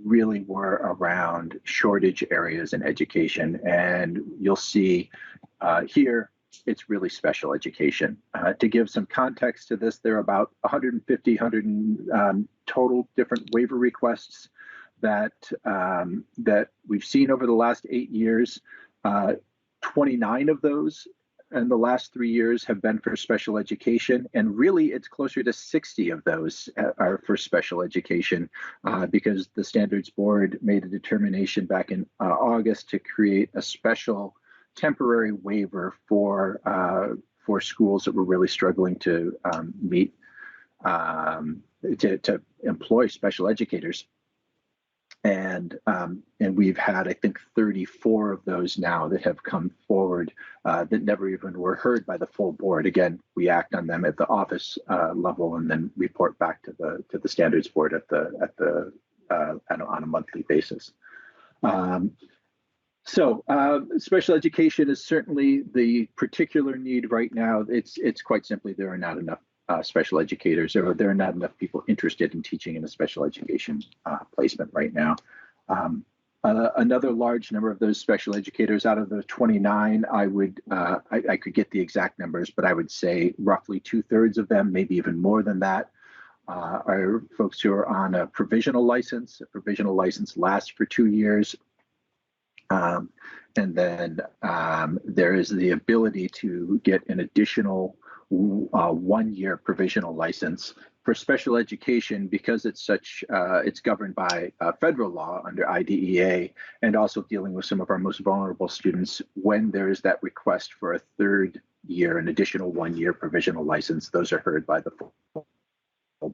really were around shortage areas in education. And you'll see here, it's really special education. To give some context to this, there are about 150 total different waiver requests that we've seen over the last 8 years. 29 of those in the last 3 years have been for special education, and really it's closer to 60 of those are for special education, because the Standards Board made a determination back in August to create a special temporary waiver for schools that were really struggling to meet to employ special educators. And we've had, I think, 34 of those now that have come forward that never even were heard by the full board. Again, we act on them at the office level and then report back to the Standards Board on a monthly basis. So special education is certainly the particular need right now. It's quite simply there are not enough special educators, or there are not enough people interested in teaching in a special education placement right now. Another large number of those special educators, out of the 29, I could get the exact numbers, but I would say roughly 2/3 of them, maybe even more than that, are folks who are on a provisional license. A provisional license lasts for 2 years. And then there is the ability to get an additional 1-year provisional license for special education, because it's governed by federal law under IDEA, and also dealing with some of our most vulnerable students. When there is that request for a 3rd year, an additional 1-year provisional license, those are heard by the full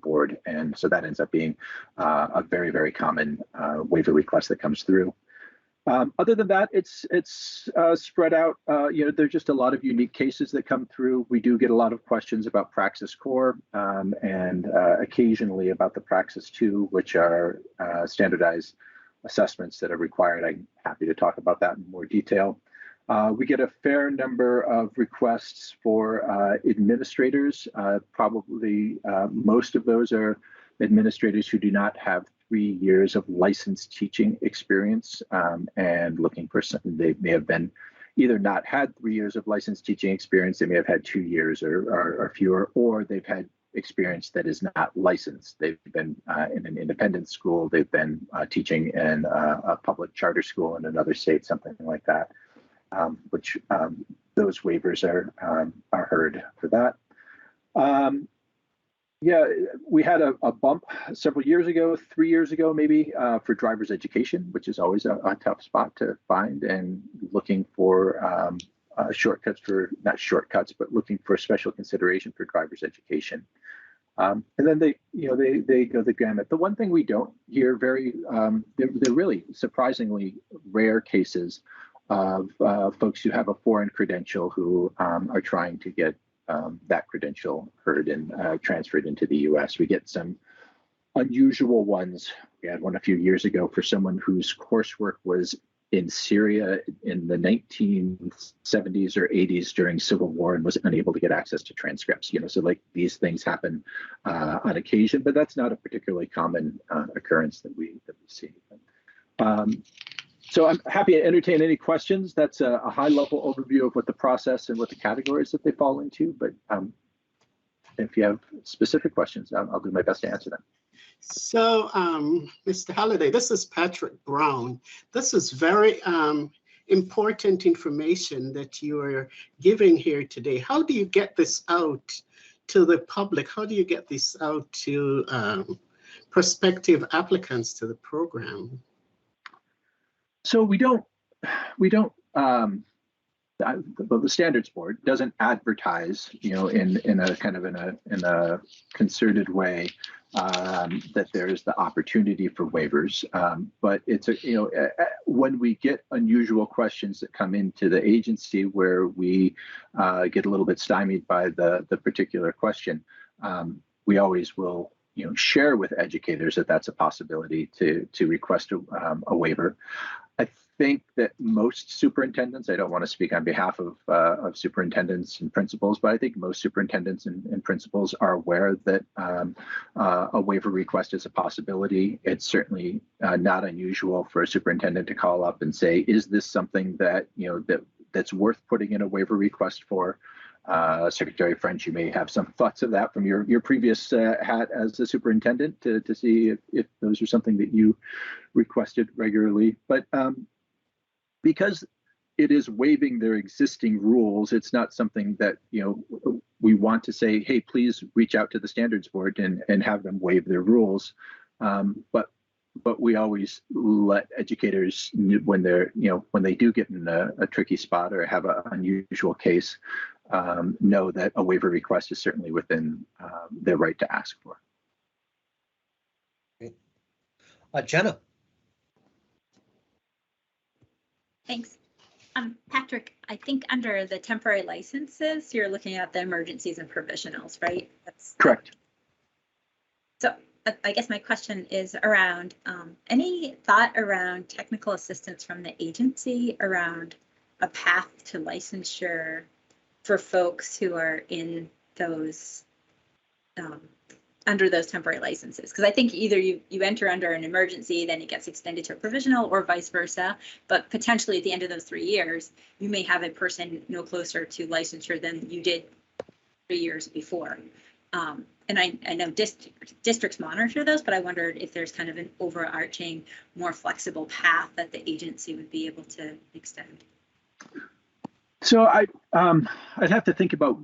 board, and so that ends up being a very, very common waiver request that comes through. Other than that, it's spread out. There's just a lot of unique cases that come through. We do get a lot of questions about Praxis Core, and occasionally about the Praxis 2, which are standardized assessments that are required. I'm happy to talk about that in more detail. We get a fair number of requests for administrators. Probably most of those are administrators who do not have 3 years of licensed teaching experience, and looking for something. They may have been either not had 3 years of licensed teaching experience, they may have had 2 years or fewer, or they've had experience that is not licensed. They've been in an independent school, they've been teaching in a public charter school in another state, something like that, which those waivers are heard for that. Yeah, we had a bump several years ago, 3 years ago maybe, for driver's education, which is always a tough spot to find, and looking for shortcuts for, not shortcuts, but looking for special consideration for driver's education. And then they go the gamut. The one thing we don't hear they're really surprisingly rare cases of folks who have a foreign credential who are trying to get that credential heard and transferred into the U.S. We get some unusual ones. We had one a few years ago for someone whose coursework was in Syria in the 1970s or 80s during Civil War and was unable to get access to transcripts. So like these things happen on occasion, but that's not a particularly common occurrence that we see. So I'm happy to entertain any questions. That's a high-level overview of what the process and what the categories that they fall into. But if you have specific questions, I'll do my best to answer them. So, Mr. Halliday, this is Patrick Brown. This is very important information that you are giving here today. How do you get this out to the public? How do you get this out to prospective applicants to the program? So the Standards Board doesn't advertise, in a concerted way that there's the opportunity for waivers. But it's when we get unusual questions that come into the agency where we get a little bit stymied by the particular question, we always will share with educators that that's a possibility to request a waiver. I think that most superintendents, I don't want to speak on behalf of superintendents and principals, but I think most superintendents and principals are aware that a waiver request is a possibility. It's certainly not unusual for a superintendent to call up and say, is this something that, that's worth putting in a waiver request for? Secretary French, you may have some thoughts of that from your previous hat as a superintendent to see if those are something that you requested regularly. But because it is waiving their existing rules, it's not something that we want to say, hey, please reach out to the Standards Board and have them waive their rules. But we always let educators, when they do get in a tricky spot or have an unusual case, know that a waiver request is certainly within their right to ask for. Jenna. Thanks. Patrick, I think under the temporary licenses, you're looking at the emergencies and provisionals, right? That's correct. So I guess my question is around any thought around technical assistance from the agency around a path to licensure for folks who are in those under those temporary licenses? Because I think either you enter under an emergency, then it gets extended to a provisional, or vice versa. But potentially at the end of those 3 years, you may have a person no closer to licensure than you did 3 years before. And I know districts monitor those, but I wondered if there's kind of an overarching, more flexible path that the agency would be able to extend. So I'd have to think about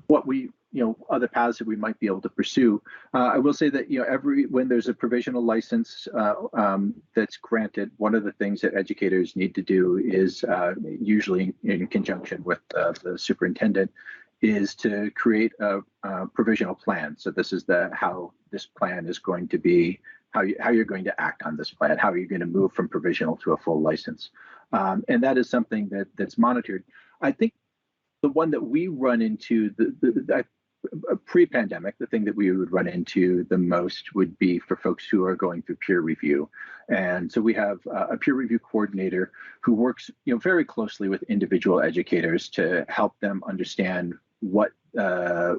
what we, other paths that we might be able to pursue. I will say that, when there's a provisional license that's granted, one of the things that educators need to do is usually in conjunction with the superintendent is to create a provisional plan. So this is how this plan is going to be, how you're going to act on this plan, how are you going to move from provisional to a full license. And that is something that's monitored. I think the one that we run into, pre-pandemic, the thing that we would run into the most would be for folks who are going through peer review. And so we have a peer review coordinator who works very closely with individual educators to help them understand what the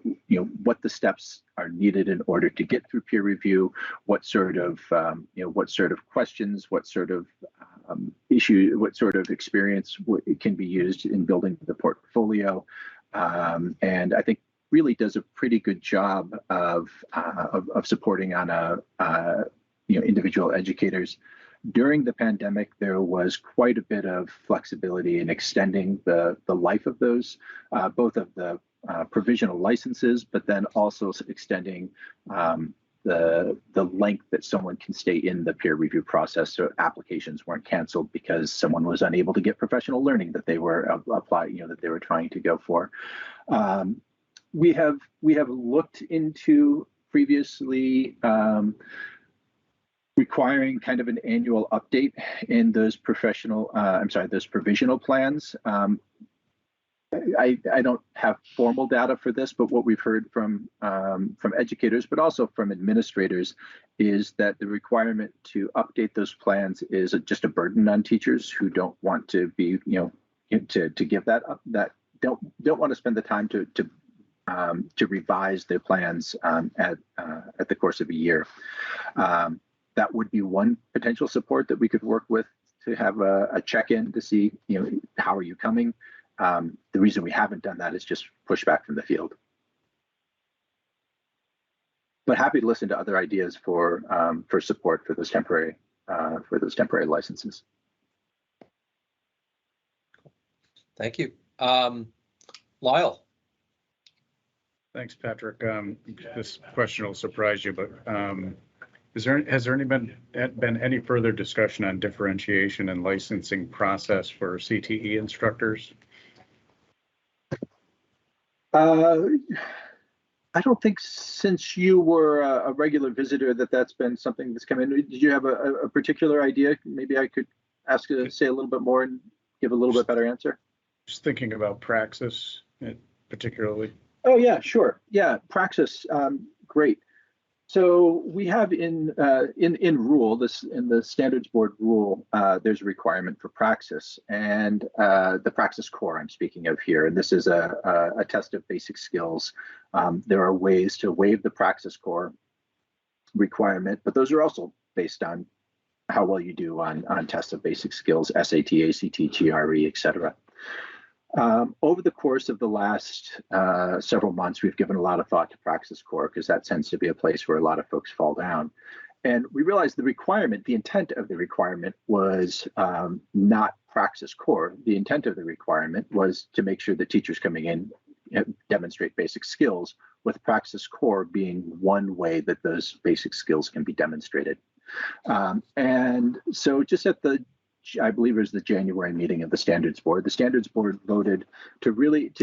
steps are needed in order to get through peer review, what sort of questions, what sort of issue, what sort of experience can be used in building the portfolio. And I think really does a pretty good job of supporting on individual educators. During the pandemic, there was quite a bit of flexibility in extending the life of those, both of the provisional licenses, but then also extending the length that someone can stay in the peer review process, so applications weren't canceled because someone was unable to get professional learning that they were that they were trying to go for. We have looked into previously requiring kind of an annual update in those provisional plans. I don't have formal data for this, but what we've heard from educators, but also from administrators, is that the requirement to update those plans is just a burden on teachers who don't want to be, to give that up, that don't want to spend the time to revise their plans at the course of a year. That would be one potential support that we could work with, to have a check-in to see, how are you coming? The reason we haven't done that is just pushback from the field. But happy to listen to other ideas for support for those temporary licenses. Thank you. Lyle. Thanks, Patrick. This question will surprise you, but has there been any further discussion on differentiation and licensing process for CTE instructors? I don't think since you were a regular visitor that's been something that's come in. Did you have a particular idea? Maybe I could ask you to say a little bit more and give a little bit better answer. Just thinking about praxis particularly. Oh yeah, sure. Yeah, praxis, great. So we have in rule, in the standards board rule, there's a requirement for praxis, and the praxis core I'm speaking of here, and this is a test of basic skills. There are ways to waive the praxis core requirement, but those are also based on how well you do on tests of basic skills, SAT, ACT, GRE, etc. Over the course of the last several months, we've given a lot of thought to praxis core because that tends to be a place where a lot of folks fall down. And we realized the requirement, the intent of the requirement was not praxis core. The intent of the requirement was to make sure that teachers coming in demonstrate basic skills, with praxis core being one way that those basic skills can be demonstrated. And so just at the I believe it was the January meeting of the Standards Board. The Standards Board voted to really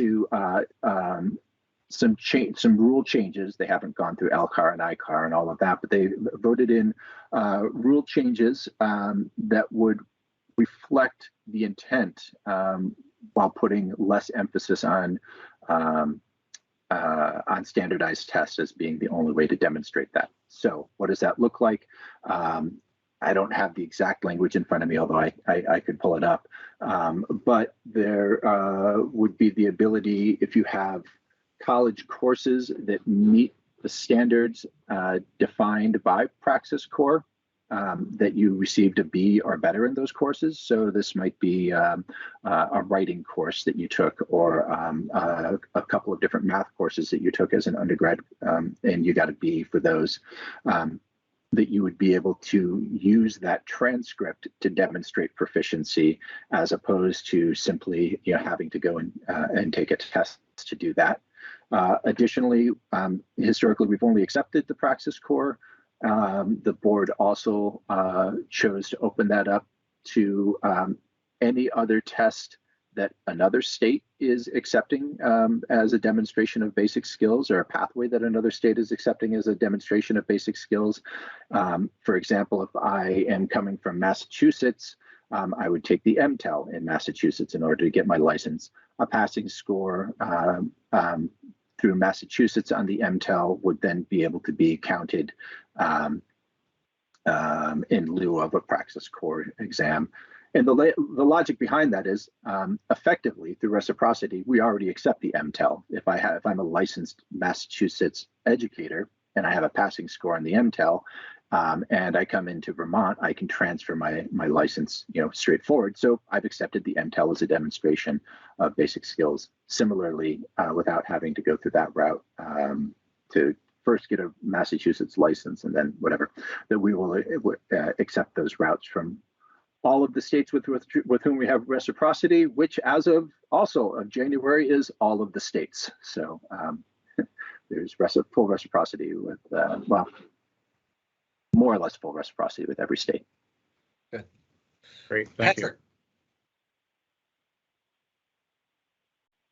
some rule changes. They haven't gone through LCAR and ICAR and all of that, but they voted in rule changes that would reflect the intent while putting less emphasis on standardized tests as being the only way to demonstrate that. So what does that look like? I don't have the exact language in front of me, although I could pull it up. But there would be the ability, if you have college courses that meet the standards defined by praxis core, that you received a B or better in those courses. So this might be a writing course that you took, or a couple of different math courses that you took as an undergrad, and you got a B for those. That you would be able to use that transcript to demonstrate proficiency, as opposed to simply having to go and take a test to do that. Additionally, historically, we've only accepted the praxis core. The board also chose to open that up to any other test that another state is accepting as a demonstration of basic skills, or a pathway that another state is accepting as a demonstration of basic skills. For example, if I am coming from Massachusetts, I would take the MTEL in Massachusetts in order to get my license. A passing score through Massachusetts on the MTEL would then be able to be counted in lieu of a praxis core exam. And the logic behind that is effectively through reciprocity, we already accept the MTEL. If I'm a licensed Massachusetts educator and I have a passing score on the MTEL, and I come into Vermont, I can transfer my license, straightforward. So I've accepted the MTEL as a demonstration of basic skills. Similarly, without having to go through that route to first get a Massachusetts license and then whatever, that we will accept those routes from all of the states with whom we have reciprocity, which as of January is all of the states. So there's full reciprocity with, well, more or less full reciprocity with every state. Good. Great, thank you.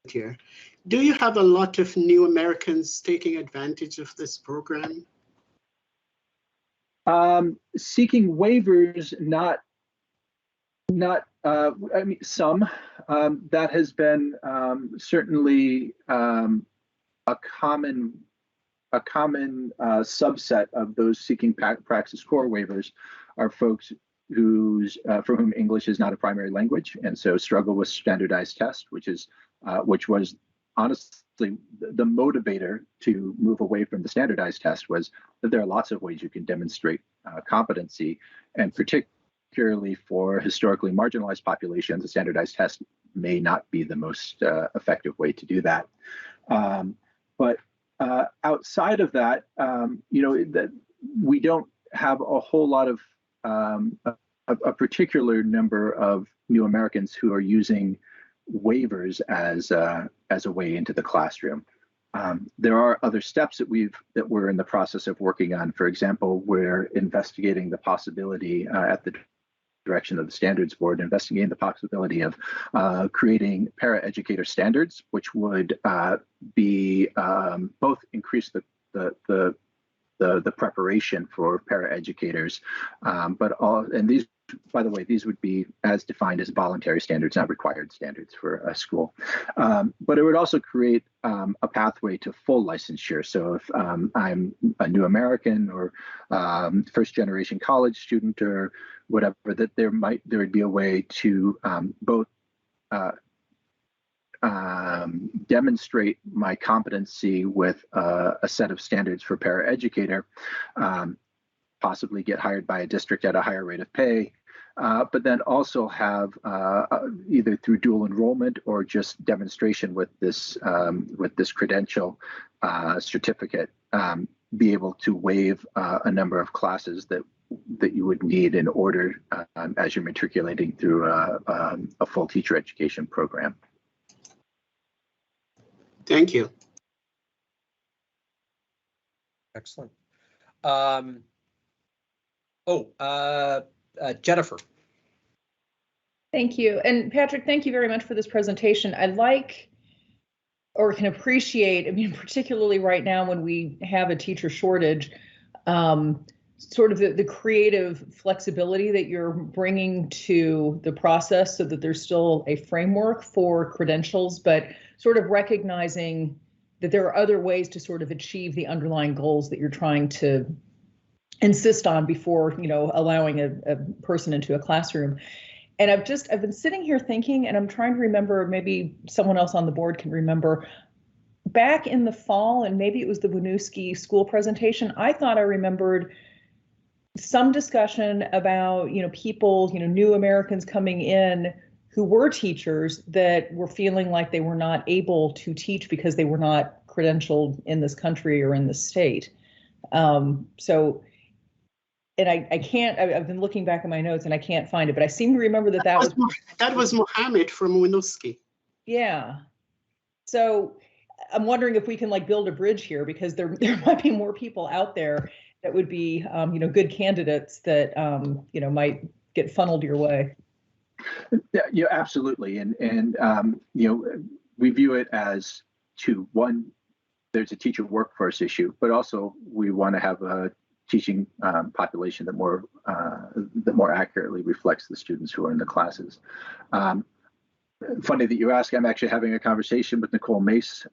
Here. Do you have a lot of new Americans taking advantage of this program? Seeking waivers, I mean, some. That has been certainly a common subset of those seeking praxis core waivers are folks for whom English is not a primary language, and so struggle with standardized tests, which was honestly the motivator to move away from the standardized test, was that there are lots of ways you can demonstrate competency, and particularly for historically marginalized populations, a standardized test may not be the most effective way to do that. But outside of that, that we don't have a whole lot of a particular number of new Americans who are using waivers as a way into the classroom. There are other steps that we're in the process of working on. For example, we're investigating the possibility at the direction of the Standards Board, investigating the possibility of creating paraeducator standards, which would be both increase the preparation for paraeducators, and these, by the way, these would be as defined as voluntary standards, not required standards for a school. But it would also create a pathway to full licensure. So if I'm a new American or first generation college student or whatever, that there would be a way to both demonstrate my competency with a set of standards for paraeducator, possibly get hired by a district at a higher rate of pay, but then also have either through dual enrollment or just demonstration with this credential certificate, be able to waive a number of classes that you would need in order as you're matriculating through a full teacher education program. Thank you. Excellent. Jennifer. Thank you. And Patrick, thank you very much for this presentation. I like or can appreciate, I mean, particularly right now when we have a teacher shortage, sort of the creative flexibility that you're bringing to the process so that there's still a framework for credentials, but sort of recognizing that there are other ways to sort of achieve the underlying goals that you're trying to insist on before, allowing a person into a classroom. And I've been sitting here thinking, and I'm trying to remember, maybe someone else on the board can remember, back in the fall, and maybe it was the Winooski school presentation, I thought I remembered some discussion about, people, new Americans coming in who were teachers that were feeling like they were not able to teach because they were not credentialed in this country or in the state. And I can't, I've been looking back at my notes and I can't find it, but I seem to remember that was Mohammed from Winooski. Yeah. So I'm wondering if we can build a bridge here, because there might be more people out there that would be, good candidates that, might get funneled your way. Yeah, absolutely. And we view it as two. One, there's a teacher workforce issue, but also we want to have a teaching population that more accurately reflects the students who are in the classes. Funny that you ask. I'm actually having a conversation with Nicole Mace,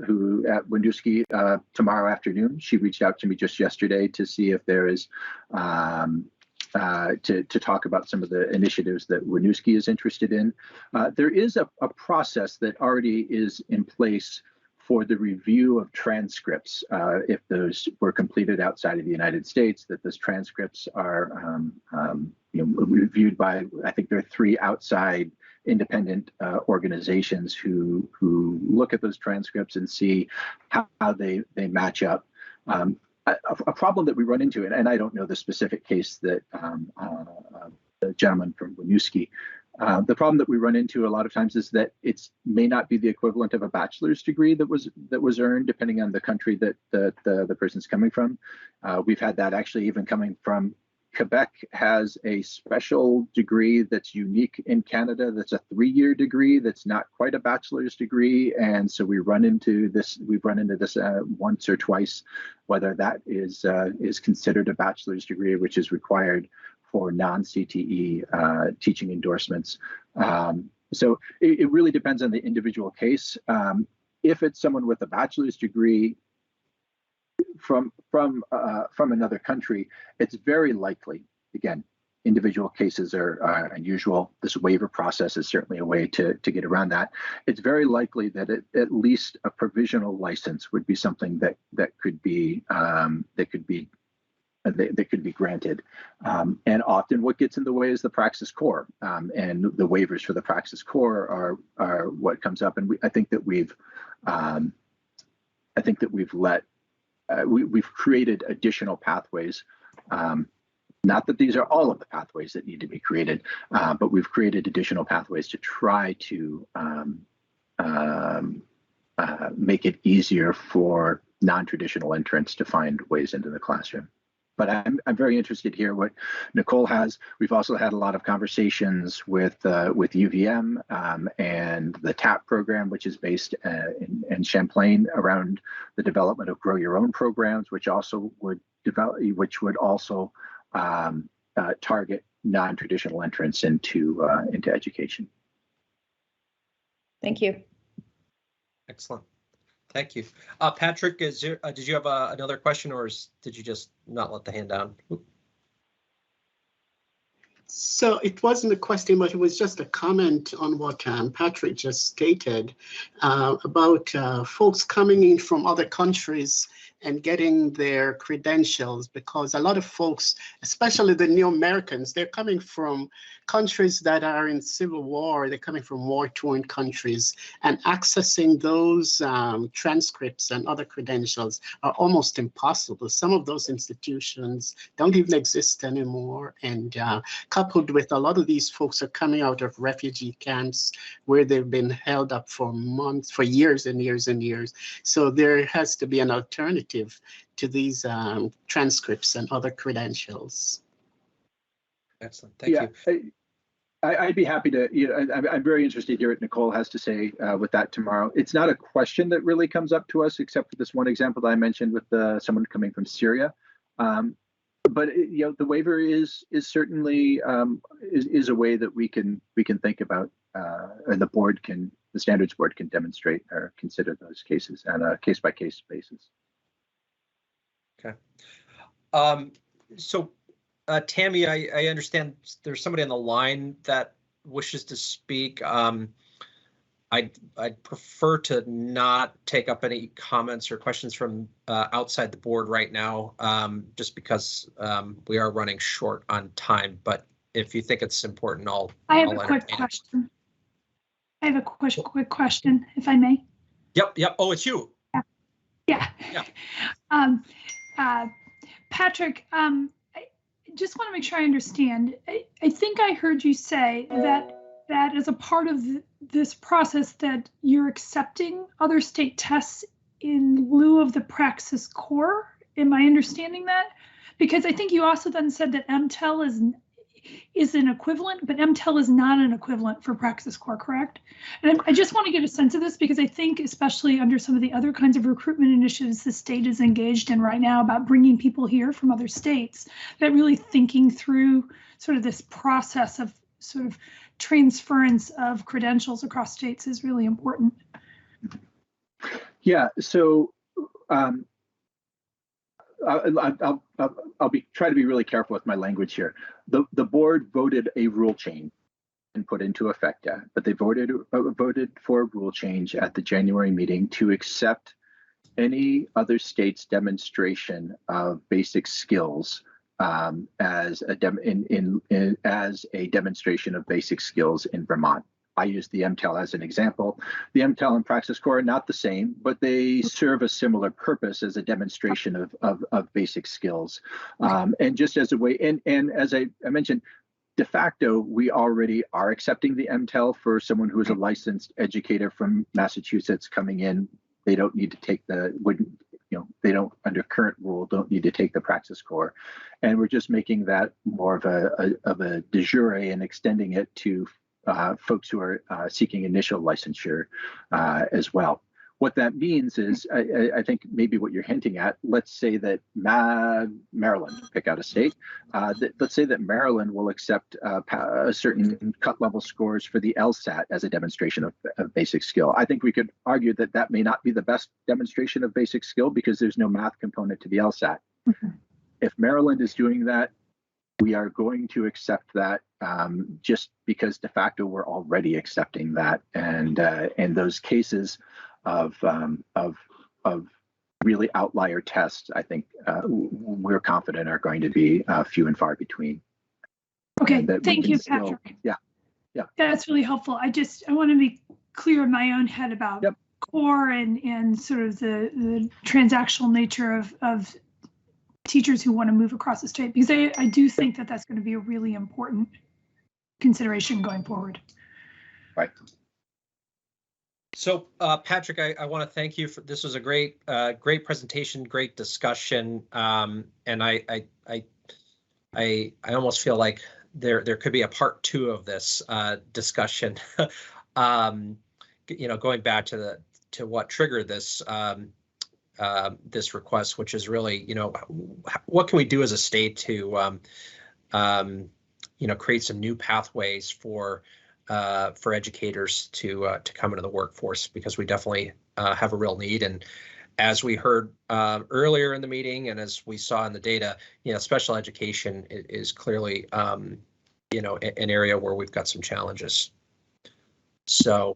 who at Winooski tomorrow afternoon. She reached out to me just yesterday to see if there is to talk about some of the initiatives that Winooski is interested in. There is a process that already is in place for the review of transcripts, if those were completed outside of the United States, that those transcripts are reviewed by, I think there are 3 outside independent organizations who look at those transcripts and see how they match up. A problem that we run into, and I don't know the specific case that the gentleman from Winooski, the problem that we run into a lot of times is that it may not be the equivalent of a bachelor's degree that was earned, depending on the country that the person's coming from. We've had that actually even coming from Quebec. Has a special degree that's unique in Canada. That's a 3-year degree that's not quite a bachelor's degree, and so we run into this. We've run into this once or twice, whether that is considered a bachelor's degree, which is required for non-CTE teaching endorsements. So it really depends on the individual case. If it's someone with a bachelor's degree from another country, it's very likely, again, individual cases are unusual. This waiver process is certainly a way to get around that. It's very likely that at least a provisional license would be something that could be granted. And often what gets in the way is the praxis core, and the waivers for the praxis core are what comes up. And I think that we've created additional pathways Not that these are all of the pathways that need to be created, but we've created additional pathways to try to make it easier for non-traditional entrants to find ways into the classroom. But I'm very interested to hear what Nicole has. We've also had a lot of conversations with UVM and the TAP program, which is based in Champlain, around the development of Grow Your Own programs, which also would also target non-traditional entrants into education. Thank you. Excellent. Thank you. Patrick, did you have another question, or did you just not let the hand down? Oop. So it wasn't a question, but it was just a comment on what Patrick just stated about folks coming in from other countries and getting their credentials, because a lot of folks, especially the new Americans, they're coming from countries that are in civil war. They're coming from war-torn countries, and accessing those transcripts and other credentials are almost impossible. Some of those institutions don't even exist anymore, and coupled with a lot of these folks are coming out of refugee camps where they've been held up for months, for years and years and years. So there has to be an alternative to these transcripts and other credentials. Excellent, thank you. I'd be happy to, I'm very interested to hear what Nicole has to say with that tomorrow. It's not a question that really comes up to us, except for this one example that I mentioned with someone coming from Syria. But the waiver is certainly is a way that we can think about, or the standards board can demonstrate or consider those cases on a case-by-case basis. Okay. So Tammy, I understand there's somebody on the line that wishes to speak. I'd prefer to not take up any comments or questions from outside the board right now, just because we are running short on time. But if you think it's important, I have a quick question. I have a quick question, if I may. Yep. Oh, it's you. Yeah. Patrick, I just want to make sure I understand. I think I heard you say that as a part of this process that you're accepting other state tests in lieu of the Praxis core. Am I understanding that? Because I think you also then said that MTEL is an equivalent, but MTEL is not an equivalent for Praxis core, correct? And I just want to get a sense of this, because I think especially under some of the other kinds of recruitment initiatives the state is engaged in right now about bringing people here from other states, that really thinking through sort of this process of sort of transference of credentials across states is really important. Yeah, so I'll try to be really careful with my language here. The board voted a rule change and put into effect that, but they voted for a rule change at the January meeting to accept any other state's demonstration of basic skills as a demonstration of basic skills in Vermont. I use the MTEL as an example. The MTEL and Praxis core are not the same, but they serve a similar purpose as a demonstration of basic skills. And just as a way, and as I mentioned, de facto, we already are accepting the MTEL for someone who is a licensed educator from Massachusetts coming in. They don't need to take they don't, under current rule, don't need to take the Praxis core. And we're just making that more of a de jure and extending it to folks who are seeking initial licensure as well. What that means is, I think maybe what you're hinting at, let's say that Maryland, pick out a state, let's say that Maryland will accept a certain cut level scores for the LSAT as a demonstration of basic skill. I think we could argue that that may not be the best demonstration of basic skill because there's no math component to the LSAT. Mm-hmm. If Maryland is doing that, we are going to accept that just because de facto we're already accepting that, and those cases of really outlier tests, I think we're confident are going to be few and far between. Okay, thank you, Patrick. Yeah. That's really helpful. I want to be clear in my own head about core and sort of the transactional nature of teachers who want to move across the state, because I do think that that's going to be a really important consideration going forward. Right. So Patrick, I want to thank you for this. Was a great presentation, great discussion, and I almost feel like there could be a part 2 of this discussion. Going back to what triggered this this request, which is really, what can we do as a state to create some new pathways for educators to come into the workforce, because we definitely have a real need. And as we heard earlier in the meeting, and as we saw in the data, special education is clearly an area where we've got some challenges. So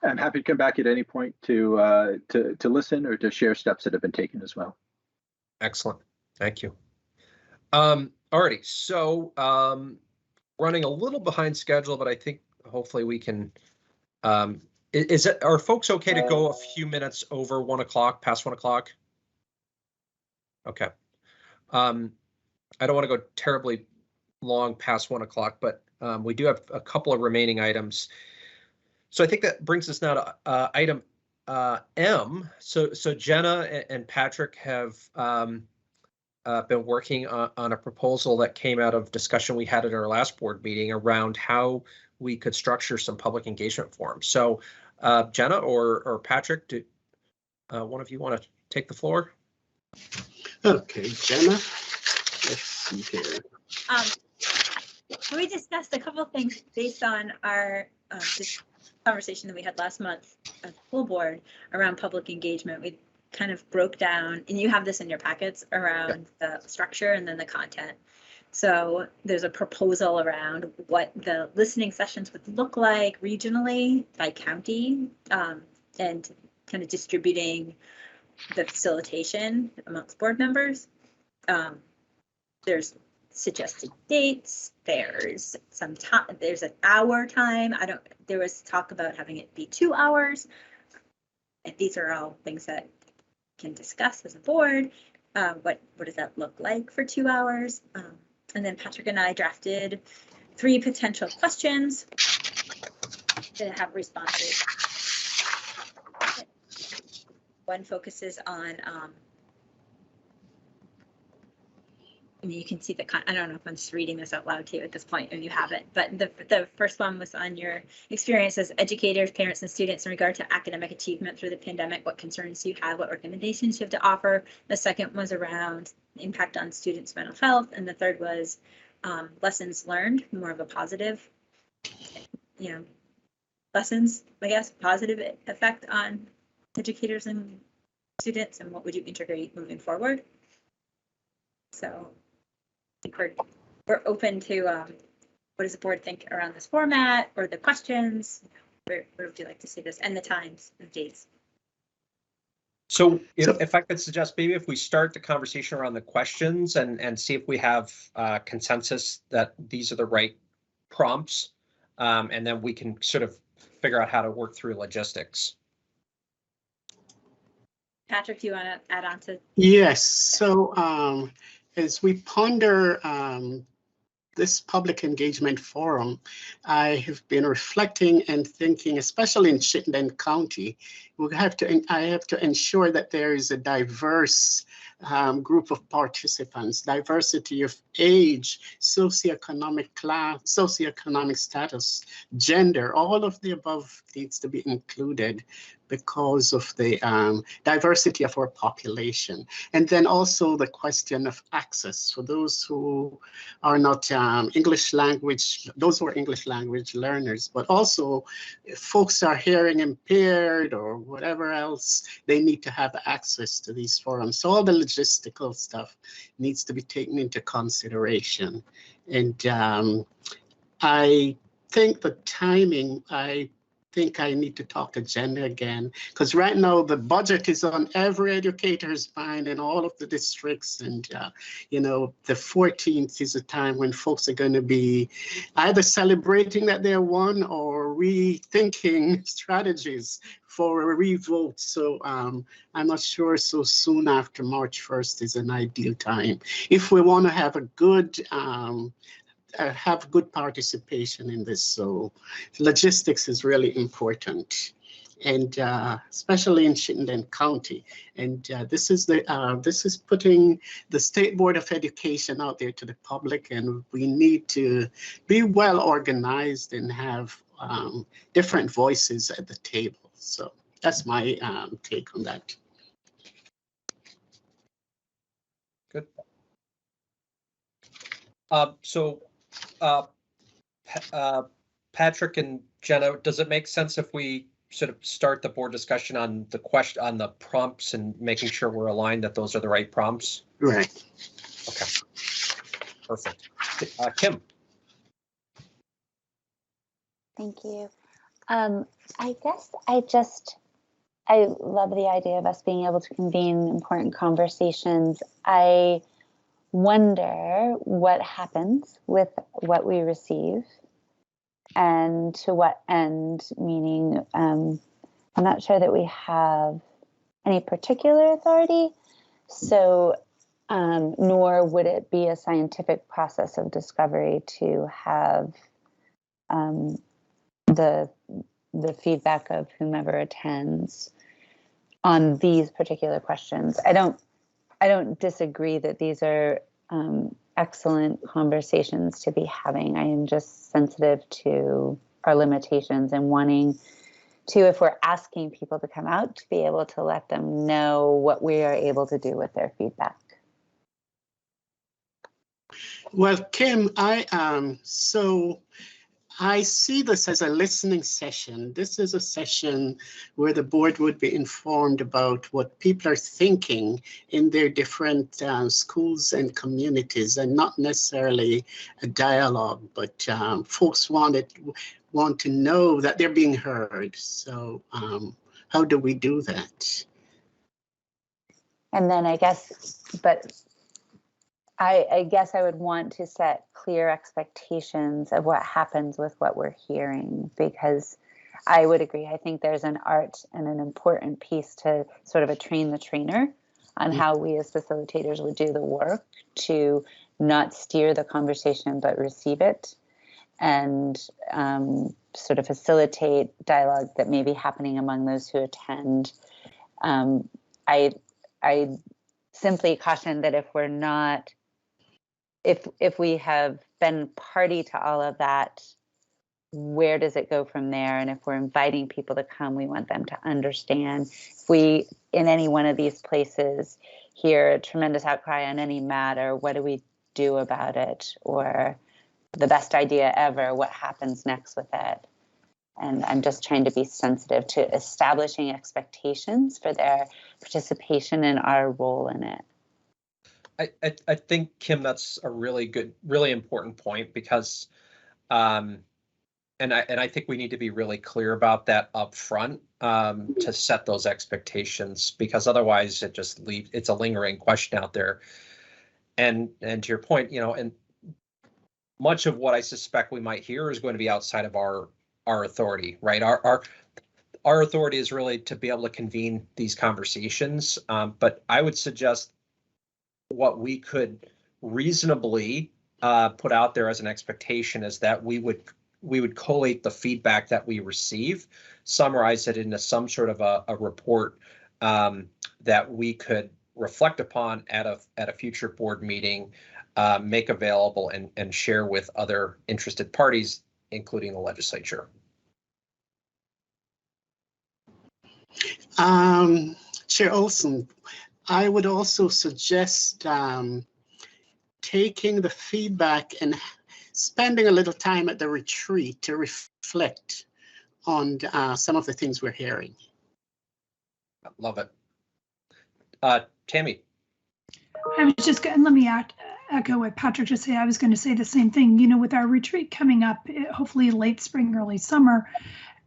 I'm happy to come back at any point to listen or to share steps that have been taken as well. Excellent, thank you. Alrighty, so running a little behind schedule, but I think hopefully we can. Are folks okay to go a few minutes over 1 o'clock, past 1 o'clock? Okay. I don't want to go terribly long past 1 o'clock, but we do have a couple of remaining items. So I think that brings us now to item M. So Jenna and Patrick have been working on a proposal that came out of discussion we had at our last board meeting around how we could structure some public engagement forums. So Jenna or Patrick, do one of you want to take the floor? Okay, Jenna, let's see here. We discussed a couple of things based on our this conversation that we had last month at the full board around public engagement. We kind of broke down, and you have this in your packets, around the structure and then the content. So there's a proposal around what the listening sessions would look like regionally by county, and kind of distributing the facilitation amongst board members. There's suggested dates. There's some time. There's an hour time. There was talk about having it be 2 hours. And these are all things that can discuss as a board. What does that look like for 2 hours? And then Patrick and I drafted 3 potential questions that have responses. One focuses on, you can see I don't know if I'm just reading this out loud to you at this point, and you have it, but the first one was on your experience as educators, parents, and students in regard to academic achievement through the pandemic. What concerns you have? What recommendations you have to offer? The second was around impact on students' mental health, and the third was lessons learned, more of a positive, lessons, I guess, positive effect on educators and students, and what would you integrate moving forward? So I think we're open to what does the board think around this format or the questions? Where would you like to see this, and the times and dates? So if I could suggest, maybe if we start the conversation around the questions and see if we have consensus that these are the right prompts, and then we can sort of figure out how to work through logistics. Patrick, do you want to add on to? Yes. So as we ponder this public engagement forum, I have been reflecting and thinking, especially in Chittenden County, I have to ensure that there is a diverse group of participants, diversity of age, socioeconomic class, socioeconomic status, gender, all of the above needs to be included because of the diversity of our population. And then also the question of access for those who are not English language, those who are English language learners, but also if folks are hearing impaired or whatever else, they need to have access to these forums. So all the logistical stuff needs to be taken into consideration. And I think the timing, I think I need to talk to Jen again, because right now the budget is on every educator's mind in all of the districts. And, you know, the 14th is a time when folks are going to be either celebrating that they won or rethinking strategies for a revote. So I'm not sure so soon after March 1st is an ideal time if we want to have a good have good participation in this. So logistics is really important, and especially in Chittenden County. And this is putting the State Board of Education out there to the public, and we need to be well organized and have different voices at the table. So that's my take on that. Good. Patrick and Jenna, does it make sense if we sort of start the board discussion on the question, on the prompts, and making sure we're aligned that those are the right prompts? Right. Okay. Perfect. Kim. Thank you. I guess I love the idea of us being able to convene important conversations. I wonder what happens with what we receive and to what end, meaning I'm not sure that we have any particular authority, so nor would it be a scientific process of discovery to have the feedback of whomever attends on these particular questions. I don't disagree that these are excellent conversations to be having. I am just sensitive to our limitations and wanting to, if we're asking people to come out, to be able to let them know what we are able to do with their feedback. Well, Kim, I see this as a listening session. This is a session where the board would be informed about what people are thinking in their different schools and communities, and not necessarily a dialogue, but folks want to know that they're being heard. So how do we do that? And then I guess I would want to set clear expectations of what happens with what we're hearing, because I would agree. I think there's an art and an important piece to sort of a train the trainer on how we as facilitators would do the work to not steer the conversation, but receive it and sort of facilitate dialogue that may be happening among those who attend. I simply caution that if we're not, if we have been party to all of that, where does it go from there? And if we're inviting people to come, we want them to understand. If we, in any one of these places, hear a tremendous outcry on any matter, what do we do about it? Or the best idea ever, what happens next with it? And I'm just trying to be sensitive to establishing expectations for their participation and our role in it. I think, Kim, that's a really good, really important point, because and I think we need to be really clear about that up front to set those expectations, because otherwise it just leaves, it's a lingering question out there. And to your point, you know, and much of what I suspect we might hear is going to be outside of our authority, right? Our authority is really to be able to convene these conversations. But I would suggest what we could reasonably put out there as an expectation is that we would collate the feedback that we receive, summarize it into some sort of a report that we could reflect upon at a future board meeting, make available and share with other interested parties, including the legislature. Chair Olsen, I would also suggest taking the feedback and spending a little time at the retreat to reflect on some of the things we're hearing. Love it. Tammy. I was just going to, let me echo what Patrick just said. I was going to say the same thing. You know, with our retreat coming up, hopefully late spring, early summer,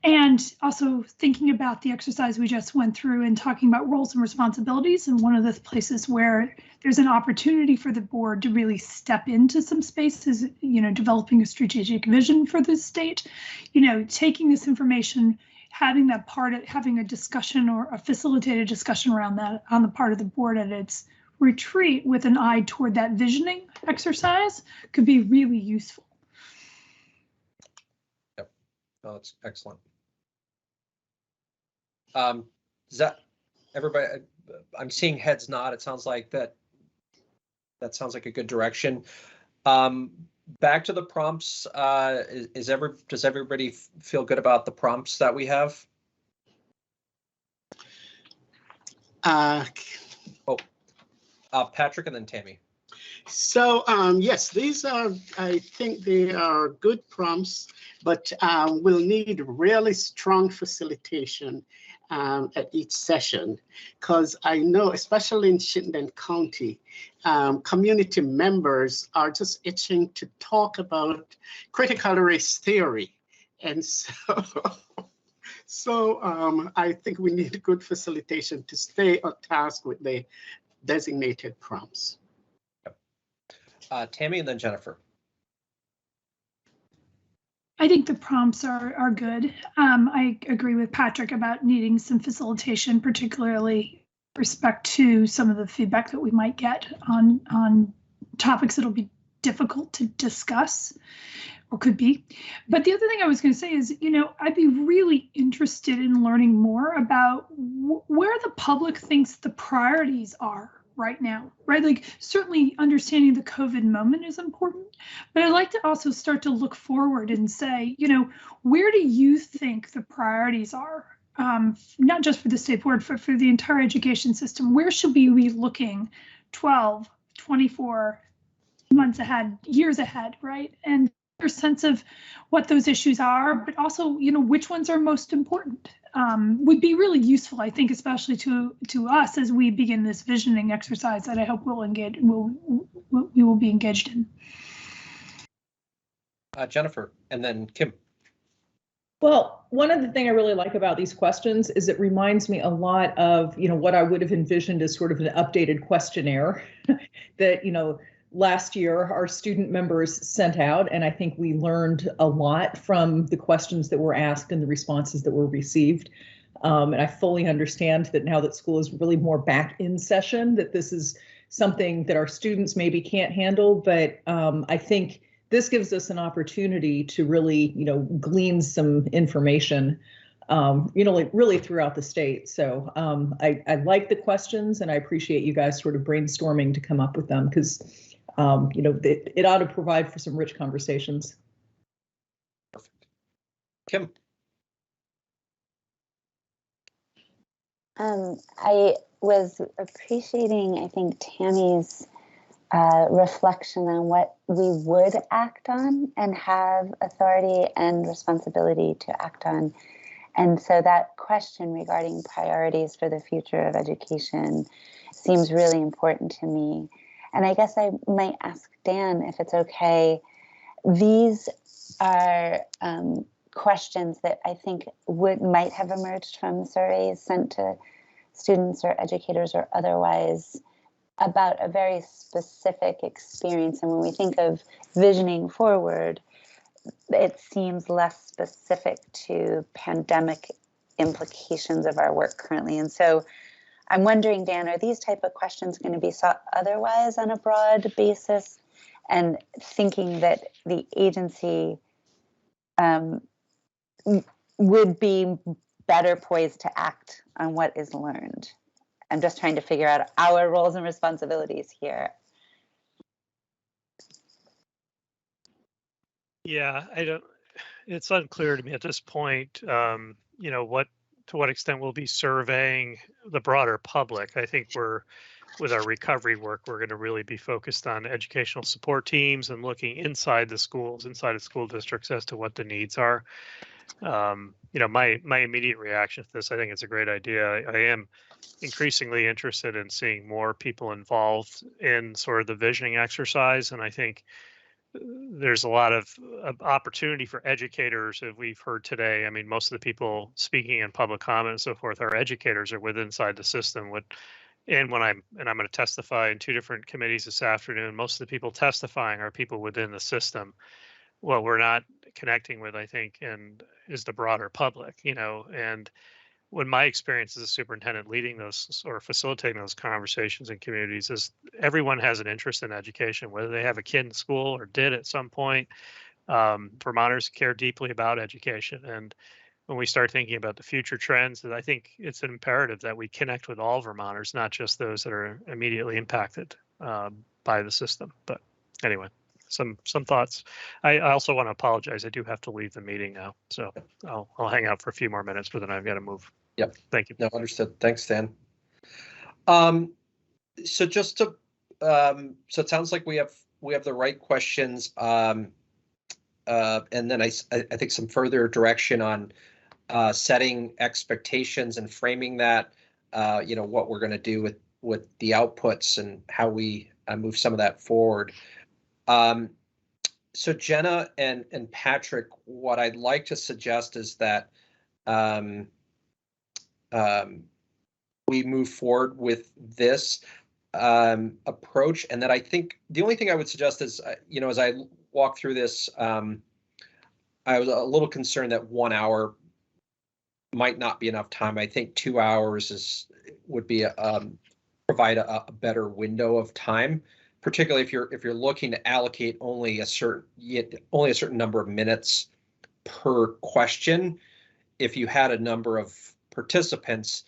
And also thinking about the exercise we just went through and talking about roles and responsibilities. And one of the places where there's an opportunity for the board to really step into some spaces, developing a strategic vision for the state, taking this information, having a discussion or a facilitated discussion around that on the part of the board at its retreat with an eye toward that visioning exercise could be really useful. Yep, oh, that's excellent. Is that everybody? I'm seeing heads nod. It sounds like that sounds like a good direction. Back to the prompts. Does everybody feel good about the prompts that we have? Patrick and then Tammy. So yes, these are, I think they are good prompts, but we'll need really strong facilitation at each session, because I know, especially in Chittenden County, community members are just itching to talk about critical race theory. And so, I think we need good facilitation to stay on task with the designated prompts. Tammy and then Jennifer. I think the prompts are good. I agree with Patrick about needing some facilitation, particularly with respect to some of the feedback that we might get on topics that'll be difficult to discuss or could be. But the other thing I was going to say is, I'd be really interested in learning more about where the public thinks the priorities are right now, right? Like, certainly understanding the COVID moment is important, but I'd like to also start to look forward and say, where do you think the priorities are? Not just for the state board, but for the entire education system. Where should we be looking 12, 24 months ahead, years ahead, right? And a sense of what those issues are, but also, which ones are most important. Would be really useful, I think, especially to us as we begin this visioning exercise that I hope we will be engaged in. Jennifer, and then Kim. Well, one of the things I really like about these questions is it reminds me a lot of, what I would have envisioned as sort of an updated questionnaire that, last year our student members sent out, and I think we learned a lot from the questions that were asked and the responses that were received. And I fully understand that now that school is really more back in session, that this is something that our students maybe can't handle, but I think this gives us an opportunity to really, glean some information, like really throughout the state. So I like the questions, and I appreciate you guys sort of brainstorming to come up with them, because it ought to provide for some rich conversations. Perfect. Kim. I was appreciating, I think, Tammy's reflection on what we would act on and have authority and responsibility to act on. And so that question regarding priorities for the future of education seems really important to me. And I guess I might ask Dan if it's okay. These are questions that I think might have emerged from surveys sent to students or educators or otherwise about a very specific experience. And when we think of visioning forward, it seems less specific to pandemic implications of our work currently. And so I'm wondering, Dan, are these type of questions going to be sought otherwise on a broad basis, and thinking that the agency would be better poised to act on what is learned? I'm just trying to figure out our roles and responsibilities here. Yeah, it's unclear to me at this point, to what extent we'll be surveying the broader public. I think with our recovery work, we're going to really be focused on educational support teams and looking inside the schools, inside of school districts, as to what the needs are. My immediate reaction to this, I think it's a great idea. I am increasingly interested in seeing more people involved in sort of the visioning exercise. And I think there's a lot of opportunity for educators, as we've heard today. I mean, most of the people speaking in public comment and so forth are educators or inside the system. And I'm going to testify in 2 different committees this afternoon. Most of the people testifying are people within the system. What we're not connecting with, I think, and is the broader public, and when my experience as a superintendent leading those or facilitating those conversations in communities is everyone has an interest in education, whether they have a kid in school or did at some point. Vermonters care deeply about education. And when we start thinking about the future trends, I think it's an imperative that we connect with all Vermonters, not just those that are immediately impacted by the system. But anyway, some thoughts. I also want to apologize. I do have to leave the meeting now, so I'll hang out for a few more minutes, but then I've got to move. Yep. Thank you. No, understood. Thanks, Dan. So just to so it sounds like we have the right questions, and then I think some further direction on setting expectations and framing that, what we're going to do with the outputs and how we move some of that forward. So Jenna and Patrick, what I'd like to suggest is that we move forward with this approach, and that I think the only thing I would suggest is, as I walk through this, I was a little concerned that 1 hour might not be enough time. I think 2 hours would be provide a better window of time, particularly if you're looking to allocate only a certain number of minutes per question. If you had a number of participants,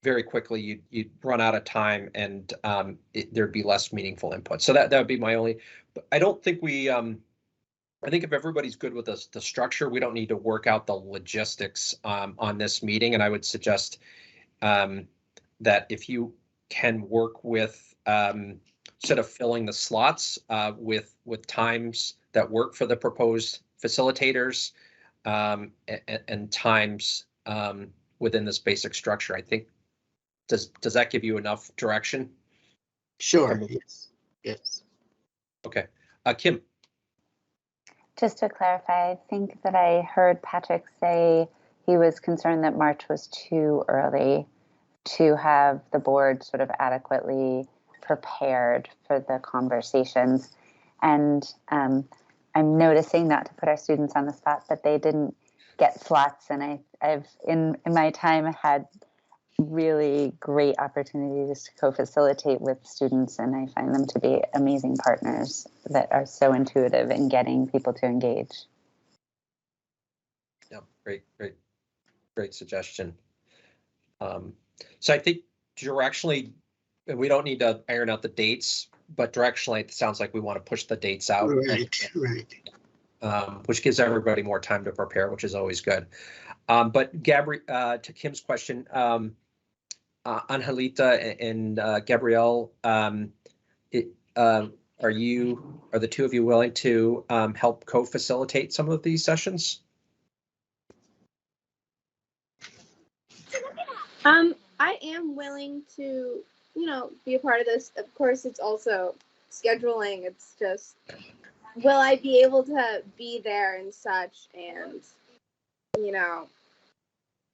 very quickly you'd run out of time, and there'd be less meaningful input. So that would be my only. But I don't think we. I think if everybody's good with the structure, we don't need to work out the logistics on this meeting. And I would suggest that if you can work with sort of filling the slots with times that work for the proposed facilitators and times within this basic structure, I think, does that give you enough direction? Sure. Yes. Okay. Kim. Just to clarify, I think that I heard Patrick say he was concerned that March was too early to have the board sort of adequately prepared for the conversations. And I'm noticing, not to put our students on the spot, but they didn't get slots. And I've in my time had really great opportunities to co-facilitate with students, and I find them to be amazing partners that are so intuitive in getting people to engage. Yeah, great suggestion. So I think directionally, we don't need to iron out the dates, but directionally, it sounds like we want to push the dates out. Right. Which gives everybody more time to prepare, which is always good. But to Kim's question, Angelita and Gabrielle, are the two of you willing to help co-facilitate some of these sessions? I am willing to, be a part of this. Of course, it's also scheduling. It's just, will I be able to be there and such? And,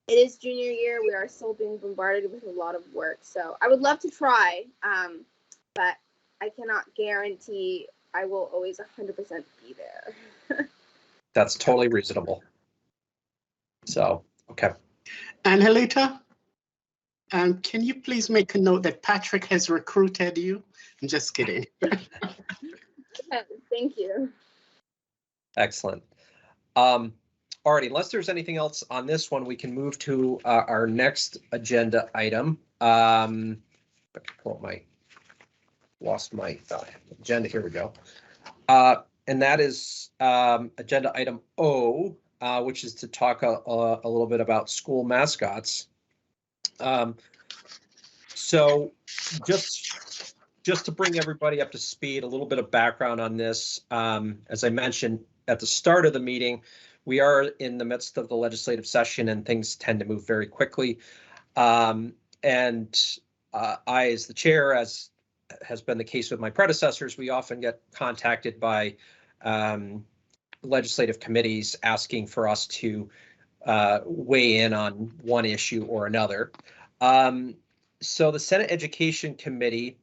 it is junior year. We are still being bombarded with a lot of work. So I would love to try, but I cannot guarantee I will always 100% be there. That's totally reasonable. So, okay. Angelita, can you please make a note that Patrick has recruited you? I'm just kidding. Thank you. Excellent. Alrighty, unless there's anything else on this one, we can move to our next agenda item. Lost my agenda. Here we go. And that is agenda item O, which is to talk a little bit about school mascots. So just to bring everybody up to speed, a little bit of background on this. As I mentioned at the start of the meeting, we are in the midst of the legislative session, and things tend to move very quickly. I, as the chair, as has been the case with my predecessors, we often get contacted by legislative committees asking for us to weigh in on one issue or another. So the Senate Education Committee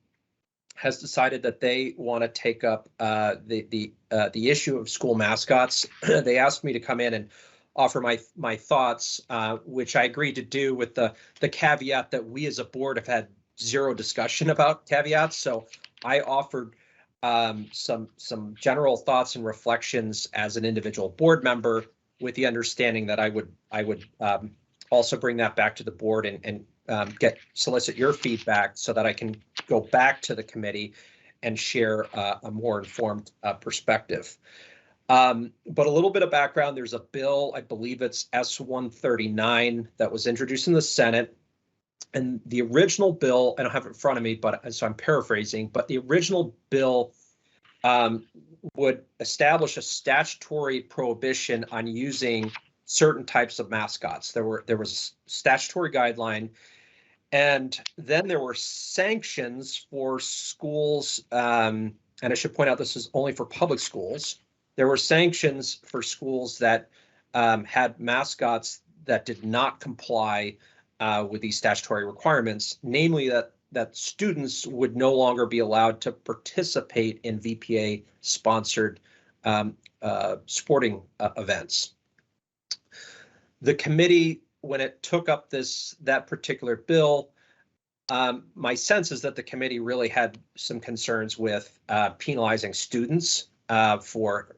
has decided that they want to take up the issue of school mascots. They asked me to come in and offer my thoughts, which I agreed to do with the caveat that we as a board have had zero discussion about caveats. So I offered some general thoughts and reflections as an individual board member, with the understanding that I would also bring that back to the board and solicit your feedback so that I can go back to the committee and share a more informed perspective. But a little bit of background, there's a bill, I believe it's S-139, that was introduced in the Senate. And the original bill, I don't have it in front of me, but so I'm paraphrasing, but the original bill would establish a statutory prohibition on using certain types of mascots. There was a statutory guideline, and then there were sanctions for schools. And I should point out this is only for public schools. There were sanctions for schools that had mascots that did not comply with these statutory requirements, namely that students would no longer be allowed to participate in VPA-sponsored sporting events. The committee, when it took up that particular bill, my sense is that the committee really had some concerns with penalizing students for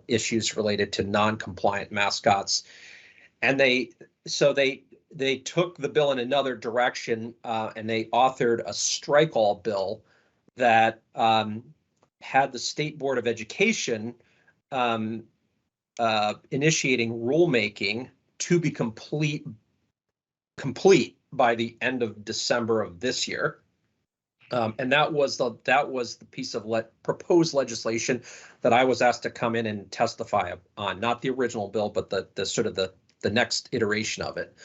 issues related to non-compliant mascots, and they took the bill in another direction, and they authored a strike-all bill that had the State Board of Education initiating rulemaking to be complete by the end of December of this year. And that was the piece of proposed legislation that I was asked to come in and testify on, not the original bill, but the sort of the next iteration of it.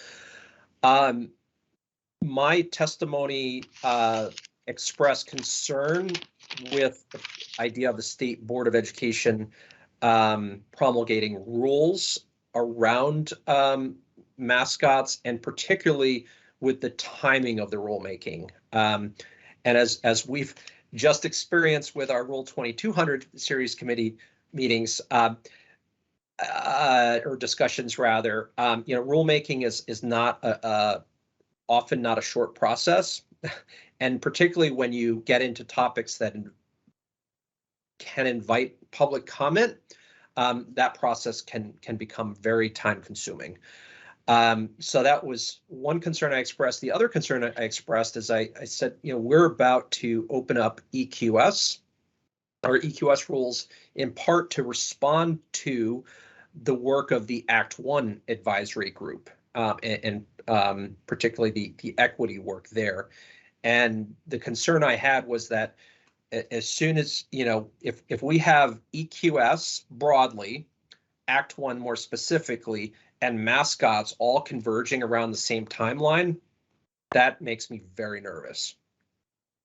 My testimony expressed concern with the idea of the State Board of Education promulgating rules around mascots, and particularly with the timing of the rulemaking. And as we've just experienced with our Rule 2200 series committee meetings, or discussions rather, rulemaking is not often not a short process, and particularly when you get into topics that can invite public comment, that process can become very time consuming. So that was one concern I expressed. The other concern I expressed is I said, we're about to open up EQS rules in part to respond to the work of the Act 1 advisory group, and particularly the equity work there. And the concern I had was that as soon as, if we have EQS broadly, Act 1 more specifically, and mascots all converging around the same timeline, that makes me very nervous.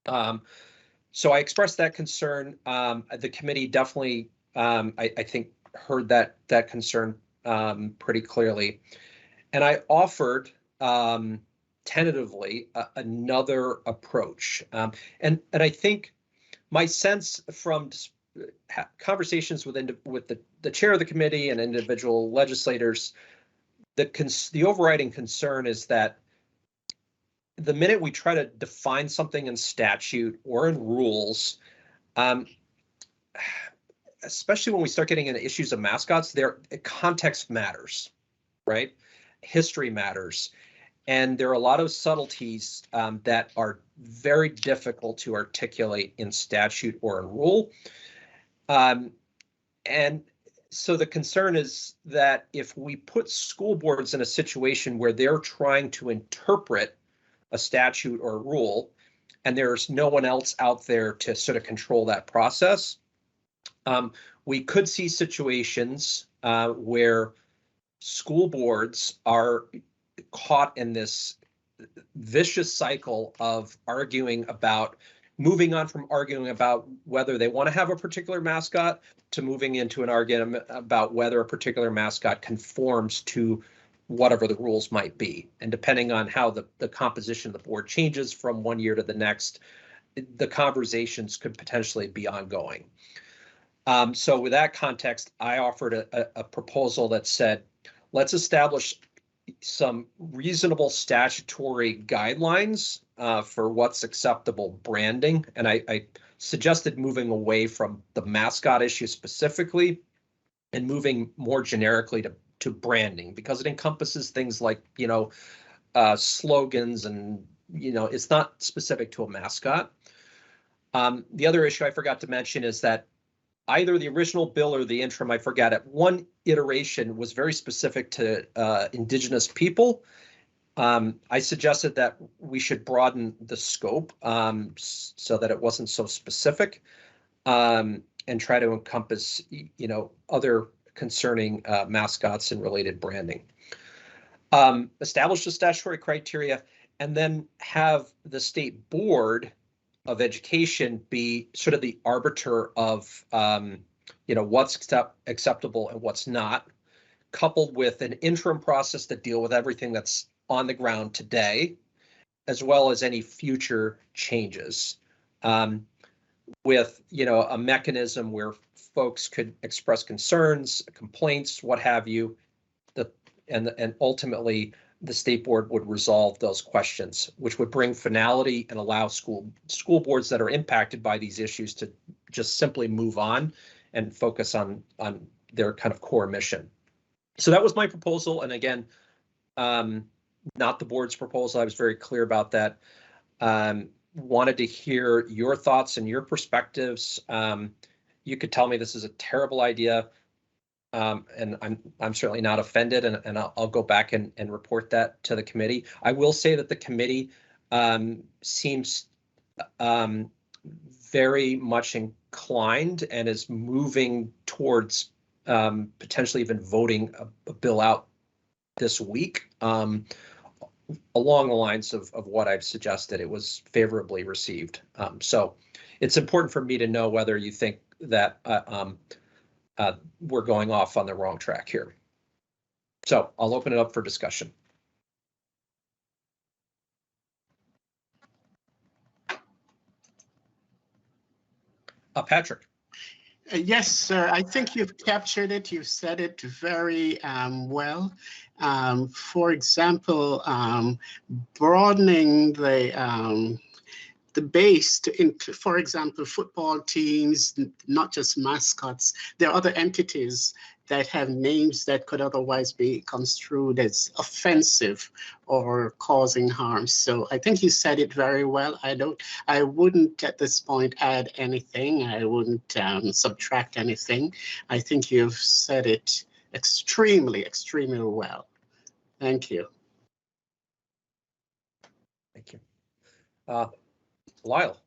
So I expressed that concern. The committee definitely, I think, heard that concern pretty clearly. And I offered tentatively another approach. And I think my sense from conversations with the chair of the committee and individual legislators, the overriding concern is that the minute we try to define something in statute or in rules, especially when we start getting into issues of mascots, context matters, right? History matters. And there are a lot of subtleties that are very difficult to articulate in statute or in rule. And so the concern is that if we put school boards in a situation where they're trying to interpret a statute or a rule, and there's no one else out there to sort of control that process, we could see situations where school boards are caught in this vicious cycle of arguing about moving on from arguing about whether they want to have a particular mascot to moving into an argument about whether a particular mascot conforms to whatever the rules might be. And depending on how the composition of the board changes from one year to the next, the conversations could potentially be ongoing. So with that context, I offered a proposal that said, let's establish some reasonable statutory guidelines for what's acceptable branding. And I suggested moving away from the mascot issue specifically and moving more generically to branding, because it encompasses things like, slogans and, it's not specific to a mascot. The other issue I forgot to mention is that either the original bill or the interim, I forgot it, one iteration was very specific to Indigenous people. I suggested that we should broaden the scope so that it wasn't so specific and try to encompass, other concerning mascots and related branding. Establish the statutory criteria and then have the state board of education be sort of the arbiter of, what's acceptable and what's not, coupled with an interim process to deal with everything that's on the ground today, as well as any future changes, with, a mechanism where folks could express concerns, complaints, what have you, and ultimately the state board would resolve those questions, which would bring finality and allow school boards that are impacted by these issues to just simply move on and focus on their kind of core mission. So that was my proposal. And again, not the board's proposal. I was very clear about that. Wanted to hear your thoughts and your perspectives. You could tell me this is a terrible idea. And I'm certainly not offended, and I'll go back and report that to the committee. I will say that the committee seems very much inclined and is moving towards potentially even voting a bill out this week along the lines of what I've suggested. It was favorably received. So it's important for me to know whether you think that we're going off on the wrong track here. So I'll open it up for discussion. Patrick. Yes, sir. I think you've captured it. You've said it very well. For example, broadening the base to, for example, football teams, not just mascots. There are other entities that have names that could otherwise be construed as offensive or causing harm. So I think you said it very well. I wouldn't at this point add anything. I wouldn't subtract anything. I think you've said it extremely, extremely well. Thank you. Thank you. Lyle.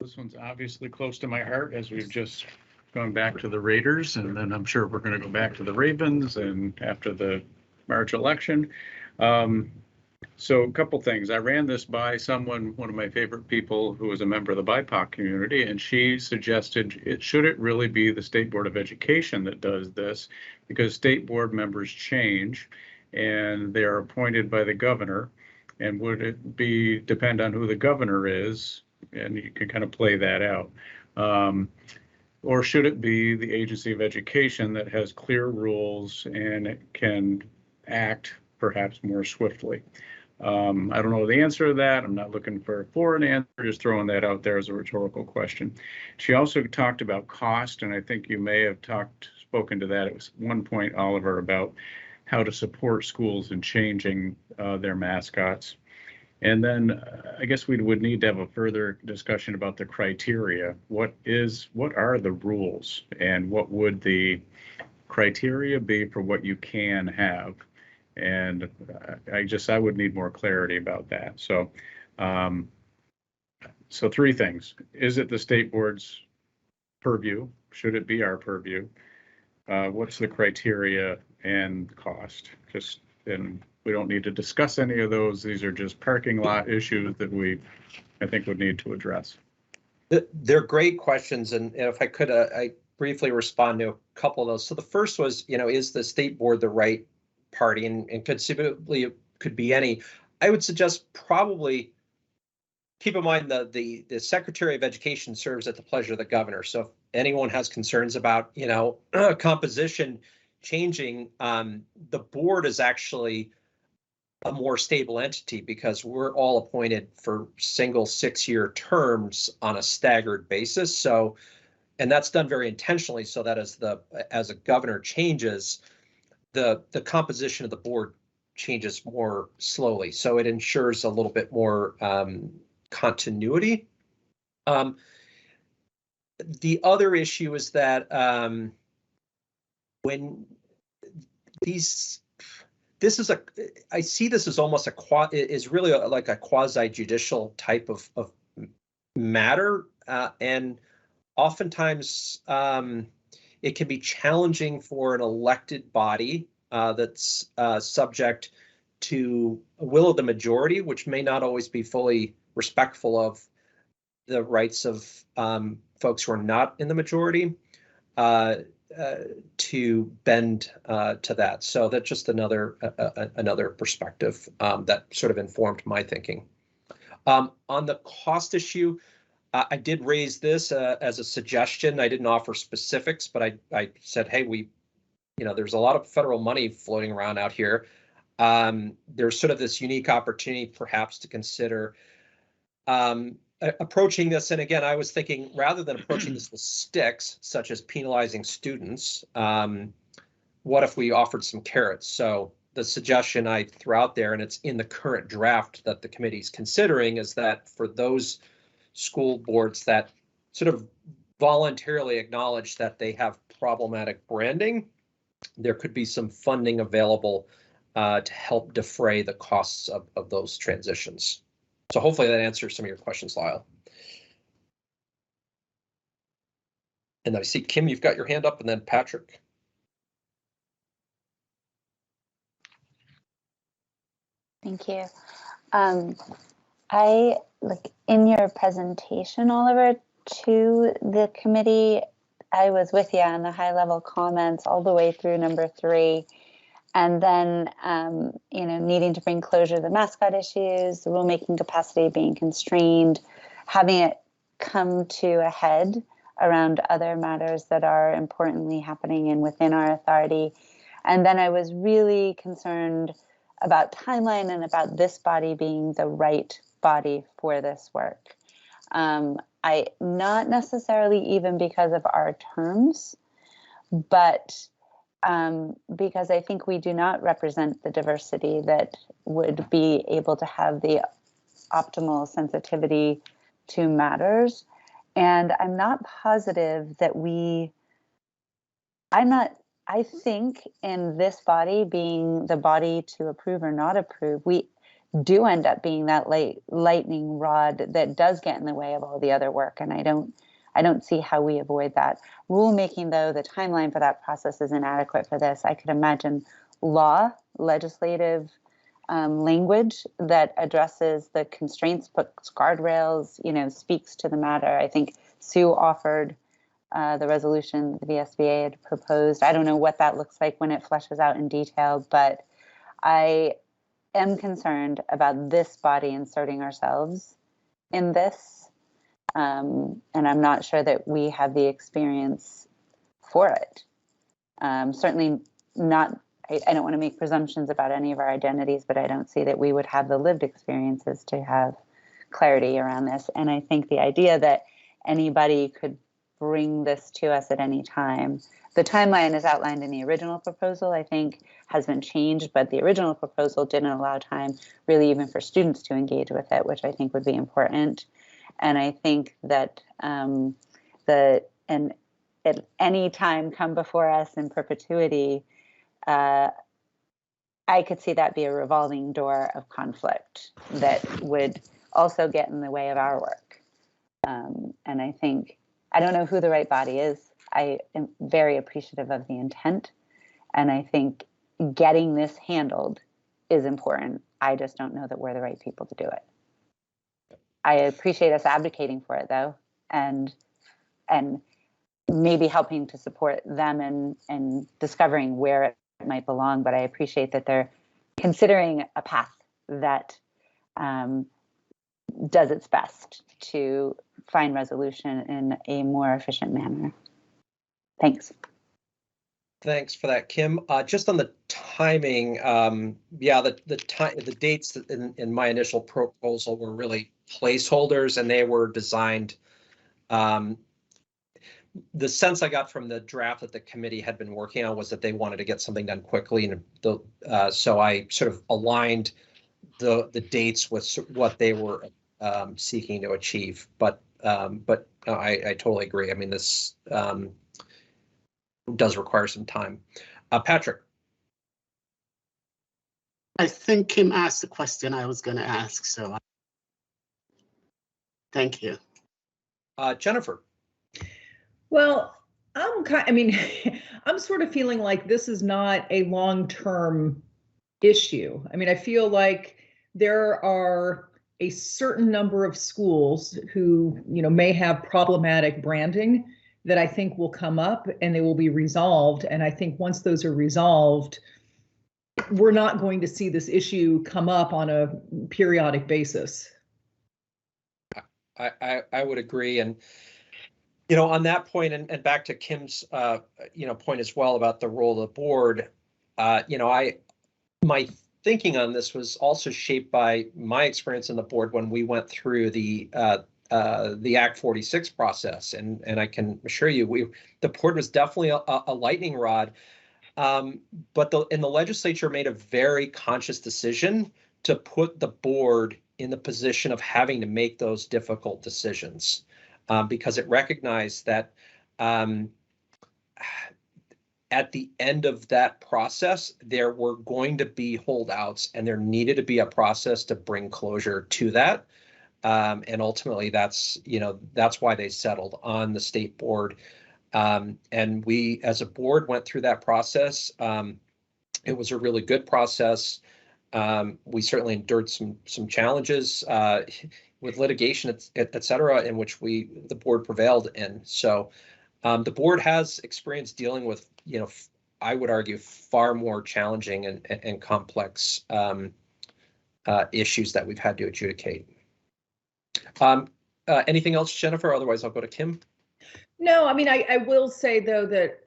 This one's obviously close to my heart, as we've just gone back to the Raiders, and then I'm sure we're going to go back to the Ravens and after the March election. So a couple things. I ran this by someone, one of my favorite people who was a member of the BIPOC community, and she suggested should it really be the State Board of Education that does this, because state board members change and they are appointed by the governor. And would it depend on who the governor is? And you can kind of play that out. Or should it be the Agency of Education that has clear rules and it can act perhaps more swiftly? I don't know the answer to that. I'm not looking for an answer, just throwing that out there as a rhetorical question. She also talked about cost, and I think you may have spoken to that. It was one point, Oliver, about how to support schools in changing their mascots. And then I guess we would need to have a further discussion about the criteria. What are the rules, and what would the criteria be for what you can have? And I would need more clarity about that. So, so three things. Is it the state board's purview? Should it be our purview? What's the criteria and cost? Just and we don't need to discuss any of those. These are just parking lot issues that I think would need to address. They're great questions, and if I could, I briefly respond to a couple of those. So the first was, is the state board the right party, and conceivably it could be any. I would suggest probably keep in mind the Secretary of Education serves at the pleasure of the governor. So if anyone has concerns about, composition changing, the board is actually a more stable entity because we're all appointed for single 6-year terms on a staggered basis. So, and that's done very intentionally so that as a governor changes, the composition of the board changes more slowly. So it ensures a little bit more continuity. The other issue is that when I see this as almost really like a quasi-judicial type of matter, and oftentimes it can be challenging for an elected body that's subject to a will of the majority, which may not always be fully respectful of the rights of folks who are not in the majority, to bend to that. So that's just another perspective that sort of informed my thinking. On the cost issue, I did raise this as a suggestion. I didn't offer specifics, but I said, hey, there's a lot of federal money floating around out here. There's sort of this unique opportunity perhaps to consider approaching this. And again, I was thinking rather than approaching this with sticks, such as penalizing students, what if we offered some carrots? So the suggestion I threw out there, and it's in the current draft that the committee's considering, is that for those school boards that sort of voluntarily acknowledge that they have problematic branding, there could be some funding available to help defray the costs of those transitions. So hopefully that answers some of your questions, Lyle. And I see, Kim, you've got your hand up, and then Patrick. Thank you. I like in your presentation, Oliver, to the committee, I was with you on the high level comments all the way through number 3. And then, needing to bring closure to the mascot issues, the rulemaking capacity being constrained, having it come to a head around other matters that are importantly happening and within our authority. And then I was really concerned about timeline and about this body being the right body for this work. Not necessarily even because of our terms, but because I think we do not represent the diversity that would be able to have the optimal sensitivity to matters. And I'm not positive that I think in this body being the body to approve or not approve, we do end up being that lightning rod that does get in the way of all the other work. And I don't see how we avoid that. Rulemaking, though, the timeline for that process is inadequate for this. I could imagine legislative language that addresses the constraints, puts guardrails, speaks to the matter. I think Sue offered the resolution the VSBA had proposed. I don't know what that looks like when it fleshes out in detail, but I am concerned about this body inserting ourselves in this. And I'm not sure that we have the experience for it. Certainly not, I don't want to make presumptions about any of our identities, but I don't see that we would have the lived experiences to have clarity around this. And I think the idea that anybody could bring this to us at any time, the timeline is outlined in the original proposal, I think has been changed, but the original proposal didn't allow time really even for students to engage with it, which I think would be important. And I think that at any time come before us in perpetuity, I could see that be a revolving door of conflict that would also get in the way of our work. And I think, I don't know who the right body is. I am very appreciative of the intent. And I think getting this handled is important. I just don't know that we're the right people to do it. I appreciate us advocating for it though, and maybe helping to support them and discovering where it might belong. But I appreciate that they're considering a path that does its best to find resolution in a more efficient manner. Thanks. Thanks for that, Kim. Just on the timing, yeah, the dates in my initial proposal were really placeholders, and they were designed. The sense I got from the draft that the committee had been working on was that they wanted to get something done quickly, and so I sort of aligned the dates with what they were seeking to achieve. But I totally agree. I mean, this does require some time. Patrick. I think Kim asked the question I was going to ask, so thank you. Jennifer. Well, I'm sort of feeling like this is not a long-term issue. I mean, I feel like there are a certain number of schools who, may have problematic branding that I think will come up and they will be resolved. And I think once those are resolved, we're not going to see this issue come up on a periodic basis. I would agree. And, on that point, and back to Kim's, point as well about the role of the board, my thinking on this was also shaped by my experience in the board when we went through the Act 46 process, and I can assure you, the board was definitely a lightning rod, but the legislature made a very conscious decision to put the board in the position of having to make those difficult decisions, because it recognized that at the end of that process, there were going to be holdouts, and there needed to be a process to bring closure to that. And ultimately, that's why they settled on the state board. And we, as a board, went through that process. It was a really good process. We certainly endured some challenges with litigation, et cetera, in which the board prevailed in. So the board has experience dealing with, I would argue, far more challenging and complex issues that we've had to adjudicate. Anything else, Jennifer? Otherwise, I'll go to Kim. No, I mean, I will say, though, that,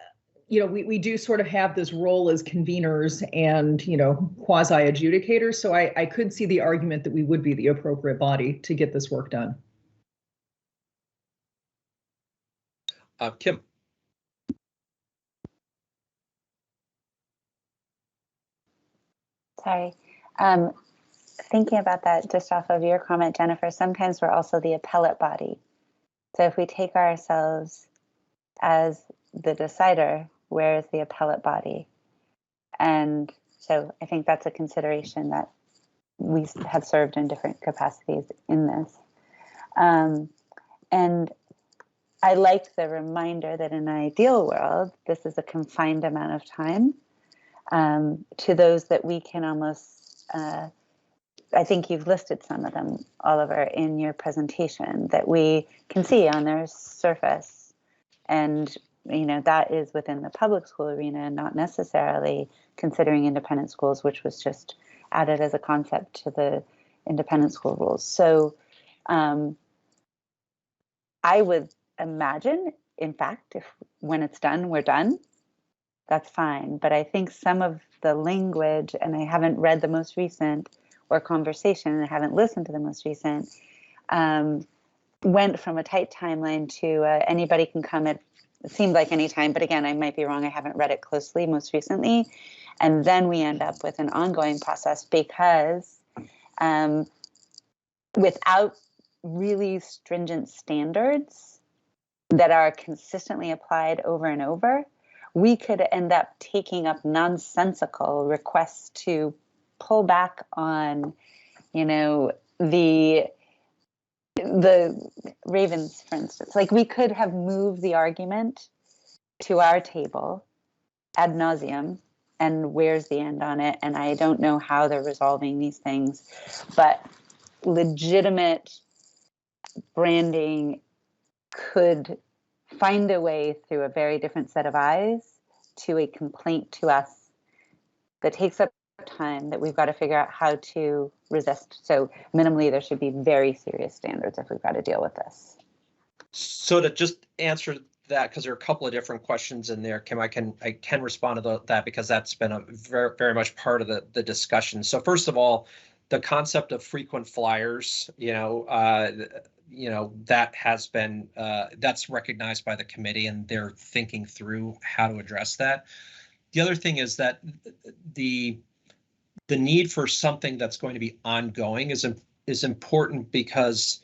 we do sort of have this role as conveners and, quasi adjudicators. So I could see the argument that we would be the appropriate body to get this work done. Kim. Sorry. Thinking about that just off of your comment, Jennifer, sometimes we're also the appellate body. So if we take ourselves as the decider, where is the appellate body? And so I think that's a consideration that we have served in different capacities in this. And I liked the reminder that in an ideal world, this is a confined amount of time to those that we can almost, I think you've listed some of them, Oliver, in your presentation that we can see on their surface. And, that is within the public school arena and not necessarily considering independent schools, which was just added as a concept to the independent school rules. So I would imagine, in fact, if when it's done, we're done, that's fine. But I think some of the language, and I haven't read the most recent or conversation, and I haven't listened to the most recent, went from a tight timeline to anybody can come at, it seemed like any time, but again, I might be wrong. I haven't read it closely most recently. And then we end up with an ongoing process because without really stringent standards that are consistently applied over and over, we could end up taking up nonsensical requests to pull back on, the Ravens, for instance. Like, we could have moved the argument to our table ad nauseum and where's the end on it. And I don't know how they're resolving these things, but legitimate branding could find a way through a very different set of eyes to a complaint to us that takes up time that we've got to figure out how to resist. So minimally, there should be very serious standards if we've got to deal with this. So to just answer that, because there are a couple of different questions in there, Kim, I can respond to that because that's been a very, very much part of the discussion. So first of all, the concept of frequent flyers, that has been that's recognized by the committee, and they're thinking through how to address that. The other thing is that the need for something that's going to be ongoing is important, because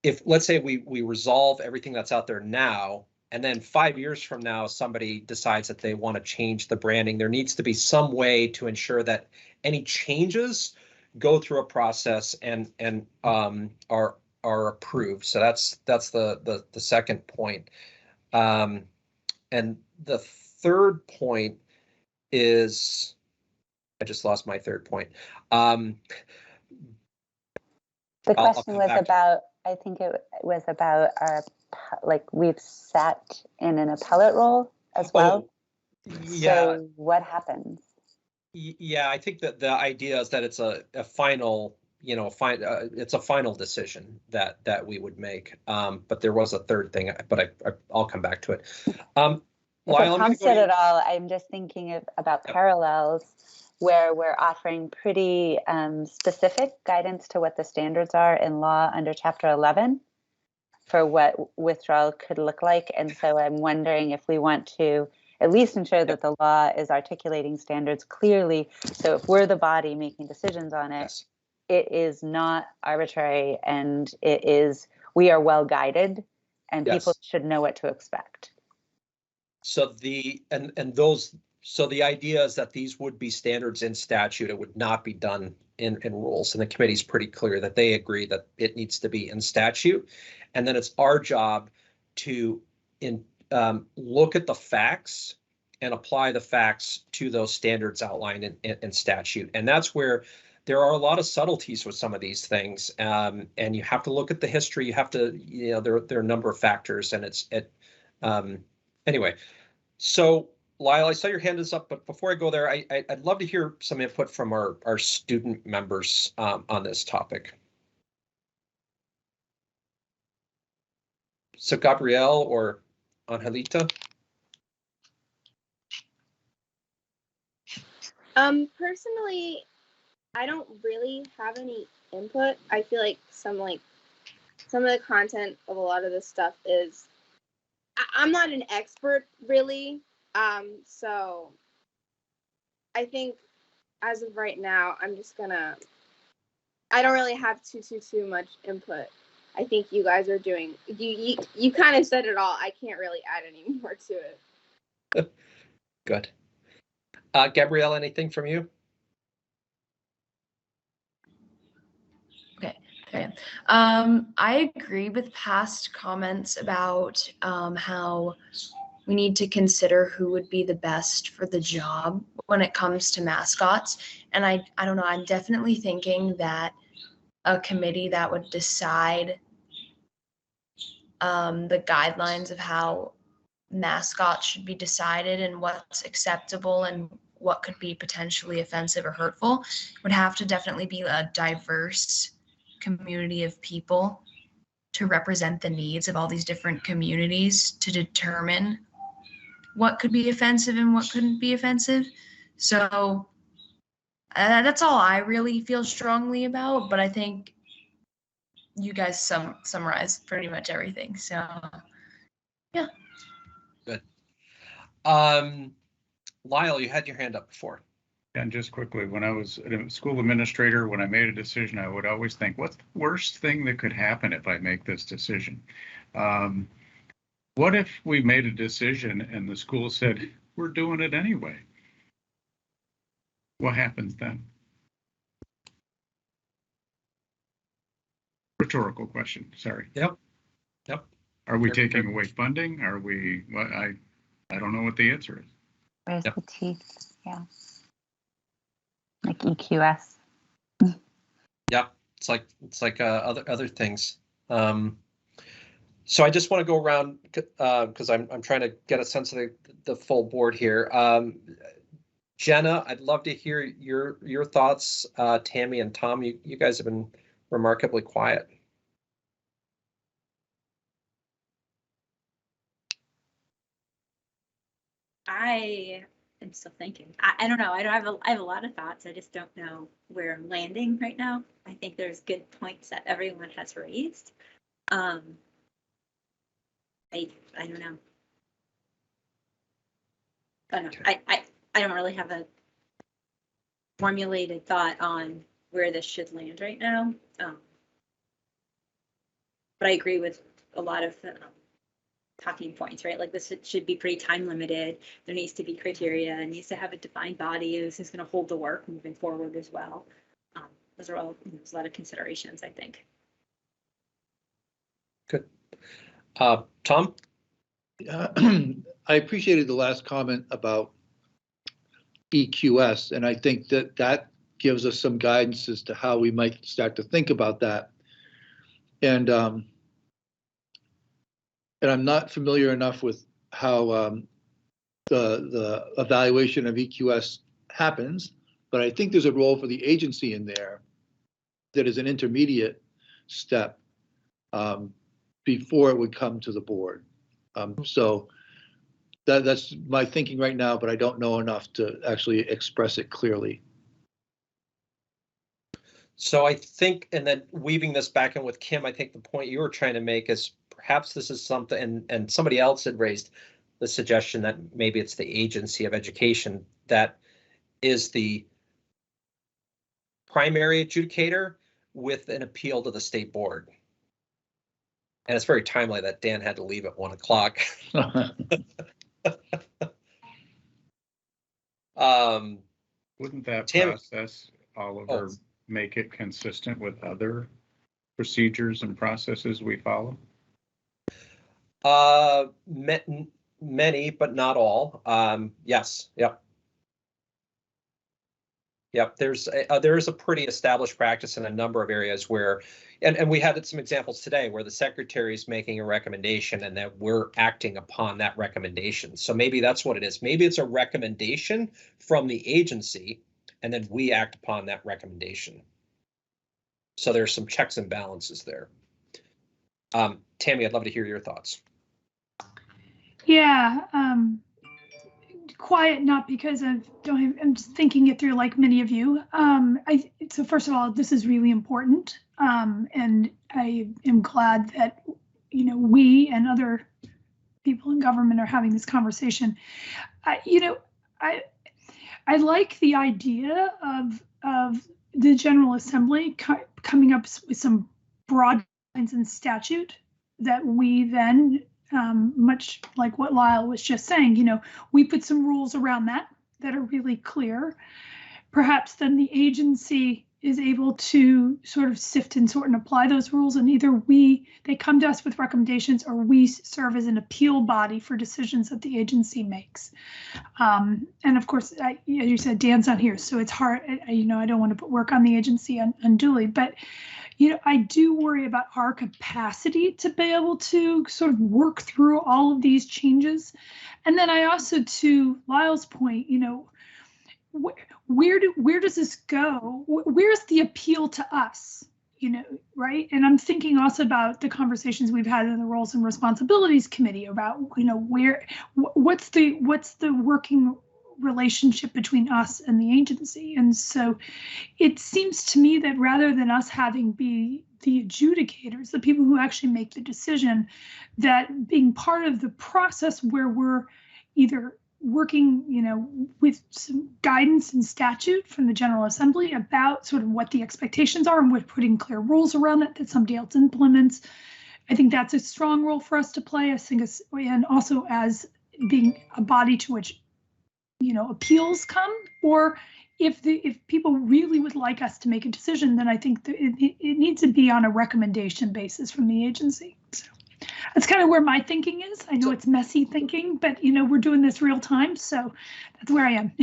if, let's say, we resolve everything that's out there now, and then 5 years from now somebody decides that they want to change the branding, there needs to be some way to ensure that any changes go through a process and are approved. So that's the second point. And the third point is, I just lost my third point. The question was about, I think it was about our, like, we've sat in an appellate role as well. Yeah. So what happens? Yeah, I think that the idea is that it's a final, it's a final decision that we would make. But there was a third thing, but I'll come back to it. If it comes to it all, I'm just thinking about parallels where we're offering pretty specific guidance to what the standards are in law under Chapter 11 for what withdrawal could look like. And so I'm wondering if we want to at least ensure that the law is articulating standards clearly. So if we're the body making decisions on it, yes, it is not arbitrary, and we are well guided, and yes, people should know what to expect. So the idea is that these would be standards in statute. It would not be done in rules. And the committee's pretty clear that they agree that it needs to be in statute. And then it's our job to look at the facts and apply the facts to those standards outlined in statute. And that's where there are a lot of subtleties with some of these things. And you have to look at the history. You have to, there are a number of factors, and anyway. So Lyle, I saw your hand is up, but before I go there, I'd love to hear some input from our student members on this topic. So Gabrielle or Angelita? Personally, I don't really have any input. I feel like some of the content of a lot of this stuff is, I'm not an expert really. So I think as of right now, I'm just gonna, I don't really have too much input. I think you guys are doing, you kind of said it all. I can't really add any more to it. Good. Gabrielle, anything from you? Okay. I agree with past comments about how we need to consider who would be the best for the job when it comes to mascots. And I don't know, I'm definitely thinking that a committee that would decide the guidelines of how mascots should be decided and what's acceptable and what could be potentially offensive or hurtful would have to definitely be a diverse community of people to represent the needs of all these different communities to determine what could be offensive and what couldn't be offensive. So that's all I really feel strongly about, but I think you guys summarized pretty much everything. So yeah. Good. Lyle, you had your hand up before. And just quickly, when I was a school administrator, when I made a decision, I would always think, what's the worst thing that could happen if I make this decision? What if we made a decision and the school said, we're doing it anyway? What happens then? Rhetorical question, sorry. Yep. Are we taking away funding? Are we, I don't know what the answer is. Where's the teeth? Yeah. Like EQS. Yeah, it's like other things. So I just want to go around because I'm trying to get a sense of the full board here. Jenna, I'd love to hear your thoughts. Tammy and Tom, you guys have been remarkably quiet. I am still thinking. I don't know. I have a lot of thoughts. I just don't know where I'm landing right now. I think there's good points that everyone has raised. I don't know. I don't really have a formulated thought on where this should land right now. But I agree with a lot of the talking points, right? Like this should be pretty time limited. There needs to be criteria. It needs to have a defined body. This is going to hold the work moving forward as well. Those are all, there's a lot of considerations, I think. Good. Tom? I appreciated the last comment about EQS, and I think that gives us some guidance as to how we might start to think about that. And I'm not familiar enough with how the evaluation of EQS happens, but I think there's a role for the agency in there that is an intermediate step before it would come to the board. So that's my thinking right now, but I don't know enough to actually express it clearly. So I think, and then weaving this back in with Kim, I think the point you were trying to make is perhaps this is something, and somebody else had raised the suggestion that maybe it's the agency of education that is the primary adjudicator with an appeal to the state board. And it's very timely that Dan had to leave at 1 o'clock. Wouldn't that process, Oliver, make it consistent with other procedures and processes we follow? Many, but not all. Yes. Yep. Yep. There's a pretty established practice in a number of areas where, and we had some examples today where the secretary is making a recommendation and that we're acting upon that recommendation. So maybe that's what it is. Maybe it's a recommendation from the agency and then we act upon that recommendation. So there's some checks and balances there. Tammy, I'd love to hear your thoughts. Yeah, quiet, not because I'm just thinking it through like many of you. So first of all, this is really important. And I am glad that, we and other people in government are having this conversation. I like the idea of the General Assembly coming up with some broad lines in statute that we then, much like what Lyle was just saying, we put some rules around that are really clear. Perhaps then the agency is able to sort of sift and sort and apply those rules, and either they come to us with recommendations or we serve as an appeal body for decisions that the agency makes. And of course, as you said, Dan's not here, so it's hard. I don't want to put work on the agency unduly, but I do worry about our capacity to be able to sort of work through all of these changes. And then I also, to Lyle's point, where does this go? Where's the appeal to us? Right? And I'm thinking also about the conversations we've had in the Roles and Responsibilities Committee about, what's the working relationship between us and the agency. And so it seems to me that rather than us having be the adjudicators, the people who actually make the decision, that being part of the process where we're either working, with some guidance and statute from the General Assembly about sort of what the expectations are, and we're putting clear rules around that somebody else implements. I think that's a strong role for us to play. I think, and also as being a body to which appeals come, or if people really would like us to make a decision, then I think that it needs to be on a recommendation basis from the agency. So that's kind of where my thinking is. I know it's messy thinking, but we're doing this real time, so that's where I am.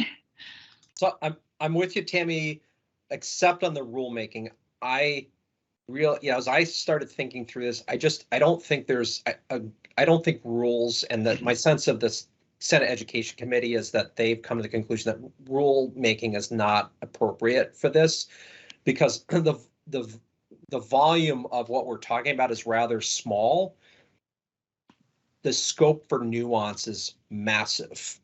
So I'm with you, Tammy, except on the rulemaking. As I started thinking through this, I don't think there's I don't think rules, and that my sense of this Senate Education Committee is that they've come to the conclusion that rule making is not appropriate for this, because the volume of what we're talking about is rather small. The scope for nuance is massive.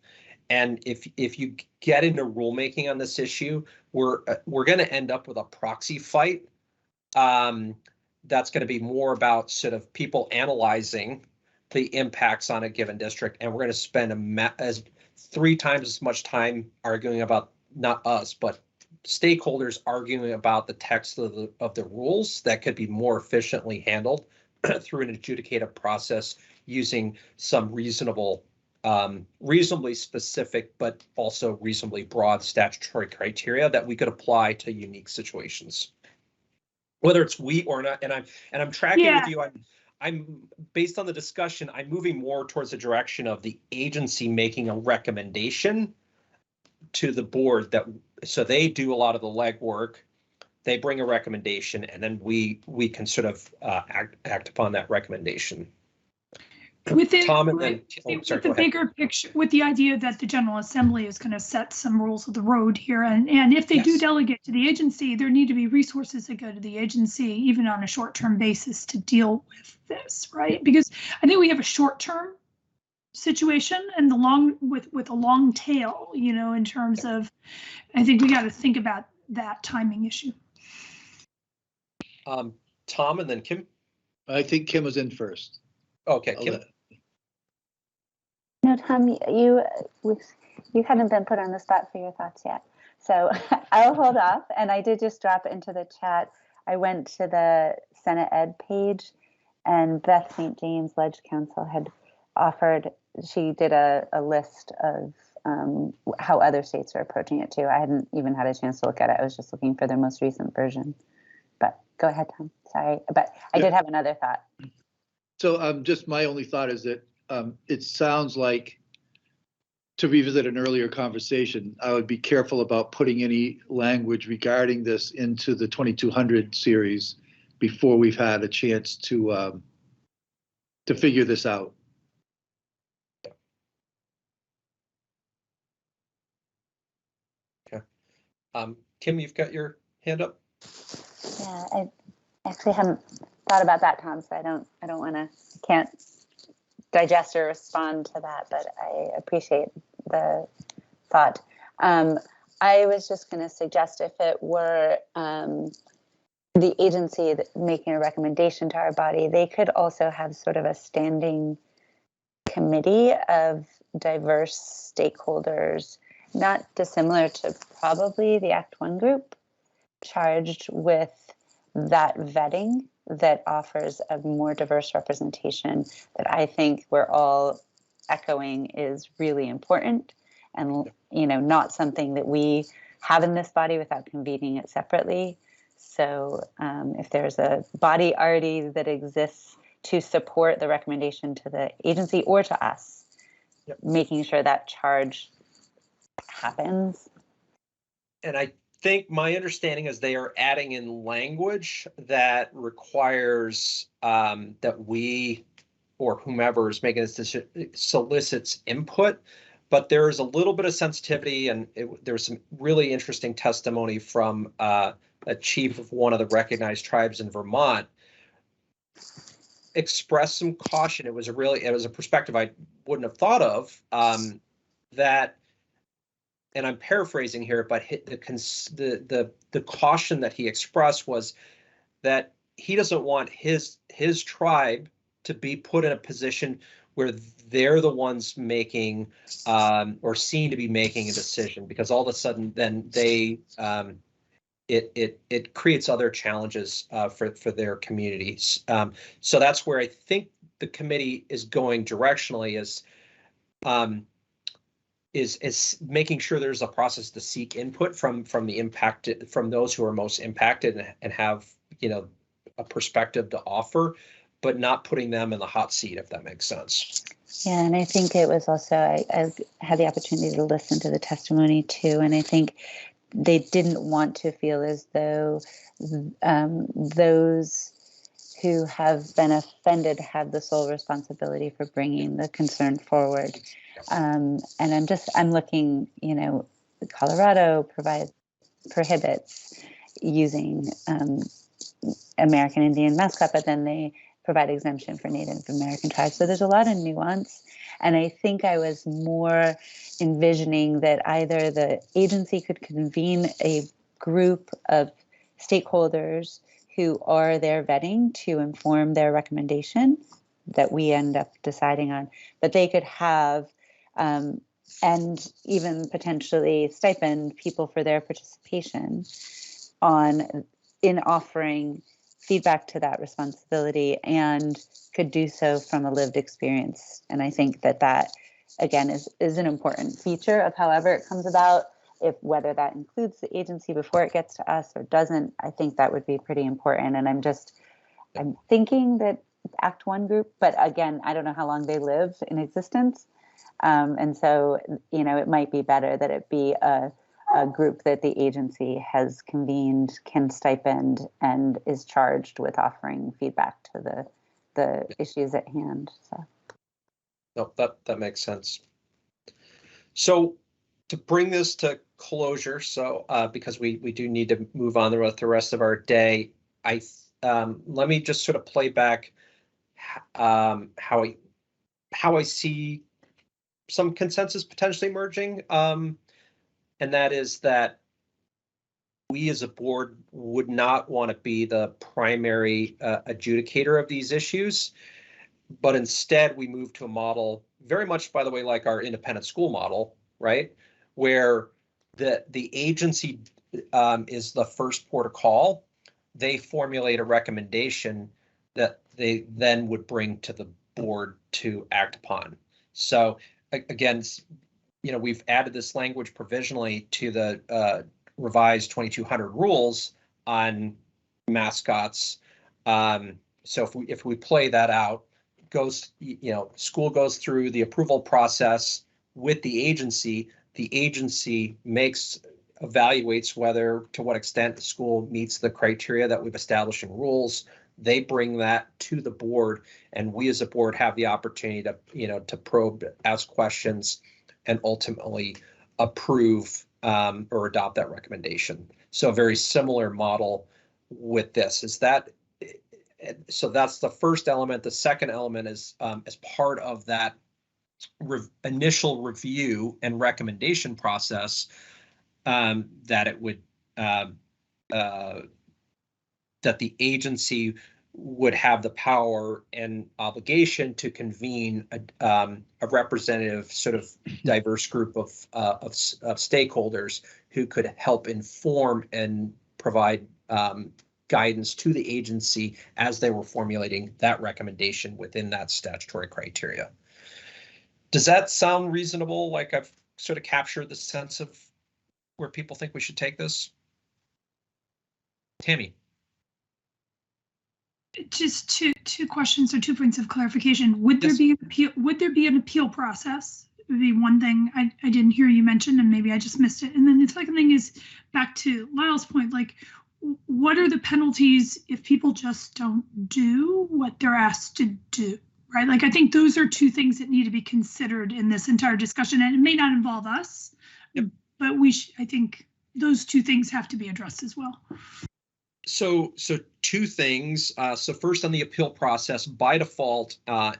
And if you get into rulemaking on this issue, we're going to end up with a proxy fight. That's going to be more about sort of people analyzing the impacts on a given district, and we're going to spend as 3 times as much time arguing about, not us, but stakeholders arguing about the text of the rules that could be more efficiently handled through an adjudicative process using some reasonably specific, but also reasonably broad statutory criteria that we could apply to unique situations. Whether it's we or not, and I'm tracking with you. I'm based on the discussion, I'm moving more towards the direction of the agency making a recommendation to the board, so they do a lot of the legwork, they bring a recommendation, and then we can sort of act upon that recommendation. Tom, and then with the bigger picture, with the idea that the General Assembly is going to set some rules of the road here, and if they do delegate to the agency, there need to be resources that go to the agency, even on a short-term basis, to deal with this, right? Because I think we have a short-term situation and with a long tail, in terms of, I think we got to think about that timing issue. Tom, and then Kim. I think Kim was in first. Okay, Kim. No, Tom, you hadn't been put on the spot for your thoughts yet. So I'll hold off. And I did just drop into the chat. I went to the Senate Ed page, and Beth St. James, Ledge Council, had offered, she did a list of how other states are approaching it too. I hadn't even had a chance to look at it. I was just looking for their most recent version. But go ahead, Tom. Sorry. But I did have another thought. So just my only thought is that it sounds like, to revisit an earlier conversation, I would be careful about putting any language regarding this into the 2200 series before we've had a chance to figure this out. Okay. Kim, you've got your hand up. Yeah, I actually hadn't thought about that, Tom, so I don't want to, can't digest or respond to that, but I appreciate the thought. I was just going to suggest, if it were the agency making a recommendation to our body, they could also have sort of a standing committee of diverse stakeholders, not dissimilar to probably the Act One group, charged with that vetting that offers a more diverse representation that I think we're all echoing is really important, and not something that we have in this body without convening it separately. So if there's a body already that exists to support the recommendation to the agency or to us, making sure that charge happens. And I think my understanding is they are adding in language that requires that we, or whomever is making this decision, solicits input. But there is a little bit of sensitivity, and there's some really interesting testimony from a chief of one of the recognized tribes in Vermont expressed some caution. It was a perspective I wouldn't have thought of, that, and I'm paraphrasing here, but the caution that he expressed was that he doesn't want his tribe to be put in a position where they're the ones making or seen to be making a decision, because all of a sudden then they it creates other challenges for their communities. So that's where I think the committee is going directionally, is making sure there's a process to seek input from those who are most impacted and have a perspective to offer, but not putting them in the hot seat, if that makes sense. Yeah, and I think it was also, I had the opportunity to listen to the testimony too, and I think they didn't want to feel as though those who have been offended have the sole responsibility for bringing the concern forward. And I'm looking, Colorado prohibits using American Indian mascot, but then they provide exemption for Native American tribes. So there's a lot of nuance. And I think I was more envisioning that either the agency could convene a group of stakeholders who are their vetting to inform their recommendation that we end up deciding on, but they could have and even potentially stipend people for their participation in offering feedback to that responsibility, and could do so from a lived experience. And I think that again is an important feature of however it comes about. Whether that includes the agency before it gets to us or doesn't, I think that would be pretty important. And I'm thinking that Act One group, but again, I don't know how long they live in existence. And so, it might be better that it be a group that the agency has convened, can stipend, and is charged with offering feedback to the issues at hand. So, no, that makes sense. So, to bring this to closure, because we do need to move on with the rest of our day, let me just sort of play back how I see some consensus potentially emerging, and that is that we as a board would not want to be the primary adjudicator of these issues, but instead we move to a model very much, by the way, like our independent school model, right? Where the agency is the first port of call. They formulate a recommendation that they then would bring to the board to act upon. So again, we've added this language provisionally to the revised 2200 rules on mascots. So if we play that out, school goes through the approval process with the agency. The agency evaluates to what extent the school meets the criteria that we've established in rules. They bring that to the board, and we as a board have the opportunity to probe, ask questions, and ultimately approve or adopt that recommendation. So a very similar model with this. So that's the first element. The second element is as part of that initial review and recommendation process, that it would that the agency would have the power and obligation to convene a representative, sort of diverse group of stakeholders who could help inform and provide guidance to the agency as they were formulating that recommendation within that statutory criteria. Does that sound reasonable? Like I've sort of captured the sense of where people think we should take this? Tammy. Just two questions or 2 points of clarification. Would there be an appeal process? Would be one thing I didn't hear you mention, and maybe I just missed it. And then the second thing is back to Lyle's point, like, what are the penalties if people just don't do what they're asked to do, right? Like, I think those are two things that need to be considered in this entire discussion, and it may not involve us, but I think those two things have to be addressed as well. So two things. So first, on the appeal process, by default,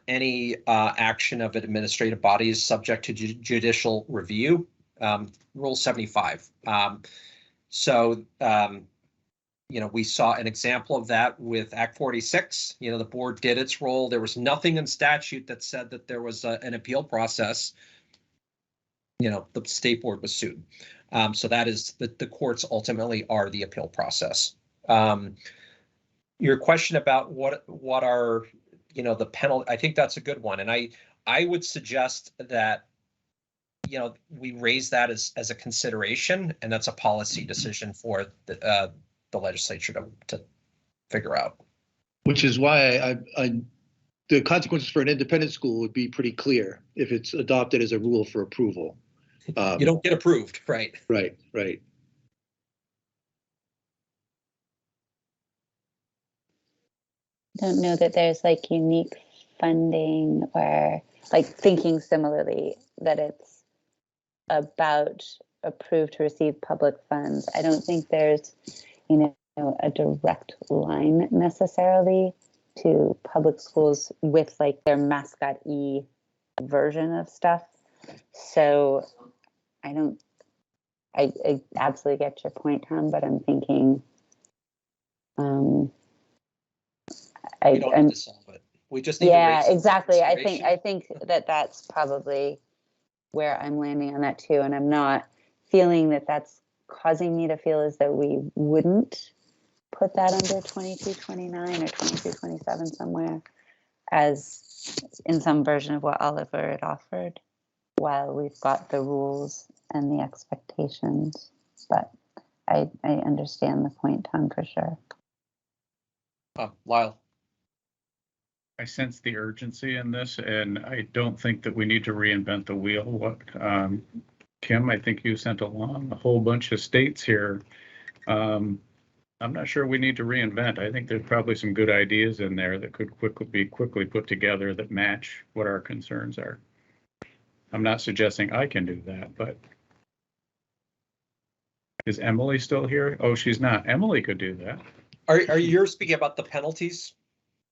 any action of an administrative body is subject to judicial review, Rule 75. We saw an example of that with Act 46. The board did its role. There was nothing in statute that said that there was an appeal process. The state board was sued. So that is the courts ultimately are the appeal process. Your question about what are the penalty, I think that's a good one, and I would suggest that we raise that as a consideration, and that's a policy decision for the legislature to figure out. Which is why I the consequences for an independent school would be pretty clear if it's adopted as a rule for approval. You don't get approved, right? Right, right. Don't know that there's like unique funding or like thinking similarly that it's about approved to receive public funds. I don't think there's, you know, a direct line necessarily to public schools with like their Mascot-y version of stuff. So I absolutely get your point, Tom, but I'm thinking, we don't have to solve it. We just need to raise exactly. I think that that's probably where I'm landing on that too. And I'm not feeling that that's causing me to feel as though we wouldn't put that under 2229 or 2227 somewhere as in some version of what Oliver had offered, while we've got the rules and the expectations. But I understand the point, Tom, for sure. Lyle. I sense the urgency in this, and I don't think that we need to reinvent the wheel. What, Kim, I think you sent along a whole bunch of states here. I'm not sure we need to reinvent. I think there's probably some good ideas in there that could be quickly put together that match what our concerns are. I'm not suggesting I can do that, but is Emily still here? Oh, she's not. Emily could do that. Are you speaking about the penalties?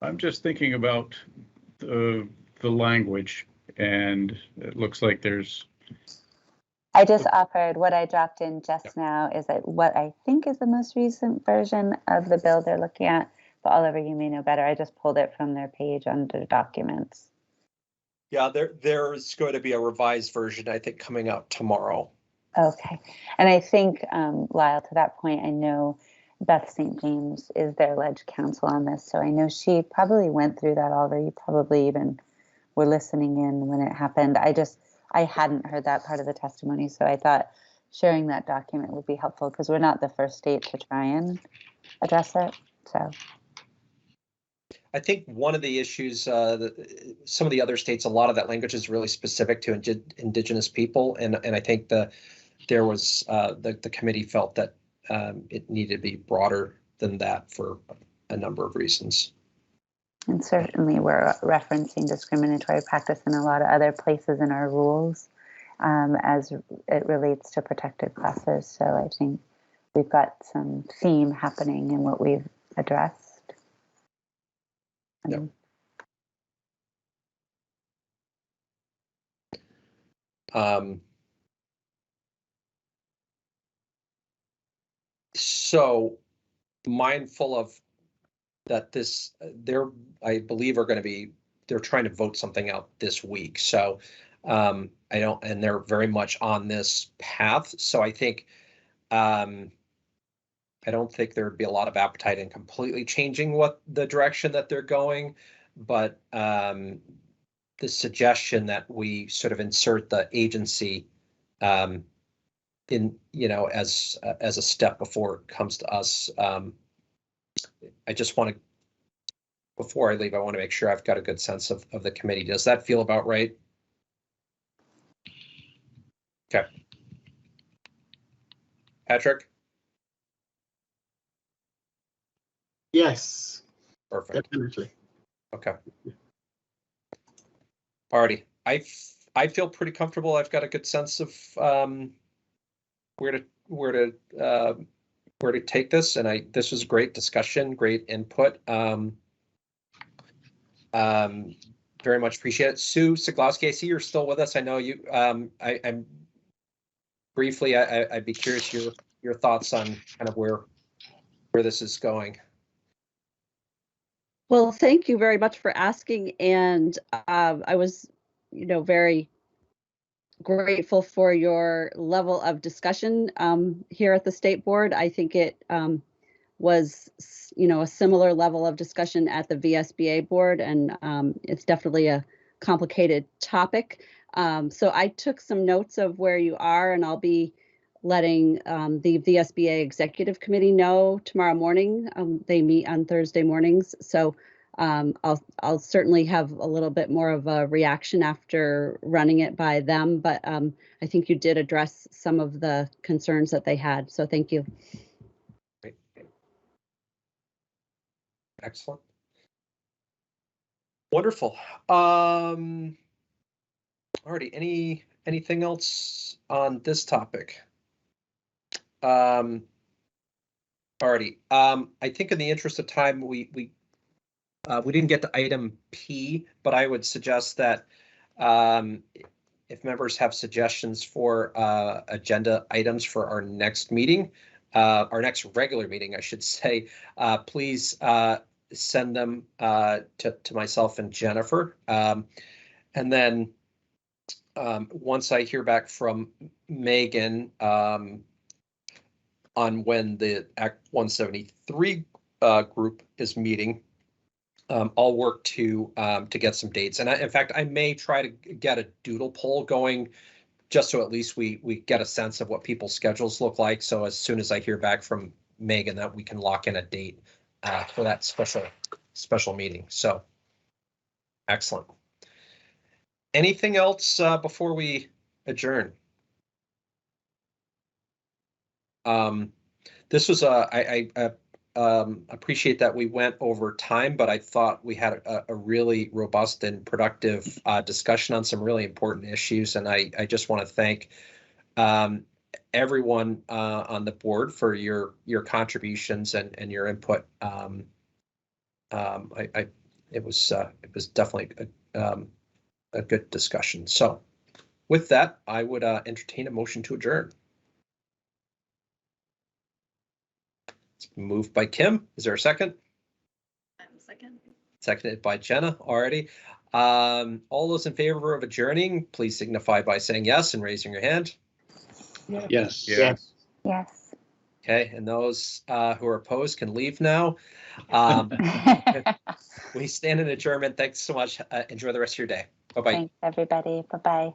I'm just thinking about the language, and it looks like there's. I just offered what I dropped in just now is that what I think is the most recent version of the bill they're looking at, but Oliver, you may know better. I just pulled it from their page under documents. Yeah, there's going to be a revised version, I think, coming out tomorrow. Okay. And I think, Lyle, to that point, I know Beth St. James is their ledge counsel on this. So I know she probably went through that, Oliver. You probably even were listening in when it happened. I hadn't heard that part of the testimony, so I thought sharing that document would be helpful because we're not the first state to try and address it. So I think one of the issues, some of the other states, a lot of that language is really specific to Indigenous people, and I think the committee felt that it needed to be broader than that for a number of reasons. And certainly we're referencing discriminatory practice in a lot of other places in our rules as it relates to protected classes. So I think we've got some theme happening in what we've addressed. Yep. So mindful of that I believe they're trying to vote something out this week. So and they're very much on this path. So I think, I don't think there'd be a lot of appetite in completely changing what the direction that they're going, but the suggestion that we sort of insert the agency in, as a step before it comes to us. I just want to, before I leave, I want to make sure I've got a good sense of the committee. Does that feel about right? Okay. Patrick? Yes. Perfect. Definitely. Okay. Alrighty. I feel pretty comfortable. I've got a good sense of where to take this, and this was great discussion, great input. Very much appreciate it. Sue Siglowski, I see you're still with us. I know you. I'm briefly. I'd be curious your thoughts on kind of where this is going. Well, thank you very much for asking, and I was, very grateful for your level of discussion here at the State Board. I think it was, a similar level of discussion at the VSBA board, and it's definitely a complicated topic. So I took some notes of where you are, and I'll be letting the VSBA Executive Committee know tomorrow morning. They meet on Thursday mornings, so I'll certainly have a little bit more of a reaction after running it by them, but I think you did address some of the concerns that they had. So thank you. Great. Excellent. Wonderful. Alrighty, anything else on this topic? Alrighty. I think in the interest of time, we didn't get to item P, but I would suggest that if members have suggestions for agenda items for our next meeting, our next regular meeting, I should say, please send them to myself and Jennifer. And then once I hear back from Megan on when the Act 173 group is meeting, I'll work to get some dates. And in fact, I may try to get a doodle poll going just so at least we get a sense of what people's schedules look like. So as soon as I hear back from Megan, that we can lock in a date for that special meeting. So excellent. Anything else before we adjourn? This was I appreciate that we went over time, but I thought we had a really robust and productive discussion on some really important issues. And I just want to thank everyone on the board for your contributions and your input. It was definitely a good discussion. So with that, I would entertain a motion to adjourn. It's moved by Kim. Is there a second? Second. Seconded by Jenna already. All those in favor of adjourning, please signify by saying yes and raising your hand. Yes. Yes. Yes. Okay, and those who are opposed can leave now. We stand in adjournment. Thanks so much. Enjoy the rest of your day. Bye-bye. Thanks, everybody. Bye-bye.